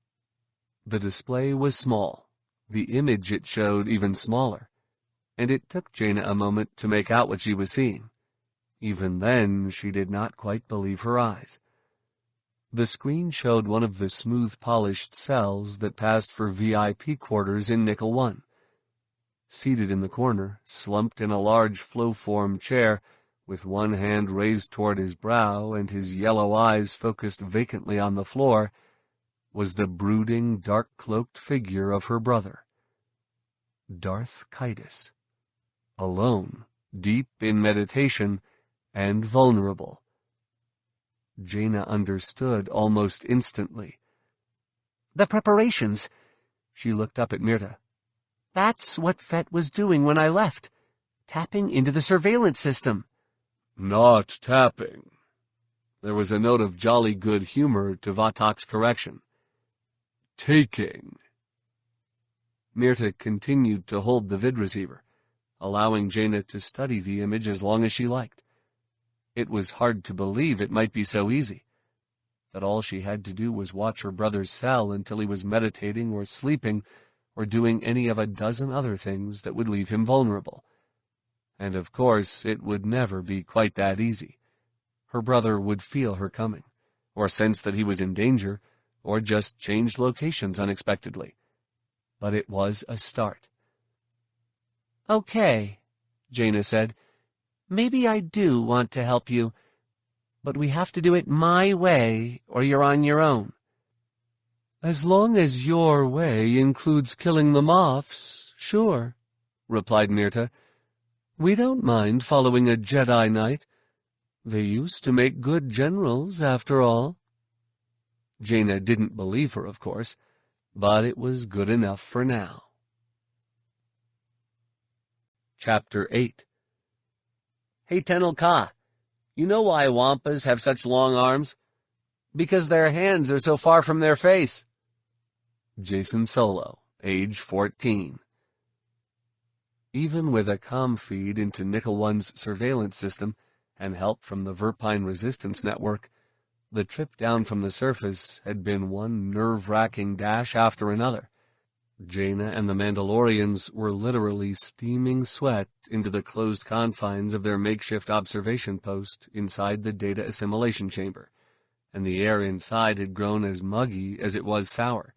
The display was small, the image it showed even smaller, and it took Jaina a moment to make out what she was seeing. Even then, she did not quite believe her eyes. The screen showed one of the smooth-polished cells that passed for VIP quarters in Nickel 1. Seated in the corner, slumped in a large flow-form chair, with one hand raised toward his brow and his yellow eyes focused vacantly on the floor, was the brooding, dark-cloaked figure of her brother. Darth Kaitis. Alone, deep in meditation, and vulnerable. Jaina understood almost instantly. The preparations. She looked up at Mirta. That's what Fett was doing when I left, tapping into the surveillance system. Not tapping. There was a note of jolly good humor to Vatak's correction. Taking. Mirta continued to hold the vid receiver, allowing Jaina to study the image as long as she liked. It was hard to believe it might be so easy, that all she had to do was watch her brother's cell until he was meditating or sleeping or doing any of a dozen other things that would leave him vulnerable. And of course, it would never be quite that easy. Her brother would feel her coming, or sense that he was in danger, or just change locations unexpectedly. But it was a start. Okay, Jaina said. Maybe I do want to help you, but we have to do it my way, or you're on your own. As long as your way includes killing the Moffs, sure, replied Mirta. We don't mind following a Jedi Knight. They used to make good generals, after all. Jaina didn't believe her, of course, but it was good enough for now. Chapter 8. Hey, Tenel Ka, you know why Wampas have such long arms? Because their hands are so far from their face. Jason Solo, age 14. Even with a comm feed into Nickel 1's surveillance system and help from the Verpine Resistance Network, the trip down from the surface had been one nerve-wracking dash after another. Jaina and the Mandalorians were literally steaming sweat into the closed confines of their makeshift observation post inside the data assimilation chamber, and the air inside had grown as muggy as it was sour.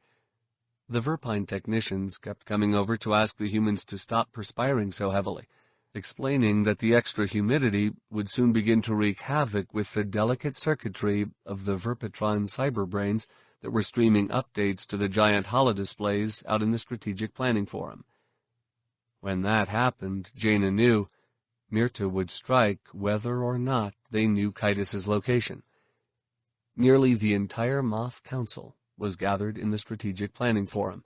The Verpine technicians kept coming over to ask the humans to stop perspiring so heavily, explaining that the extra humidity would soon begin to wreak havoc with the delicate circuitry of the Verpatron cyberbrains that were streaming updates to the giant holodisplays out in the Strategic Planning Forum. When that happened, Jaina knew Mirta would strike whether or not they knew Kaitis' location. Nearly the entire Moff Council was gathered in the Strategic Planning Forum,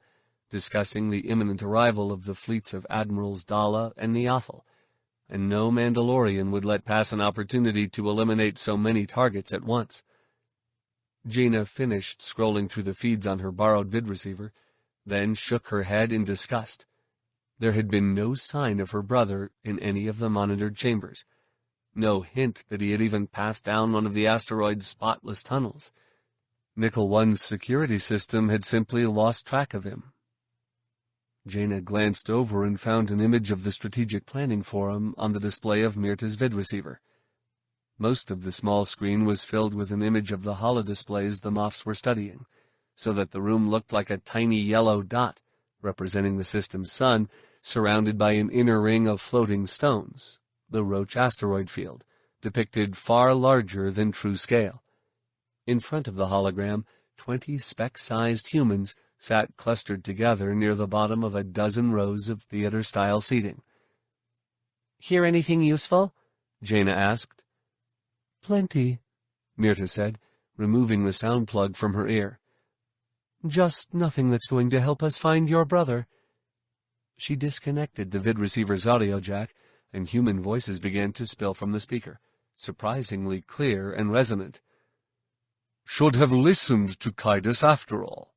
discussing the imminent arrival of the fleets of Admirals Dala and Niathal, and no Mandalorian would let pass an opportunity to eliminate so many targets at once. Jaina finished scrolling through the feeds on her borrowed vid receiver, then shook her head in disgust. There had been no sign of her brother in any of the monitored chambers, no hint that he had even passed down one of the asteroid's spotless tunnels. Nickel 1's security system had simply lost track of him. Jaina glanced over and found an image of the Strategic Planning Forum on the display of Mirta's vid receiver. Most of the small screen was filled with an image of the holodisplays the Moffs were studying, so that the room looked like a tiny yellow dot, representing the system's sun, surrounded by an inner ring of floating stones, the Roach asteroid field, depicted far larger than true scale. In front of the hologram, 20 speck-sized humans sat clustered together near the bottom of a dozen rows of theater-style seating. "Hear anything useful?" Jaina asked. "Plenty," Myrta said, removing the sound plug from her ear. "Just nothing that's going to help us find your brother." She disconnected the vid receiver's audio jack, and human voices began to spill from the speaker, surprisingly clear and resonant. "Should have listened to Kaidos after all,"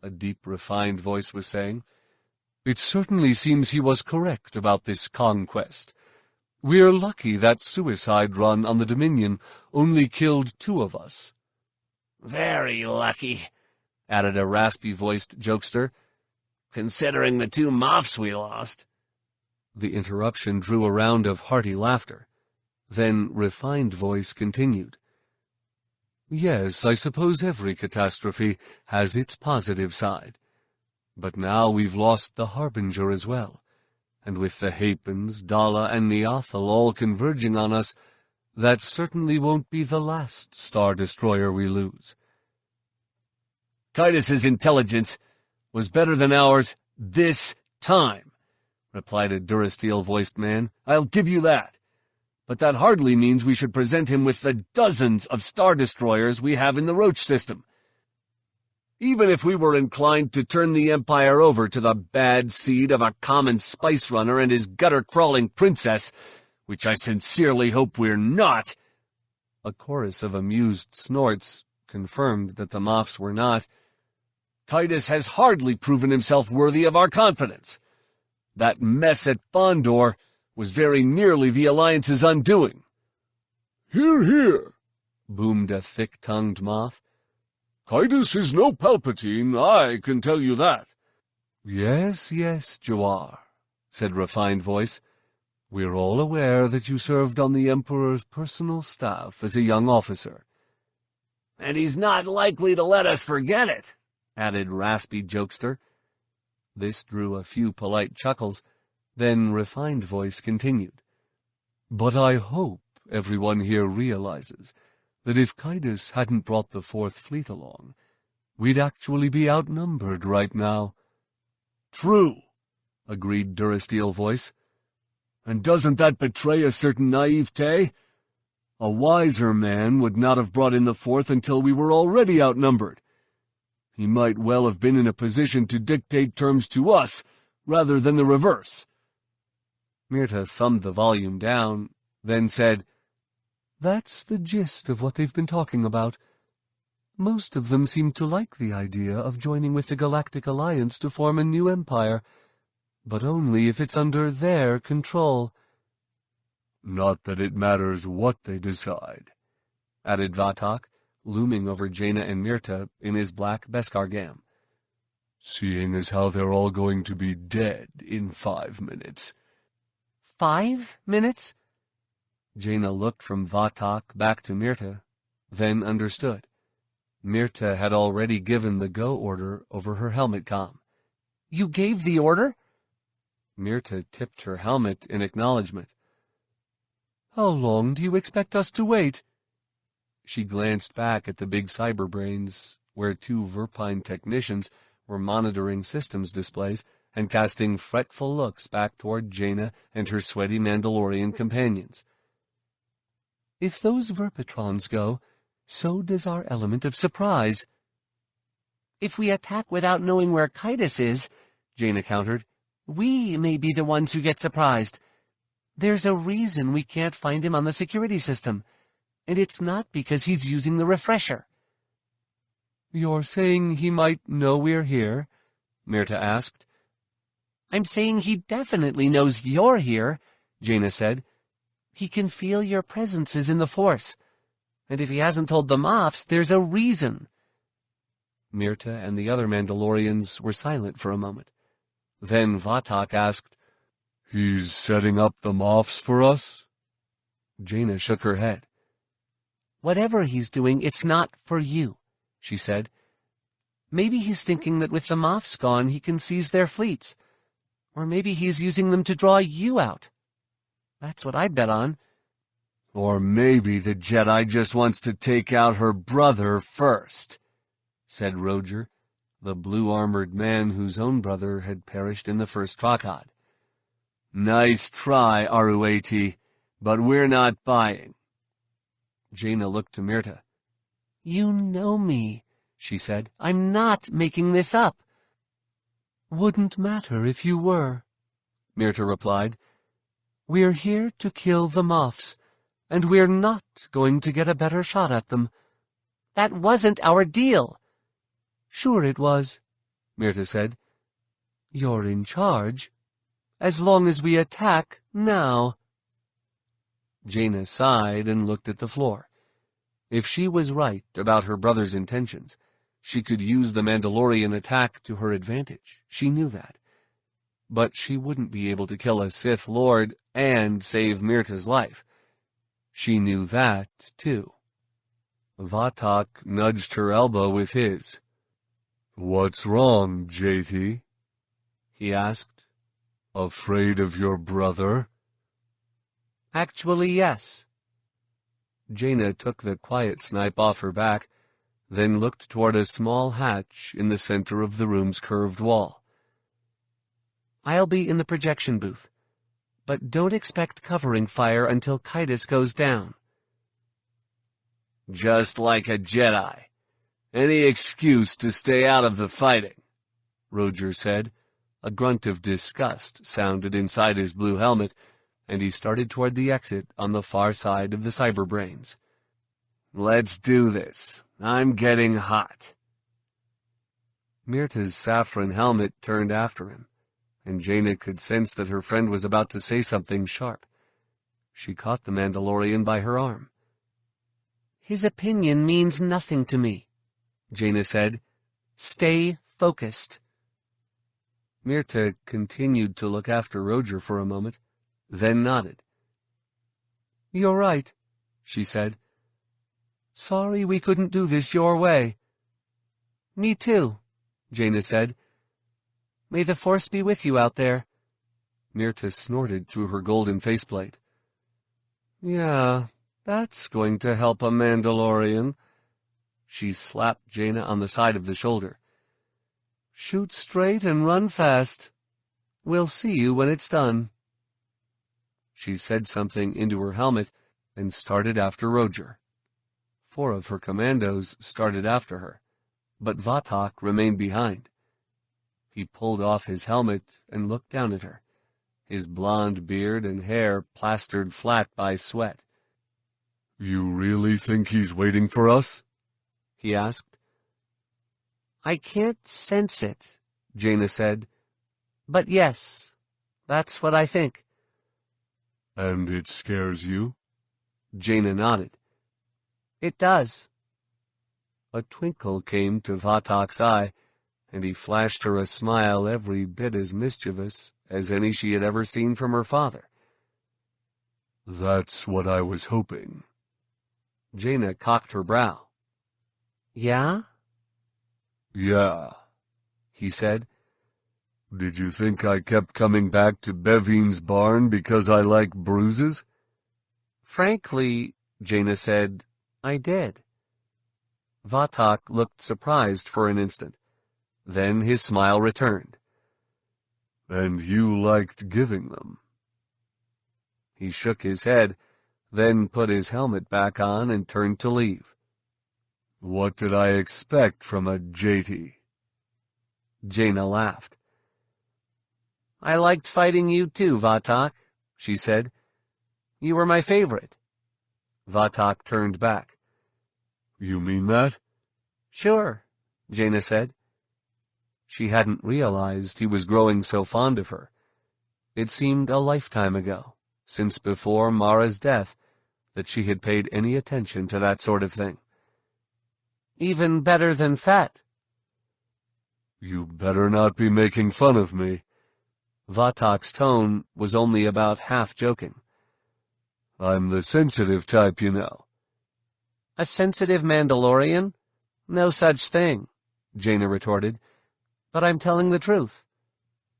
a deep, refined voice was saying. "It certainly seems he was correct about this conquest. We're lucky that suicide run on the Dominion only killed 2 of us." "Very lucky," added a raspy-voiced jokester, "considering the 2 moths we lost." The interruption drew a round of hearty laughter. Then refined voice continued. "Yes, I suppose every catastrophe has its positive side. But now we've lost the Harbinger as well, and with the Hapens, Dala, and Niathal all converging on us, that certainly won't be the last Star Destroyer we lose." "Kaidos' intelligence was better than ours this time," replied a Durasteel-voiced man. "I'll give you that. But that hardly means we should present him with the dozens of Star Destroyers we have in the Roach system. Even if we were inclined to turn the Empire over to the bad seed of a common spice runner and his gutter-crawling princess, which I sincerely hope we're not—" A chorus of amused snorts confirmed that the moths were not. "Kaidos has hardly proven himself worthy of our confidence. That mess at Fondor was very nearly the Alliance's undoing." "Hear, hear," boomed a thick-tongued moth. "Kaidos is no Palpatine, I can tell you that." "Yes, yes, Jawar," said refined voice. "We're all aware that you served on the Emperor's personal staff as a young officer." "And he's not likely to let us forget it," added raspy jokester. This drew a few polite chuckles. Then refined voice continued. "But I hope everyone here realizes that if Kaidos hadn't brought the 4th Fleet along, we'd actually be outnumbered right now." "True," agreed Durasteel voice. "And doesn't that betray a certain naivete? A wiser man would not have brought in the 4th until we were already outnumbered. He might well have been in a position to dictate terms to us, rather than the reverse." Myrta thumbed the volume down, then said, "That's the gist of what they've been talking about. Most of them seem to like the idea of joining with the Galactic Alliance to form a new empire, but only if it's under their control." "Not that it matters what they decide," added Vatak, looming over Jaina and Myrta in his black Beskar gam. "Seeing as how they're all going to be dead in 5 minutes. 5 minutes? Jaina looked from Vatak back to Myrta, then understood. Myrta had already given the go order over her helmet comm. You gave the order? Myrta tipped her helmet in acknowledgement. How long do you expect us to wait? She glanced back at the big cyber brains, where 2 Verpine technicians were monitoring systems displays and casting fretful looks back toward Jaina and her sweaty Mandalorian companions. If those Verpatrons go, so does our element of surprise. If we attack without knowing where Kaidos is, Jaina countered, we may be the ones who get surprised. There's a reason we can't find him on the security system, and it's not because he's using the refresher. You're saying he might know we're here? Myrta asked. I'm saying he definitely knows you're here, Jaina said. He can feel your presences in the Force, and if he hasn't told the Moffs, there's a reason. Myrta and the other Mandalorians were silent for a moment. Then Vatak asked, He's setting up the Moffs for us? Jaina shook her head. Whatever he's doing, it's not for you, she said. Maybe he's thinking that with the Moffs gone, he can seize their fleets. Or maybe he's using them to draw you out. That's what I'd bet on. Or maybe the Jedi just wants to take out her brother first, said Roger, the blue-armored man whose own brother had perished in the first Trocad. "Nice try, Aruati, but we're not buying." Jaina looked to Myrta. "You know me," she said. "I'm not making this up." "Wouldn't matter if you were," Myrta replied. "We're here to kill the Moffs, and we're not going to get a better shot at them." "That wasn't our deal." "Sure it was," Myrta said. "You're in charge. As long as we attack now." Jaina sighed and looked at the floor. If she was right about her brother's intentions, she could use the Mandalorian attack to her advantage. She knew that. But she wouldn't be able to kill a Sith Lord and save Myrta's life. She knew that, too. Vatak nudged her elbow with his. "What's wrong, JT?" he asked. "Afraid of your brother?" "Actually, yes." Jaina took the quiet snipe off her back, then looked toward a small hatch in the center of the room's curved wall. "I'll be in the projection booth, but don't expect covering fire until Kaitis goes down." "Just like a Jedi. Any excuse to stay out of the fighting," Roger said. A grunt of disgust sounded inside his blue helmet, and he started toward the exit on the far side of the cyberbrains. "Let's do this. I'm getting hot." Myrta's saffron helmet turned after him, and Jaina could sense that her friend was about to say something sharp. She caught the Mandalorian by her arm. "His opinion means nothing to me," Jaina said. "Stay focused." Myrta continued to look after Roger for a moment, then nodded. "You're right," she said. "Sorry we couldn't do this your way." "Me too," Jaina said. "May the Force be with you out there." Myrta snorted through her golden faceplate. "Yeah, that's going to help a Mandalorian." She slapped Jaina on the side of the shoulder. "Shoot straight and run fast. We'll see you when it's done." She said something into her helmet and started after Roger. 4 of her commandos started after her, but Vatak remained behind. He pulled off his helmet and looked down at her, his blonde beard and hair plastered flat by sweat. "You really think he's waiting for us?" he asked. "I can't sense it," Jaina said. "But yes, that's what I think." "And it scares you?" Jaina nodded. "It does." A twinkle came to Vatak's eye, and he flashed her a smile every bit as mischievous as any she had ever seen from her father. "That's what I was hoping." Jaina cocked her brow. "Yeah?" "Yeah," he said. "Did you think I kept coming back to Bevin's barn because I like bruises?" "Frankly," Jaina said, "I did." Vatak looked surprised for an instant. Then his smile returned. "And you liked giving them?" He shook his head, then put his helmet back on and turned to leave. "What did I expect from a JT?" Jaina laughed. "I liked fighting you too, Vatak," she said. "You were my favorite." Vatak turned back. "You mean that?" "Sure," Jaina said. She hadn't realized he was growing so fond of her. It seemed a lifetime ago, since before Mara's death, that she had paid any attention to that sort of thing. "Even better than Fett." "You better not be making fun of me." Vatak's tone was only about half joking. "I'm the sensitive type, you know." "A sensitive Mandalorian? No such thing," Jaina retorted. "But I'm telling the truth.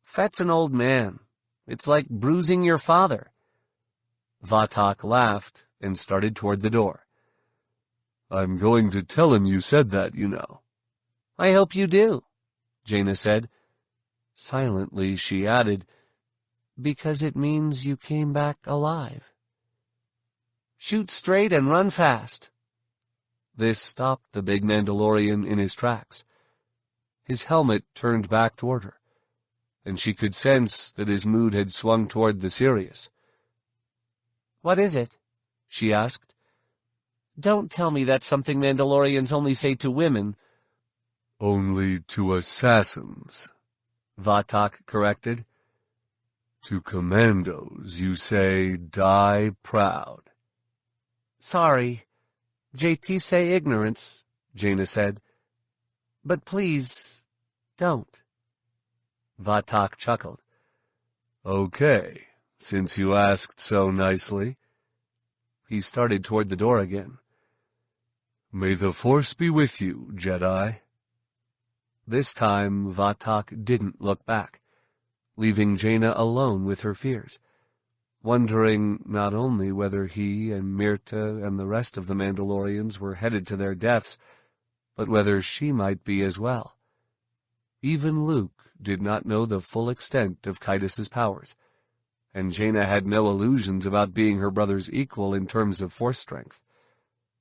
Fett's an old man. It's like bruising your father." Vatak laughed and started toward the door. "I'm going to tell him you said that, you know." I hope you do, Jaina said. Silently, she added, because it means you came back alive. Shoot straight and run fast. This stopped the big Mandalorian in his tracks. His helmet turned back toward her, and she could sense that his mood had swung toward the serious. What is it? She asked. Don't tell me that's something Mandalorians only say to women. Only to assassins, Vatak corrected. To commandos you say, die proud. Sorry, JT say ignorance, Jaina said. But please, don't. Vatak chuckled. Okay, since you asked so nicely. He started toward the door again. May the Force be with you, Jedi. This time, Vatak didn't look back, leaving Jaina alone with her fears, wondering not only whether he and Myrta and the rest of the Mandalorians were headed to their deaths, but whether she might be as well. Even Luke did not know the full extent of Kaitus's powers, and Jaina had no illusions about being her brother's equal in terms of force strength.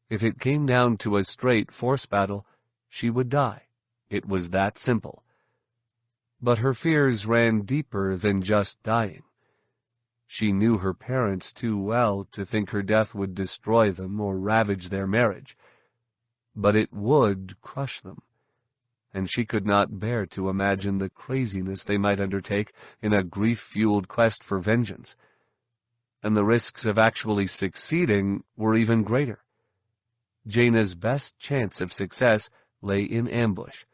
If it came down to a straight force battle, she would die. It was that simple. But her fears ran deeper than just dying. She knew her parents too well to think her death would destroy them or ravage their marriage. But it would crush them, and she could not bear to imagine the craziness they might undertake in a grief-fueled quest for vengeance. And the risks of actually succeeding were even greater. Jaina's best chance of success lay in ambush,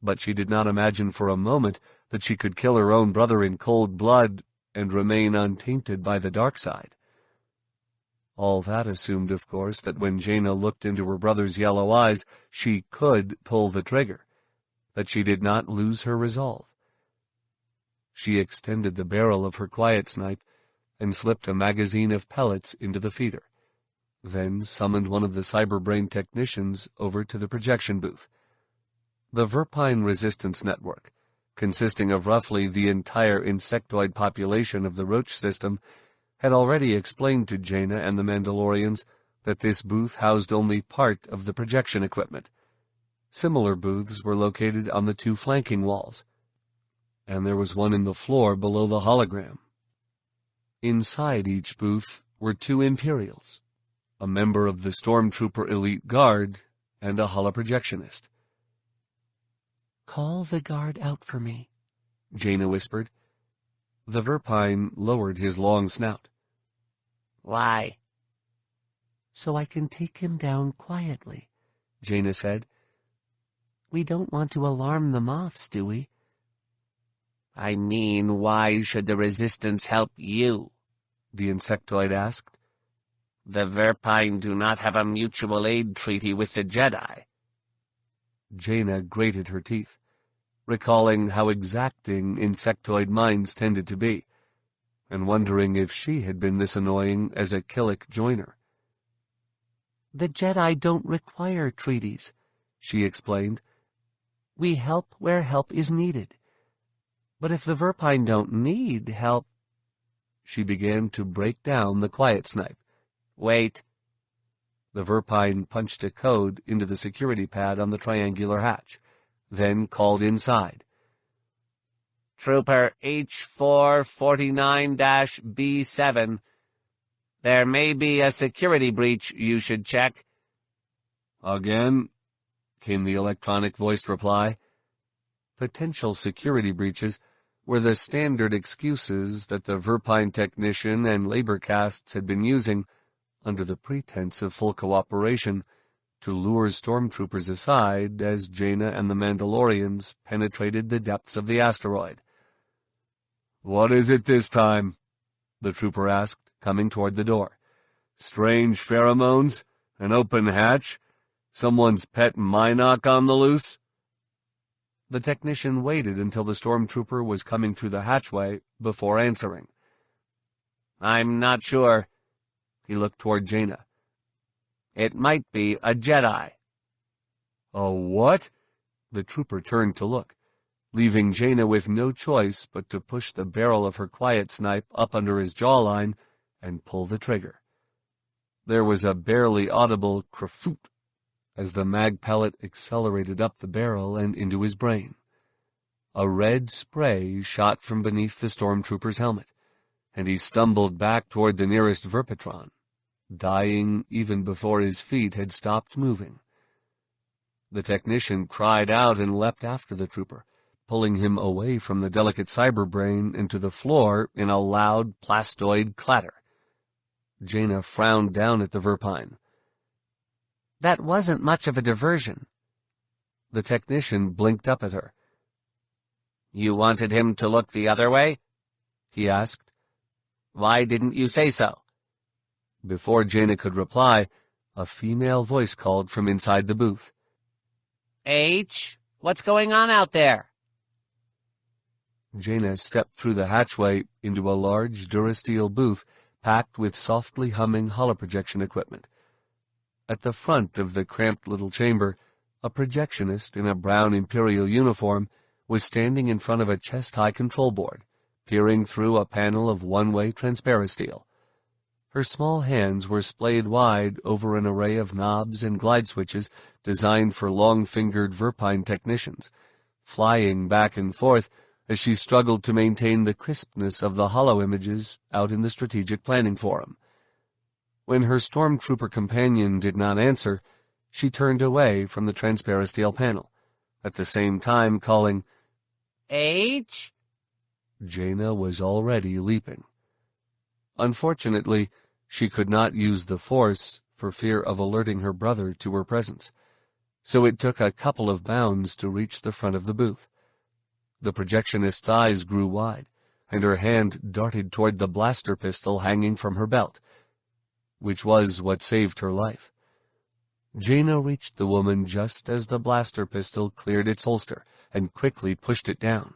but she did not imagine for a moment that she could kill her own brother in cold blood and remain untainted by the dark side. All that assumed, of course, that when Jaina looked into her brother's yellow eyes, she could pull the trigger, that she did not lose her resolve. She extended the barrel of her quiet snipe and slipped a magazine of pellets into the feeder, then summoned one of the cyberbrain technicians over to the projection booth. The Verpine Resistance Network, consisting of roughly the entire insectoid population of the Roach system, had already explained to Jaina and the Mandalorians that this booth housed only part of the projection equipment. Similar booths were located on the two flanking walls, and there was one in the floor below the hologram. Inside each booth were two Imperials, a member of the Stormtrooper Elite Guard, and a holoprojectionist. Call the guard out for me, Jaina whispered. The Verpine lowered his long snout. Why? So I can take him down quietly, Jaina said. We don't want to alarm the Moffs, do we? I mean, why should the Resistance help you? The insectoid asked. The Verpine do not have a mutual aid treaty with the Jedi. Jaina grated her teeth, recalling how exacting insectoid minds tended to be, and wondering if she had been this annoying as a Killik joiner. The Jedi don't require treaties, she explained. We help where help is needed. But if the Verpine don't need help... She began to break down the quiet snipe. Wait. The Verpine punched a code into the security pad on the triangular hatch, then called inside. Trooper H449-B7. There may be a security breach you should check. Again, came the electronic-voiced reply. Potential security breaches were the standard excuses that the Verpine technician and labor castes had been using, under the pretense of full cooperation, to lure stormtroopers aside as Jaina and the Mandalorians penetrated the depths of the asteroid. "What is it this time?" the trooper asked, coming toward the door. "Strange pheromones? An open hatch? Someone's pet Mynock on the loose?" The technician waited until the stormtrooper was coming through the hatchway before answering. I'm not sure. He looked toward Jaina. It might be a Jedi. A what? The trooper turned to look, leaving Jaina with no choice but to push the barrel of her quiet snipe up under his jawline and pull the trigger. There was a barely audible kerfoot as the mag pellet accelerated up the barrel and into his brain. A red spray shot from beneath the stormtrooper's helmet, and he stumbled back toward the nearest Verpatron, dying even before his feet had stopped moving. The technician cried out and leapt after the trooper, pulling him away from the delicate cyber brain into the floor in a loud plastoid clatter. Jaina frowned down at the Verpine. That wasn't much of a diversion. The technician blinked up at her. You wanted him to look the other way? He asked. Why didn't you say so? Before Jaina could reply, a female voice called from inside the booth. H, what's going on out there? Jaina stepped through the hatchway into a large Durasteel booth packed with softly humming holoprojection equipment. At the front of the cramped little chamber, a projectionist in a brown Imperial uniform was standing in front of a chest-high control board, peering through a panel of one-way transparisteel. Her small hands were splayed wide over an array of knobs and glide switches designed for long-fingered Verpine technicians, flying back and forth as she struggled to maintain the crispness of the holo images out in the strategic planning forum. When her stormtrooper companion did not answer, she turned away from the transparisteel panel, at the same time calling, H? Jaina was already leaping. Unfortunately, she could not use the Force for fear of alerting her brother to her presence, so it took a couple of bounds to reach the front of the booth. The projectionist's eyes grew wide, and her hand darted toward the blaster pistol hanging from her belt, which was what saved her life. Jaina reached the woman just as the blaster pistol cleared its holster and quickly pushed it down.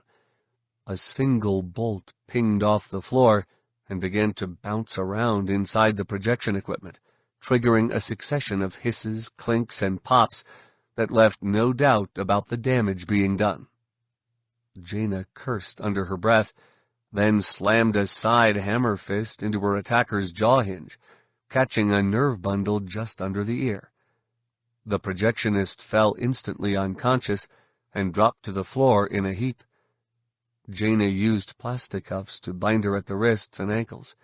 A single bolt pinged off the floor and began to bounce around inside the projection equipment, triggering a succession of hisses, clinks, and pops that left no doubt about the damage being done. Jaina cursed under her breath, then slammed a side hammer fist into her attacker's jaw hinge, catching a nerve bundle just under the ear. The projectionist fell instantly unconscious and dropped to the floor in a heap. Jaina used plastic cuffs to bind her at the wrists and ankles,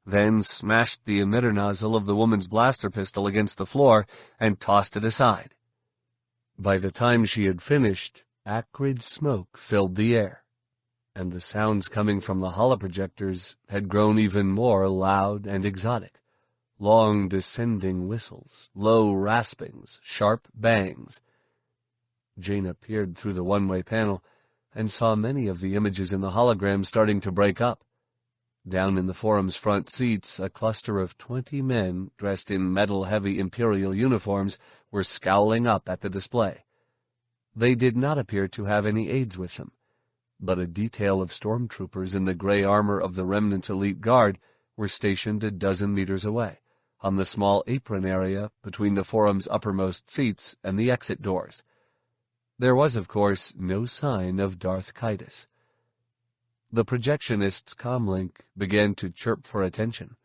then smashed the emitter nozzle of the woman's blaster pistol against the floor and tossed it aside. By the time she had finished, acrid smoke filled the air, and the sounds coming from the holoprojectors had grown even more loud and exotic. Long descending whistles, low raspings, sharp bangs. Jaina peered through the one-way panel and saw many of the images in the hologram starting to break up. Down in the forum's front seats, a cluster of 20 men dressed in metal-heavy Imperial uniforms were scowling up at the display. They did not appear to have any aides with them, but a detail of stormtroopers in the gray armor of the Remnant's elite guard were stationed a dozen meters away, on the small apron area between the forum's uppermost seats and the exit doors. There was, of course, no sign of Darth Kaitis. The projectionist's comlink began to chirp for attention.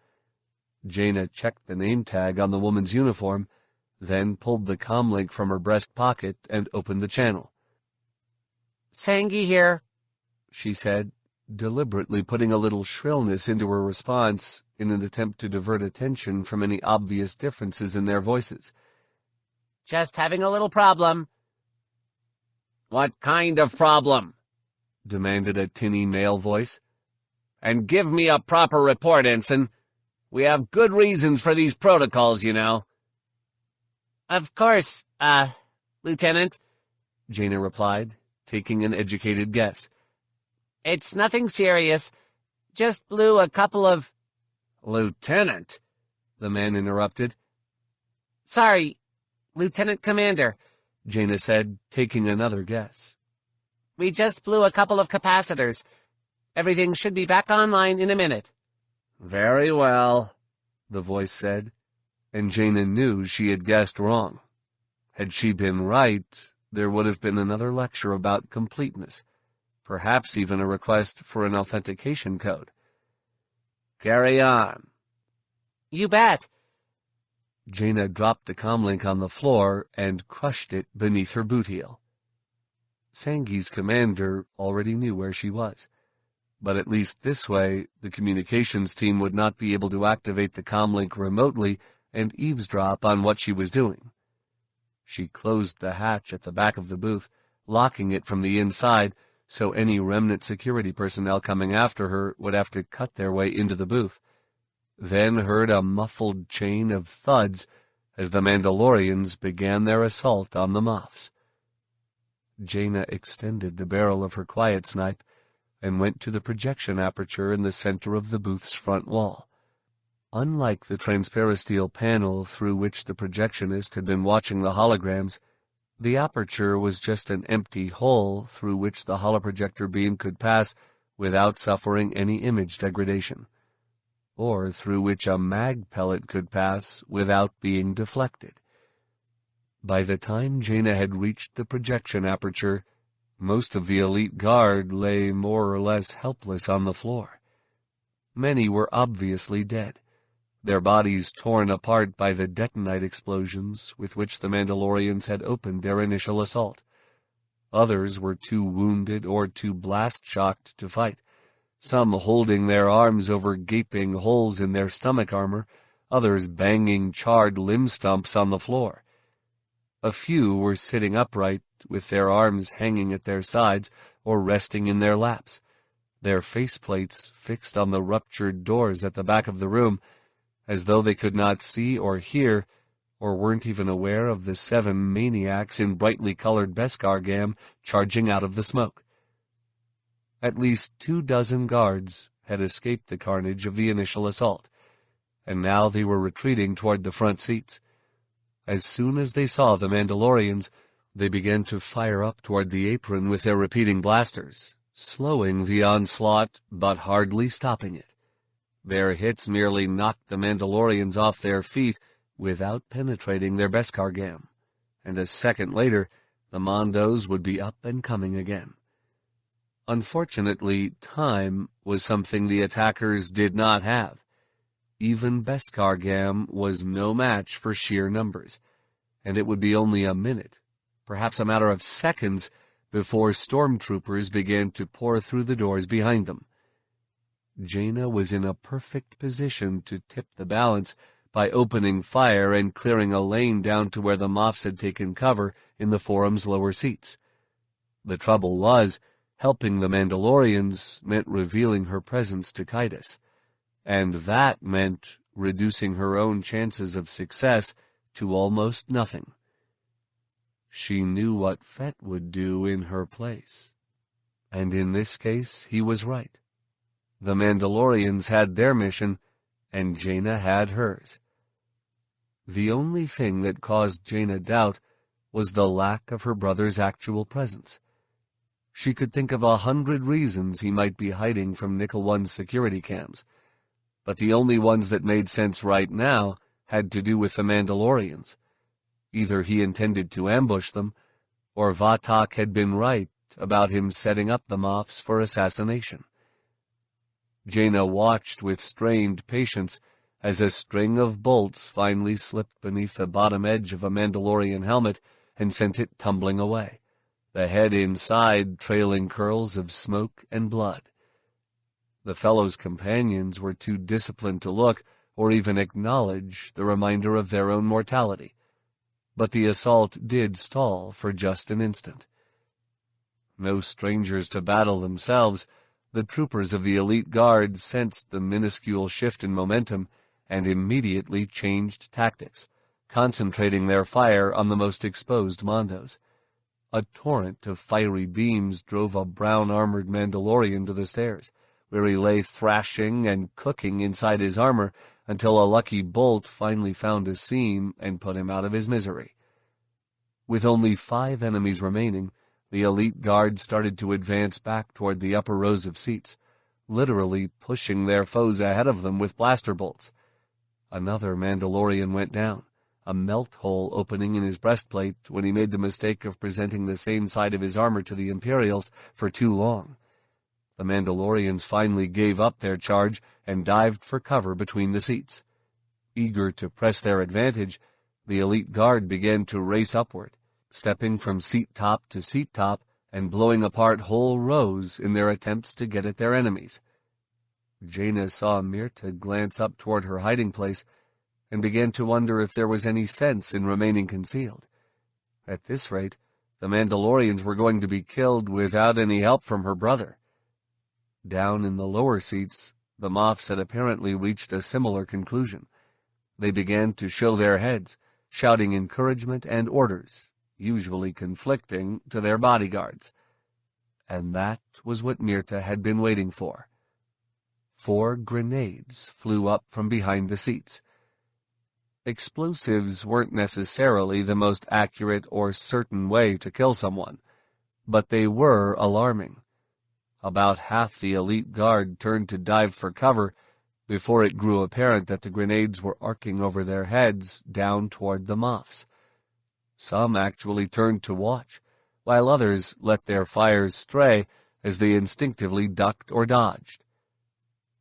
Jaina checked the name tag on the woman's uniform, then pulled the comlink from her breast pocket and opened the channel. Sangi here, she said, deliberately putting a little shrillness into her response in an attempt to divert attention from any obvious differences in their voices. Just having a little problem. What kind of problem? Demanded a tinny male voice. And give me a proper report, Ensign. We have good reasons for these protocols, you know. Of course, Lieutenant, Jaina replied, taking an educated guess. It's nothing serious. Just blew a couple of... Lieutenant, the man interrupted. Sorry, Lieutenant Commander, Jaina said, taking another guess. We just blew a couple of capacitors. Everything should be back online in a minute. Very well, the voice said, and Jaina knew she had guessed wrong. Had she been right, there would have been another lecture about completeness, perhaps even a request for an authentication code. "Carry on." "You bet." Jaina dropped the comlink on the floor and crushed it beneath her boot heel. Sangi's commander already knew where she was, but at least this way the communications team would not be able to activate the comlink remotely and eavesdrop on what she was doing. She closed the hatch at the back of the booth, locking it from the inside so any remnant security personnel coming after her would have to cut their way into the booth, then heard a muffled chain of thuds as the Mandalorians began their assault on the Moffs. Jaina extended the barrel of her quiet snipe and went to the projection aperture in the center of the booth's front wall. Unlike the transparisteel panel through which the projectionist had been watching the holograms, the aperture was just an empty hole through which the holoprojector beam could pass without suffering any image degradation, or through which a mag pellet could pass without being deflected. By the time Jaina had reached the projection aperture, most of the elite guard lay more or less helpless on the floor. Many were obviously dead, their bodies torn apart by the detonite explosions with which the Mandalorians had opened their initial assault. Others were too wounded or too blast-shocked to fight, some holding their arms over gaping holes in their stomach armor, others banging charred limb stumps on the floor. A few were sitting upright, with their arms hanging at their sides or resting in their laps, their faceplates fixed on the ruptured doors at the back of the room, as though they could not see or hear, or weren't even aware of the 7 maniacs in brightly colored Beskar gam charging out of the smoke. At least 24 guards had escaped the carnage of the initial assault, and now they were retreating toward the front seats. As soon as they saw the Mandalorians, they began to fire up toward the apron with their repeating blasters, slowing the onslaught but hardly stopping it. Their hits merely knocked the Mandalorians off their feet without penetrating their Beskar gam, and a second later the Mondos would be up and coming again. Unfortunately, time was something the attackers did not have. Even Beskar gam was no match for sheer numbers, and it would be only a minute, perhaps a matter of seconds, before stormtroopers began to pour through the doors behind them. Jaina was in a perfect position to tip the balance by opening fire and clearing a lane down to where the Moffs had taken cover in the forum's lower seats. The trouble was, helping the Mandalorians meant revealing her presence to Kaitis, and that meant reducing her own chances of success to almost nothing. She knew what Fett would do in her place, and in this case he was right. The Mandalorians had their mission, and Jaina had hers. The only thing that caused Jaina doubt was the lack of her brother's actual presence. She could think of 100 reasons he might be hiding from Nickel One's security cams, but the only ones that made sense right now had to do with the Mandalorians. Either he intended to ambush them, or Vatak had been right about him setting up the Moffs for assassination. Jaina watched with strained patience as a string of bolts finally slipped beneath the bottom edge of a Mandalorian helmet and sent it tumbling away, the head inside trailing curls of smoke and blood. The fellow's companions were too disciplined to look or even acknowledge the reminder of their own mortality, but the assault did stall for just an instant. No strangers to battle themselves, the troopers of the elite guard sensed the minuscule shift in momentum and immediately changed tactics, concentrating their fire on the most exposed Mondos. A torrent of fiery beams drove a brown-armored Mandalorian to the stairs, where he lay thrashing and cooking inside his armor until a lucky bolt finally found a seam and put him out of his misery. With only 5 enemies remaining, the elite guard started to advance back toward the upper rows of seats, literally pushing their foes ahead of them with blaster bolts. Another Mandalorian went down, a melt hole opening in his breastplate when he made the mistake of presenting the same side of his armor to the Imperials for too long. The Mandalorians finally gave up their charge and dived for cover between the seats. Eager to press their advantage, the elite guard began to race upward, stepping from seat top to seat top and blowing apart whole rows in their attempts to get at their enemies. Jaina saw Mirta glance up toward her hiding place and began to wonder if there was any sense in remaining concealed. At this rate, the Mandalorians were going to be killed without any help from her brother. Down in the lower seats, the Moffs had apparently reached a similar conclusion. They began to show their heads, shouting encouragement and orders, usually conflicting, to their bodyguards. And that was what Mirta had been waiting for. 4 grenades flew up from behind the seats. Explosives weren't necessarily the most accurate or certain way to kill someone, but they were alarming. About half the elite guard turned to dive for cover before it grew apparent that the grenades were arcing over their heads down toward the Moffs. Some actually turned to watch, while others let their fires stray as they instinctively ducked or dodged.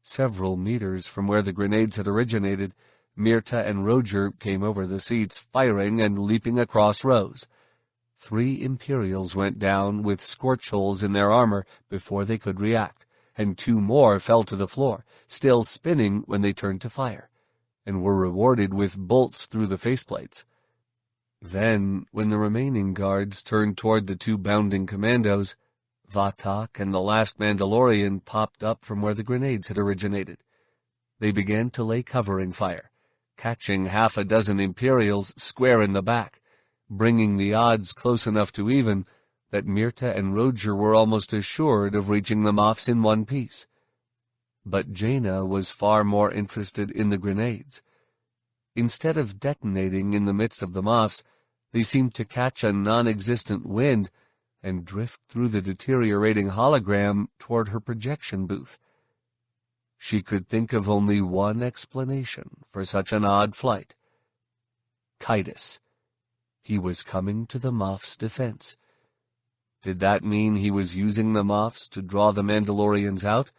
Several meters from where the grenades had originated, Mirta and Roger came over the seats, firing and leaping across rows. 3 Imperials went down with scorch holes in their armor before they could react, and 2 more fell to the floor, still spinning when they turned to fire, and were rewarded with bolts through the faceplates. Then, when the remaining guards turned toward the 2 bounding commandos, Vatak and the last Mandalorian popped up from where the grenades had originated. They began to lay covering fire, catching half a dozen Imperials square in the back, bringing the odds close enough to even that Mirta and Roger were almost assured of reaching the Moffs in one piece. But Jaina was far more interested in the grenades. Instead of detonating in the midst of the Moffs, they seemed to catch a non-existent wind and drift through the deteriorating hologram toward her projection booth. She could think of only one explanation for such an odd flight. Kaitis. He was coming to the Moffs' defense. Did that mean he was using the Moffs to draw the Mandalorians out,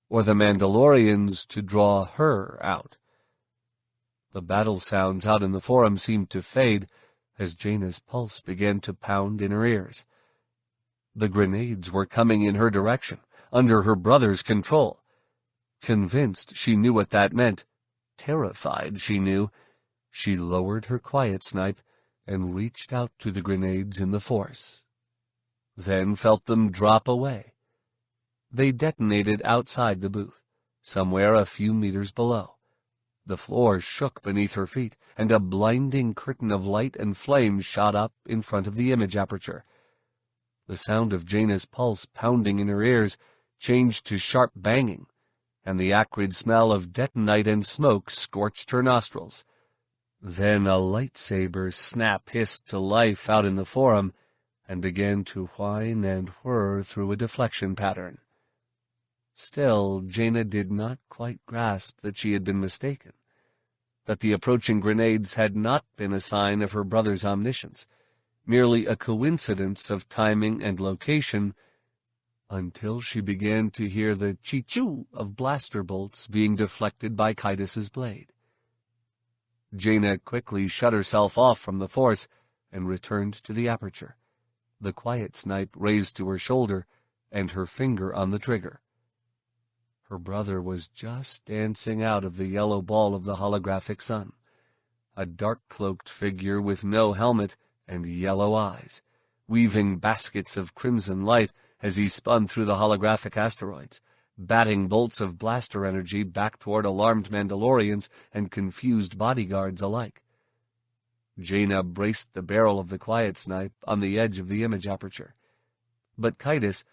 or the Mandalorians to draw her out? The battle sounds out in the forum seemed to fade as Jaina's pulse began to pound in her ears. The grenades were coming in her direction, under her brother's control. Convinced she knew what that meant, terrified she knew, she lowered her quiet snipe and reached out to the grenades in the force, then felt them drop away. They detonated outside the booth, somewhere a few meters below. The floor shook beneath her feet, and a blinding curtain of light and flame shot up in front of the image aperture. The sound of Jaina's pulse pounding in her ears changed to sharp banging, and the acrid smell of detonite and smoke scorched her nostrils. Then a lightsaber snap hissed to life out in the forum and began to whine and whir through a deflection pattern. Still, Jaina did not quite grasp that she had been mistaken, that the approaching grenades had not been a sign of her brother's omniscience, merely a coincidence of timing and location, until she began to hear the chee-choo of blaster bolts being deflected by Kaitis's blade. Jaina quickly shut herself off from the force and returned to the aperture, the quiet snipe raised to her shoulder and her finger on the trigger. Her brother was just dancing out of the yellow ball of the holographic sun, a dark-cloaked figure with no helmet and yellow eyes, weaving baskets of crimson light as he spun through the holographic asteroids, batting bolts of blaster energy back toward alarmed Mandalorians and confused bodyguards alike. Jaina braced the barrel of the quiet snipe on the edge of the image aperture. But Kaitis,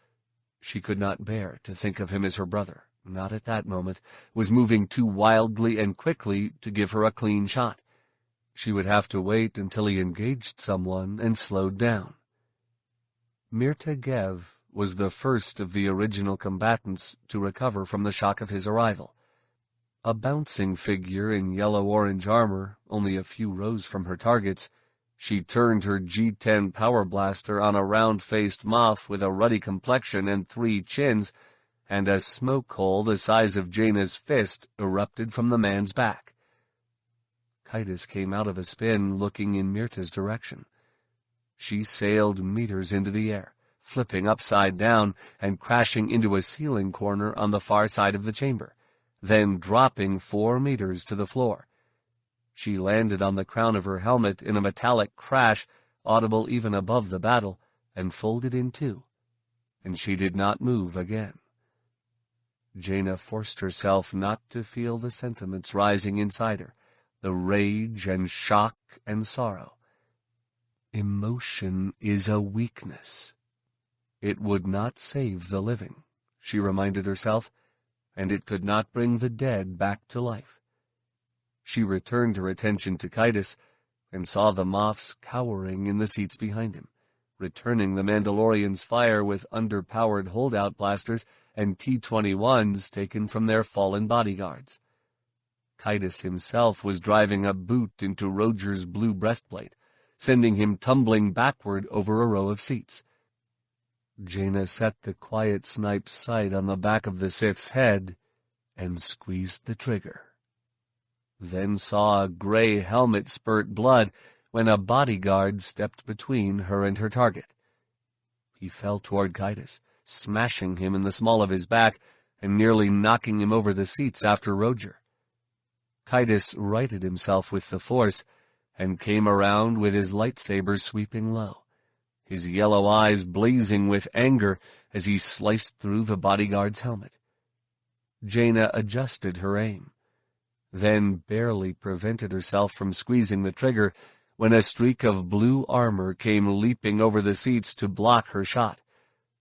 she could not bear to think of him as her brother, not at that moment, was moving too wildly and quickly to give her a clean shot. She would have to wait until he engaged someone and slowed down. Mirta Gev was the first of the original combatants to recover from the shock of his arrival. A bouncing figure in yellow-orange armor, only a few rows from her targets, she turned her G-10 power blaster on a round-faced Moff with a ruddy complexion and 3 chins, and a smoke hole the size of Jaina's fist erupted from the man's back. Kaitis came out of a spin, looking in Myrta's direction. She sailed meters into the air, flipping upside down and crashing into a ceiling corner on the far side of the chamber, then dropping 4 meters to the floor. She landed on the crown of her helmet in a metallic crash, audible even above the battle, and folded in 2, and she did not move again. Jaina forced herself not to feel the sentiments rising inside her, the rage and shock and sorrow. Emotion is a weakness. It would not save the living, she reminded herself, and it could not bring the dead back to life. She returned her attention to Kaitis and saw the Moffs cowering in the seats behind him, returning the Mandalorian's fire with underpowered holdout blasters and T-21s taken from their fallen bodyguards. Kaitis himself was driving a boot into Roger's blue breastplate, sending him tumbling backward over a row of seats. Jaina set the quiet snipe's sight on the back of the Sith's head and squeezed the trigger. Then saw a gray helmet spurt blood when a bodyguard stepped between her and her target. He fell toward Kaitis, smashing him in the small of his back and nearly knocking him over the seats after Roger. Kaitis righted himself with the force and came around with his lightsaber sweeping low, his yellow eyes blazing with anger as he sliced through the bodyguard's helmet. Jaina adjusted her aim, then barely prevented herself from squeezing the trigger when a streak of blue armor came leaping over the seats to block her shot,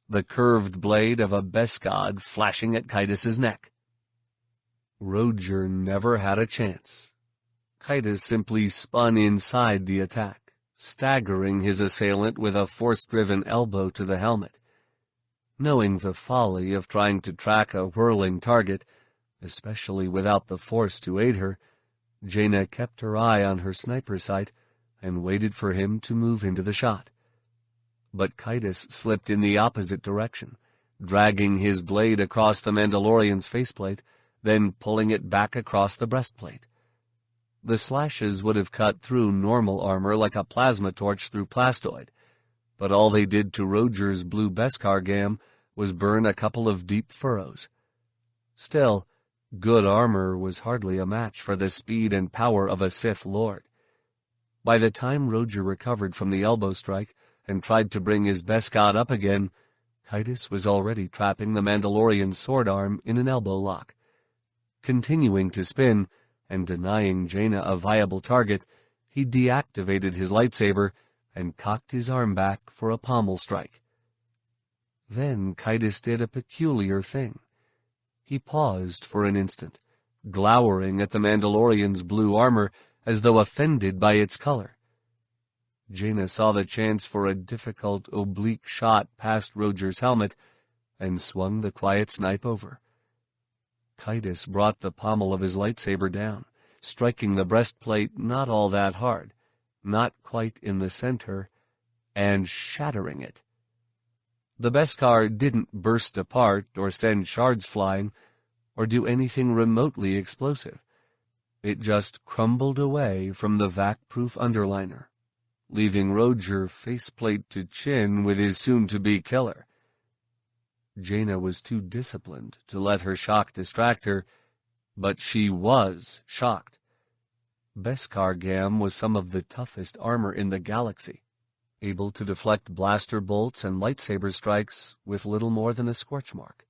the curved blade of a Beskad flashing at Kaitis's neck. Roger never had a chance. Kaitis simply spun inside the attack, staggering his assailant with a force-driven elbow to the helmet. Knowing the folly of trying to track a whirling target, especially without the force to aid her, Jaina kept her eye on her sniper sight and waited for him to move into the shot. But Kaitis slipped in the opposite direction, dragging his blade across the Mandalorian's faceplate, then pulling it back across the breastplate. The slashes would have cut through normal armor like a plasma torch through plastoid, but all they did to Roger's blue Beskar gam was burn a couple of deep furrows. Still, good armor was hardly a match for the speed and power of a Sith Lord. By the time Roger recovered from the elbow strike and tried to bring his Beskad up again, Kaitis was already trapping the Mandalorian's sword arm in an elbow lock. Continuing to spin and denying Jaina a viable target, he deactivated his lightsaber and cocked his arm back for a pommel strike. Then Kaitis did a peculiar thing. He paused for an instant, glowering at the Mandalorian's blue armor as though offended by its color. Jaina saw the chance for a difficult oblique shot past Roger's helmet and swung the quiet snipe over. Kaitis brought the pommel of his lightsaber down, striking the breastplate not all that hard, not quite in the center, and shattering it. The Beskar didn't burst apart or send shards flying or do anything remotely explosive. It just crumbled away from the vac-proof underliner, leaving Roger faceplate to chin with his soon-to-be killer. Jaina was too disciplined to let her shock distract her, but she was shocked. Beskar gam was some of the toughest armor in the galaxy, able to deflect blaster bolts and lightsaber strikes with little more than a scorch mark.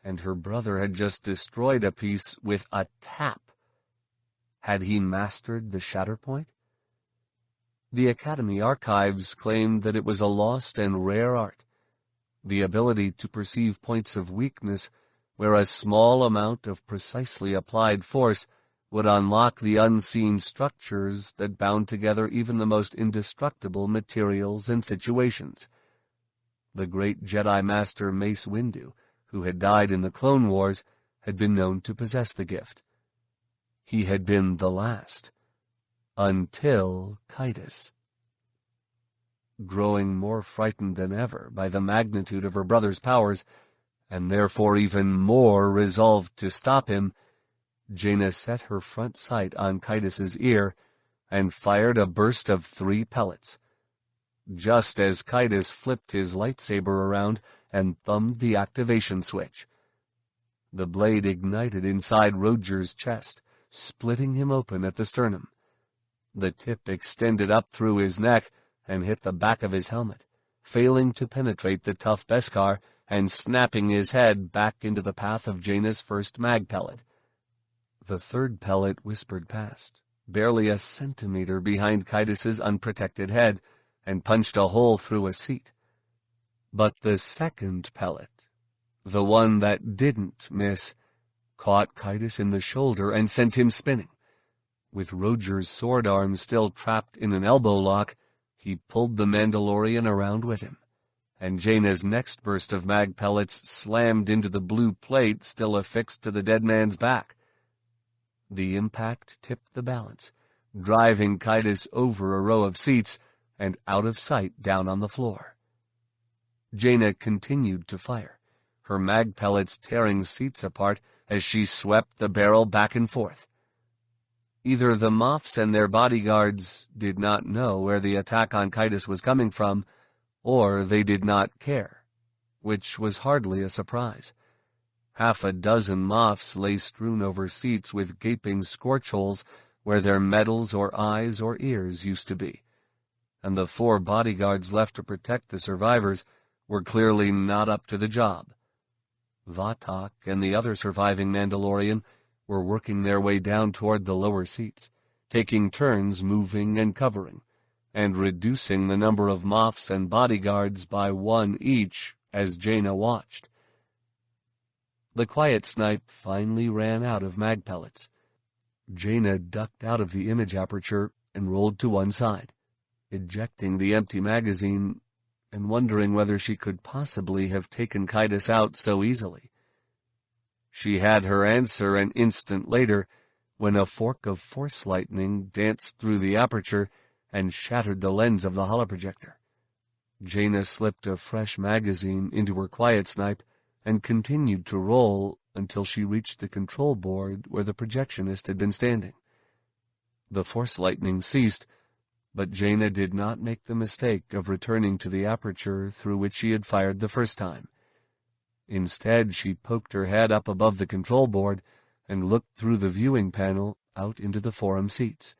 And her brother had just destroyed a piece with a tap. Had he mastered the Shatterpoint? The Academy archives claimed that it was a lost and rare art, the ability to perceive points of weakness where a small amount of precisely applied force would unlock the unseen structures that bound together even the most indestructible materials and situations. The great Jedi Master Mace Windu, who had died in the Clone Wars, had been known to possess the gift, he had been the last, until Kaitis. Growing more frightened than ever by the magnitude of her brother's powers, and therefore even more resolved to stop him, Jaina set her front sight on Kaitis's ear and fired a burst of 3 pellets. Just as Kaitis flipped his lightsaber around and thumbed the activation switch. The blade ignited inside Roger's chest, splitting him open at the sternum. The tip extended up through his neck and hit the back of his helmet, failing to penetrate the tough Beskar and snapping his head back into the path of Jaina's first mag pellet. The 3rd pellet whispered past, barely a centimeter behind Kaitis's unprotected head, and punched a hole through a seat. But the 2nd pellet, the one that didn't miss, caught Kaitis in the shoulder and sent him spinning. With Roger's sword arm still trapped in an elbow lock, he pulled the Mandalorian around with him, and Jaina's next burst of mag pellets slammed into the blue plate still affixed to the dead man's back. The impact tipped the balance, driving Kaitis over a row of seats and out of sight down on the floor. Jaina continued to fire, her mag pellets tearing seats apart as she swept the barrel back and forth. Either the Moffs and their bodyguards did not know where the attack on Kaitis was coming from, or they did not care, which was hardly a surprise. 6 Moffs lay strewn over seats with gaping scorch holes where their medals or eyes or ears used to be, and the 4 bodyguards left to protect the survivors were clearly not up to the job. Vatak and the other surviving Mandalorian were working their way down toward the lower seats, taking turns moving and covering, and reducing the number of Moffs and bodyguards by 1 each as Jaina watched. The quiet snipe finally ran out of mag pellets. Jaina ducked out of the image aperture and rolled to one side, ejecting the empty magazine and wondering whether she could possibly have taken Kaitis out so easily. She had her answer an instant later when a fork of force lightning danced through the aperture and shattered the lens of the holoprojector. Jaina slipped a fresh magazine into her quiet snipe and continued to roll until she reached the control board where the projectionist had been standing. The force lightning ceased, but Jaina did not make the mistake of returning to the aperture through which she had fired the first time. Instead, she poked her head up above the control board and looked through the viewing panel out into the forum seats.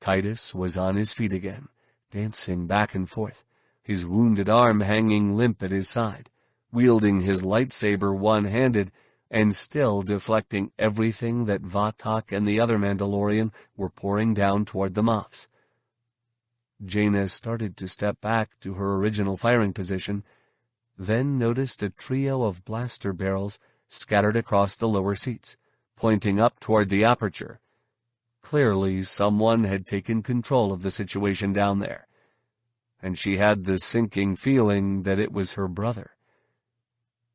Kaitis was on his feet again, dancing back and forth, his wounded arm hanging limp at his side, wielding his lightsaber one-handed and still deflecting everything that Vatak and the other Mandalorian were pouring down toward the Moffs. Jaina started to step back to her original firing position, then noticed a trio of blaster barrels scattered across the lower seats, pointing up toward the aperture. Clearly, someone had taken control of the situation down there, and she had the sinking feeling that it was her brother.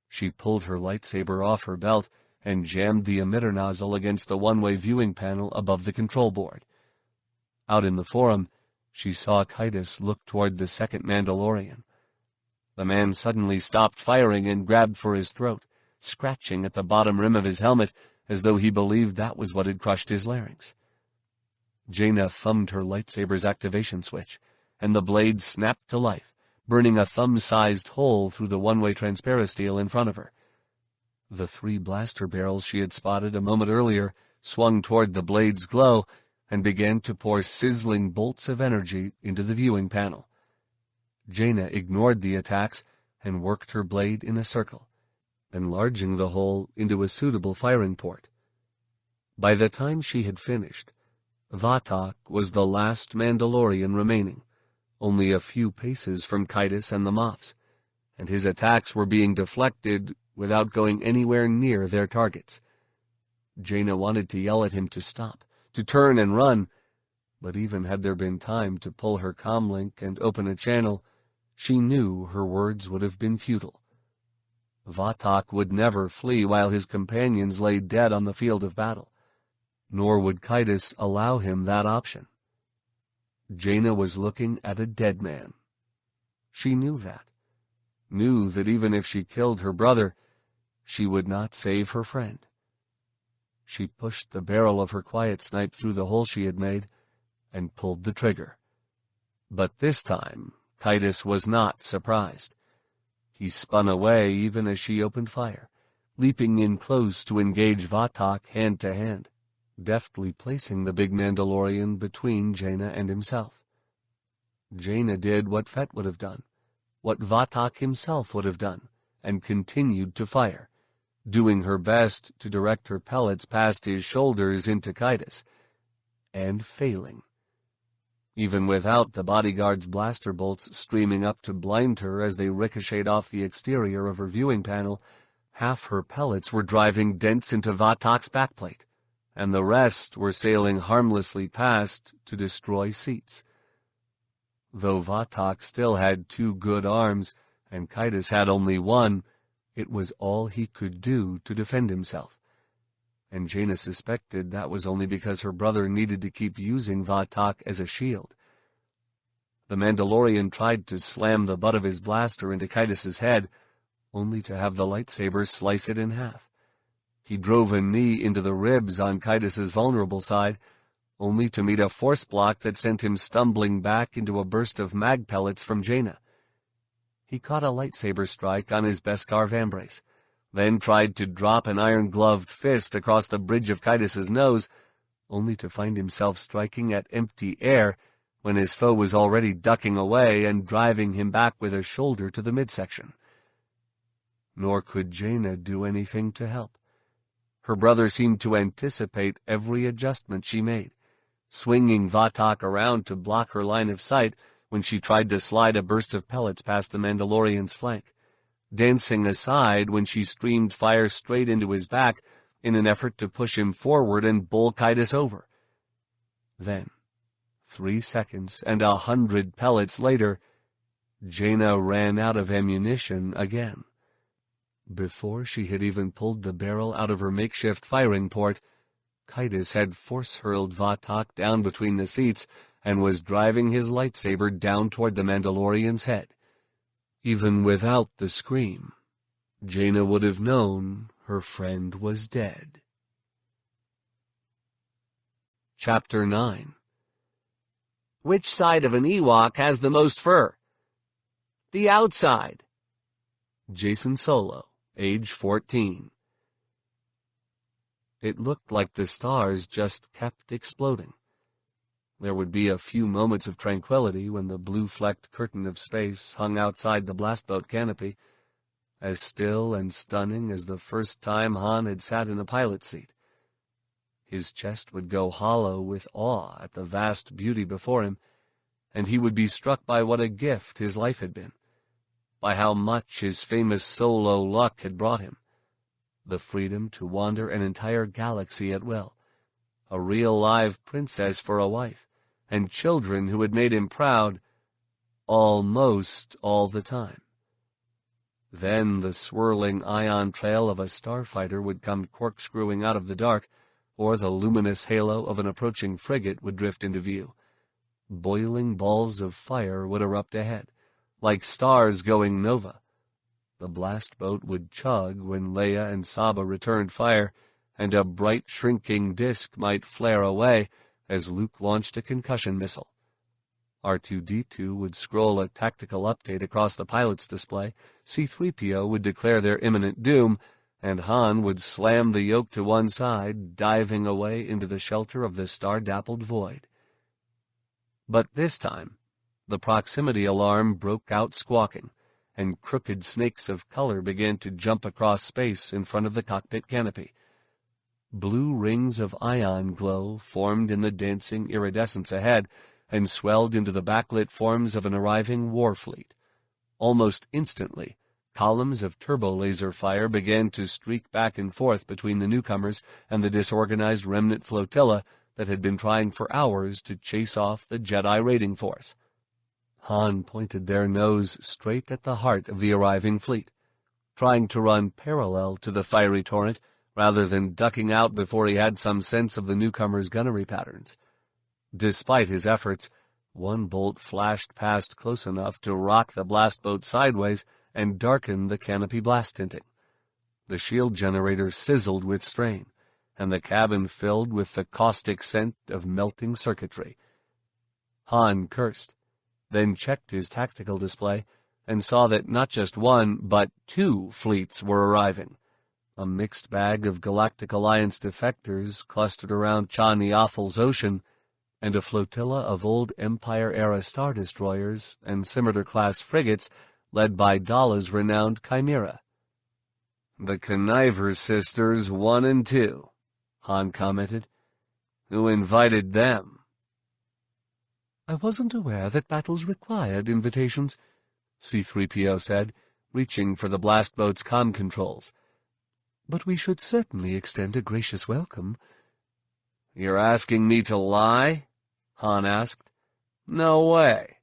She pulled her lightsaber off her belt and jammed the emitter nozzle against the one-way viewing panel above the control board. Out in the forum, she saw Kaitis look toward the 2nd Mandalorian. The man suddenly stopped firing and grabbed for his throat, scratching at the bottom rim of his helmet as though he believed that was what had crushed his larynx. Jaina thumbed her lightsaber's activation switch, and the blade snapped to life, burning a thumb-sized hole through the one-way transparisteel in front of her. The 3 blaster barrels she had spotted a moment earlier swung toward the blade's glow and began to pour sizzling bolts of energy into the viewing panel. Jaina ignored the attacks and worked her blade in a circle, enlarging the hole into a suitable firing port. By the time she had finished, Vatak was the last Mandalorian remaining, only a few paces from Kaitis and the Moffs, and his attacks were being deflected without going anywhere near their targets. Jaina wanted to yell at him to stop, to turn and run, but even had there been time to pull her comlink and open a channel, she knew her words would have been futile. Vatak would never flee while his companions lay dead on the field of battle. nor would Kaitis allow him that option. Jaina was looking at a dead man. She knew that even if she killed her brother, she would not save her friend. She pushed the barrel of her quiet snipe through the hole she had made and pulled the trigger. But this time, Kaitis was not surprised. He spun away even as she opened fire, leaping in close to engage Vatak hand to hand, deftly placing the big Mandalorian between Jaina and himself. Jaina did what Fett would have done, what Vatak himself would have done, and continued to fire, doing her best to direct her pellets past his shoulders into Kaitis, and failing. Even without the bodyguard's blaster bolts streaming up to blind her as they ricocheted off the exterior of her viewing panel, half her pellets were driving dents into Vatak's backplate, and the rest were sailing harmlessly past to destroy seats. Though Vatak still had 2 good arms, and Kaitis had only 1, it was all he could do to defend himself. And Jaina suspected that was only because her brother needed to keep using Vatak as a shield. The Mandalorian tried to slam the butt of his blaster into Kaitis's head, only to have the lightsaber slice it in half. He drove a knee into the ribs on Kaitis's vulnerable side, only to meet a force block that sent him stumbling back into a burst of mag pellets from Jaina. He caught a lightsaber strike on his Beskar vambrace, then tried to drop an iron-gloved fist across the bridge of Kaitis's nose, only to find himself striking at empty air when his foe was already ducking away and driving him back with a shoulder to the midsection. Nor could Jaina do anything to help. Her brother seemed to anticipate every adjustment she made, swinging Vatak around to block her line of sight when she tried to slide a burst of pellets past the Mandalorian's flank, dancing aside when she streamed fire straight into his back in an effort to push him forward and bowl Kaitis over. Then, 3 seconds and 100 pellets later, Jaina ran out of ammunition again. Before she had even pulled the barrel out of her makeshift firing port, Kaitis had force-hurled Vatak down between the seats and was driving his lightsaber down toward the Mandalorian's head. Even without the scream, Jaina would have known her friend was dead. Chapter 9. Which side of an Ewok has the most fur? The outside. Jason Solo, age 14. It looked like the stars just kept exploding. There would be a few moments of tranquility when the blue-flecked curtain of space hung outside the blastboat canopy, as still and stunning as the first time Han had sat in a pilot's seat. His chest would go hollow with awe at the vast beauty before him, and he would be struck by what a gift his life had been, by how much his famous Solo luck had brought him. The freedom to wander an entire galaxy at will, a real live princess for a wife, and children who had made him proud almost all the time. Then the swirling ion trail of a starfighter would come corkscrewing out of the dark, or the luminous halo of an approaching frigate would drift into view. Boiling balls of fire would erupt ahead, like stars going nova. The blast boat would chug when Leia and Saba returned fire, and a bright shrinking disk might flare away as Luke launched a concussion missile. R2-D2 would scroll a tactical update across the pilot's display, C-3PO would declare their imminent doom, and Han would slam the yoke to one side, diving away into the shelter of the star-dappled void. But this time, the proximity alarm broke out squawking, and crooked snakes of color began to jump across space in front of the cockpit canopy. Blue rings of ion glow formed in the dancing iridescence ahead and swelled into the backlit forms of an arriving war fleet. Almost instantly, columns of turbo-laser fire began to streak back and forth between the newcomers and the disorganized remnant flotilla that had been trying for hours to chase off the Jedi raiding force. Han pointed their nose straight at the heart of the arriving fleet, trying to run parallel to the fiery torrent rather than ducking out before he had some sense of the newcomer's gunnery patterns. Despite his efforts, one bolt flashed past close enough to rock the blast boat sideways and darken the canopy blast tinting. The shield generator sizzled with strain, and the cabin filled with the caustic scent of melting circuitry. Han cursed, then checked his tactical display, and saw that not just one, but 2 fleets were arriving. A mixed bag of Galactic Alliance defectors clustered around Cha-Niathal's ocean, and a flotilla of old Empire-era Star Destroyers and Scimitar-class frigates led by Dala's renowned Chimera. "The Conniver sisters 1 and 2, Han commented. "Who invited them?" "I wasn't aware that battles required invitations," C-3PO said, reaching for the blast boat's comm controls. "But we should certainly extend a gracious welcome." "You're asking me to lie?" Han asked. "No way."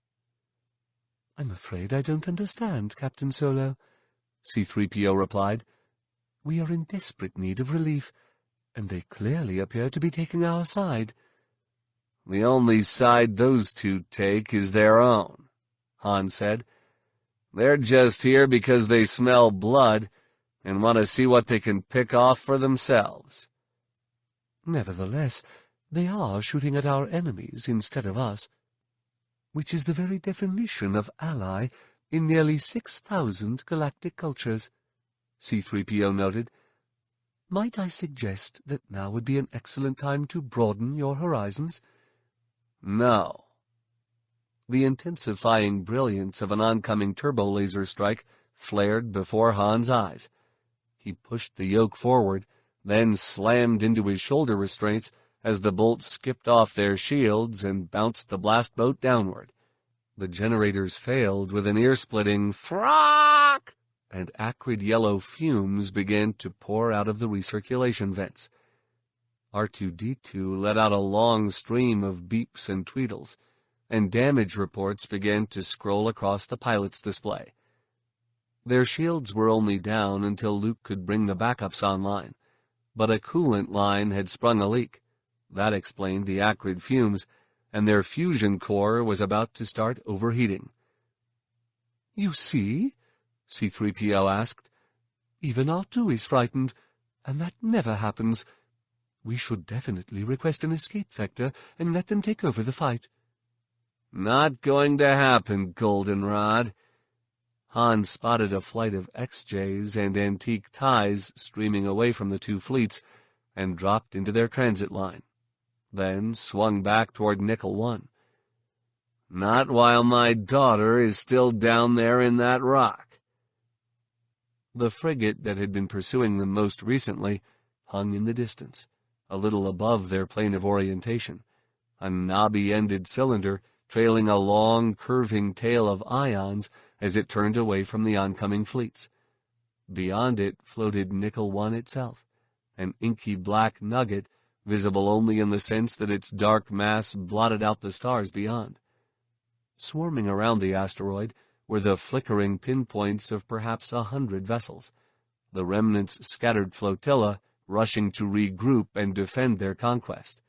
"I'm afraid I don't understand, Captain Solo," C-3PO replied. "We are in desperate need of relief, and they clearly appear to be taking our side." "The only side those 2 take is their own," Han said. "They're just here because they smell blood and want to see what they can pick off for themselves." "Nevertheless, they are shooting at our enemies instead of us, which is the very definition of ally in nearly 6,000 galactic cultures," C-3PO noted. "Might I suggest that now would be an excellent time to broaden your horizons?" "No." The intensifying brilliance of an oncoming turbo-laser strike flared before Han's eyes. He pushed the yoke forward, then slammed into his shoulder restraints as the bolts skipped off their shields and bounced the blast boat downward. The generators failed with an ear-splitting throck, and acrid yellow fumes began to pour out of the recirculation vents. R2-D2 let out a long stream of beeps and tweedles, and damage reports began to scroll across the pilot's display. Their shields were only down until Luke could bring the backups online, but a coolant line had sprung a leak. That explained the acrid fumes, and their fusion core was about to start overheating. "You see?" C-3PO asked. "Even R2 is frightened, and that never happens. We should definitely request an escape vector and let them take over the fight." "Not going to happen, Goldenrod." Han spotted a flight of XJs and antique TIEs streaming away from the 2 fleets and dropped into their transit line, then swung back toward Nickel 1. "Not while my daughter is still down there in that rock." The frigate that had been pursuing them most recently hung in the distance, a little above their plane of orientation, a knobby-ended cylinder trailing a long, curving tail of ions as it turned away from the oncoming fleets. Beyond it floated Nickel 1 itself, an inky black nugget visible only in the sense that its dark mass blotted out the stars beyond. Swarming around the asteroid were the flickering pinpoints of perhaps 100 vessels, the remnants' scattered flotilla rushing to regroup and defend their conquest.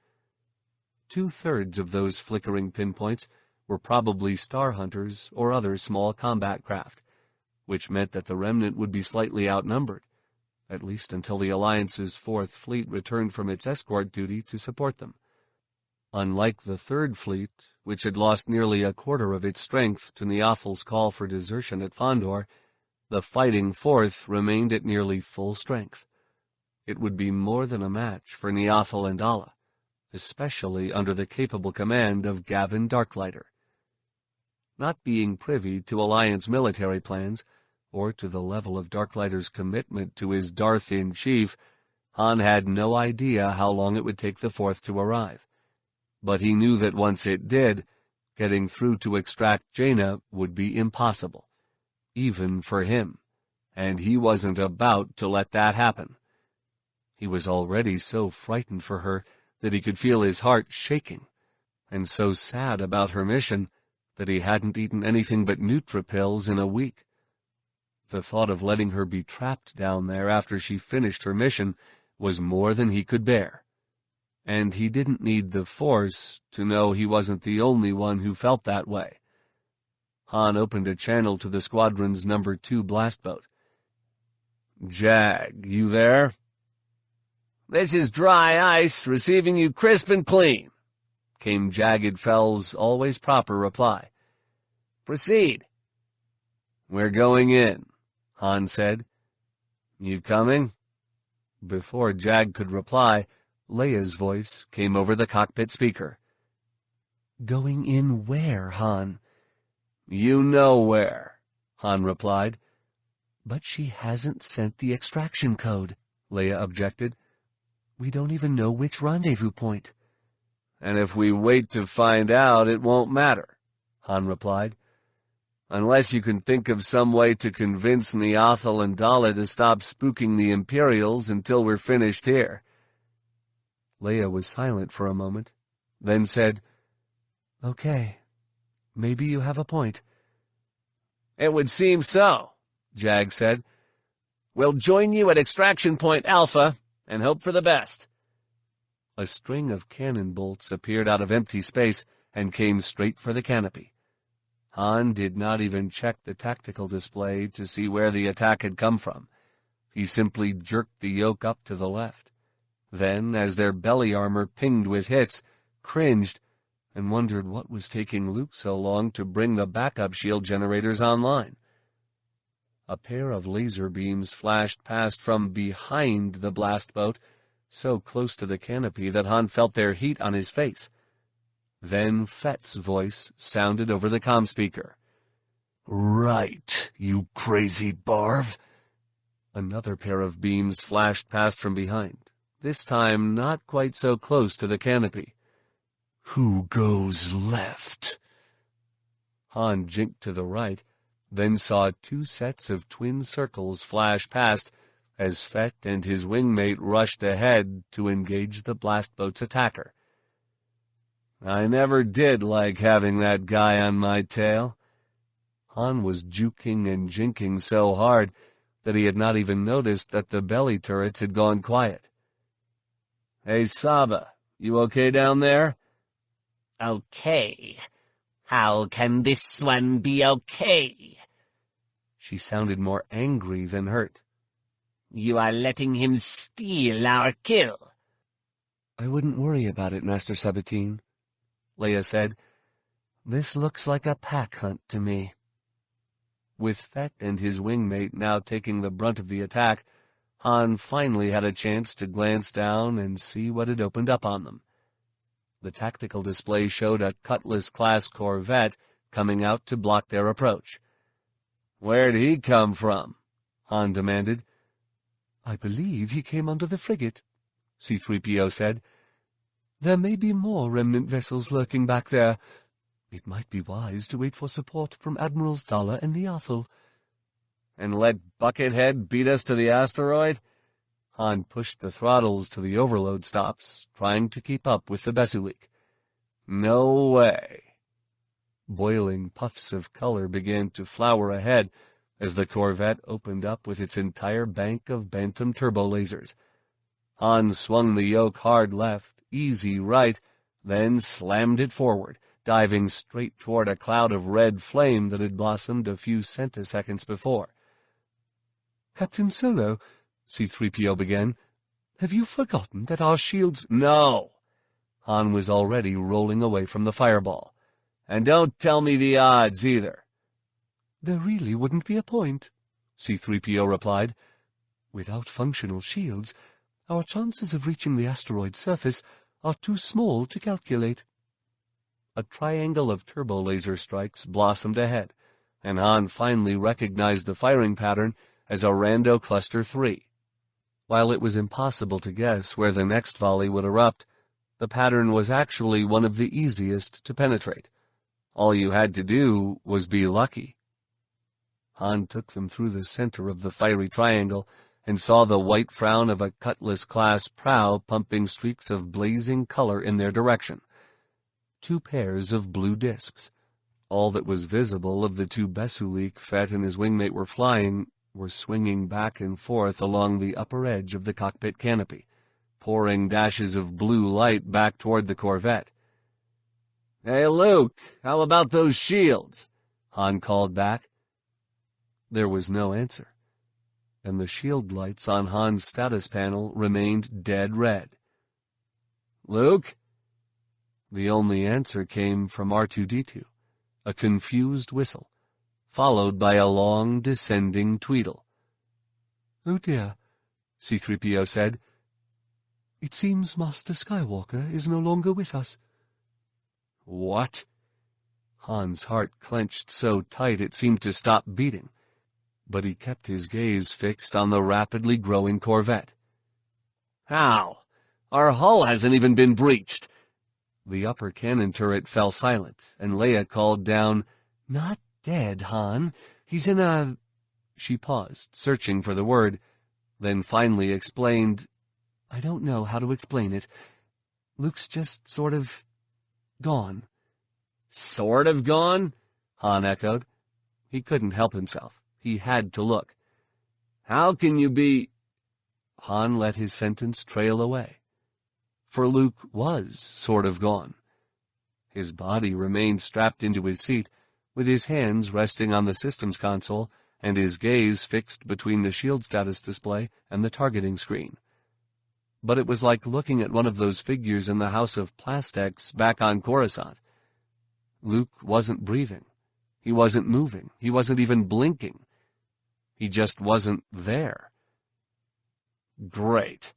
2/3 of those flickering pinpoints were probably star hunters or other small combat craft, which meant that the remnant would be slightly outnumbered, at least until the Alliance's 4th Fleet returned from its escort duty to support them. Unlike the 3rd Fleet, which had lost nearly 1/4 of its strength to Niathal's call for desertion at Fondor, the fighting 4th remained at nearly full strength. It would be more than a match for Niathal and Dala, especially under the capable command of Gavin Darklighter. Not being privy to Alliance military plans, or to the level of Darklighter's commitment to his Darth-in-Chief, Han had no idea how long it would take the 4th to arrive. But he knew that once it did, getting through to extract Jaina would be impossible, even for him, and he wasn't about to let that happen. He was already so frightened for her that he could feel his heart shaking, and so sad about her mission that he hadn't eaten anything but Nutripills in a week. The thought of letting her be trapped down there after she finished her mission was more than he could bear. And he didn't need the Force to know he wasn't the only one who felt that way. Han opened a channel to the squadron's number 2 blast boat. "Jag, you there?" "This is Dry Ice, receiving you crisp and clean," came Jagged Fell's always proper reply. "Proceed." "We're going in," Han said. "You coming?" Before Jag could reply, Leia's voice came over the cockpit speaker. "Going in where, Han?" "You know where," Han replied. "But she hasn't sent the extraction code," Leia objected. "We don't even know which rendezvous point." "And if we wait to find out, it won't matter," Han replied. "Unless you can think of some way to convince Niathal and Dala to stop spooking the Imperials until we're finished here." Leia was silent for a moment, then said, "Okay, maybe you have a point." "It would seem so," Jag said. "We'll join you at Extraction Point Alpha and hope for the best." A string of cannon bolts appeared out of empty space and came straight for the canopy. Han did not even check the tactical display to see where the attack had come from. He simply jerked the yoke up to the left. Then, as their belly armor pinged with hits, cringed, and wondered what was taking Luke so long to bring the backup shield generators online. A pair of laser beams flashed past from behind the blast boat, so close to the canopy that Han felt their heat on his face. Then Fett's voice sounded over the comm speaker. "Right, you crazy barv." Another pair of beams flashed past from behind, this time not quite so close to the canopy. "Who goes left?" Han jinked to the right, then saw 2 sets of twin circles flash past as Fett and his wingmate rushed ahead to engage the blast boat's attacker. "I never did like having that guy on my tail." Han was juking and jinking so hard that he had not even noticed that the belly turrets had gone quiet. "Hey, Saba, you okay down there?" "Okay. How can this one be okay?" She sounded more angry than hurt. "You are letting him steal our kill." "I wouldn't worry about it, Master Sabotaging," Leia said. "This looks like a pack hunt to me." With Fett and his wingmate now taking the brunt of the attack, Han finally had a chance to glance down and see what had opened up on them. The tactical display showed a Cutlass-class corvette coming out to block their approach. "Where'd he come from?" Han demanded. "I believe he came under the frigate," C-3PO said. "There may be more remnant vessels lurking back there. It might be wise to wait for support from Admirals Dala and Niathal." "And let Buckethead beat us to the asteroid?" Han pushed the throttles to the overload stops, trying to keep up with the Bessulik. "No way." Boiling puffs of color began to flower ahead as the corvette opened up with its entire bank of Bantam turbo lasers. Han swung the yoke hard left, easy right, then slammed it forward, diving straight toward a cloud of red flame that had blossomed a few centiseconds before. "Captain Solo," C-3PO began, "have you forgotten that our shields—" "No!" Han was already rolling away from the fireball. "And don't tell me the odds, either." "There really wouldn't be a point," C-3PO replied. "Without functional shields, our chances of reaching the asteroid's surface are too small to calculate." A triangle of turbo laser strikes blossomed ahead, and Han finally recognized the firing pattern as a Rando Cluster 3. While it was impossible to guess where the next volley would erupt, the pattern was actually one of the easiest to penetrate. All you had to do was be lucky. Han took them through the center of the fiery triangle and saw the white frown of a Cutlass-class prow pumping streaks of blazing color in their direction. 2 pairs of blue discs. All that was visible of the 2 Bessulik Fett and his wingmate were flying were swinging back and forth along the upper edge of the cockpit canopy. pouring dashes of blue light back toward the Corvette. "Hey, Luke, how about those shields?" Han called back. There was no answer, and the shield lights on Han's status panel remained dead red. "Luke?" The only answer came from R2-D2, a confused whistle, followed by a long, descending tweedle. "Oh dear," C-3PO said. "It seems Master Skywalker is no longer with us." "What?" Han's heart clenched so tight it seemed to stop beating, but he kept his gaze fixed on the rapidly growing Corvette. "How? Our hull hasn't even been breached." The upper cannon turret fell silent, and Leia called down, "Not dead, Han. He's in a—" She paused, searching for the word, then finally explained, "I don't know how to explain it. Luke's just sort of gone." "Sort of gone?" Han echoed. He couldn't help himself. He had to look. "How can you be—" Han let his sentence trail away. For Luke was sort of gone. His body remained strapped into his seat, with his hands resting on the systems console and his gaze fixed between the shield status display and the targeting screen. But it was like looking at one of those figures in the House of Plastics back on Coruscant. Luke wasn't breathing. He wasn't moving. He wasn't even blinking. He just wasn't there. Great.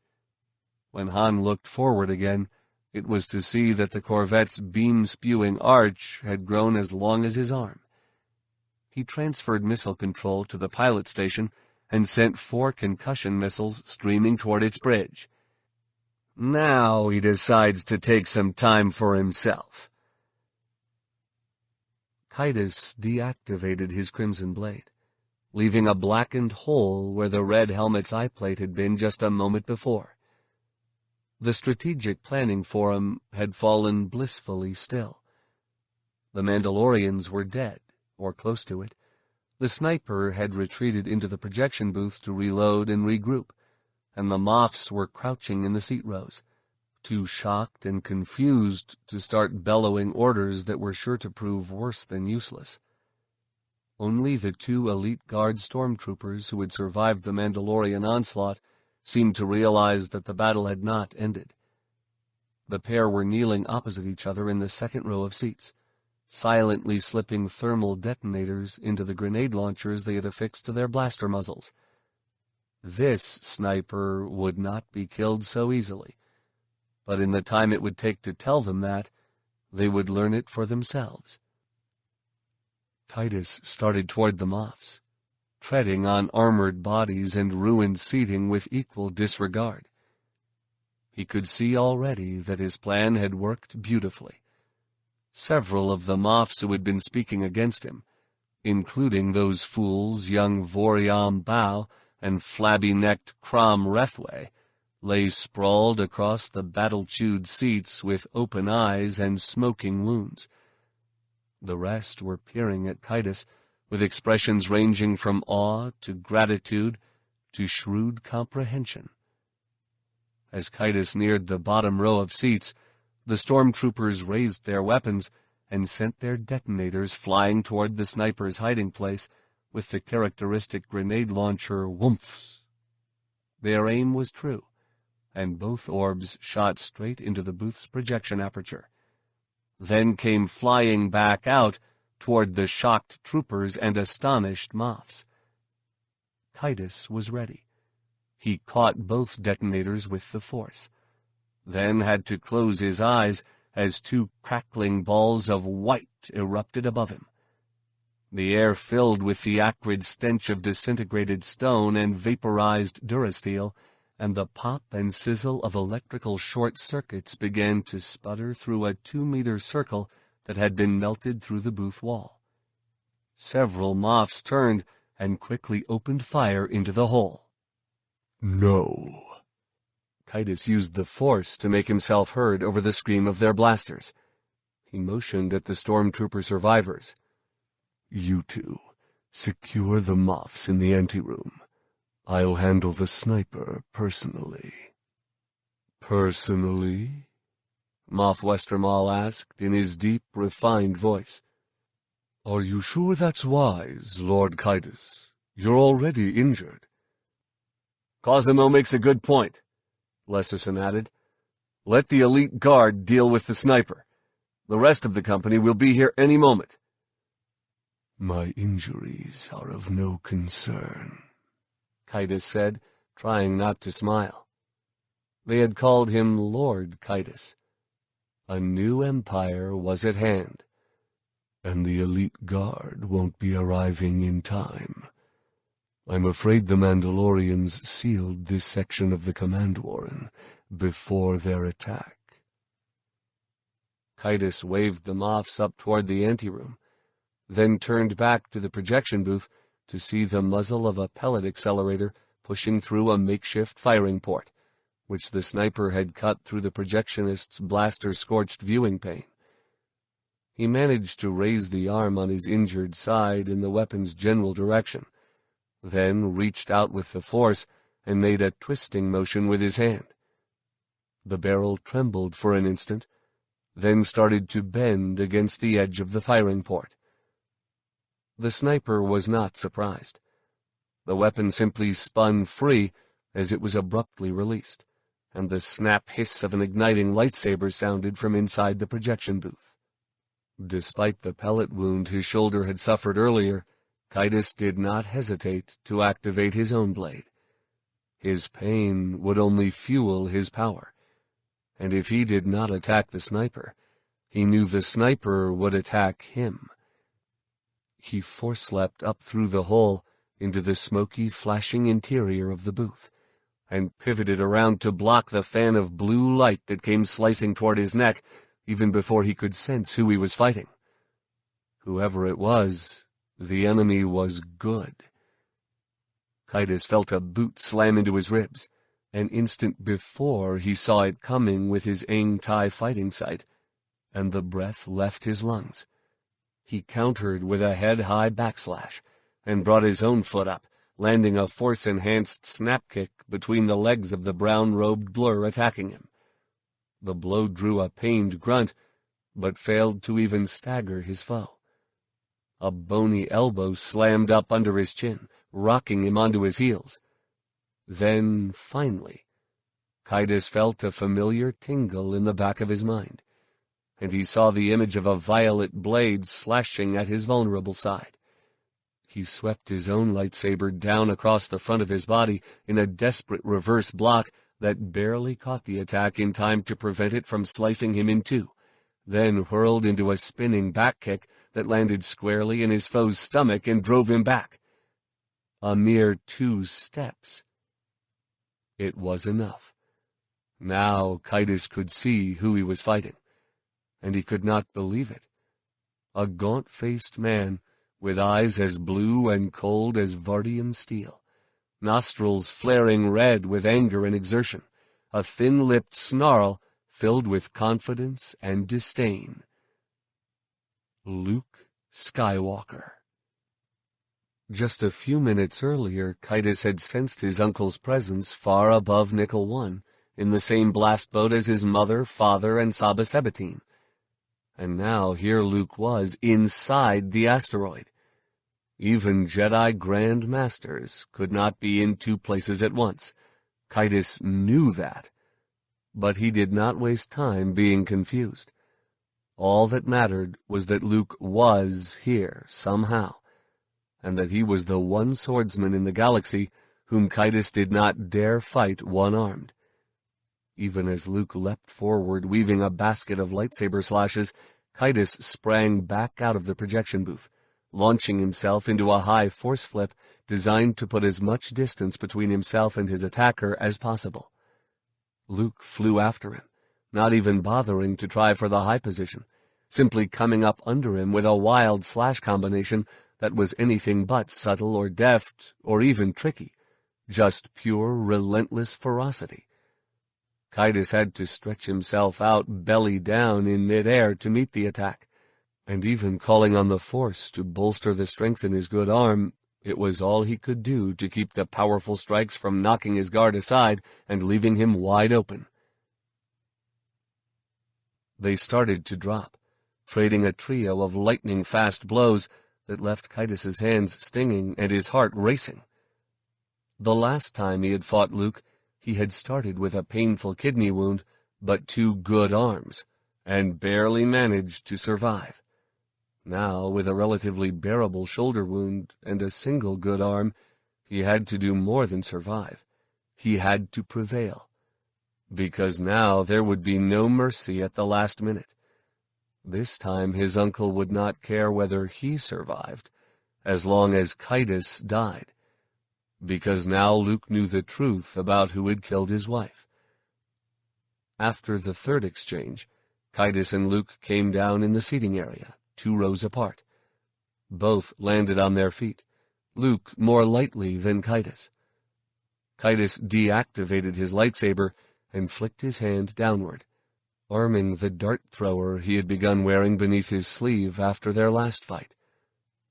When Han looked forward again, it was to see that the Corvette's beam-spewing arch had grown as long as his arm. He transferred missile control to the pilot station and sent 4 concussion missiles streaming toward its bridge. Now he decides to take some time for himself. Kaitis deactivated his crimson blade, leaving a blackened hole where the red helmet's eyeplate had been just a moment before. The strategic planning forum had fallen blissfully still. The Mandalorians were dead, or close to it. The sniper had retreated into the projection booth to reload and regroup, and the Moffs were crouching in the seat rows, too shocked and confused to start bellowing orders that were sure to prove worse than useless. Only the 2 elite guard stormtroopers who had survived the Mandalorian onslaught seemed to realize that the battle had not ended. The pair were kneeling opposite each other in the second row of seats, silently slipping thermal detonators into the grenade launchers they had affixed to their blaster muzzles. This sniper would not be killed so easily, but in the time it would take to tell them that, they would learn it for themselves. Kaitis started toward the Moffs, treading on armored bodies and ruined seating with equal disregard. He could see already that his plan had worked beautifully. Several of the Moffs who had been speaking against him, including those fools young Voriam Bao and flabby-necked Crom Rethway, lay sprawled across the battle-chewed seats with open eyes and smoking wounds. The rest were peering at Kaitis, with expressions ranging from awe to gratitude to shrewd comprehension. As Kaitis neared the bottom row of seats, the stormtroopers raised their weapons and sent their detonators flying toward the sniper's hiding place with the characteristic grenade launcher whoomph. Their aim was true, and both orbs shot straight into the booth's projection aperture, then came flying back out toward the shocked troopers and astonished Moffs. Kaitis was ready. He caught both detonators with the force, then had to close his eyes as 2 crackling balls of white erupted above him. The air filled with the acrid stench of disintegrated stone and vaporized durasteel, and the pop and sizzle of electrical short circuits began to sputter through a 2-meter circle that had been melted through the booth wall. Several Moffs turned and quickly opened fire into the hole. "No." Kaitis used the force to make himself heard over the scream of their blasters. He motioned at the stormtrooper survivors. "You 2, secure the Moffs in the anteroom. I'll handle the sniper personally." Personally? Moff Westermahl asked in his deep, refined voice. Are you sure that's wise, Lord Kaitis? You're already injured. Cosimo makes a good point, Lesserson added. Let the elite guard deal with the sniper. The rest of the company will be here any moment. My injuries are of no concern, Kaitis said, trying not to smile. They had called him Lord Kaitis. A new empire was at hand, and the elite guard won't be arriving in time. I'm afraid the Mandalorians sealed this section of the command warren before their attack. Kaitis waved the Moffs up toward the anteroom, then turned back to the projection booth to see the muzzle of a pellet accelerator pushing through a makeshift firing port, which the sniper had cut through the projectionist's blaster-scorched viewing pane. He managed to raise the arm on his injured side in the weapon's general direction, then reached out with the force and made a twisting motion with his hand. The barrel trembled for an instant, then started to bend against the edge of the firing port. The sniper was not surprised. The weapon simply spun free as it was abruptly released, and the snap hiss of an igniting lightsaber sounded from inside the projection booth. Despite the pellet wound his shoulder had suffered earlier, Kaitis did not hesitate to activate his own blade. His pain would only fuel his power, and if he did not attack the sniper, he knew the sniper would attack him. He force-leapt up through the hole into the smoky, flashing interior of the booth, and pivoted around to block the fan of blue light that came slicing toward his neck, even before he could sense who he was fighting. Whoever it was, the enemy was good. Kaitis felt a boot slam into his ribs. An instant before he saw it coming with his Aang Tai fighting sight, and the breath left his lungs. He countered with a head-high backslash, and brought his own foot up, landing a force-enhanced snap kick between the legs of the brown-robed blur attacking him. The blow drew a pained grunt, but failed to even stagger his foe. A bony elbow slammed up under his chin, rocking him onto his heels. Then, finally, Kaitis felt a familiar tingle in the back of his mind, and he saw the image of a violet blade slashing at his vulnerable side. He swept his own lightsaber down across the front of his body in a desperate reverse block that barely caught the attack in time to prevent it from slicing him in two, then whirled into a spinning back kick that landed squarely in his foe's stomach and drove him back. A mere 2 steps. It was enough. Now Kaitis could see who he was fighting, and he could not believe it. A gaunt-faced man with eyes as blue and cold as Vardium steel, nostrils flaring red with anger and exertion, a thin-lipped snarl filled with confidence and disdain. Luke Skywalker. Just a few minutes earlier, Kaitis had sensed his uncle's presence far above Nickel 1, in the same blast boat as his mother, father, and Saba Sabatine. And now here Luke was, inside the asteroid. Even Jedi Grand Masters could not be in 2 places at once. Kaitis knew that. But he did not waste time being confused. All that mattered was that Luke was here, somehow, and that he was the one swordsman in the galaxy whom Kaitis did not dare fight one-armed. Even as Luke leapt forward, weaving a basket of lightsaber slashes, Kaitis sprang back out of the projection booth, launching himself into a high force flip designed to put as much distance between himself and his attacker as possible. Luke flew after him, not even bothering to try for the high position, simply coming up under him with a wild slash combination that was anything but subtle or deft or even tricky, just pure, relentless ferocity. Kaitis had to stretch himself out belly down in mid-air to meet the attack, and even calling on the Force to bolster the strength in his good arm, it was all he could do to keep the powerful strikes from knocking his guard aside and leaving him wide open. They started to drop, trading a trio of lightning-fast blows that left Kaitus's hands stinging and his heart racing. The last time he had fought Luke, he had started with a painful kidney wound, but 2 good arms, and barely managed to survive. Now, with a relatively bearable shoulder wound and a single good arm, he had to do more than survive. He had to prevail. Because now there would be no mercy at the last minute. This time his uncle would not care whether he survived, as long as Kaitus died. Because now Luke knew the truth about who had killed his wife. After the third exchange, Kaitus and Luke came down in the seating area, 2 rows apart. Both landed on their feet, Luke more lightly than Kaitus. Kaitus deactivated his lightsaber and flicked his hand downward, arming the dart thrower he had begun wearing beneath his sleeve after their last fight.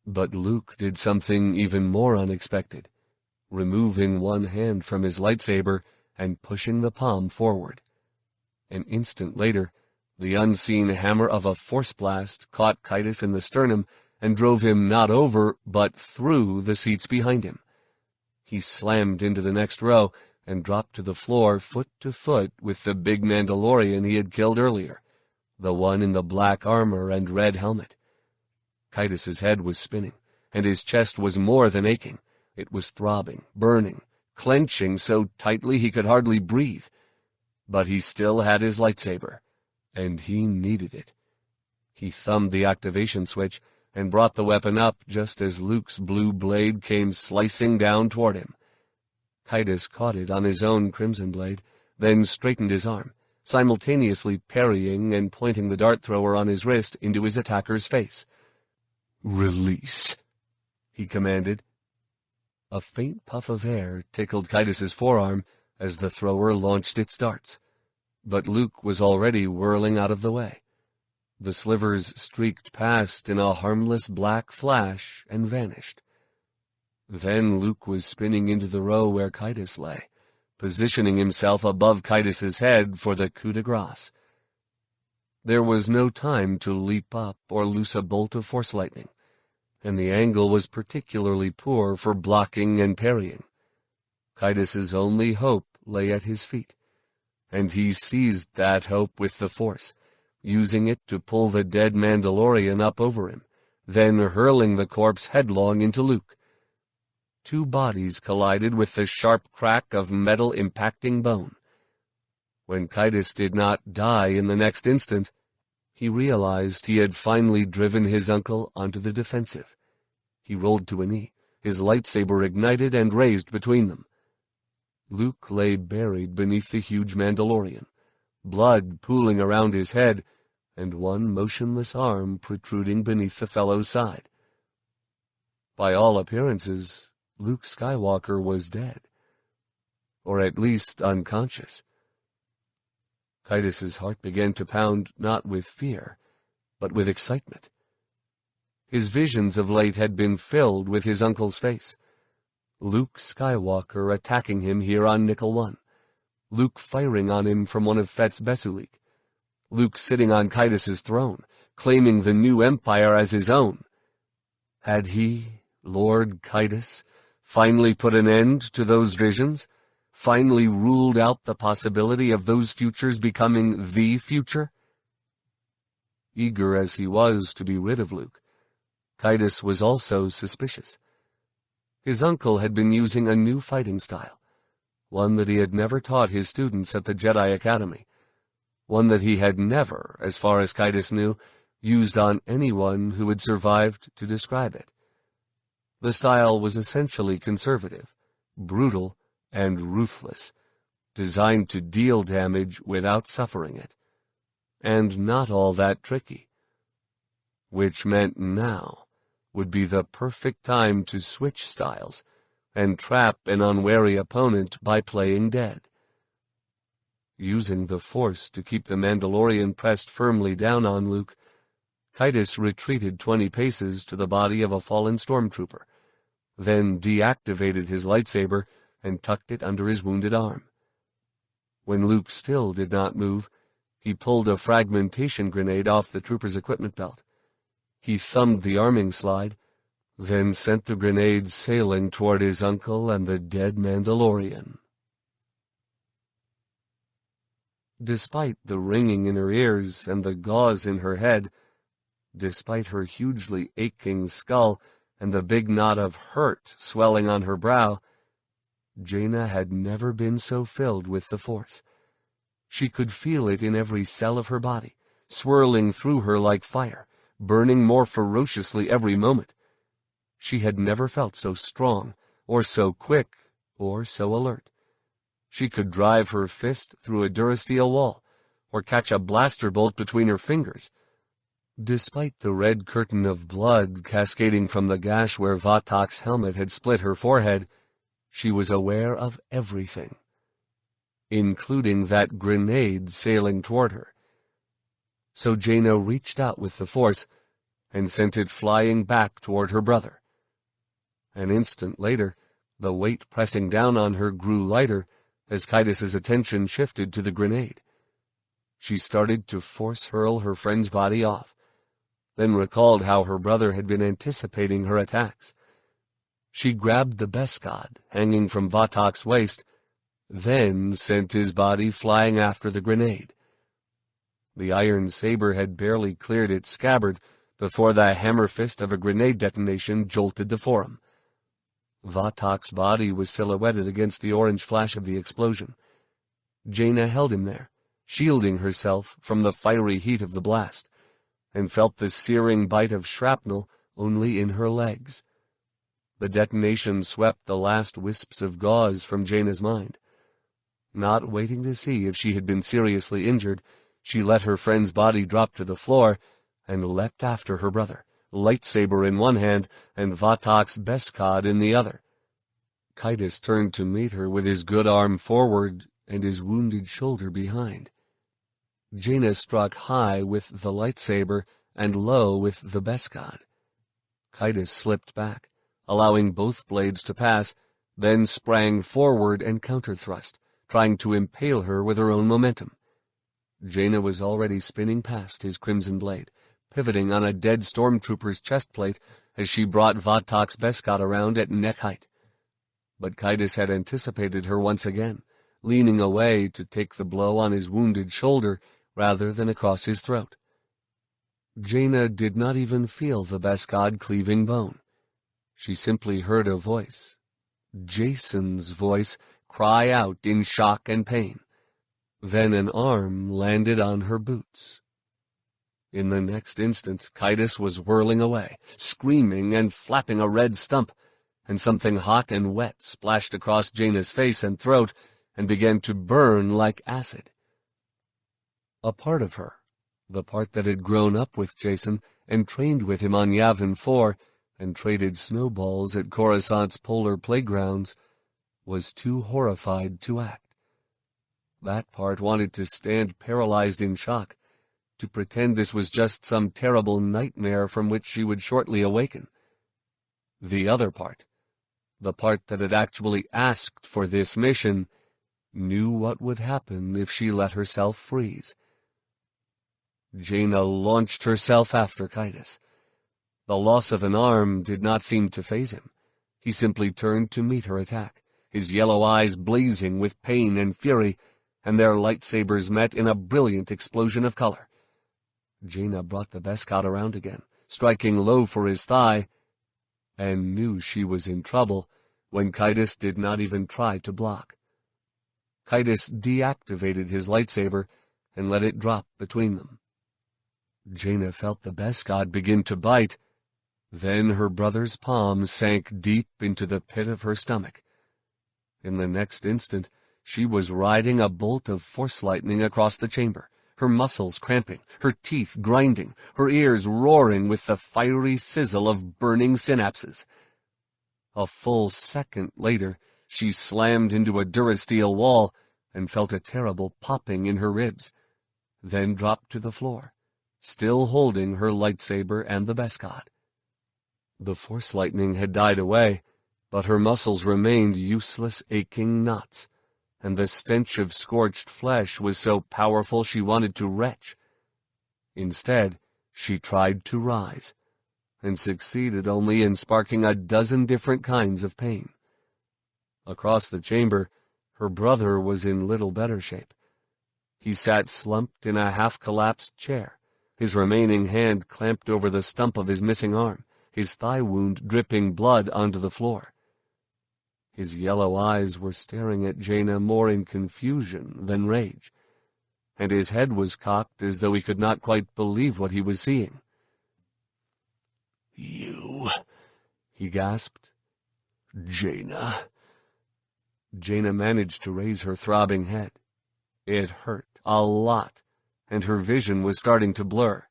But Luke did something even more unexpected, removing one hand from his lightsaber and pushing the palm forward. An instant later, the unseen hammer of a force blast caught Kaitus in the sternum and drove him not over, but through the seats behind him. He slammed into the next row and dropped to the floor foot to foot with the big Mandalorian he had killed earlier, the one in the black armor and red helmet. Kaitus's head was spinning, and his chest was more than aching. It was throbbing, burning, clenching so tightly he could hardly breathe. But he still had his lightsaber, and he needed it. He thumbed the activation switch and brought the weapon up just as Luke's blue blade came slicing down toward him. Kaitus caught it on his own crimson blade, then straightened his arm, simultaneously parrying and pointing the dart thrower on his wrist into his attacker's face. "Release," he commanded. A faint puff of air tickled Kaitus's forearm as the thrower launched its darts, but Luke was already whirling out of the way. The slivers streaked past in a harmless black flash and vanished. Then Luke was spinning into the row where Kaitus lay, positioning himself above Kaitus's head for the coup de grace. There was no time to leap up or loose a bolt of force lightning, and the angle was particularly poor for blocking and parrying. Kaitus's only hope lay at his feet, and he seized that hope with the force, using it to pull the dead Mandalorian up over him, then hurling the corpse headlong into Luke. 2 bodies collided with the sharp crack of metal impacting bone. When Kaitus did not die in the next instant, he realized he had finally driven his uncle onto the defensive. He rolled to a knee, his lightsaber ignited and raised between them. Luke lay buried beneath the huge Mandalorian, blood pooling around his head, and one motionless arm protruding beneath the fellow's side. By all appearances, Luke Skywalker was dead, or at least unconscious. Kaitus's heart began to pound not with fear, but with excitement. His visions of late had been filled with his uncle's face. Luke Skywalker attacking him here on Nickel 1. Luke firing on him from one of Fett's Besulik. Luke sitting on Kaitus's throne, claiming the new empire as his own. Had he, Lord Kaitus, finally put an end to those visions, finally ruled out the possibility of those futures becoming the future? Eager as he was to be rid of Luke, Kaitus was also suspicious. His uncle had been using a new fighting style, one that he had never taught his students at the Jedi Academy, one that he had never, as far as Kaitus knew, used on anyone who had survived to describe it. The style was essentially conservative, brutal, and ruthless, designed to deal damage without suffering it, and not all that tricky. Which meant now would be the perfect time to switch styles and trap an unwary opponent by playing dead. Using the Force to keep the Mandalorian pressed firmly down on Luke, Kaitus retreated 20 paces to the body of a fallen stormtrooper, then deactivated his lightsaber and tucked it under his wounded arm. When Luke still did not move, He pulled a fragmentation grenade off the trooper's equipment belt. He thumbed the arming slide, then sent the grenade sailing toward his uncle and the dead Mandalorian. Despite the ringing in her ears and the gauze in her head, despite her hugely aching skull and the big knot of hurt swelling on her brow, Jaina had never been so filled with the Force. She could feel it in every cell of her body, swirling through her like fire, burning more ferociously every moment. She had never felt so strong, or so quick, or so alert. She could drive her fist through a durasteel wall, or catch a blaster bolt between her fingers. Despite the red curtain of blood cascading from the gash where Vatak's helmet had split her forehead, she was aware of everything, including that grenade sailing toward her. So Jaina reached out with the Force and sent it flying back toward her brother. An instant later, the weight pressing down on her grew lighter as Kaitus's attention shifted to the grenade. She started to force hurl her friend's body off, then recalled how her brother had been anticipating her attacks. She grabbed the Beskad hanging from Vatak's waist, then sent his body flying after the grenade. The iron saber had barely cleared its scabbard before the hammer fist of a grenade detonation jolted the forum. Vatak's body was silhouetted against the orange flash of the explosion. Jaina held him there, shielding herself from the fiery heat of the blast, and felt the searing bite of shrapnel only in her legs. The detonation swept the last wisps of gauze from Jaina's mind. Not waiting to see if she had been seriously injured, she let her friend's body drop to the floor and leapt after her brother, lightsaber in one hand and Vatak's Beskad in the other. Kaitus turned to meet her with his good arm forward and his wounded shoulder behind. Jaina struck high with the lightsaber and low with the Beskad. Kaitus slipped back, allowing both blades to pass, then sprang forward and counterthrust, trying to impale her with her own momentum. Jaina was already spinning past his crimson blade, pivoting on a dead stormtrooper's chest plate as she brought Vatak's Beskad around at neck height. But Kaitus had anticipated her once again, leaning away to take the blow on his wounded shoulder rather than across his throat. Jaina did not even feel the Beskad cleaving bone. She simply heard a voice, Jason's voice, cry out in shock and pain. Then an arm landed on her boots. In the next instant, Kaitus was whirling away, screaming and flapping a red stump, and something hot and wet splashed across Jaina's face and throat and began to burn like acid. A part of her, the part that had grown up with Jason and trained with him on Yavin 4 and traded snowballs at Coruscant's polar playgrounds, was too horrified to act. That part wanted to stand paralyzed in shock, to pretend this was just some terrible nightmare from which she would shortly awaken. The other part, the part that had actually asked for this mission, knew what would happen if she let herself freeze. Jaina launched herself after Kaitus. The loss of an arm did not seem to faze him. He simply turned to meet her attack, his yellow eyes blazing with pain and fury, and their lightsabers met in a brilliant explosion of color. Jaina brought the Beskad around again, striking low for his thigh, and knew she was in trouble when Kaitus did not even try to block. Kaitus deactivated his lightsaber and let it drop between them. Jaina felt the Beskad begin to bite. Then her brother's palm sank deep into the pit of her stomach. In the next instant, she was riding a bolt of force lightning across the chamber, her muscles cramping, her teeth grinding, her ears roaring with the fiery sizzle of burning synapses. A full second later, she slammed into a durasteel wall and felt a terrible popping in her ribs, then dropped to the floor, still holding her lightsaber and the Beskad. The force lightning had died away, but her muscles remained useless aching knots, and the stench of scorched flesh was so powerful she wanted to retch. Instead, she tried to rise, and succeeded only in sparking a dozen different kinds of pain. Across the chamber, her brother was in little better shape. He sat slumped in a half-collapsed chair, his remaining hand clamped over the stump of his missing arm, his thigh wound dripping blood onto the floor. His yellow eyes were staring at Jaina more in confusion than rage, and his head was cocked as though he could not quite believe what he was seeing. "You," he gasped. "Jaina." Jaina managed to raise her throbbing head. It hurt a lot, and her vision was starting to blur.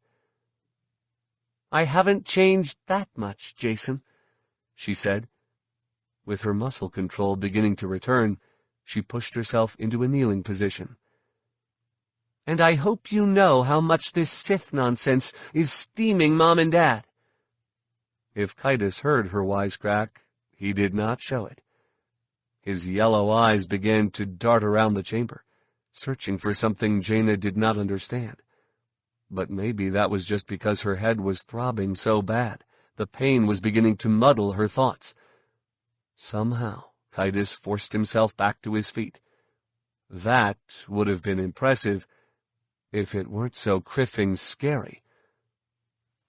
"I haven't changed that much, Jason," she said. With her muscle control beginning to return, she pushed herself into a kneeling position. "And I hope you know how much this Sith nonsense is steaming Mom and Dad." If Kaitis heard her wisecrack, he did not show it. His yellow eyes began to dart around the chamber, searching for something Jaina did not understand. But maybe that was just because her head was throbbing so bad. The pain was beginning to muddle her thoughts. Somehow, Kaitis forced himself back to his feet. That would have been impressive if it weren't so criffing scary.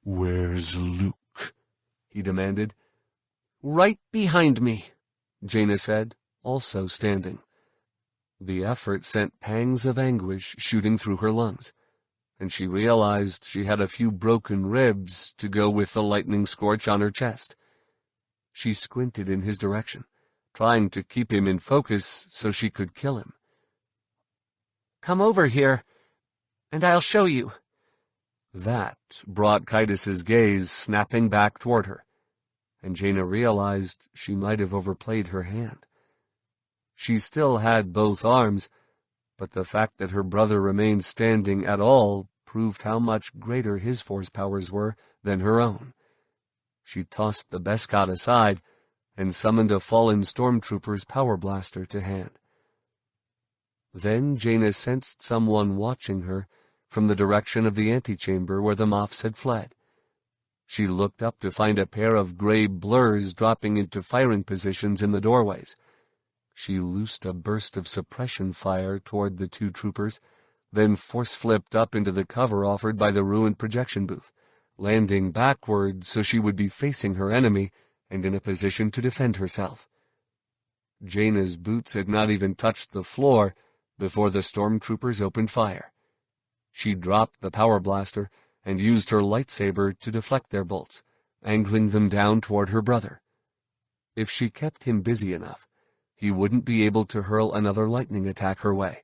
"Where's Luke?" he demanded. "Right behind me," Jaina said, also standing. The effort sent pangs of anguish shooting through her lungs, and she realized she had a few broken ribs to go with the lightning scorch on her chest. She squinted in his direction, trying to keep him in focus so she could kill him. "Come over here, and I'll show you." That brought Kaitis's gaze snapping back toward her, and Jaina realized she might have overplayed her hand. She still had both arms, but the fact that her brother remained standing at all proved how much greater his force powers were than her own. She tossed the Beskot aside and summoned a fallen stormtrooper's power blaster to hand. Then Jaina sensed someone watching her from the direction of the antechamber where the Moffs had fled. She looked up to find a pair of gray blurs dropping into firing positions in the doorways. She loosed a burst of suppression fire toward the two troopers, then force-flipped up into the cover offered by the ruined projection booth, landing backward so she would be facing her enemy and in a position to defend herself. Jaina's boots had not even touched the floor before the stormtroopers opened fire. She dropped the power blaster and used her lightsaber to deflect their bolts, angling them down toward her brother. If she kept him busy enough, he wouldn't be able to hurl another lightning attack her way.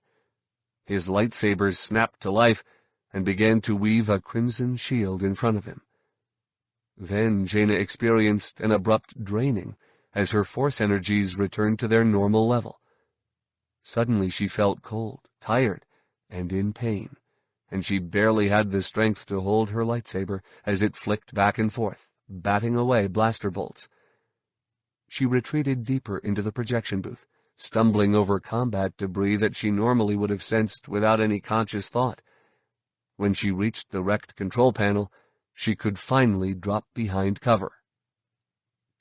His lightsabers snapped to life and began to weave a crimson shield in front of him. Then Jaina experienced an abrupt draining as her force energies returned to their normal level. Suddenly she felt cold, tired, and in pain, and she barely had the strength to hold her lightsaber as it flicked back and forth, batting away blaster bolts. She retreated deeper into the projection booth, stumbling over combat debris that she normally would have sensed without any conscious thought. When she reached the wrecked control panel, she could finally drop behind cover.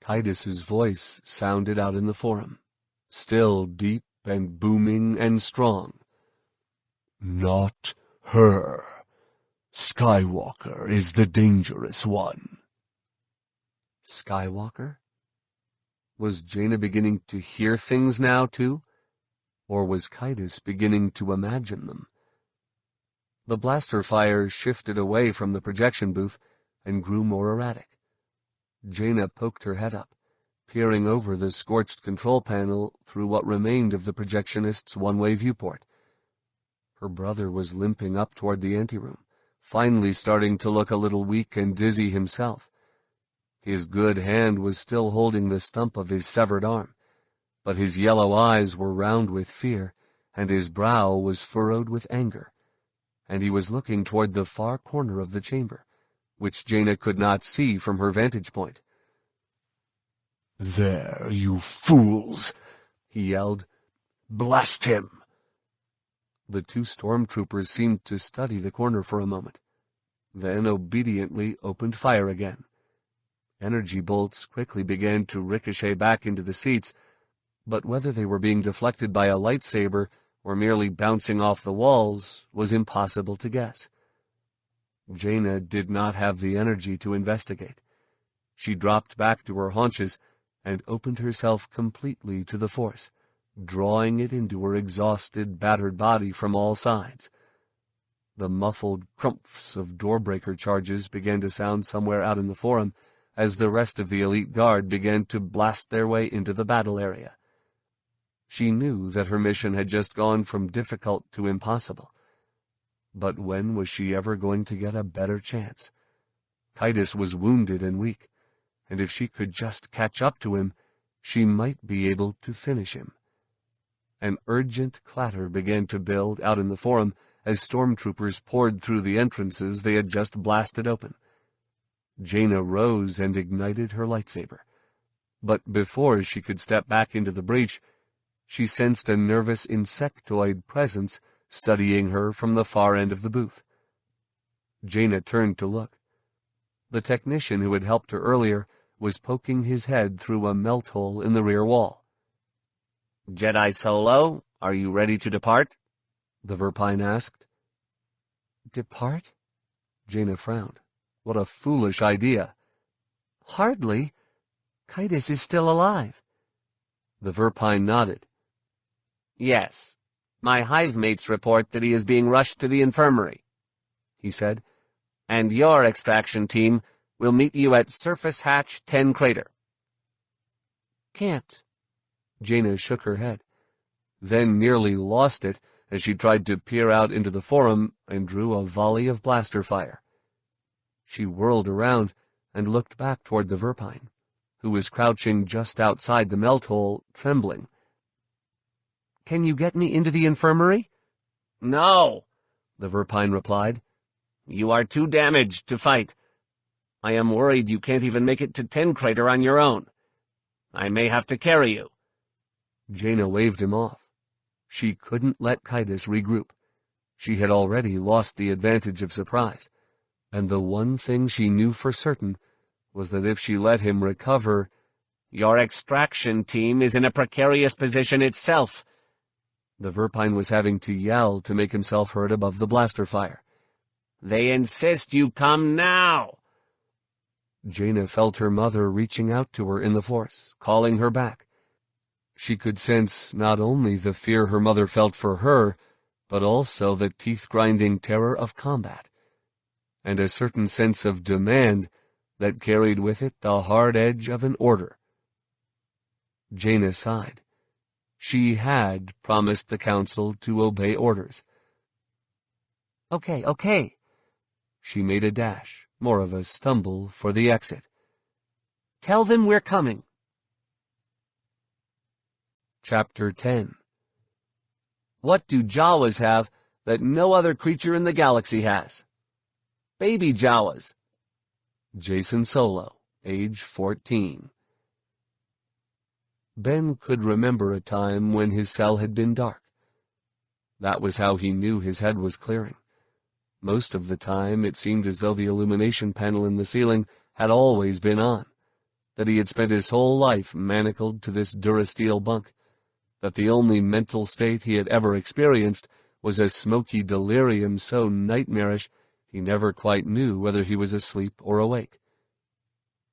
Kaitis's voice sounded out in the forum, still deep and booming and strong. "Not her. Skywalker is the dangerous one." Skywalker? Was Jaina beginning to hear things now, too? Or was Kaitis beginning to imagine them? The blaster fire shifted away from the projection booth and grew more erratic. Jaina poked her head up, peering over the scorched control panel through what remained of the projectionist's one-way viewport. Her brother was limping up toward the anteroom, finally starting to look a little weak and dizzy himself. His good hand was still holding the stump of his severed arm, but his yellow eyes were round with fear, and his brow was furrowed with anger, and he was looking toward the far corner of the chamber, which Jaina could not see from her vantage point. "There, you fools!" he yelled. Blast him! The two stormtroopers seemed to study the corner for a moment, then obediently opened fire again. Energy bolts quickly began to ricochet back into the seats, but whether they were being deflected by a lightsaber or merely bouncing off the walls was impossible to guess. Jaina did not have the energy to investigate. She dropped back to her haunches and opened herself completely to the Force, drawing it into her exhausted, battered body from all sides. The muffled crumphs of doorbreaker charges began to sound somewhere out in the Forum as the rest of the elite guard began to blast their way into the battle area. She knew that her mission had just gone from difficult to impossible. But when was she ever going to get a better chance? Kaitis was wounded and weak, and if she could just catch up to him, she might be able to finish him. An urgent clatter began to build out in the Forum as stormtroopers poured through the entrances they had just blasted open. Jaina rose and ignited her lightsaber. But before she could step back into the breach, she sensed a nervous insectoid presence studying her from the far end of the booth. Jaina turned to look. The technician who had helped her earlier was poking his head through a melt hole in the rear wall. "Jedi Solo, are you ready to depart?" the Verpine asked. Depart? Jaina frowned. What a foolish idea. Hardly. Kaitis is still alive. The Verpine nodded. "Yes. My hive mates report that he is being rushed to the infirmary," he said, "and your extraction team will meet you at Surface Hatch 10 Crater." Can't. Jaina shook her head, then nearly lost it as she tried to peer out into the Forum and drew a volley of blaster fire. She whirled around and looked back toward the Verpine, who was crouching just outside the melt hole, trembling. Can you get me into the infirmary? "No," the Verpine replied. "You are too damaged to fight. I am worried you can't even make it to 10 Crater on your own. I may have to carry you." Jaina waved him off. She couldn't let Kaitis regroup. She had already lost the advantage of surprise, and the one thing she knew for certain was that if she let him recover, "Your extraction team is in a precarious position itself." The Verpine was having to yell to make himself heard above the blaster fire. "They insist you come now." Jaina felt her mother reaching out to her in the Force, calling her back. She could sense not only the fear her mother felt for her, but also the teeth-grinding terror of combat, and a certain sense of demand that carried with it the hard edge of an order. Jaina sighed. She had promised the Council to obey orders. Okay. She made a dash, more of a stumble, for the exit. Tell them we're coming. Chapter 10. What do Jawas have that no other creature in the galaxy has? Baby Jawas. Jason Solo, age 14. Ben could remember a time when his cell had been dark. That was how he knew his head was clearing. Most of the time, it seemed as though the illumination panel in the ceiling had always been on, that he had spent his whole life manacled to this durasteel bunk, that the only mental state he had ever experienced was a smoky delirium so nightmarish he never quite knew whether he was asleep or awake.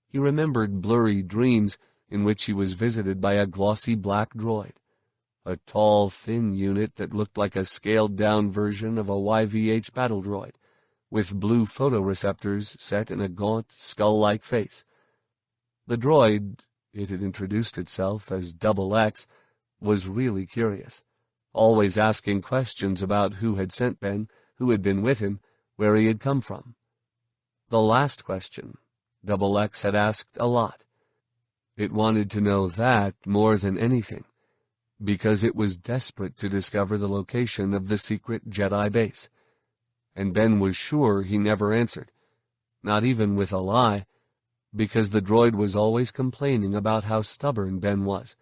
He remembered blurry dreams in which he was visited by a glossy black droid, a tall, thin unit that looked like a scaled-down version of a YVH battle droid, with blue photoreceptors set in a gaunt, skull-like face. The droid, it had introduced itself as Double X, was really curious, always asking questions about who had sent Ben, who had been with him, where he had come from. The last question, Double X had asked a lot. It wanted to know that more than anything, because it was desperate to discover the location of the secret Jedi base. And Ben was sure he never answered, not even with a lie, because the droid was always complaining about how stubborn Ben was,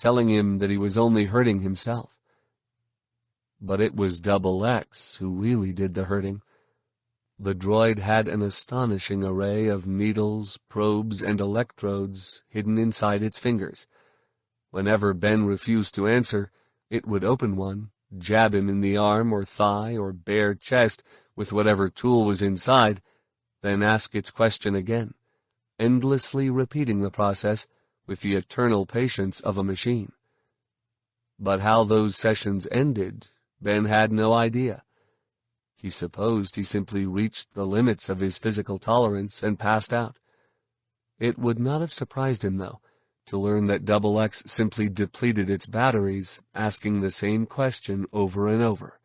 telling him that he was only hurting himself. But it was Double X who really did the hurting. The droid had an astonishing array of needles, probes, and electrodes hidden inside its fingers. Whenever Ben refused to answer, it would open one, jab him in the arm or thigh or bare chest with whatever tool was inside, then ask its question again, endlessly repeating the process with the eternal patience of a machine. But how those sessions ended, Ben had no idea. He supposed he simply reached the limits of his physical tolerance and passed out. It would not have surprised him, though, to learn that Double X simply depleted its batteries, asking the same question over and over.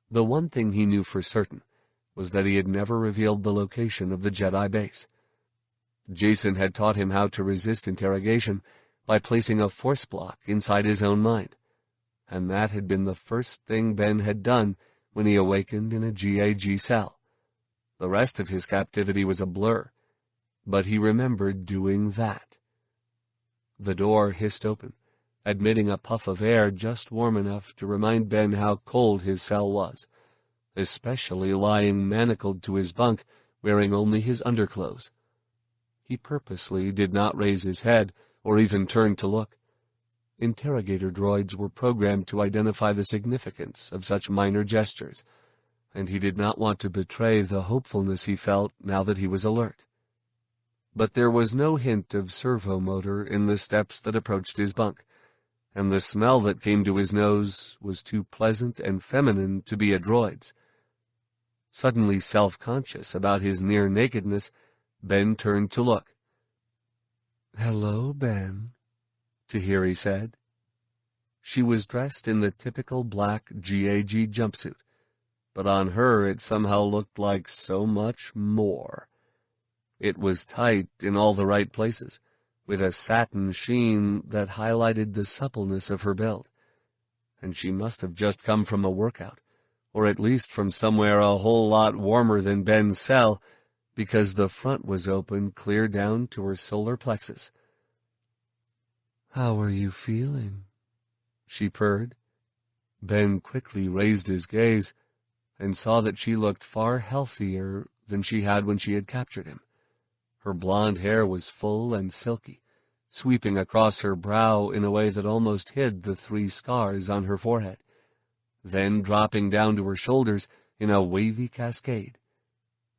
The one thing he knew for certain was that he had never revealed the location of the Jedi base. Jason had taught him how to resist interrogation by placing a force block inside his own mind, and that had been the first thing Ben had done when he awakened in a GAG cell. The rest of his captivity was a blur, but he remembered doing that. The door hissed open, admitting a puff of air just warm enough to remind Ben how cold his cell was, especially lying manacled to his bunk, wearing only his underclothes. He purposely did not raise his head or even turn to look. Interrogator droids were programmed to identify the significance of such minor gestures, and he did not want to betray the hopefulness he felt now that he was alert. But there was no hint of servo motor in the steps that approached his bunk, and the smell that came to his nose was too pleasant and feminine to be a droid's. Suddenly self-conscious about his near-nakedness, Ben turned to look. "Hello, Ben," Tahiri said. She was dressed in the typical black GAG jumpsuit, but on her it somehow looked like so much more. It was tight in all the right places, with a satin sheen that highlighted the suppleness of her build, and she must have just come from a workout, or at least from somewhere a whole lot warmer than Ben's cell, because the front was open clear down to her solar plexus. "How are you feeling?" she purred. Ben quickly raised his gaze and saw that she looked far healthier than she had when she had captured him. Her blonde hair was full and silky, sweeping across her brow in a way that almost hid the 3 scars on her forehead, then dropping down to her shoulders in a wavy cascade.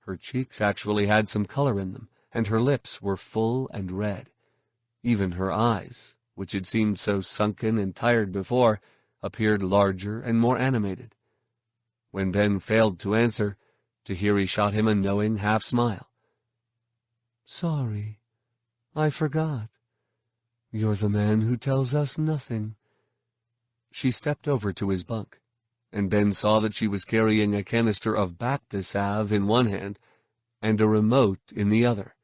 Her cheeks actually had some color in them, and her lips were full and red. Even her eyes, which had seemed so sunken and tired before, appeared larger and more animated. When Ben failed to answer, Tahiri shot him a knowing half-smile. "Sorry, I forgot. You're the man who tells us nothing." She stepped over to his bunk, and Ben saw that she was carrying a canister of Bacta salve in one hand and a remote in the other.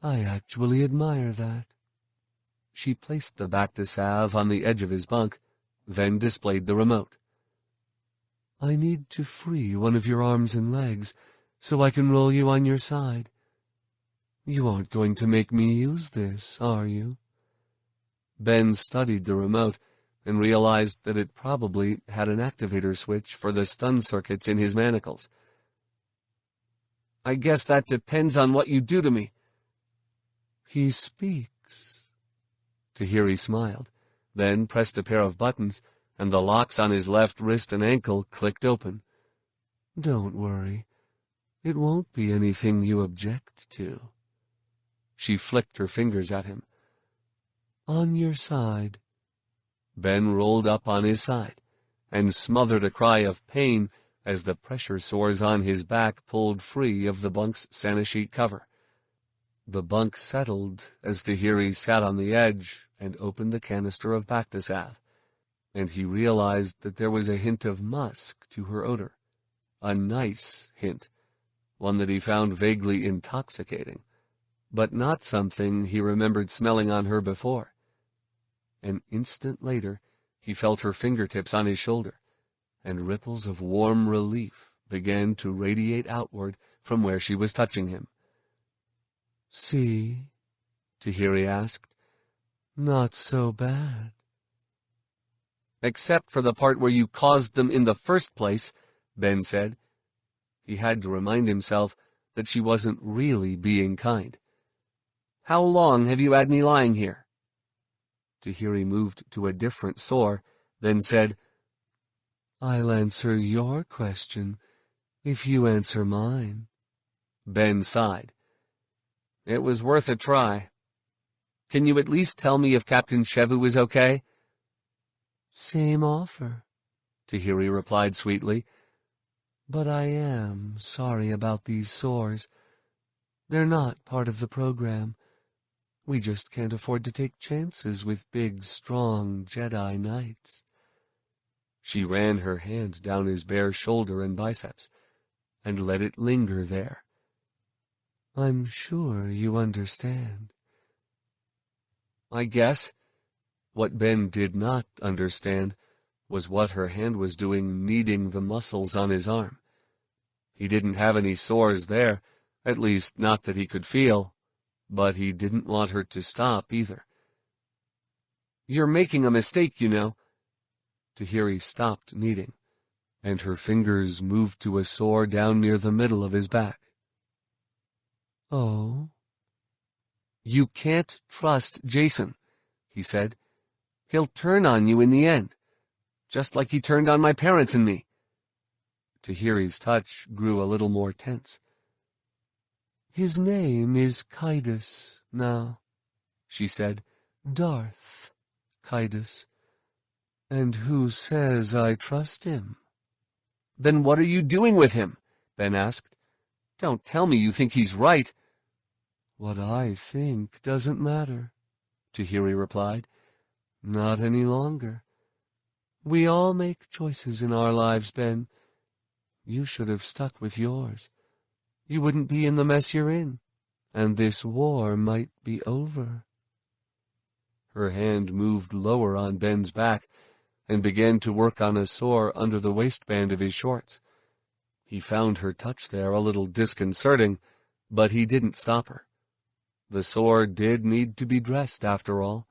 "I actually admire that." She placed the Bacta salve on the edge of his bunk, then displayed the remote. "I need to free one of your arms and legs so I can roll you on your side. You aren't going to make me use this, are you?" Ben studied the remote and realized that it probably had an activator switch for the stun circuits in his manacles. "I guess that depends on what you do to me." "He speaks." Tahiri smiled, then pressed a pair of buttons, and the locks on his left wrist and ankle clicked open. "Don't worry. It won't be anything you object to." She flicked her fingers at him. "On your side." Ben rolled up on his side and smothered a cry of pain as the pressure sores on his back pulled free of the bunk's Sanasheet cover. The bunk settled as Tahiri sat on the edge and opened the canister of Bacta salve, and he realized that there was a hint of musk to her odor. A nice hint, one that he found vaguely intoxicating, but not something he remembered smelling on her before. An instant later, he felt her fingertips on his shoulder, and ripples of warm relief began to radiate outward from where she was touching him. "See?" Tahiri asked. Not so bad. Except for the part where you caused them in the first place, Ben said. He had to remind himself that she wasn't really being kind. How long have you had me lying here? Tahiri moved to a different sore, then said, I'll answer your question if you answer mine. Ben sighed. It was worth a try. Can you at least tell me if Captain Shevu is okay? Same offer, Tahiri replied sweetly. But I am sorry about these sores. They're not part of the program. We just can't afford to take chances with big, strong Jedi Knights. She ran her hand down his bare shoulder and biceps, and let it linger there. I'm sure you understand. I guess. What Ben did not understand was what her hand was doing kneading the muscles on his arm. He didn't have any sores there, at least not that he could feel, but he didn't want her to stop either. You're making a mistake, you know. Tahiri stopped kneading, and her fingers moved to a sore down near the middle of his back. Oh? You can't trust Jason, he said. He'll turn on you in the end, just like he turned on my parents and me. Tahiri's touch grew a little more tense. His name is Kaidos now, she said. Darth Kaidos. And who says I trust him? Then what are you doing with him? Ben asked. Don't tell me you think he's right. What I think doesn't matter, Tahiri replied. Not any longer. We all make choices in our lives, Ben. You should have stuck with yours. You wouldn't be in the mess you're in, and this war might be over. Her hand moved lower on Ben's back and began to work on a sore under the waistband of his shorts. He found her touch there a little disconcerting, but he didn't stop her. The sore did need to be dressed, after all.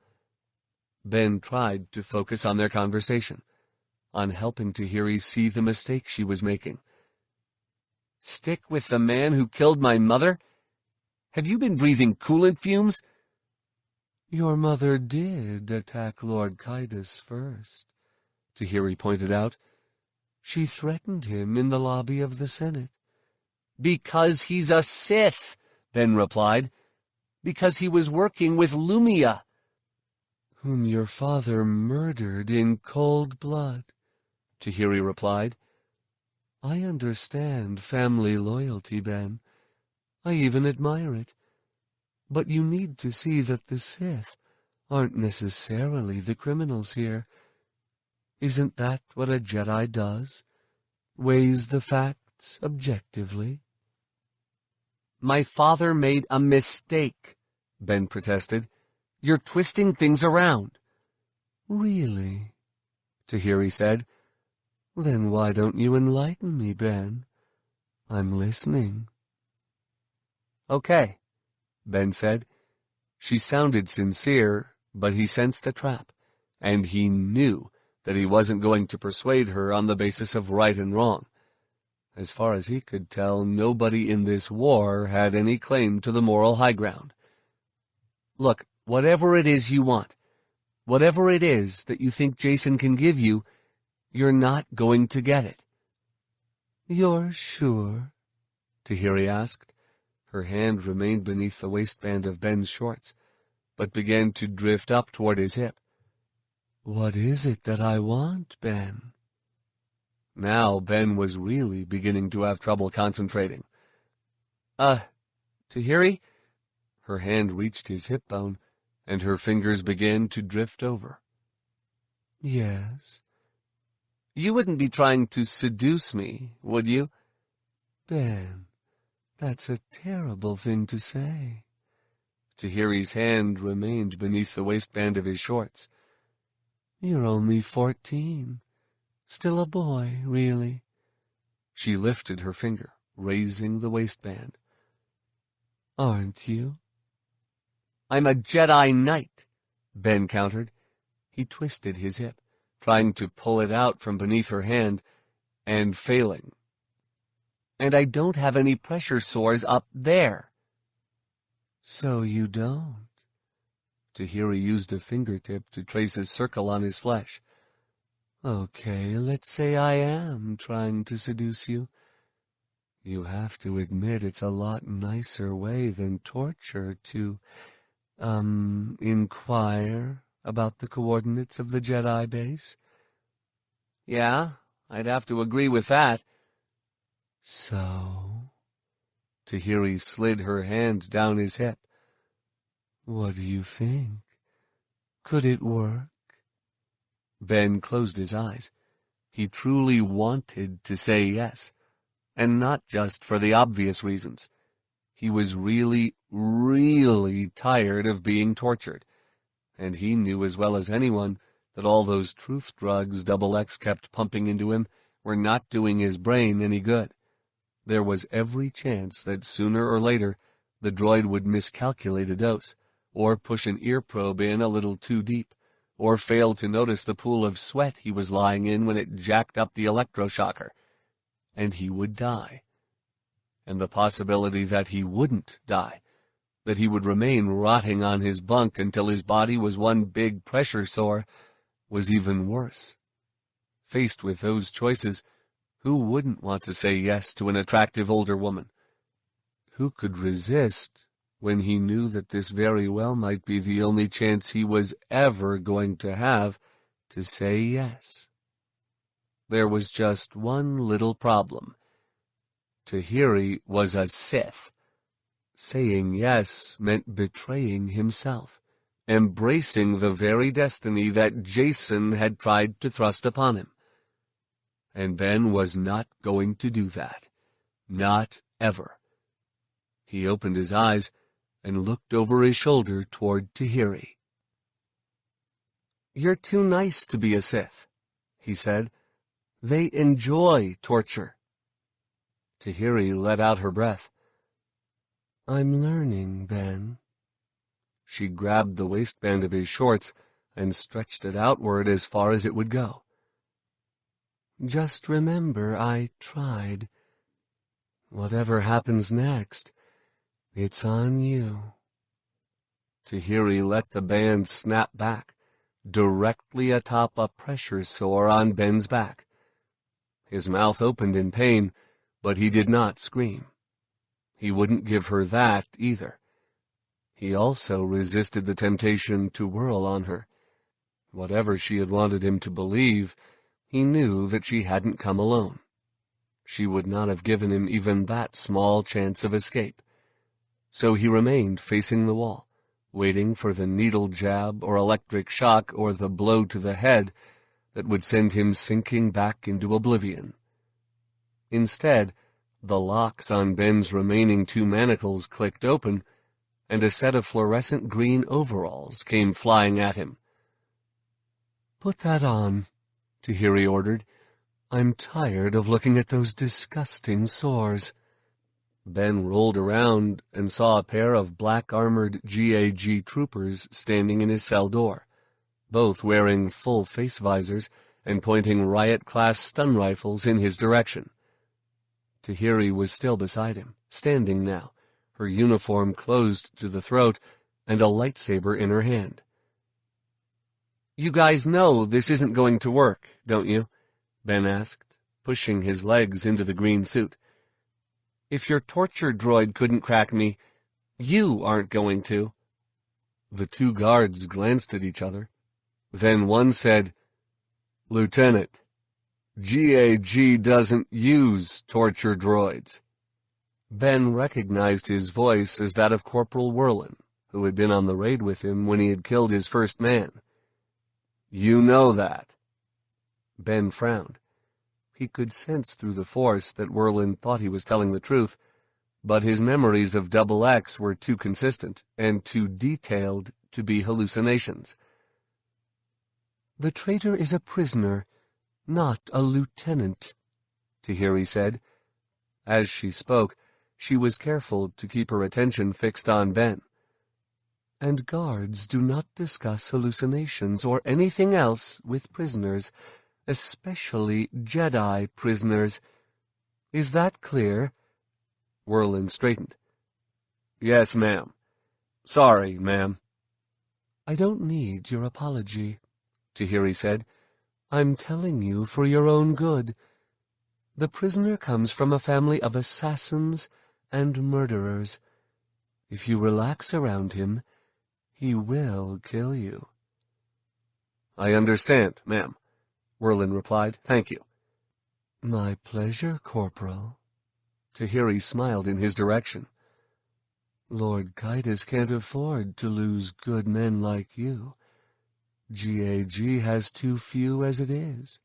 Ben tried to focus on their conversation, on helping Tahiri see the mistake she was making. Stick with the man who killed my mother? Have you been breathing coolant fumes? Your mother did attack Lord Kaidos first, Tahiri pointed out. She threatened him in the lobby of the Senate. Because he's a Sith, Ben replied. Because he was working with Lumia. Whom your father murdered in cold blood, Tahiri replied. I understand family loyalty, Ben. I even admire it. But you need to see that the Sith aren't necessarily the criminals here. Isn't that what a Jedi does? Weighs the facts objectively? My father made a mistake, Ben protested. You're twisting things around. Really? Tahiri said. Then why don't you enlighten me, Ben? I'm listening. Okay, Ben said. She sounded sincere, but he sensed a trap, and he knew that he wasn't going to persuade her on the basis of right and wrong. As far as he could tell, nobody in this war had any claim to the moral high ground. Look, whatever it is you want, whatever it is that you think Jason can give you, you're not going to get it. You're sure? Tahiri asked. Her hand remained beneath the waistband of Ben's shorts, but began to drift up toward his hip. What is it that I want, Ben? Now Ben was really beginning to have trouble concentrating. Tahiri? Her hand reached his hip bone, and her fingers began to drift over. Yes? You wouldn't be trying to seduce me, would you? Ben, that's a terrible thing to say. Tahiri's hand remained beneath the waistband of his shorts. You're only 14. Still a boy, really. She lifted her finger, raising the waistband. Aren't you? I'm a Jedi Knight, Ben countered. He twisted his hip, trying to pull it out from beneath her hand, and failing. And I don't have any pressure sores up there. So you don't. Tahiri used a fingertip to trace a circle on his flesh. Okay, let's say I am trying to seduce you. You have to admit it's a lot nicer way than torture to, inquire about the coordinates of the Jedi base. Yeah, I'd have to agree with that. So? Tahiri slid her hand down his hip. What do you think? Could it work? Ben closed his eyes. He truly wanted to say yes, and not just for the obvious reasons. He was really, really tired of being tortured, and he knew as well as anyone that all those truth drugs XX kept pumping into him were not doing his brain any good. There was every chance that sooner or later the droid would miscalculate a dose, or push an ear probe in a little too deep, or fail to notice the pool of sweat he was lying in when it jacked up the electroshocker, and he would die. And the possibility that he wouldn't die, that he would remain rotting on his bunk until his body was one big pressure sore, was even worse. Faced with those choices, who wouldn't want to say yes to an attractive older woman? Who could resist when he knew that this very well might be the only chance he was ever going to have to say yes? There was just one little problem. Tahiri was a Sith. Saying yes meant betraying himself, embracing the very destiny that Jason had tried to thrust upon him. And Ben was not going to do that. Not ever. He opened his eyes and looked over his shoulder toward Tahiri. You're too nice to be a Sith, he said. They enjoy torture. Tahiri let out her breath. I'm learning, Ben. She grabbed the waistband of his shorts and stretched it outward as far as it would go. Just remember I tried. Whatever happens next, it's on you. Tahiri let the band snap back, directly atop a pressure sore on Ben's back. His mouth opened in pain, but he did not scream. He wouldn't give her that either. He also resisted the temptation to whirl on her. Whatever she had wanted him to believe, he knew that she hadn't come alone. She would not have given him even that small chance of escape. So he remained facing the wall, waiting for the needle jab or electric shock or the blow to the head that would send him sinking back into oblivion. Instead, the locks on Ben's remaining two manacles clicked open, and a set of fluorescent green overalls came flying at him. Put that on, Tahiri ordered. I'm tired of looking at those disgusting sores. Ben rolled around and saw a pair of black-armored GAG troopers standing in his cell door, both wearing full face visors and pointing riot-class stun rifles in his direction. Tahiri was still beside him, standing now, her uniform closed to the throat and a lightsaber in her hand. You guys know this isn't going to work, don't you? Ben asked, pushing his legs into the green suit. If your torture droid couldn't crack me, you aren't going to. The two guards glanced at each other. Then one said, Lieutenant, GAG doesn't use torture droids. Ben recognized his voice as that of Corporal Whirlin, who had been on the raid with him when he had killed his first man. You know that. Ben frowned. He could sense through the Force that Whirlin thought he was telling the truth, but his memories of XX were too consistent and too detailed to be hallucinations. The traitor is a prisoner, not a lieutenant, Tahiri said. As she spoke, she was careful to keep her attention fixed on Ben. and guards do not discuss hallucinations or anything else with prisoners, especially Jedi prisoners. Is that clear?" Whirlin straightened. "Yes, ma'am. Sorry, ma'am." "I don't need your apology," Tahiri said. "I'm telling you for your own good. The prisoner comes from a family of assassins and murderers. If you relax around him, he will kill you." "I understand, ma'am," Whirlin replied. "Thank you." "My pleasure, Corporal." Tahiri smiled in his direction. "Lord Kaitis can't afford to lose good men like you. GAG has too few as it is."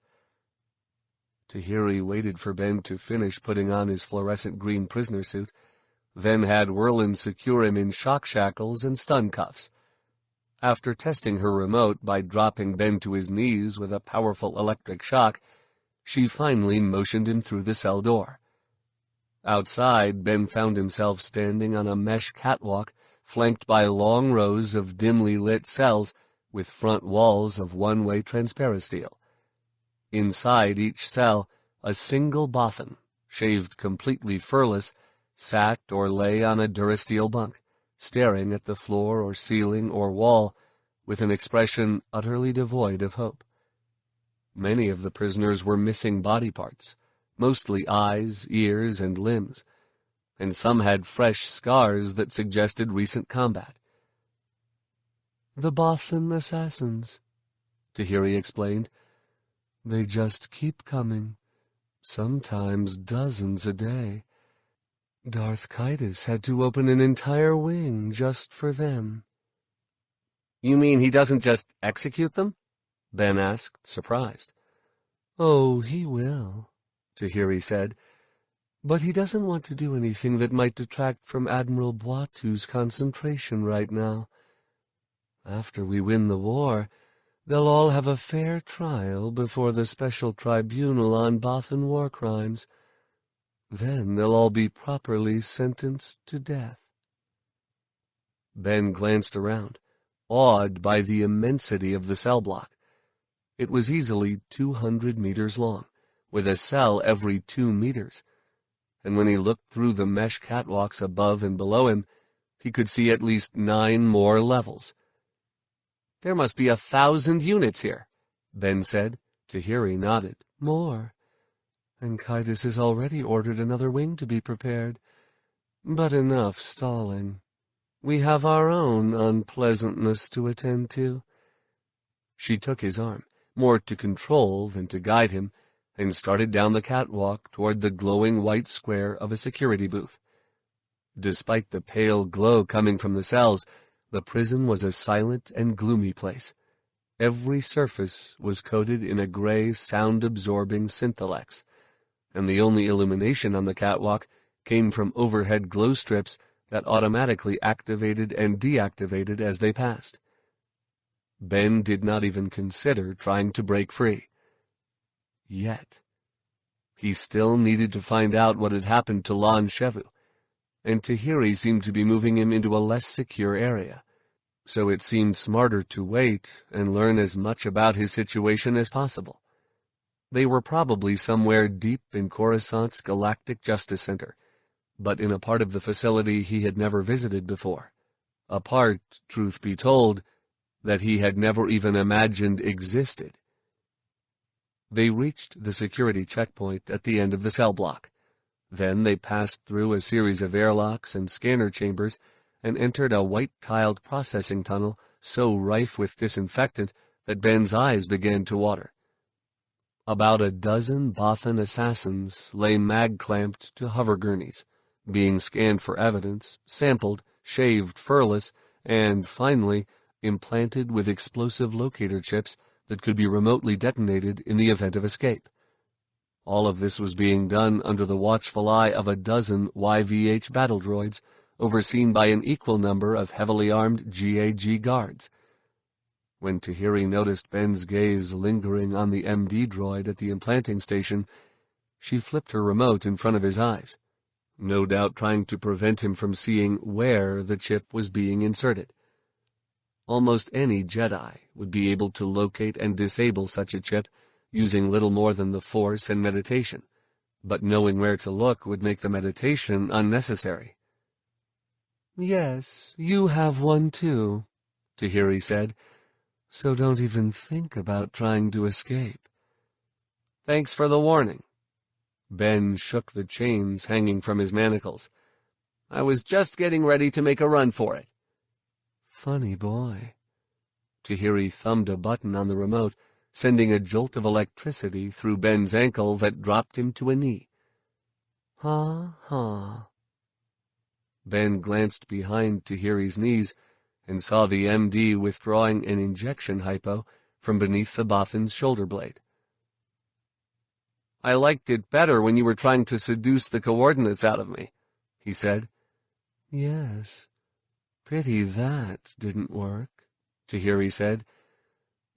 Tahiri waited for Ben to finish putting on his fluorescent green prisoner suit, then had Whirlin secure him in shock shackles and stun cuffs. After testing her remote by dropping Ben to his knees with a powerful electric shock, she finally motioned him through the cell door. Outside, Ben found himself standing on a mesh catwalk flanked by long rows of dimly lit cells with front walls of one-way transparasteel. Inside each cell, a single Bothan, shaved completely furless, sat or lay on a durasteel bunk, staring at the floor or ceiling or wall with an expression utterly devoid of hope. Many of the prisoners were missing body parts, mostly eyes, ears, and limbs, and some had fresh scars that suggested recent combat. "The Bothan assassins," Tahiri explained. "They just keep coming, sometimes dozens a day. Darth Kaitis had to open an entire wing just for them." "You mean he doesn't just execute them?" Ben asked, surprised. "Oh, he will," Tahiri said, "but he doesn't want to do anything that might detract from Admiral Boitu's concentration right now. After we win the war, they'll all have a fair trial before the Special Tribunal on Bothan war crimes. Then they'll all be properly sentenced to death." Ben glanced around, awed by the immensity of the cell block. It was easily 200 meters long, with a cell every 2 meters, and when he looked through the mesh catwalks above and below him, he could see at least 9 more levels. "There must be 1,000 units here," Ben said. Tahiri nodded. "More. And Kaitis has already ordered another wing to be prepared. But enough stalling. We have our own unpleasantness to attend to." She took his arm, more to control than to guide him, and started down the catwalk toward the glowing white square of a security booth. Despite the pale glow coming from the cells, the prison was a silent and gloomy place. Every surface was coated in a gray, sound-absorbing synthelex, and the only illumination on the catwalk came from overhead glow strips that automatically activated and deactivated as they passed. Ben did not even consider trying to break free. Yet. He still needed to find out what had happened to Lon Shevu, and Tahiri seemed to be moving him into a less secure area, so it seemed smarter to wait and learn as much about his situation as possible. They were probably somewhere deep in Coruscant's Galactic Justice Center, but in a part of the facility he had never visited before, a part, truth be told, that he had never even imagined existed. They reached the security checkpoint at the end of the cell block. Then they passed through a series of airlocks and scanner chambers and entered a white-tiled processing tunnel so rife with disinfectant that Ben's eyes began to water. About a dozen Bothan assassins lay mag-clamped to hover gurneys, being scanned for evidence, sampled, shaved furless, and, finally, implanted with explosive locator chips that could be remotely detonated in the event of escape. All of this was being done under the watchful eye of a dozen YVH battle droids, overseen by an equal number of heavily armed GAG guards. When Tahiri noticed Ben's gaze lingering on the MD droid at the implanting station, she flipped her remote in front of his eyes, no doubt trying to prevent him from seeing where the chip was being inserted. Almost any Jedi would be able to locate and disable such a chip using little more than the Force and meditation, but knowing where to look would make the meditation unnecessary. "Yes, you have one too," Tahiri said, "so don't even think about trying to escape." "Thanks for the warning." Ben shook the chains hanging from his manacles. "I was just getting ready to make a run for it." "Funny boy." Tahiri thumbed a button on the remote, sending a jolt of electricity through Ben's ankle that dropped him to a knee. "Ha, ha." Ben glanced behind Tahiri's knees and saw the MD withdrawing an injection hypo from beneath the Bothan's shoulder blade. "I liked it better when you were trying to seduce the coordinates out of me," he said. "Yes, pity that didn't work," Tahiri said.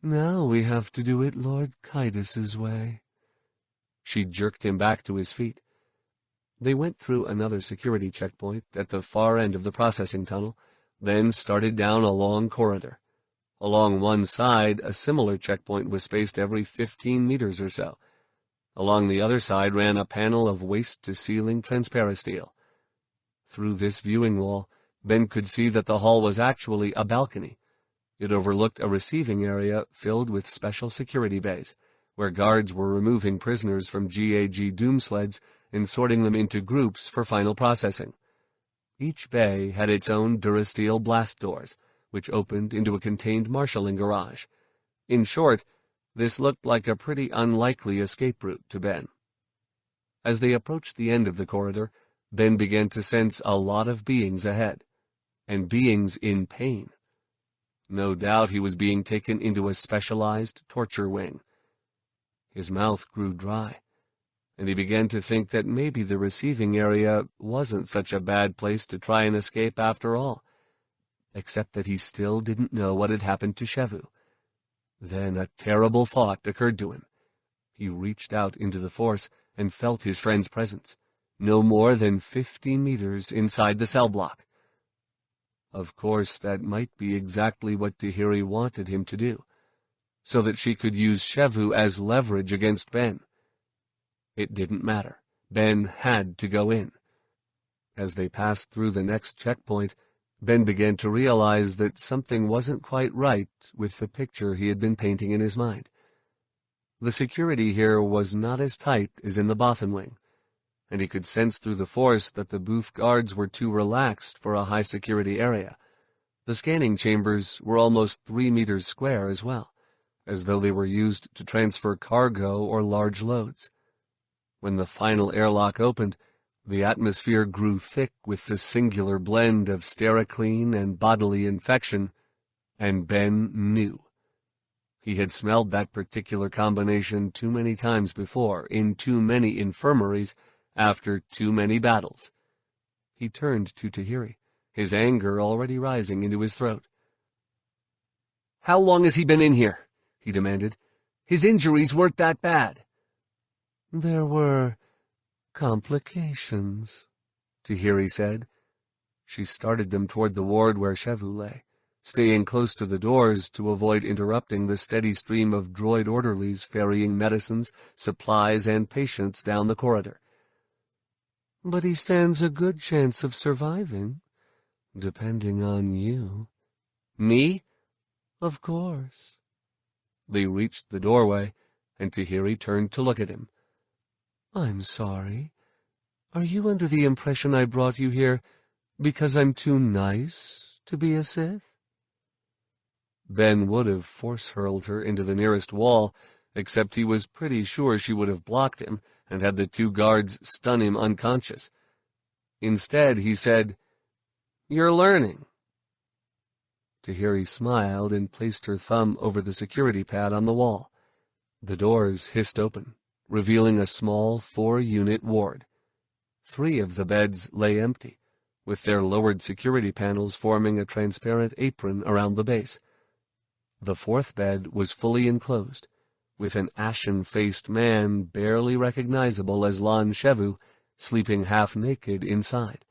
"Now we have to do it Lord Kaitis's way." She jerked him back to his feet. They went through another security checkpoint at the far end of the processing tunnel, then started down a long corridor. Along one side, a similar checkpoint was spaced every 15 meters or so. Along the other side ran a panel of waist-to-ceiling transparasteel. Through this viewing wall, Ben could see that the hall was actually a balcony. It overlooked a receiving area filled with special security bays, where guards were removing prisoners from GAG doom sleds and sorting them into groups for final processing. Each bay had its own durasteel blast doors, which opened into a contained marshalling garage. In short, this looked like a pretty unlikely escape route to Ben. As they approached the end of the corridor, Ben began to sense a lot of beings ahead, and beings in pain. No doubt he was being taken into a specialized torture wing. His mouth grew dry, and he began to think that maybe the receiving area wasn't such a bad place to try and escape after all, except that he still didn't know what had happened to Shevu. Then a terrible thought occurred to him. He reached out into the Force and felt his friend's presence, no more than 50 meters inside the cell block. Of course, that might be exactly what Tahiri wanted him to do, so that she could use Shevu as leverage against Ben. It didn't matter. Ben had to go in. As they passed through the next checkpoint, Ben began to realize that something wasn't quite right with the picture he had been painting in his mind. The security here was not as tight as in the Bothan wing, and he could sense through the Force that the booth guards were too relaxed for a high-security area. The scanning chambers were almost 3 meters square as well, as though they were used to transfer cargo or large loads. When the final airlock opened, the atmosphere grew thick with the singular blend of stericline and bodily infection, and Ben knew. He had smelled that particular combination too many times before, in too many infirmaries, after too many battles. He turned to Tahiri, his anger already rising into his throat. "How long has he been in here?" he demanded. "His injuries weren't that bad." "There were complications," Tahiri said. She started them toward the ward where Shevu lay, staying close to the doors to avoid interrupting the steady stream of droid orderlies ferrying medicines, supplies, and patients down the corridor. "But he stands a good chance of surviving, depending on you." "Me?" "Of course." They reached the doorway, and Tahiri turned to look at him. "I'm sorry. Are you under the impression I brought you here because I'm too nice to be a Sith?" Ben would have force-hurled her into the nearest wall, except he was pretty sure she would have blocked him and had the 2 guards stun him unconscious. Instead, he said, "You're learning." Tahiri smiled and placed her thumb over the security pad on the wall. The doors hissed open, revealing a small 4-unit ward. 3 of the beds lay empty, with their lowered security panels forming a transparent apron around the base. The 4th bed was fully enclosed, with an ashen-faced man barely recognizable as Lon Shevu sleeping half-naked inside.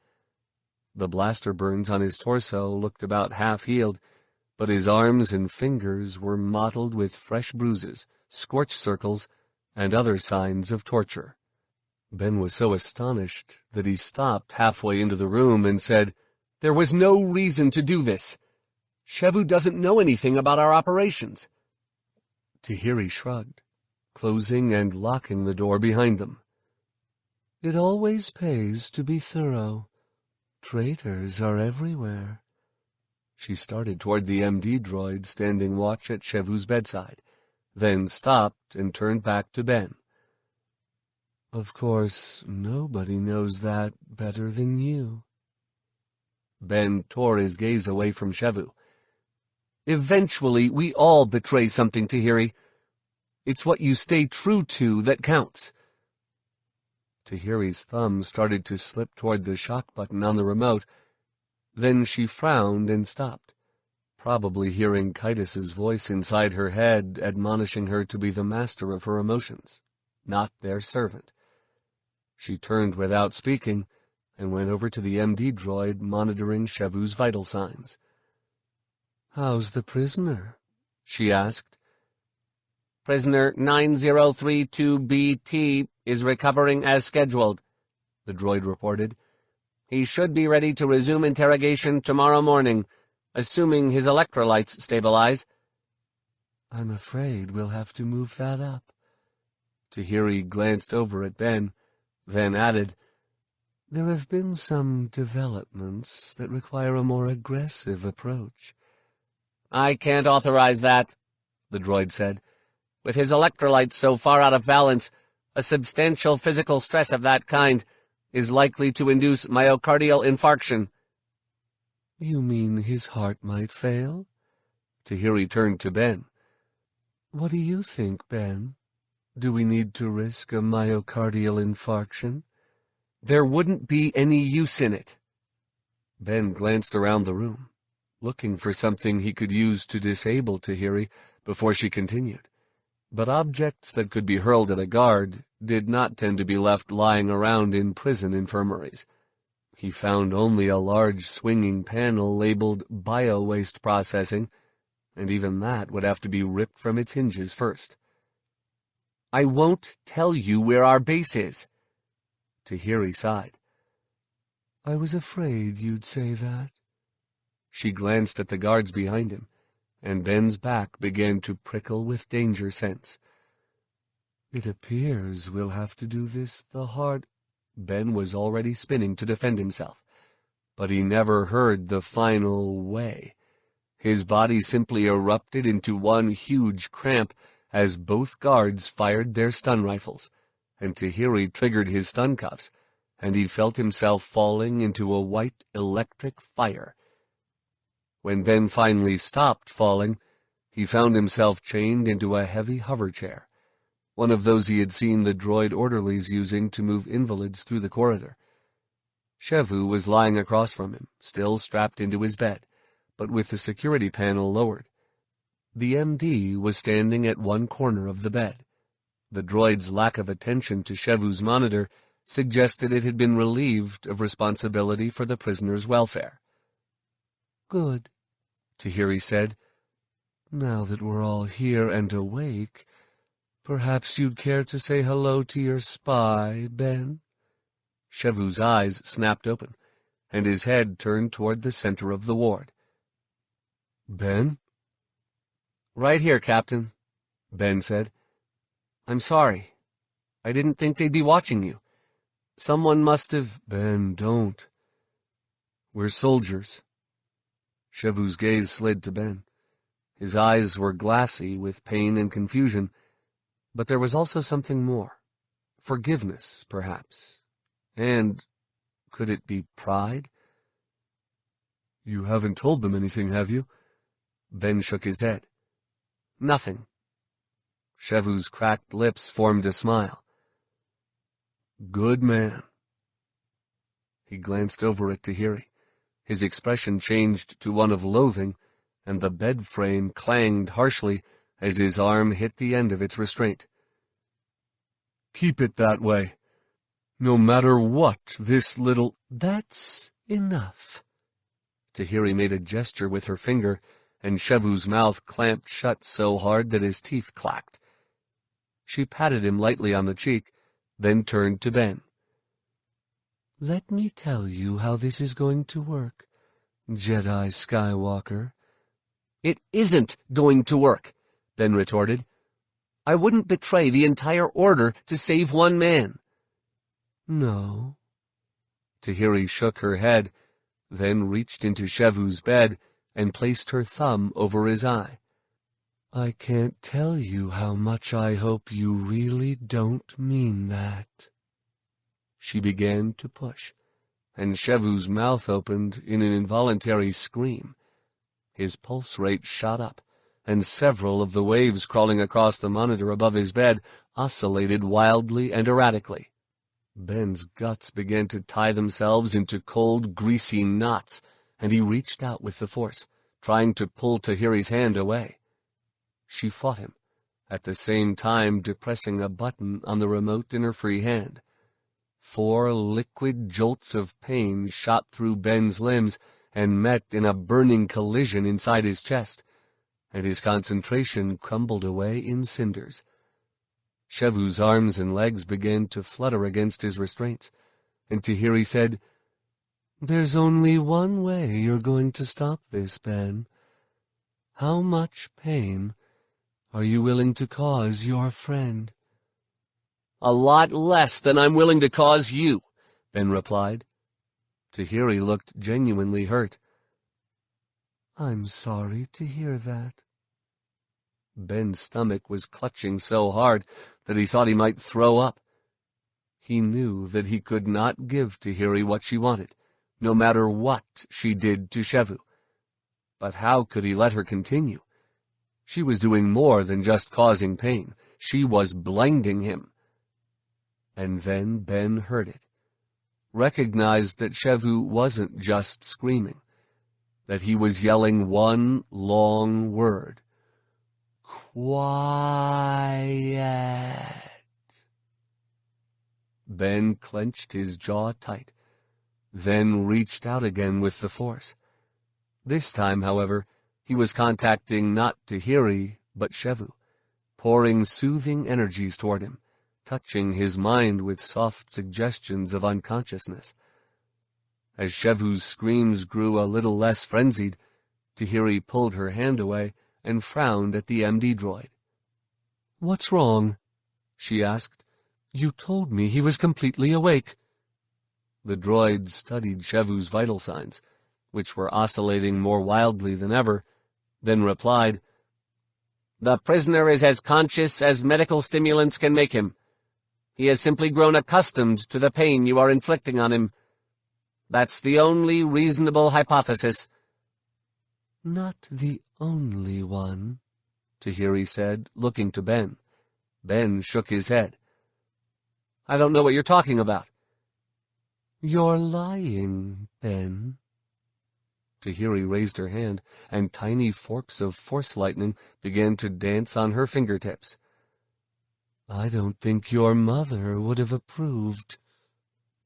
The blaster burns on his torso looked about half-healed, but his arms and fingers were mottled with fresh bruises, scorch circles, and other signs of torture. Ben was so astonished that he stopped halfway into the room and said, "There was no reason to do this. Shevu doesn't know anything about our operations." Tahiri shrugged, closing and locking the door behind them. "It always pays to be thorough. Traitors are everywhere." She started toward the MD droid standing watch at Shevu's bedside, then stopped and turned back to Ben. "Of course, nobody knows that better than you." Ben tore his gaze away from Shevu. "Eventually, we all betray something, Tahiri. It's what you stay true to that counts." Tahiri's thumb started to slip toward the shock button on the remote. Then she frowned and stopped, probably hearing Kaitis's voice inside her head admonishing her to be the master of her emotions, not their servant. She turned without speaking and went over to the MD droid monitoring Shevu's vital signs. "How's the prisoner?" she asked. "Prisoner 9032BT is recovering as scheduled," the droid reported. "He should be ready to resume interrogation tomorrow morning, assuming his electrolytes stabilize." "I'm afraid we'll have to move that up." Tahiri glanced over at Ben, then added, "There have been some developments that require a more aggressive approach." "I can't authorize that," the droid said. "With his electrolytes so far out of balance, a substantial physical stress of that kind is likely to induce myocardial infarction." "You mean his heart might fail?" Tahiri turned to Ben. "What do you think, Ben? Do we need to risk a myocardial infarction?" "There wouldn't be any use in it." Ben glanced around the room, looking for something he could use to disable Tahiri before she continued. But objects that could be hurled at a guard did not tend to be left lying around in prison infirmaries. He found only a large swinging panel labeled bio-waste processing, and even that would have to be ripped from its hinges first. "I won't tell you where our base is." Tahiri sighed. "I was afraid you'd say that." She glanced at the guards behind him, and Ben's back began to prickle with danger sense. "It appears we'll have to do this the hard—" Ben was already spinning to defend himself, but he never heard the final way. His body simply erupted into one huge cramp as both guards fired their stun rifles, and Tahiri triggered his stun cuffs, and he felt himself falling into a white electric fire. When Ben finally stopped falling, he found himself chained into a heavy hover chair, one of those he had seen the droid orderlies using to move invalids through the corridor. Shevu was lying across from him, still strapped into his bed, but with the security panel lowered. The MD was standing at one corner of the bed. The droid's lack of attention to Shevu's monitor suggested it had been relieved of responsibility for the prisoner's welfare. "Good," Tahiri said. "Now that we're all here and awake, perhaps you'd care to say hello to your spy, Ben?" Shevu's eyes snapped open, and his head turned toward the center of the ward. "Ben?" "Right here, Captain," Ben said. "I'm sorry. I didn't think they'd be watching you. Someone must have—" "Ben, don't. We're soldiers." Shevu's gaze slid to Ben. His eyes were glassy with pain and confusion, but there was also something more. Forgiveness, perhaps. And could it be pride? "You haven't told them anything, have you?" Ben shook his head. "Nothing." Shevu's cracked lips formed a smile. "Good man." He glanced over at Tahiri. His expression changed to one of loathing, and the bed frame clanged harshly as his arm hit the end of its restraint. "Keep it that way. No matter what this little—" "That's enough." Tahiri made a gesture with her finger, and Shevu's mouth clamped shut so hard that his teeth clacked. She patted him lightly on the cheek, then turned to Ben. "Let me tell you how this is going to work, Jedi Skywalker." "It isn't going to work," Ben retorted. "I wouldn't betray the entire Order to save one man." "No." Tahiri shook her head, then reached into Shevu's bed and placed her thumb over his eye. "I can't tell you how much I hope you really don't mean that." She began to push, and Shevu's mouth opened in an involuntary scream. His pulse rate shot up, and several of the waves crawling across the monitor above his bed oscillated wildly and erratically. Ben's guts began to tie themselves into cold, greasy knots, and he reached out with the force, trying to pull Tahiri's hand away. She fought him, at the same time depressing a button on the remote in her free hand. 4 liquid jolts of pain shot through Ben's limbs and met in a burning collision inside his chest, and his concentration crumbled away in cinders. Shevu's arms and legs began to flutter against his restraints, and Tahiri said, "There's only one way you're going to stop this, Ben. How much pain are you willing to cause your friend?" "A lot less than I'm willing to cause you," Ben replied. Tahiri looked genuinely hurt. "I'm sorry to hear that." Ben's stomach was clutching so hard that he thought he might throw up. He knew that he could not give Tahiri what she wanted, no matter what she did to Shevu. But how could he let her continue? She was doing more than just causing pain. She was blinding him. And then Ben heard it, recognized that Shevu wasn't just screaming, that he was yelling one long word. "Quiet." Ben clenched his jaw tight, then reached out again with the force. This time, however, he was contacting not Tahiri, but Shevu, pouring soothing energies toward him, touching his mind with soft suggestions of unconsciousness. As Shevu's screams grew a little less frenzied, Tahiri pulled her hand away and frowned at the MD droid. "What's wrong?" she asked. "You told me he was completely awake." The droid studied Shevu's vital signs, which were oscillating more wildly than ever, then replied, "The prisoner is as conscious as medical stimulants can make him. He has simply grown accustomed to the pain you are inflicting on him. That's the only reasonable hypothesis." "Not the only one," Tahiri said, looking to Ben. Ben shook his head. "I don't know what you're talking about." "You're lying, Ben." Tahiri raised her hand, and tiny forks of force lightning began to dance on her fingertips. "I don't think your mother would have approved."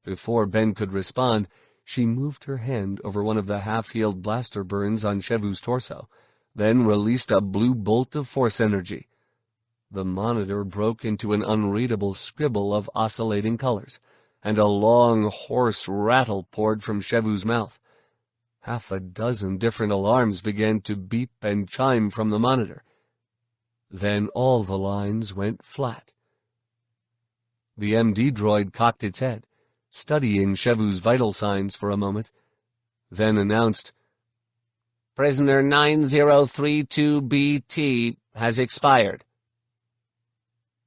Before Ben could respond, she moved her hand over one of the half-healed blaster burns on Shevu's torso, then released a blue bolt of force energy. The monitor broke into an unreadable scribble of oscillating colors, and a long, hoarse rattle poured from Shevu's mouth. 6 different alarms began to beep and chime from the monitor. Then all the lines went flat. The MD droid cocked its head, studying Shevu's vital signs for a moment, then announced, "Prisoner 9032BT has expired."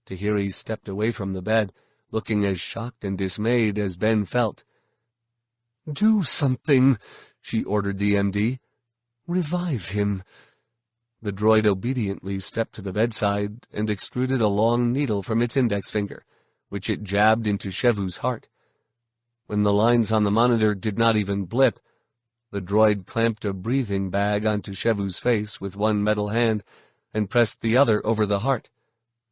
Tahiri stepped away from the bed, looking as shocked and dismayed as Ben felt. "Do something," she ordered the MD. "Revive him." The droid obediently stepped to the bedside and extruded a long needle from its index finger, which it jabbed into Shevu's heart. When the lines on the monitor did not even blip, the droid clamped a breathing bag onto Shevu's face with one metal hand and pressed the other over the heart,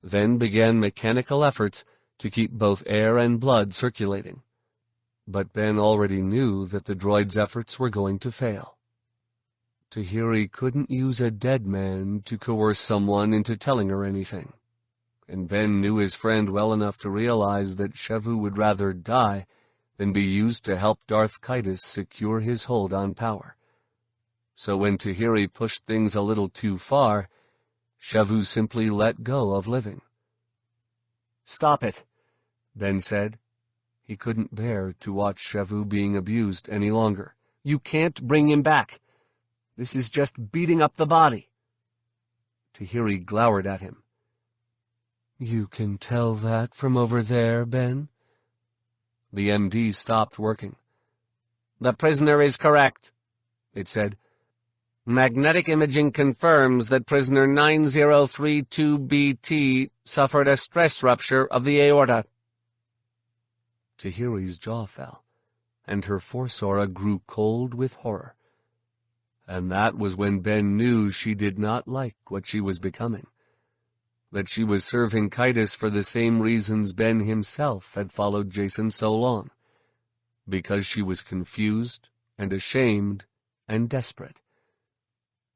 then began mechanical efforts to keep both air and blood circulating. But Ben already knew that the droid's efforts were going to fail. Tahiri couldn't use a dead man to coerce someone into telling her anything, and Ben knew his friend well enough to realize that Shevu would rather die than be used to help Darth Kaitis secure his hold on power. So when Tahiri pushed things a little too far, Shevu simply let go of living. "Stop it," Ben said. He couldn't bear to watch Shevu being abused any longer. "You can't bring him back. This is just beating up the body." Tahiri glowered at him. "You can tell that from over there, Ben?" The MD stopped working. "The prisoner is correct," it said. "Magnetic imaging confirms that prisoner 9032BT suffered a stress rupture of the aorta." Tahiri's jaw fell, and her force aura grew cold with horror. And that was when Ben knew she did not like what she was becoming. That she was serving Kaitis for the same reasons Ben himself had followed Jason so long. Because she was confused and ashamed and desperate.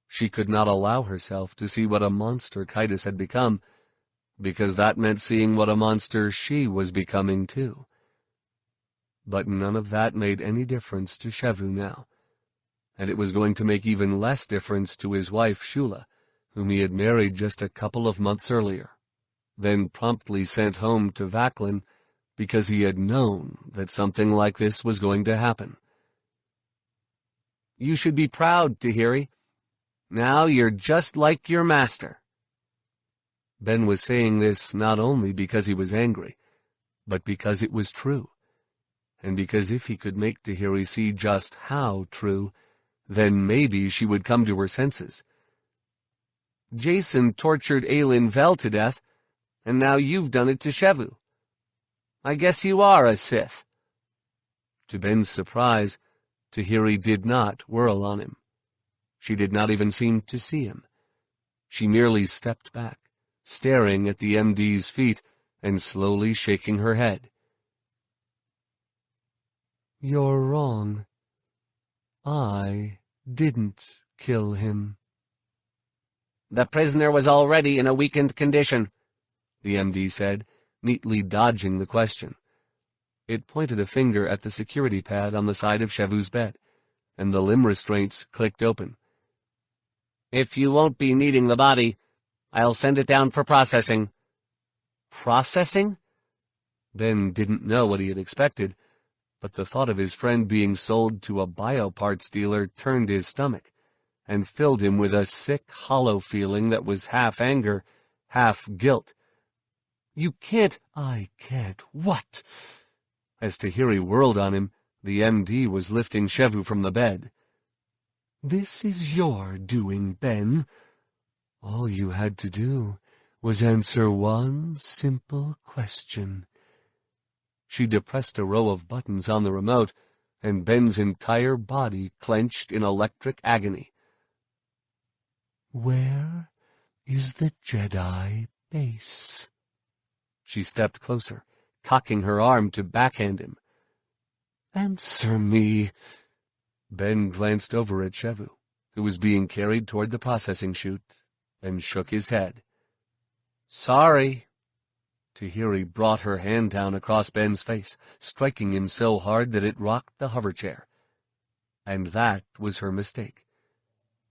She could not allow herself to see what a monster Kaitis had become, because that meant seeing what a monster she was becoming too. But none of that made any difference to Shevu now, and it was going to make even less difference to his wife Shula, whom he had married just a couple of months earlier, then promptly sent home to Vaklin because he had known that something like this was going to happen. "You should be proud, Tahiri. Now you're just like your master." Ben was saying this not only because he was angry, but because it was true, and because if he could make Tahiri see just how true, then maybe she would come to her senses. "Jason tortured Aelin Vel to death, and now you've done it to Shevu. I guess you are a Sith." To Ben's surprise, Tahiri did not whirl on him. She did not even seem to see him. She merely stepped back, staring at the MD's feet and slowly shaking her head. "You're wrong. I didn't kill him." "The prisoner was already in a weakened condition," the MD said, neatly dodging the question. It pointed a finger at the security pad on the side of Shevu's bed, and the limb restraints clicked open. "If you won't be needing the body, I'll send it down for processing." "Processing?" Ben didn't know what he had expected, but the thought of his friend being sold to a bioparts dealer turned his stomach, and filled him with a sick, hollow feeling that was half anger, half guilt. "You can't—" "I can't what?" As Tahiri whirled on him, the MD was lifting Shevu from the bed. "This is your doing, Ben. All you had to do was answer one simple question." She depressed a row of buttons on the remote, and Ben's entire body clenched in electric agony. "Where is the Jedi base?" She stepped closer, cocking her arm to backhand him. "Answer me." Ben glanced over at Shevu, who was being carried toward the processing chute, and shook his head. "Sorry." Tahiri brought her hand down across Ben's face, striking him so hard that it rocked the hoverchair. And that was her mistake.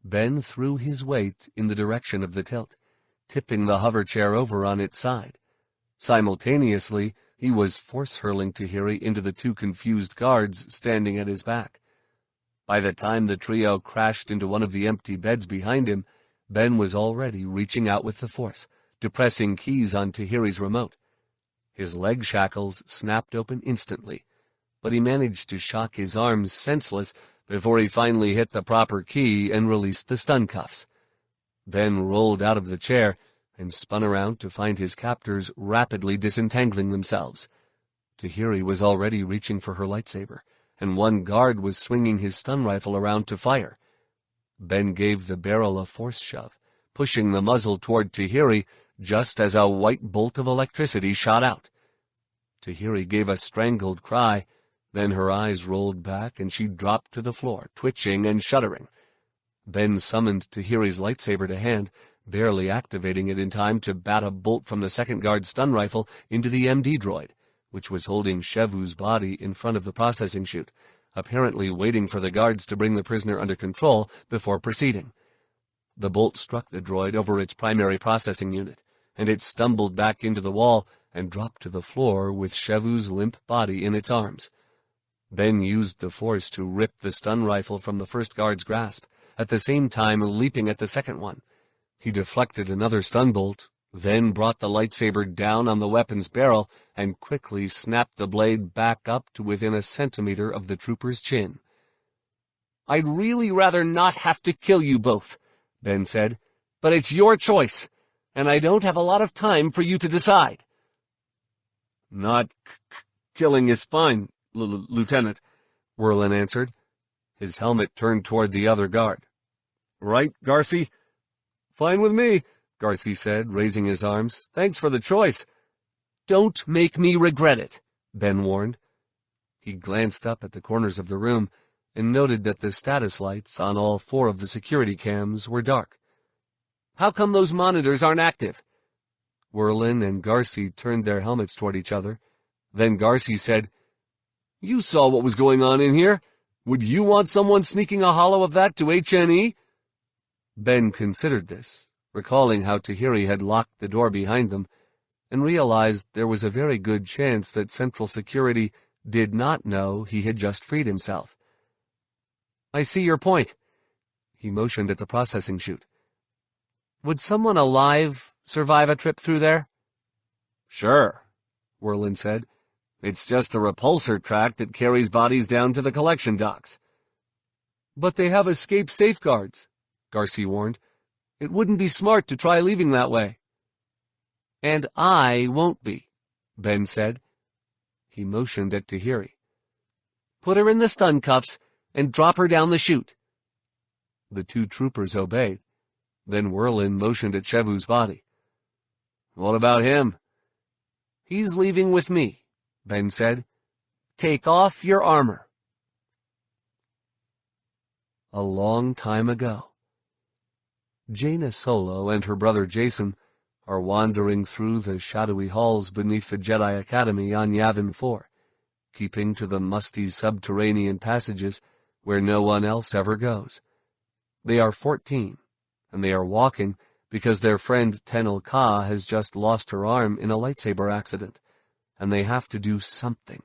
Ben threw his weight in the direction of the tilt, tipping the hoverchair over on its side. Simultaneously, he was force-hurling Tahiri into the two confused guards standing at his back. By the time the trio crashed into one of the empty beds behind him, Ben was already reaching out with the force, depressing keys on Tahiri's remote. His leg shackles snapped open instantly, but he managed to shock his arms senseless before he finally hit the proper key and released the stun cuffs. Ben rolled out of the chair and spun around to find his captors rapidly disentangling themselves. Tahiri was already reaching for her lightsaber, and one guard was swinging his stun rifle around to fire. Ben gave the barrel a force shove, pushing the muzzle toward Tahiri just as a white bolt of electricity shot out. Tahiri gave a strangled cry, then her eyes rolled back and she dropped to the floor, twitching and shuddering. Ben summoned Tahiri's lightsaber to hand, barely activating it in time to bat a bolt from the second guard's stun rifle into the MD droid, which was holding Shevu's body in front of the processing chute, apparently waiting for the guards to bring the prisoner under control before proceeding. The bolt struck the droid over its primary processing unit, and it stumbled back into the wall and dropped to the floor with Shevu's limp body in its arms. Ben used the force to rip the stun rifle from the first guard's grasp, at the same time leaping at the second one. He deflected another stun bolt, then brought the lightsaber down on the weapon's barrel and quickly snapped the blade back up to within a centimeter of the trooper's chin. "I'd really rather not have to kill you both," Ben said, "but it's your choice, and I don't have a lot of time for you to decide." "Not killing is fine, Lieutenant," Whirlin answered, his helmet turned toward the other guard. "Right, Garcy?" "Fine with me," Garcy said, raising his arms. "Thanks for the choice." "Don't make me regret it," Ben warned. He glanced up at the corners of the room and noted that the status lights on all 4 of the security cams were dark. "How come those monitors aren't active?" Whirlin and Garcy turned their helmets toward each other. Then Garcy said, "You saw what was going on in here. Would you want someone sneaking a holo of that to HNE?" Ben considered this, recalling how Tahiri had locked the door behind them, and realized there was a very good chance that Central Security did not know he had just freed himself. "I see your point." He motioned at the processing chute. "Would someone alive survive a trip through there?" "Sure," Whirlin said. "It's just a repulsor track that carries bodies down to the collection docks." "But they have escape safeguards," Garcy warned. "It wouldn't be smart to try leaving that way." "And I won't be," Ben said. He motioned at Tahiri. "Put her in the stun cuffs and drop her down the chute." The 2 troopers obeyed. Then Whirlin motioned at Shevu's body. "What about him?" "He's leaving with me," Ben said. "Take off your armor." A long time ago. Jaina Solo and her brother Jason are wandering through the shadowy halls beneath the Jedi Academy on Yavin 4, keeping to the musty subterranean passages where no one else ever goes. They are 14, and they are walking because their friend Tenel Ka has just lost her arm in a lightsaber accident, and they have to do something,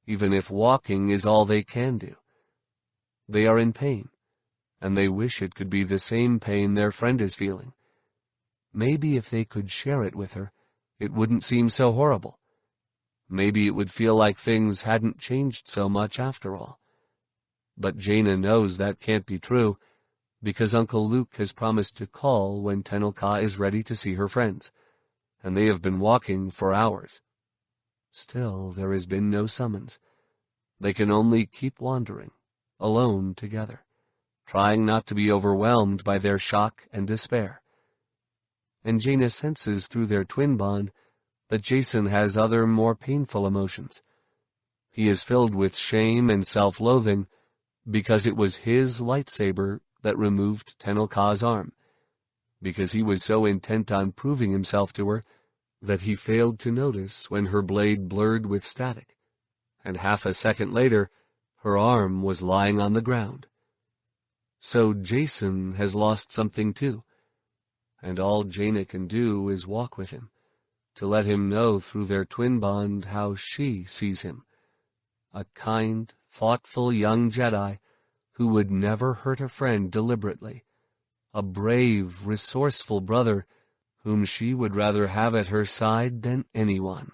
even if walking is all they can do. They are in pain, and they wish it could be the same pain their friend is feeling. Maybe if they could share it with her, it wouldn't seem so horrible. Maybe it would feel like things hadn't changed so much after all. But Jaina knows that can't be true, because Uncle Luke has promised to call when Tenel Ka is ready to see her friends, and they have been walking for hours. Still, there has been no summons. They can only keep wandering, alone together, trying not to be overwhelmed by their shock and despair. And Jaina senses through their twin bond that Jason has other, more painful emotions. He is filled with shame and self-loathing because it was his lightsaber that removed Tenel Ka's arm, because he was so intent on proving himself to her that he failed to notice when her blade blurred with static, and half a second later her arm was lying on the ground. So Jason has lost something too, and all Jaina can do is walk with him, to let him know through their twin bond how she sees him, a kind, thoughtful young Jedi who would never hurt a friend deliberately, a brave, resourceful brother whom she would rather have at her side than anyone.